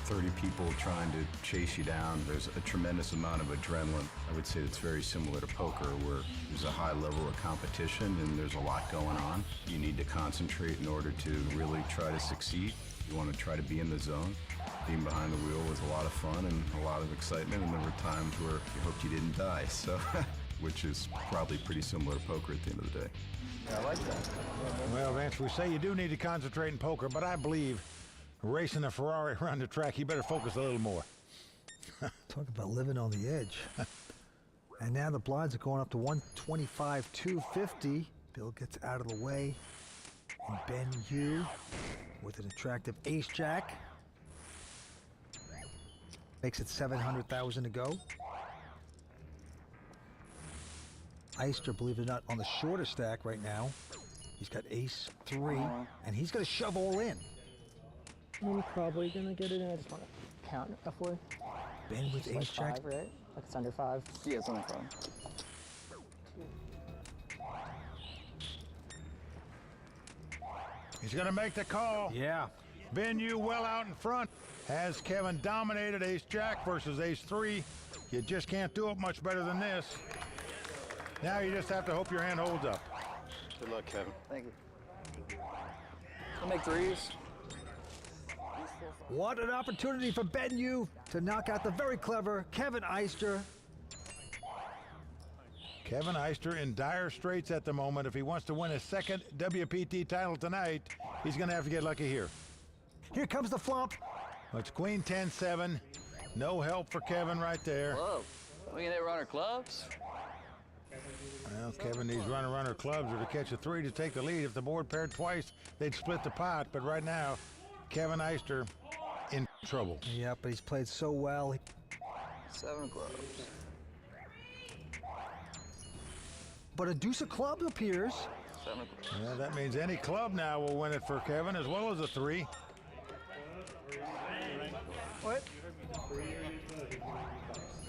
Speaker 20: 30 people trying to chase you down, there's a tremendous amount of adrenaline. I would say it's very similar to poker, where there's a high level of competition and there's a lot going on. You need to concentrate in order to really try to succeed. You want to try to be in the zone. Being behind the wheel was a lot of fun and a lot of excitement, and there were times where you hoped you didn't die, so which is probably pretty similar to poker at the end of the day.
Speaker 10: Yeah, I like that. Well, Vance, we say you do need to concentrate in poker, but I believe racing a Ferrari around the track, you better focus a little more.
Speaker 22: Talk about living on the edge. And now the blinds are going up to 125, 250. Bill gets out of the way. And Ben Yu with an attractive ace-jack. Makes it 700,000 to go. Eister, believe it or not, on the shorter stack right now. He's got ace-3, and he's going to shove all in.
Speaker 2: I'm probably going to get it in. I just want to count roughly.
Speaker 22: Ben with
Speaker 2: It's like
Speaker 22: ace-jack.
Speaker 2: 5, right? Like it's under 5.
Speaker 4: Yeah, it's under 5.
Speaker 10: He's going to make the call.
Speaker 22: Yeah.
Speaker 10: Ben Yu well out in front. Has Kevin dominated ace-jack versus ace-3. You just can't do it much better than this. Now you just have to hope your hand holds up.
Speaker 14: Good luck, Kevin.
Speaker 4: Thank you. I'll make 3s.
Speaker 22: What an opportunity for Ben Yu to knock out the very clever Kevin Eister.
Speaker 10: Kevin Eister in dire straits at the moment. If he wants to win his second WPT title tonight, he's going to have to get lucky here.
Speaker 22: Here comes the flop.
Speaker 10: It's Queen 10-7. No help for Kevin right there.
Speaker 4: Whoa. We can hit runner clubs.
Speaker 10: Well, Kevin needs runner clubs or to catch a 3 to take the lead. If the board paired twice, they'd split the pot. But right now, Kevin Eister in trouble.
Speaker 22: Yeah, but he's played so well.
Speaker 4: 7 clubs.
Speaker 22: But a deuce of clubs appears.
Speaker 4: 7 clubs.
Speaker 10: Yeah, that means any club now will win it for Kevin, as well as a 3.
Speaker 22: What?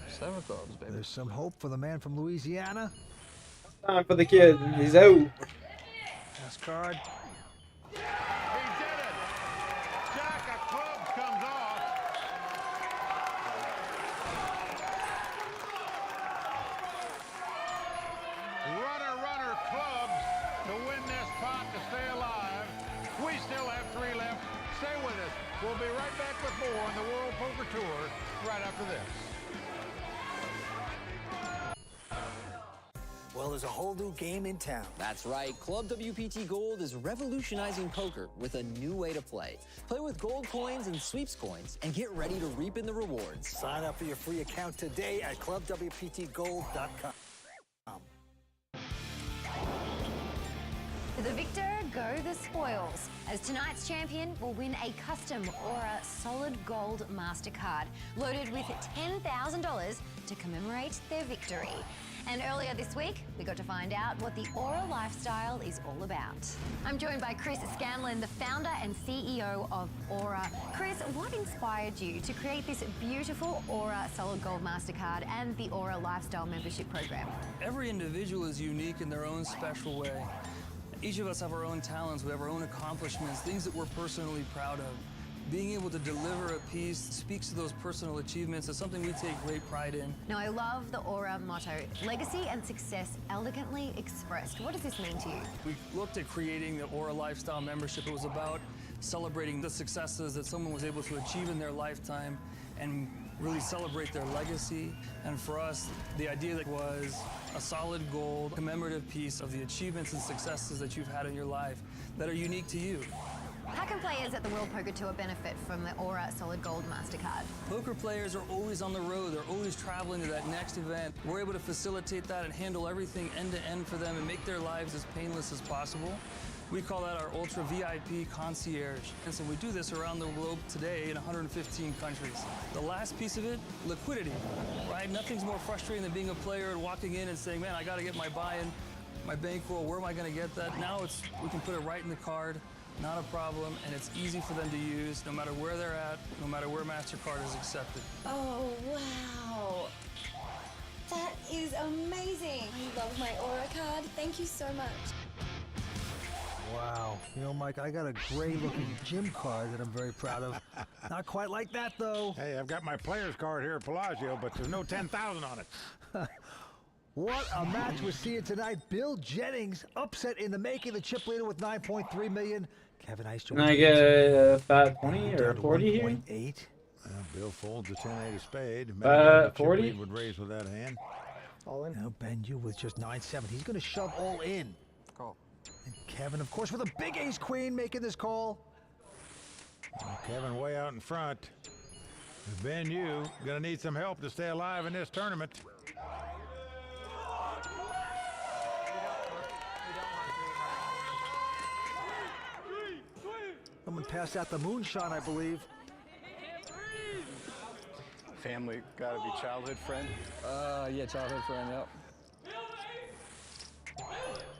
Speaker 4: 7 clubs, baby.
Speaker 22: There's some hope for the man from Louisiana.
Speaker 1: Time for the kid. He's out.
Speaker 22: Last card.
Speaker 10: He did it! Jack of clubs comes off. Runner clubs to win this pot to stay alive. We still have 3 left. Stay with us. We'll be right back with more on the World Poker Tour right after this.
Speaker 12: Well, there's a whole new game in town.
Speaker 3: That's right. Club WPT Gold is revolutionizing poker with a new way to play. Play with gold coins and sweeps coins and get ready to reap in the rewards.
Speaker 12: Sign up for your free account today at clubwptgold.com.
Speaker 6: For the victor, go the spoils, as tonight's champion will win a custom Aura Solid Gold MasterCard loaded with $10,000 to commemorate their victory. And earlier this week, we got to find out what the Aura lifestyle is all about. I'm joined by Chris Scanlon, the founder and CEO of Aura. Chris, what inspired you to create this beautiful Aura Solid Gold MasterCard and the Aura Lifestyle Membership Program?
Speaker 7: Every individual is unique in their own special way. Each of us have our own talents, we have our own accomplishments, things that we're personally proud of. Being able to deliver a piece speaks to those personal achievements. It's something we take great pride in.
Speaker 6: Now, I love the Aura motto, legacy and success elegantly expressed. What does this mean to you?
Speaker 7: We looked at creating the Aura Lifestyle Membership. It was about celebrating the successes that someone was able to achieve in their lifetime and really celebrate their legacy. And for us, the idea was a solid gold commemorative piece of the achievements and successes that you've had in your life that are unique to you.
Speaker 6: How can players at the World Poker Tour benefit from the Aura Solid Gold MasterCard?
Speaker 7: Poker players are always on the road. They're always traveling to that next event. We're able to facilitate that and handle everything end to end for them and make their lives as painless as possible. We call that our Ultra VIP Concierge. And so we do this around the globe today in 115 countries. The last piece of it, liquidity, right? Nothing's more frustrating than being a player and walking in and saying, man, I got to get my buy-in, my bankroll, where am I going to get that? Now we can put it right in the card. Not a problem, and it's easy for them to use no matter where they're at, no matter where MasterCard is accepted.
Speaker 21: Oh, wow. That is amazing. I love my Aura card. Thank you so much.
Speaker 22: Wow. You know, Mike, I got a gray-looking gym card that I'm very proud of. Not quite like that, though.
Speaker 10: Hey, I've got my player's card here at Bellagio, but there's no 10,000 on it.
Speaker 22: What a match we're seeing tonight. Bill Jennings upset in the making, the chip leader with $9.3 million. Kevin Eister.
Speaker 1: Can I get a fat 20 or 40 here?
Speaker 22: 1.8.
Speaker 10: Well, Bill folds the 10-8 of spade.
Speaker 1: 40?
Speaker 10: Chip lead would raise with that hand.
Speaker 22: All in. Now Ben Yu with just 9-7. He's going to shove all in.
Speaker 4: Call.
Speaker 22: And Kevin, of course, with a big ace queen making this call.
Speaker 10: Well, Kevin way out in front. Ben Yu going to need some help to stay alive in this tournament.
Speaker 22: Someone passed out the moonshine, I believe.
Speaker 14: Family got to be childhood friend.
Speaker 4: Yeah, childhood friend, yep.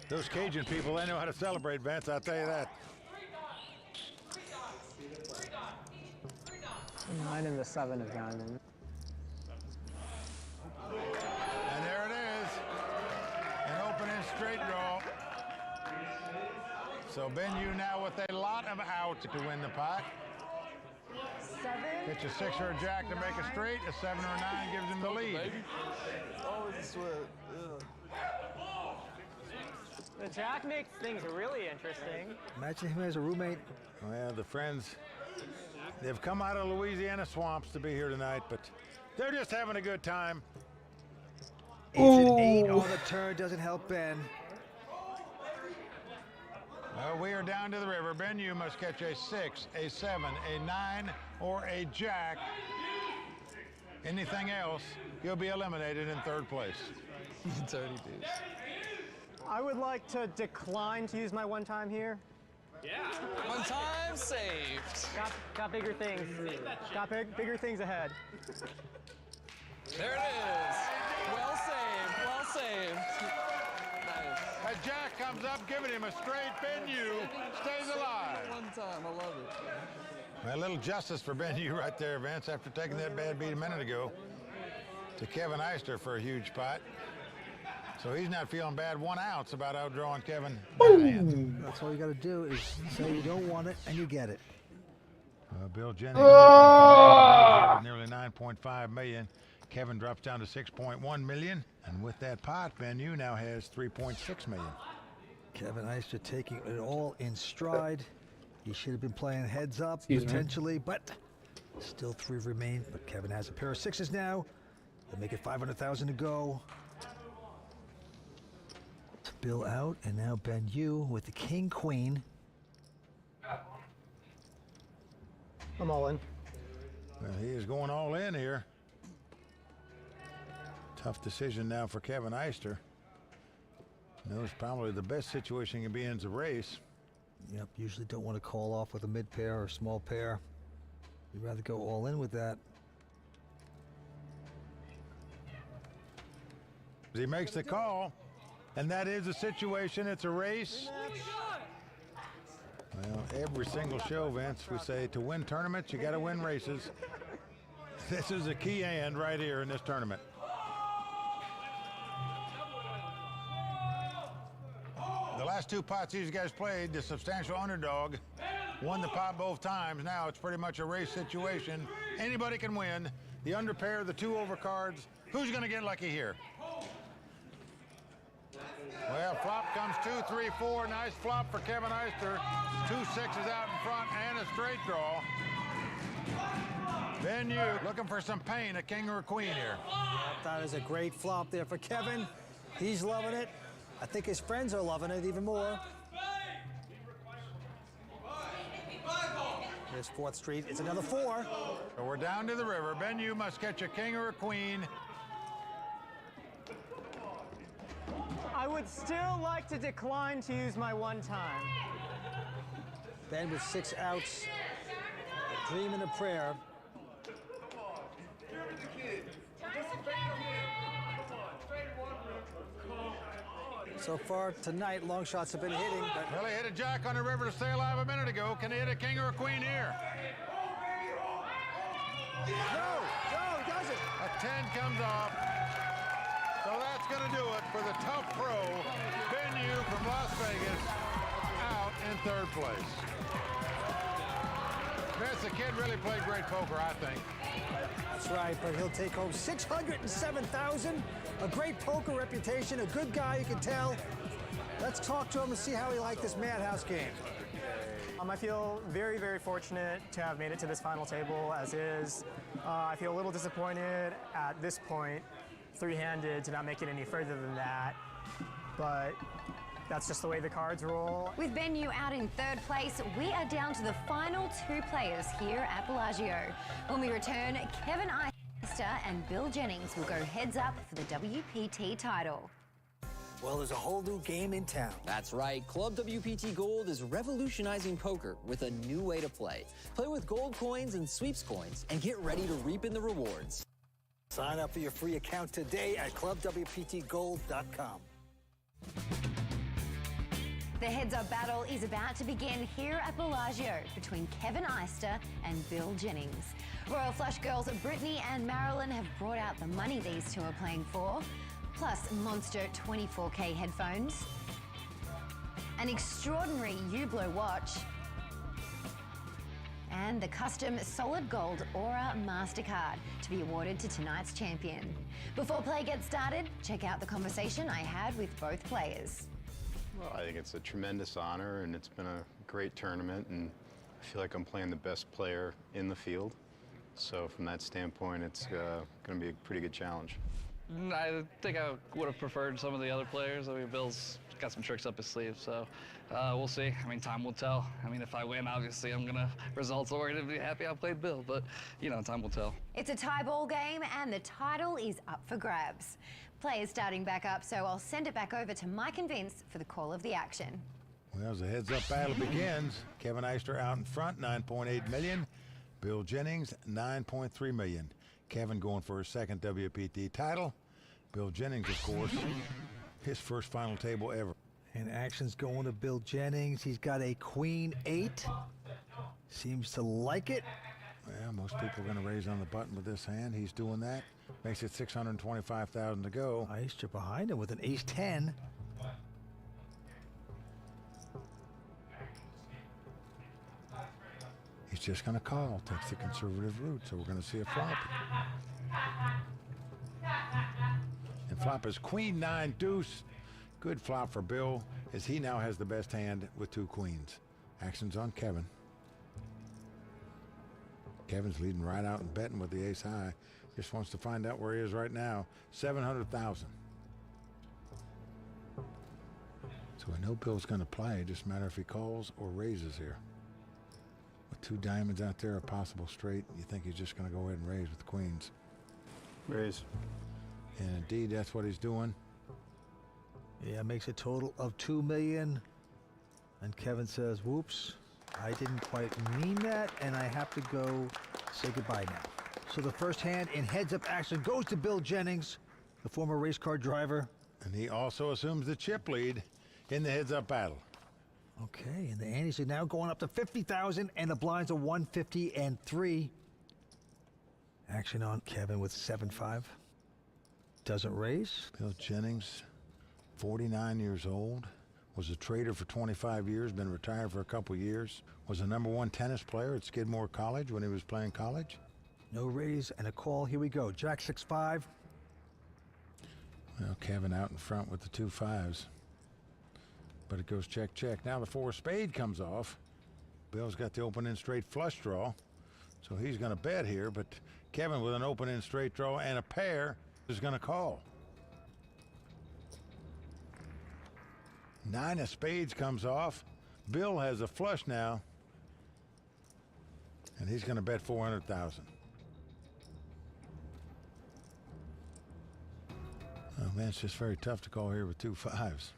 Speaker 10: Those Cajun people, they know how to celebrate, Vince, I'll tell you that.
Speaker 2: 9 and the 7 have gone in.
Speaker 10: And there it is. An opening straight draw. So Ben Yu now with a lot of outs to win the pot.
Speaker 2: 7.
Speaker 10: It's a 6 or a jack to make a straight. A 7 or a 9 gives him the lead.
Speaker 4: Always a sweat.
Speaker 2: The jack makes things really interesting.
Speaker 22: Imagine him as a roommate.
Speaker 10: Well, the friends, they've come out of Louisiana swamps to be here tonight, but they're just having a good time.
Speaker 22: 8 and 8 on the turn doesn't help Ben.
Speaker 10: Well, we are down to the river. Ben Yu must catch a 6, a 7, a 9, or a jack. Anything else, you'll be eliminated in third place.
Speaker 4: 30 dudes.
Speaker 2: I would like to decline to use my one time here.
Speaker 3: Yeah. One time saved.
Speaker 2: Got bigger things. Got bigger things ahead.
Speaker 3: There it is. Well saved. Well saved. Nice.
Speaker 10: A jack comes up, giving him a straight. Ben Yu stays alive.
Speaker 4: One time, I love it.
Speaker 10: A little justice for Ben Yu right there, Vince, after taking that bad beat a minute ago to Kevin Eister for a huge pot. So he's not feeling bad 1 ounce about outdrawing Kevin.
Speaker 22: That's all you got to do is say you don't want it and you get it.
Speaker 10: Bill Jennings nearly 9.5 million. Kevin drops down to 6.1 million. And with that pot, Ben Yu now has 3.6 million.
Speaker 22: Kevin Eister taking it all in stride. He should have been playing heads up potentially, but still 3 remain. But Kevin has a pair of 6s now. They'll make it 500,000 to go. Bill out, and now Ben Yu with the king queen.
Speaker 2: I'm all in.
Speaker 10: Well, he is going all in here. Tough decision now for Kevin Eister. Knows probably the best situation he can be in is a race.
Speaker 22: Yep, usually don't want to call off with a mid pair or small pair. You'd rather go all in with that.
Speaker 10: He makes the call, and that is a situation. It's a race. Well, every single show, Vince, we say to win tournaments, you got to win races. This is a key hand right here in this tournament. The last 2 pots these guys played, the substantial underdog won the pot both times. Now it's pretty much a race situation. Anybody can win. The underpair, the 2 overcards. Who's going to get lucky here? Well, flop comes 2, 3, 4. Nice flop for Kevin Eister. 2 6s out in front and a straight draw. Ben Yu looking for some pain, a king or a queen here.
Speaker 12: That is a great flop there for Kevin. He's loving it. I think his friends are loving it even more. Here's 4th Street. It's another 4.
Speaker 10: So we're down to the river. Ben Yu must catch a king or a queen.
Speaker 2: I would still like to decline to use my one time.
Speaker 12: Ben with 6 outs. A dream and a prayer. So far tonight, long shots have been hitting. But
Speaker 10: Well, he hit a jack on the river to stay alive a minute ago. Can he hit a king or a queen here?
Speaker 12: no, he doesn't.
Speaker 10: A 10 comes off. So that's going to do it for the tough pro, Ben Yu from Las Vegas, out in 3rd place. Vince, the kid really played great poker, I think.
Speaker 12: That's right, but he'll take home $607,000. A great poker reputation, a good guy, you can tell. Let's talk to him and see how he liked this Madhouse game.
Speaker 2: I feel very, very fortunate to have made it to this final table as is. I feel a little disappointed at this point, three-handed, to not make it any further than that. But that's just the way the cards roll.
Speaker 6: With Ben Yu out in third place, we are down to the final two players here at Bellagio. When we return, Kevin Eister and Bill Jennings will go heads up for the WPT title.
Speaker 12: Well, there's a whole new game in town.
Speaker 3: That's right. Club WPT Gold is revolutionizing poker with a new way to play. Play with gold coins and sweeps coins and get ready to reap in the rewards.
Speaker 12: Sign up for your free account today at clubwptgold.com.
Speaker 6: The heads-up battle is about to begin here at Bellagio between Kevin Eister and Bill Jennings. Royal Flush girls Brittany and Marilyn have brought out the money these two are playing for, plus monster 24K headphones, an extraordinary Hublot watch, and the custom solid gold Aura MasterCard to be awarded to tonight's champion. Before play gets started, check out the conversation I had with both players.
Speaker 14: Well, I think it's a tremendous honor, and it's been a great tournament, and I feel like I'm playing the best player in the field. So from that standpoint, it's going to be a pretty good challenge.
Speaker 7: I think I would have preferred some of the other players. I mean, Bill's got some tricks up his sleeve, so we'll see. I mean, time will tell. I mean, if I win, obviously, I'm gonna results-oriented be happy I played Bill, but, you know, time will tell.
Speaker 6: It's a tie ball game, and the title is up for grabs. Players starting back up, so I'll send it back over to Mike and Vince for the call of the action.
Speaker 10: Well, as the heads-up battle begins, Kevin Eister out in front, 9.8 million. Bill Jennings, 9.3 million. Kevin going for his second WPT title. Bill Jennings, of course, his first final table ever.
Speaker 22: And action's going to Bill Jennings. He's got a Queen 8. Seems to like it.
Speaker 10: Well, most people are going to raise on the button with this hand. He's doing that. Makes it 625,000 to go.
Speaker 22: Eister behind him with an Ace 10.
Speaker 10: He's just going to call. Takes the conservative route, so we're going to see a flop. And flop is Queen 9 deuce. Good flop for Bill, as he now has the best hand with two queens. Action's on Kevin. Kevin's leading right out and betting with the ace high. Just wants to find out where he is right now. 700,000. So I know Bill's going to play. Just a matter if he calls or raises here. With two diamonds out there, a possible straight, you think he's just going to go ahead and raise with the queens.
Speaker 9: Raise.
Speaker 10: And indeed, that's what he's doing.
Speaker 22: Yeah, makes a total of 2 million. And Kevin says, whoops, I didn't quite mean that, and I have to go say goodbye now. So the first hand in heads-up action goes to Bill Jennings, the former race car driver.
Speaker 10: And he also assumes the chip lead in the heads-up battle.
Speaker 22: Okay, and the antes are now going up to 50,000, and the blinds are 150 and 3. Action on Kevin with 7-5. Doesn't raise.
Speaker 10: Bill Jennings, 49 years old, was a trader for 25 years, been retired for a couple years, was a #1 tennis player at Skidmore College when he was playing college.
Speaker 22: No raise and a call. Here we go. Jack 6-5.
Speaker 10: Well, Kevin out in front with the 2 5s. But it goes check, check. Now the 4 spade comes off. Bill's got the open-in straight flush draw, so he's going to bet here, but Kevin with an open-in straight draw and a pair is going to call. 9 of spades comes off. Bill has a flush now, and he's going to bet 400,000. Oh man, it's just very tough to call here with 2 5s.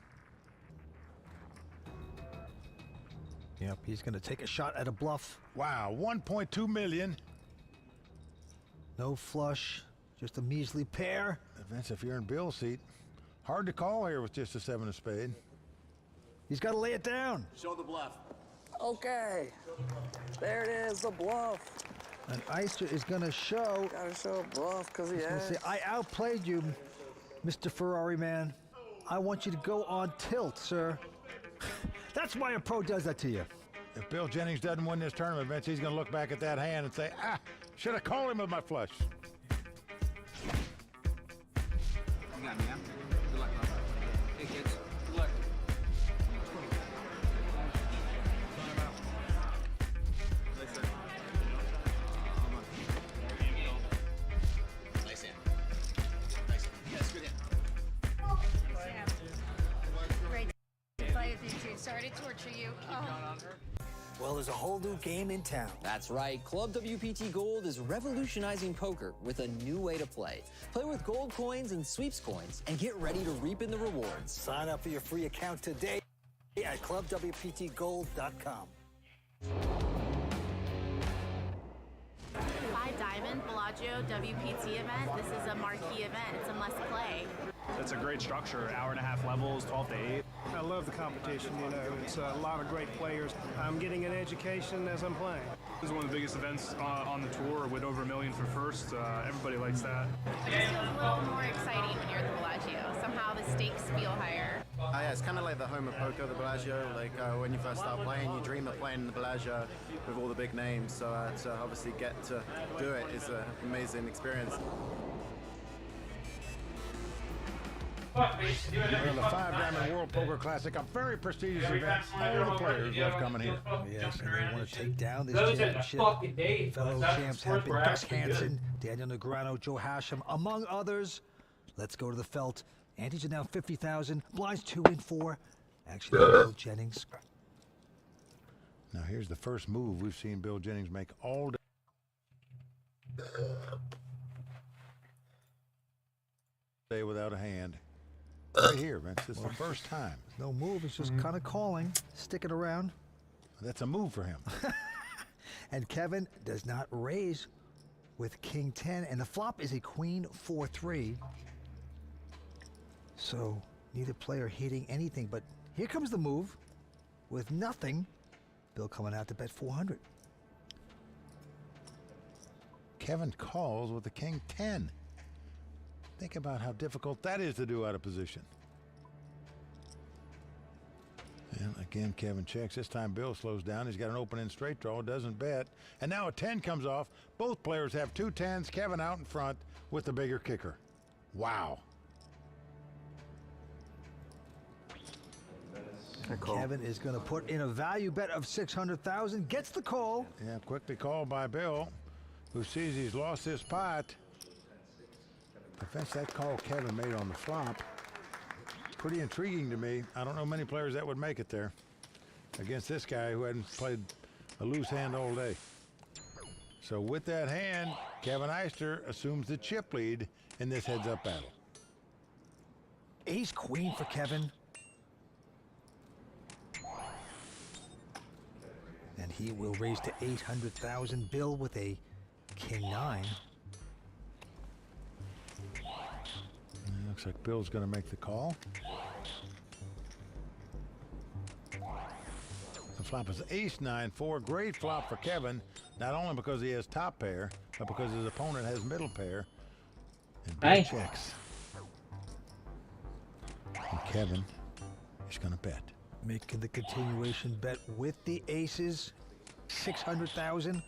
Speaker 22: Yep, he's going to take a shot at a bluff.
Speaker 10: Wow, 1.2 million.
Speaker 22: No flush, just a measly pair.
Speaker 10: Vince, if you're in Bill's seat, hard to call here with just a 7 of spade.
Speaker 22: He's got to lay it down.
Speaker 9: Show the bluff.
Speaker 7: Okay. There it is, the bluff.
Speaker 22: And Eister is going to show.
Speaker 7: Gotta show a bluff because he
Speaker 22: He's going to
Speaker 7: has.
Speaker 22: say, I outplayed you, Mr. Ferrari man. I want you to go on tilt, sir. That's why a pro does that to you.
Speaker 10: If Bill Jennings doesn't win this tournament, Vince, he's going to look back at that hand and say, should have called him with my flush.
Speaker 8: You got me, huh? Good luck, bro. Hey, kids. Good luck.
Speaker 21: sorry to torture you.
Speaker 12: Well, there's a whole new game in town.
Speaker 3: That's right. Club WPT Gold is revolutionizing poker with a new way to play. Play with gold coins and sweeps coins and get ready to reap in the rewards.
Speaker 12: Sign up for your free account today at clubwptgold.com.
Speaker 5: 5 Diamond Bellagio WPT event. This is a marquee event. It's a must play.
Speaker 9: It's a great structure, hour-and-a-half levels, 12 to 8.
Speaker 13: I love the competition, you know. It's a lot of great players. I'm getting an education as I'm playing.
Speaker 9: This is one of the biggest events on the tour with over $1 million for first. Everybody likes that.
Speaker 5: It just feels a little more exciting when you're at the Bellagio. Somehow the stakes feel higher.
Speaker 23: Yeah, it's kind of like the home of poker, the Bellagio. Like when you first start playing, you dream of playing in the Bellagio with all the big names. So to obviously get to do it is an amazing experience.
Speaker 10: Well, the 5 Diamond World Poker Classic, a very prestigious event. All the players love coming here.
Speaker 22: Yes, and they want to take down this championship. Fellow champs have been Gus Hansen, Daniel Negreanu, Joe Hashem, among others. Let's go to the felt. Antes are now 50,000. Blinds 2 and 4. Actually, Bill Jennings.
Speaker 10: Now here's the first move we've seen Bill Jennings make all day without a hand. Right here, Vince. This is the first time.
Speaker 22: No move. It's just kind of calling, sticking around.
Speaker 10: That's a move for him.
Speaker 22: And Kevin does not raise with King 10, and the flop is a Queen 4-3. So neither player hitting anything, but here comes the move with nothing. Bill coming out to bet 400.
Speaker 10: Kevin calls with the King 10. Think about how difficult that is to do out of position. And again, Kevin checks. This time Bill slows down. He's got an open-end straight draw, doesn't bet. And now a 10 comes off. Both players have 2 10s. Kevin out in front with the bigger kicker. Wow.
Speaker 22: Kevin is going to put in a value bet of 600,000. Gets the call.
Speaker 10: Yeah, quickly called by Bill, who sees he's lost his pot. Defense that call Kevin made on the flop. Pretty intriguing to me. I don't know many players that would make it there against this guy who hadn't played a loose hand all day. So with that hand, Kevin Eister assumes the chip lead in this heads-up battle.
Speaker 22: Ace Queen for Kevin. And he will raise to 800,000. Bill with a King 9.
Speaker 10: Looks like Bill's going to make the call. The flop is ace-9-4. Great flop for Kevin, not only because he has top pair, but because his opponent has middle pair. And Bill checks. And Kevin is going to bet.
Speaker 22: Making the continuation bet with the aces. 600,000.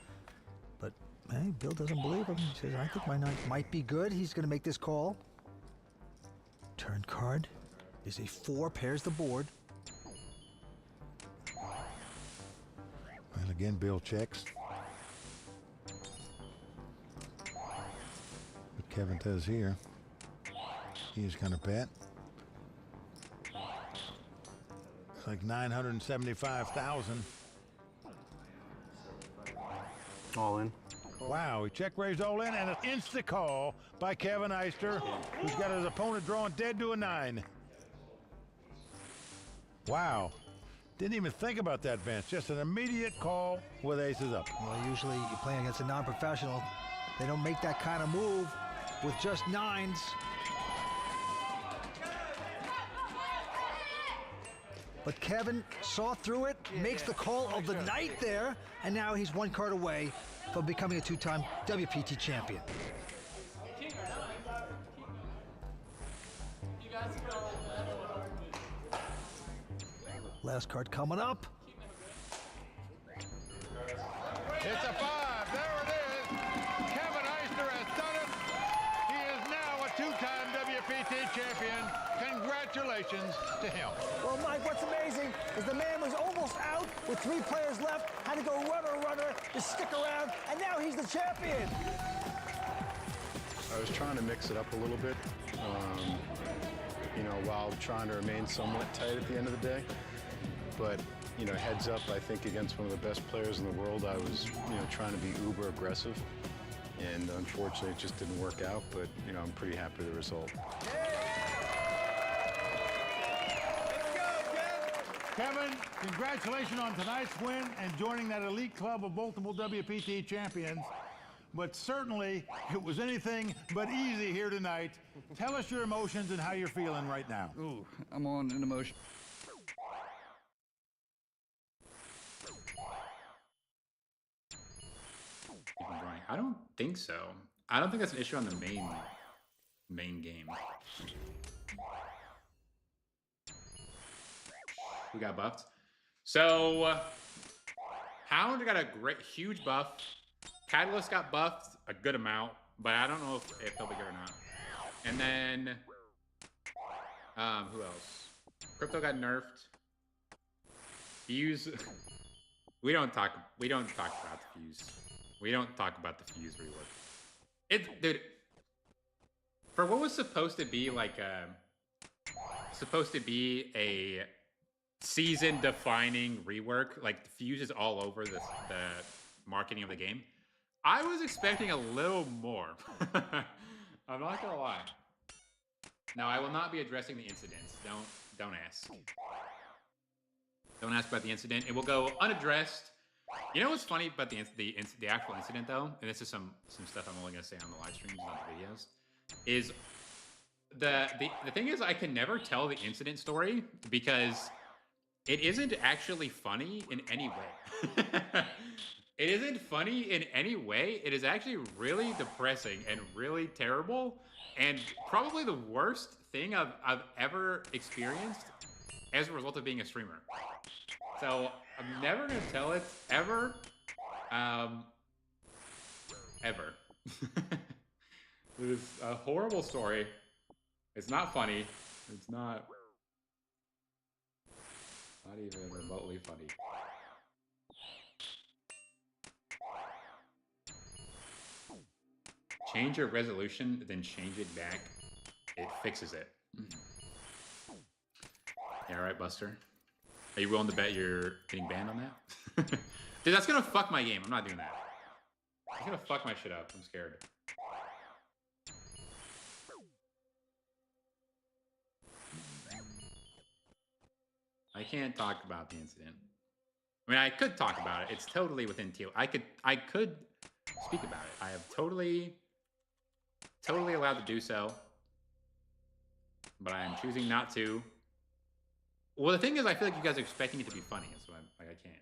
Speaker 22: But hey, Bill doesn't believe him. He says, I think my night might be good. He's going to make this call. Turn card is a 4, pairs the board.
Speaker 10: Well, again, Bill checks. What Kevin does here, he's going to bet. It's like 975,000.
Speaker 9: All in.
Speaker 10: Wow, he check raised all in, and an instant call by Kevin Eister, who's got his opponent drawing dead to a 9. Wow. Didn't even think about that, Vince. Just an immediate call with aces up.
Speaker 22: Well, usually you're playing against a non-professional. They don't make that kind of move with just 9s. But Kevin saw through it, makes the call of the night there, and now he's 1 card away from becoming a 2-time WPT champion. Last card coming up.
Speaker 10: It's a 5. There it is. Kevin Eister has done it. He is now a 2-time WPT champion. Congratulations to him.
Speaker 12: Well, Mike, what's amazing is the man was almost out with 3 players left, had to go runner to stick around, and now he's the champion.
Speaker 14: I was trying to mix it up a little bit, you know, while trying to remain somewhat tight at the end of the day. but you know, heads up, I think against one of the best players in the world, I was, you know, trying to be uber aggressive, and unfortunately it just didn't work out, but you know, I'm pretty happy with the result.
Speaker 10: Kevin, congratulations on tonight's win and joining that elite club of multiple WPT champions. But certainly, it was anything but easy here tonight. Tell us your emotions and how you're feeling right now.
Speaker 7: Ooh, I'm on an emotion.
Speaker 15: Even going. I don't think so. I don't think that's an issue on the main game. We got buffed. So Hound got a huge buff. Catalyst got buffed a good amount, but I don't know if they'll be good or not. And then who else? Crypto got nerfed. Fuse. We don't talk about the Fuse. We don't talk about the Fuse rework. Dude, for what was supposed to be like a season-defining rework, like the Fuse is all over the marketing of the game. I was expecting a little more. I'm not gonna lie. Now, I will not be addressing the incidents. Don't ask. Don't ask about the incident. It will go unaddressed. You know what's funny about the actual incident, though, and this is some stuff I'm only gonna say on the live streams, not the videos, is the thing is I can never tell the incident story because it isn't actually funny in any way. It isn't funny in any way. It is actually really depressing and really terrible, and probably the worst thing I've ever experienced as a result of being a streamer. So I'm never gonna tell it ever, ever. It is a horrible story. It's not funny. It's not even remotely funny. Change your resolution, then change it back. It fixes it. Yeah, right, Buster. Are you willing to bet you're getting banned on that? Dude, that's gonna fuck my game. I'm not doing that. It's gonna fuck my shit up. I'm scared. I can't talk about the incident. I mean, I could talk about it. It's totally within TL. I could speak about it. I have totally allowed to do so, but I am choosing not to. Well, the thing is, I feel like you guys are expecting it to be funny, so I can't.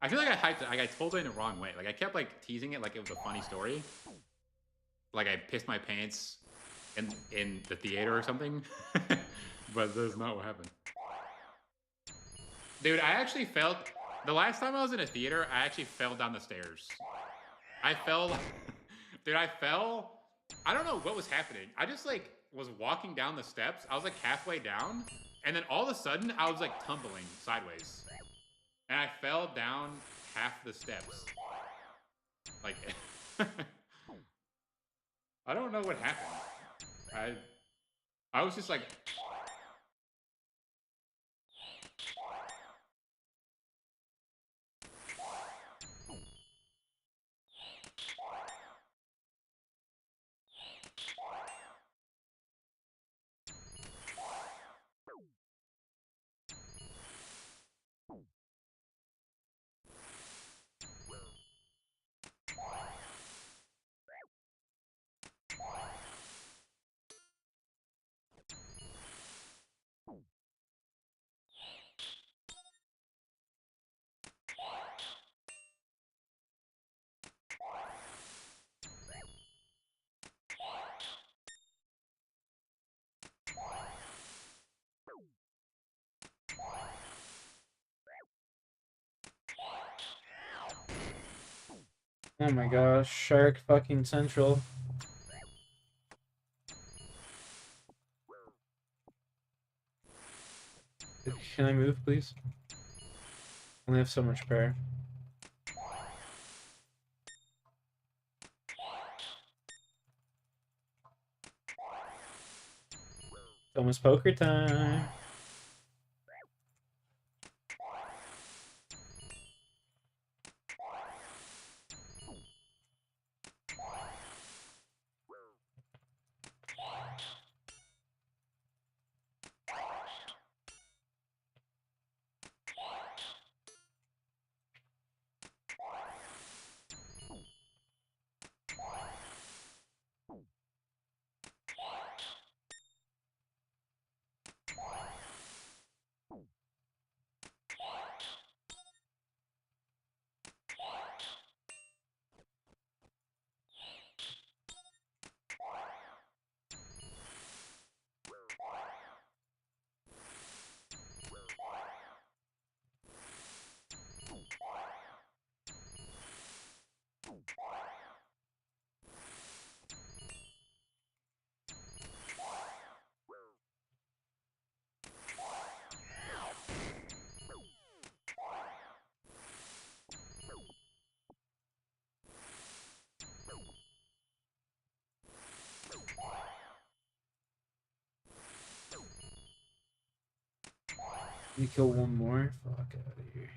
Speaker 15: I feel like I hyped it. Like I told it in the wrong way. Like I kept like teasing it like it was a funny story. Like I pissed my pants in the theater or something, but that's not what happened. Dude, I actually felt the last time I was in a theater, I actually fell down the stairs. I fell, dude. I fell. I don't know what was happening. I just like was walking down the steps. I was like halfway down, and then all of a sudden I was like tumbling sideways, and I fell down half the steps. Like, I don't know what happened. I was just like.
Speaker 1: Oh my gosh, Shark fucking Central. Can I move, please? I only have so much prayer. It's almost poker time. You kill one more? Fuck out of here.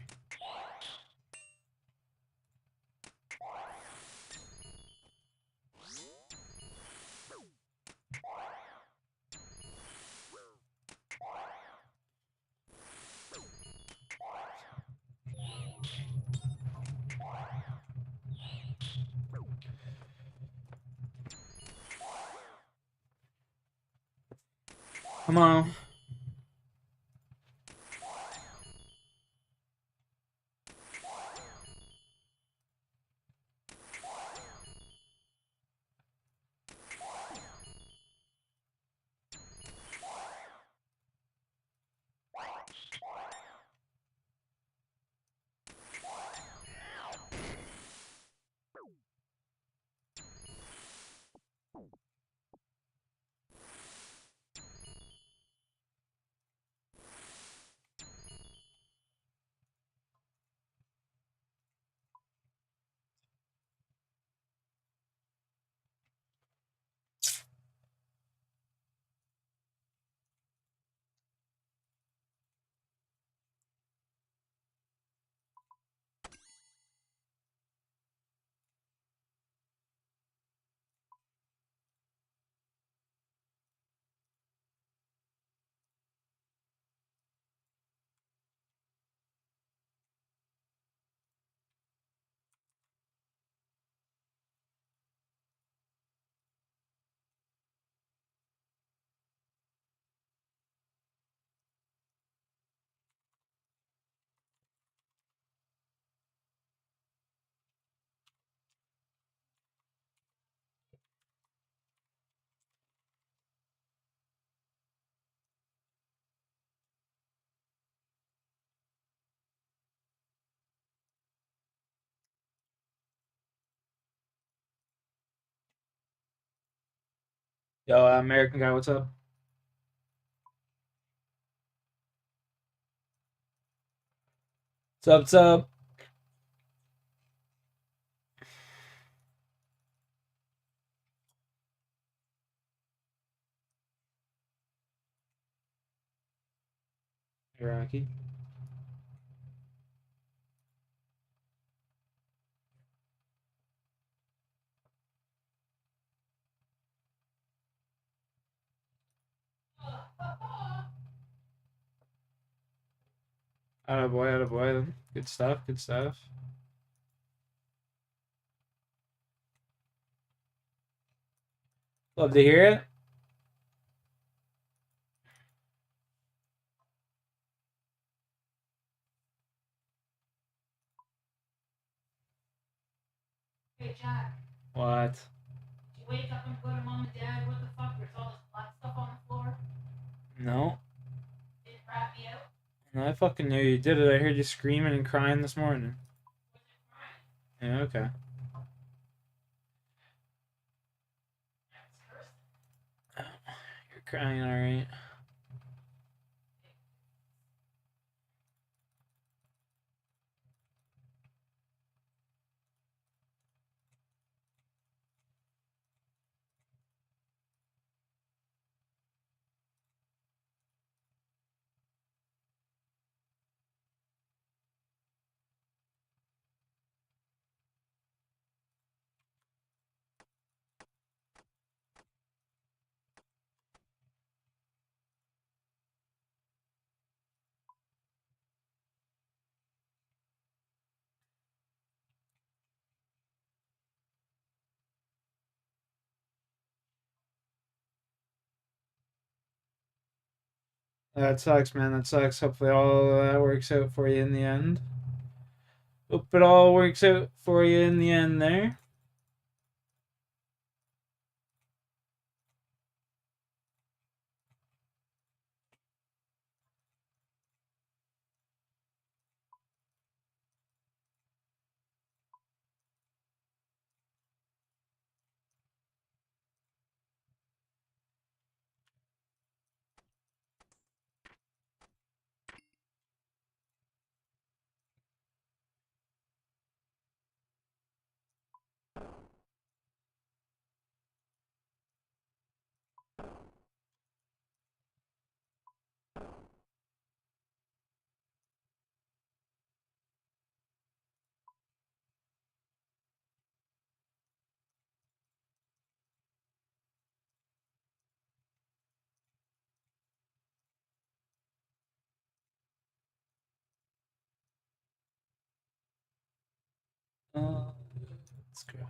Speaker 1: Come on. Yo, American guy, what's up? What's up, what's up? Hey, Rocky. Attaboy, attaboy. Good stuff, good stuff. Love to hear it.
Speaker 5: Hey, Jack.
Speaker 1: What?
Speaker 5: Did you wake up and go to mom and dad? What the fuck? There's all this black stuff on the floor.
Speaker 1: No.
Speaker 5: Did it rat me out?
Speaker 1: No, I fucking knew you did it. I heard you screaming and crying this morning. Yeah, okay. You're crying, alright. That sucks, man. That sucks. Hopefully all that works out for you in the end. Hope it all works out for you in the end there. Let's grab.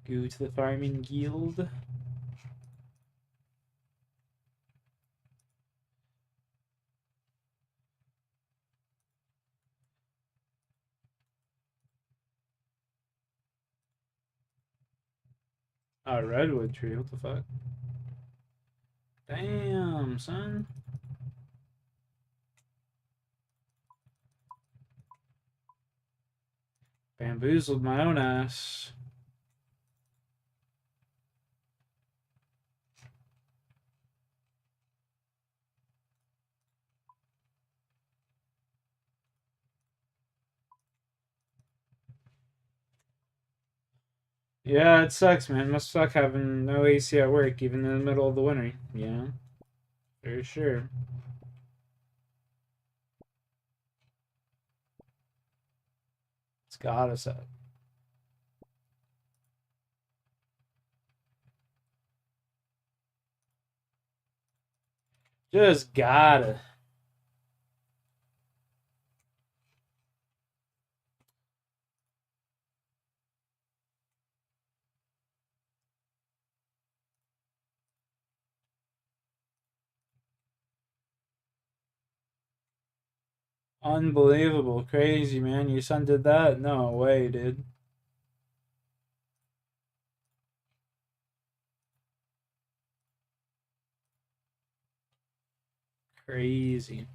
Speaker 1: Go to the farming guild. Oh, redwood tree. What the fuck? Damn, son. Bamboozled my own ass. Yeah, it sucks, man. Must suck having no AC at work, even in the middle of the winter. Yeah, for sure. It's gotta suck. Just gotta. Unbelievable. Crazy, man. Your son did that? No way, dude. Crazy.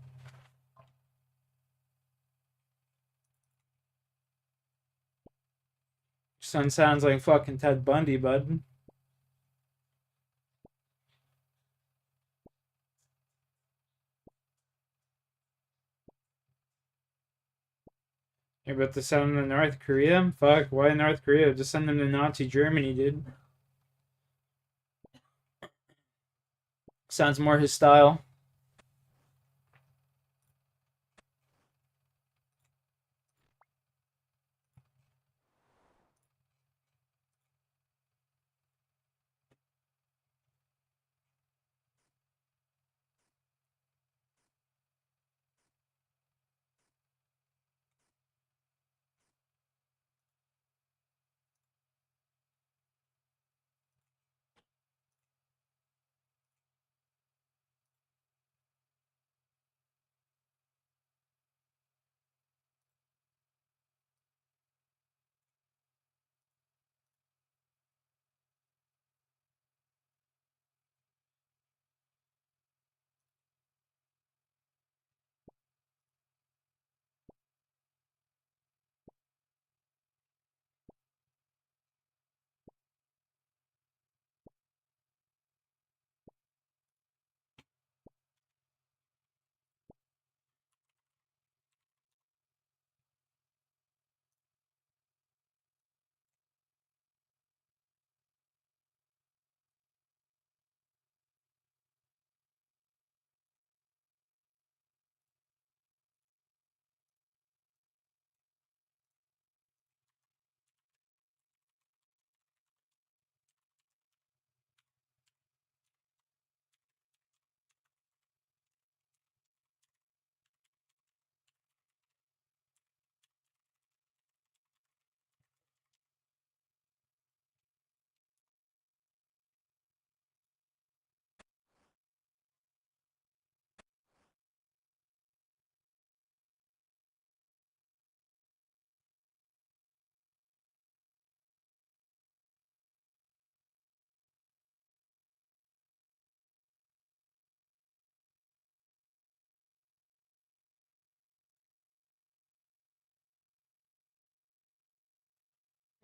Speaker 1: Son sounds like fucking Ted Bundy, bud. You're about to send him to North Korea? Fuck, why North Korea? Just send him to Nazi Germany, dude. Sounds more his style.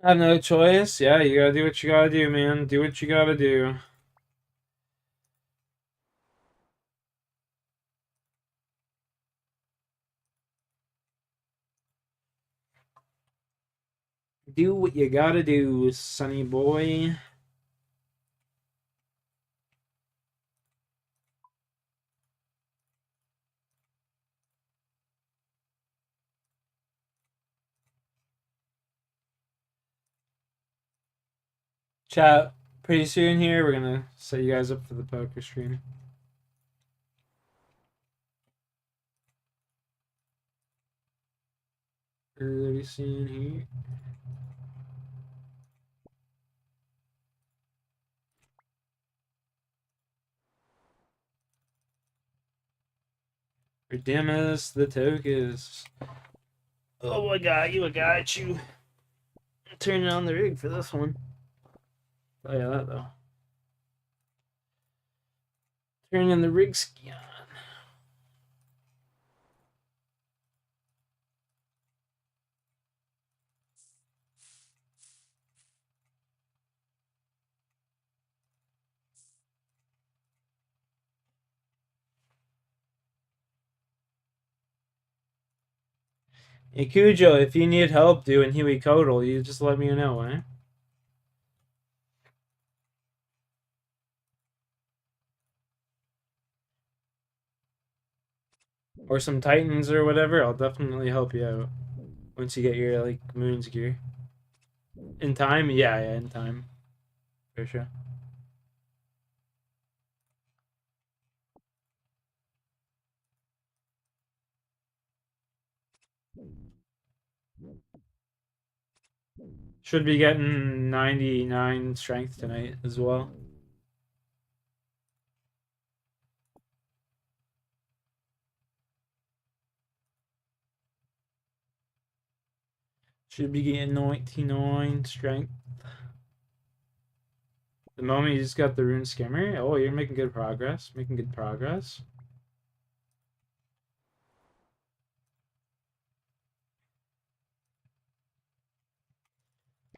Speaker 1: I have no choice. Yeah, you gotta do what you gotta do, man. Do what you gotta do. Do what you gotta do, sonny boy. Chat, pretty soon here, we're gonna set you guys up for the poker stream. Early soon here. Redeem us the tokens. Oh, I got you. Turning on the rig for this one. Oh yeah, that though. Turning the rig ski on. Hey Cujo, if you need help doing Huey Codal, you just let me know, eh? Or some Titans or whatever, I'll definitely help you out. Once you get your like Moons gear. In time? Yeah, in time. For sure. Should be getting 99 strength tonight as well. Should be getting 99 strength. The moment you just got the rune skimmer, oh, you're making good progress. Making good progress.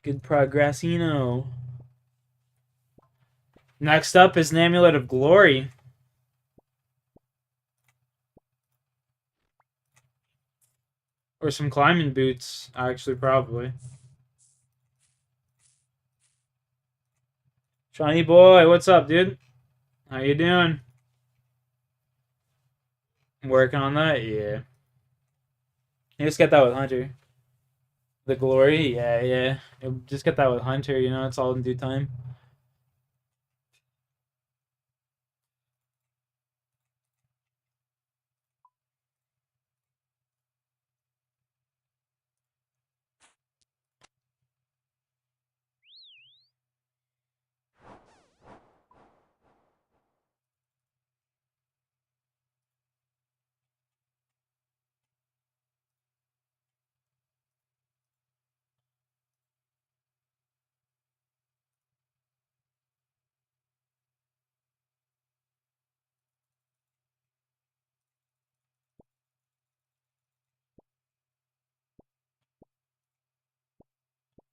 Speaker 1: Good progressino. Next up is an Amulet of Glory. Or some climbing boots, actually, probably. Shiny boy, what's up, dude? How you doing? Working on that? Yeah. You just get that with Hunter. The Glory? Yeah, yeah. You just get that with Hunter, you know, it's all in due time.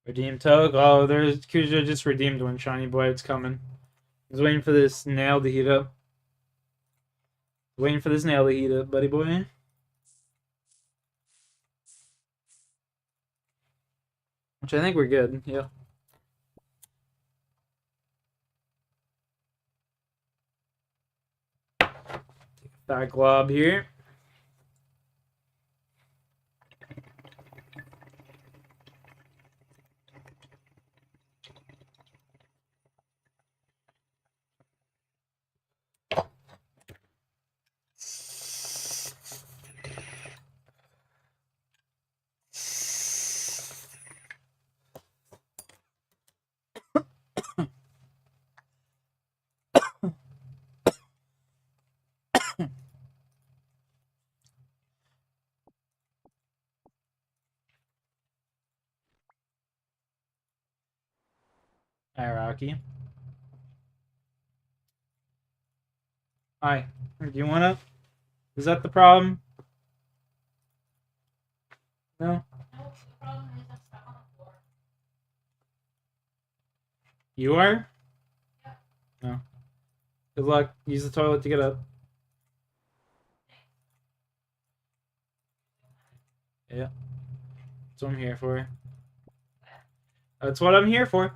Speaker 1: Redeem Toke. Oh, there's Kuja just redeemed one. Shiny boy, it's coming. He's waiting for this nail to heat up. Waiting for this nail to heat up, buddy boy. Which I think we're good, yeah. Take a fat glob here. Hi, Rocky. Hi. Do you want to? Is that the problem? No? You are? No. Good luck. Use the toilet to get up. Yeah. That's what I'm here for. That's what I'm here for.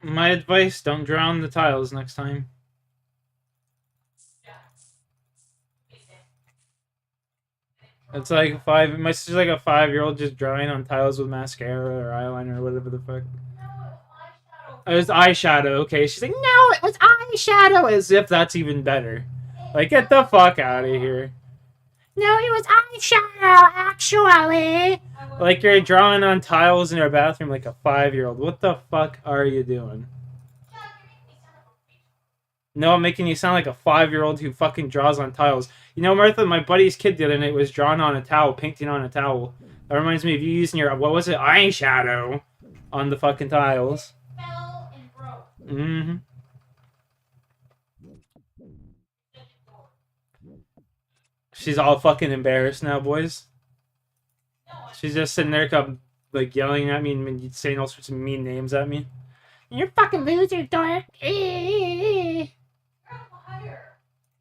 Speaker 1: My advice, don't drown the tiles next time. It's like my sister's like a 5-year-old just drawing on tiles with mascara or eyeliner or whatever the fuck. It was eyeshadow, okay. She's like, no, it was eyeshadow, as if that's even better. Like, get the fuck out of here. No, it was eyeshadow, actually. Like, you're drawing on tiles in your bathroom like a 5-year-old. What the fuck are you doing? No, I'm making you sound like a 5-year-old who fucking draws on tiles. You know, Martha, my buddy's kid the other night was drawing on a towel, painting on a towel. That reminds me of you using your, what was it, eyeshadow on the fucking tiles. Mm-hmm. She's all fucking embarrassed now, boys. She's just sitting there, like, yelling at me and saying all sorts of mean names at me. You're fucking loser, dork.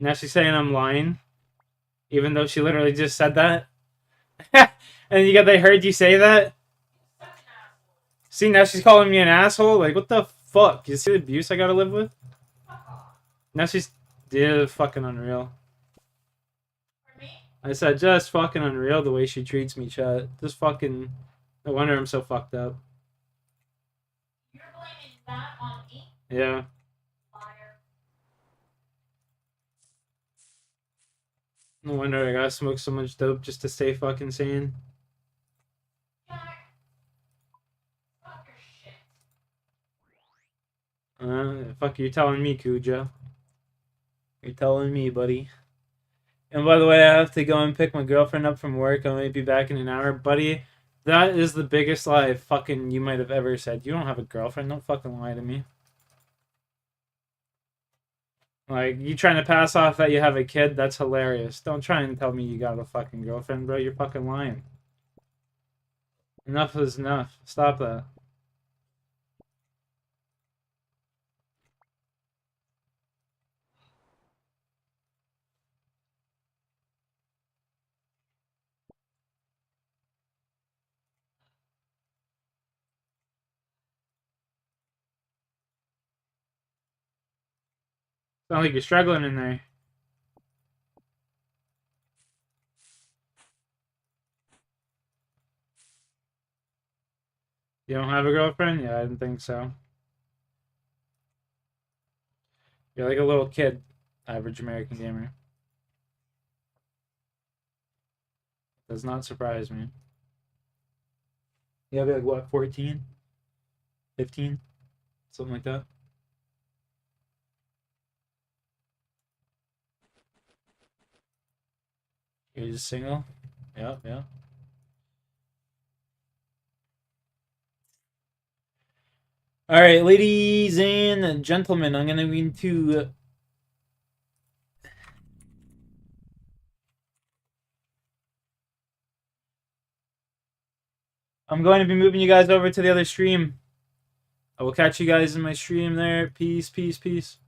Speaker 1: Now she's saying I'm lying. Even though she literally just said that. And they heard you say that? See, now she's calling me an asshole? Like, what the fuck? You see the abuse I gotta live with? Now she's... Yeah, fucking unreal. I said, just fucking unreal the way she treats me, chat. Just fucking... No wonder I'm so fucked up.
Speaker 5: You're blaming that on me?
Speaker 1: Yeah. No wonder I gotta smoke so much dope just to stay fucking sane. Fuck, you're telling me, Cujo. You're telling me, buddy. And by the way, I have to go and pick my girlfriend up from work. I might be back in an hour. Buddy, that is the biggest lie fucking you might have ever said. You don't have a girlfriend. Don't fucking lie to me. Like, you trying to pass off that you have a kid? That's hilarious. Don't try and tell me you got a fucking girlfriend, bro. You're fucking lying. Enough is enough. Stop that. Sound like you're struggling in there. You don't have a girlfriend? Yeah, I didn't think so. You're like a little kid, average American gamer. Does not surprise me. You have like what, 14? 15? Something like that. You're just single? Yeah, yeah. Alright, ladies and gentlemen, I'm gonna be into... I'm going to be moving you guys over to the other stream. I will catch you guys in my stream there. Peace, peace, peace.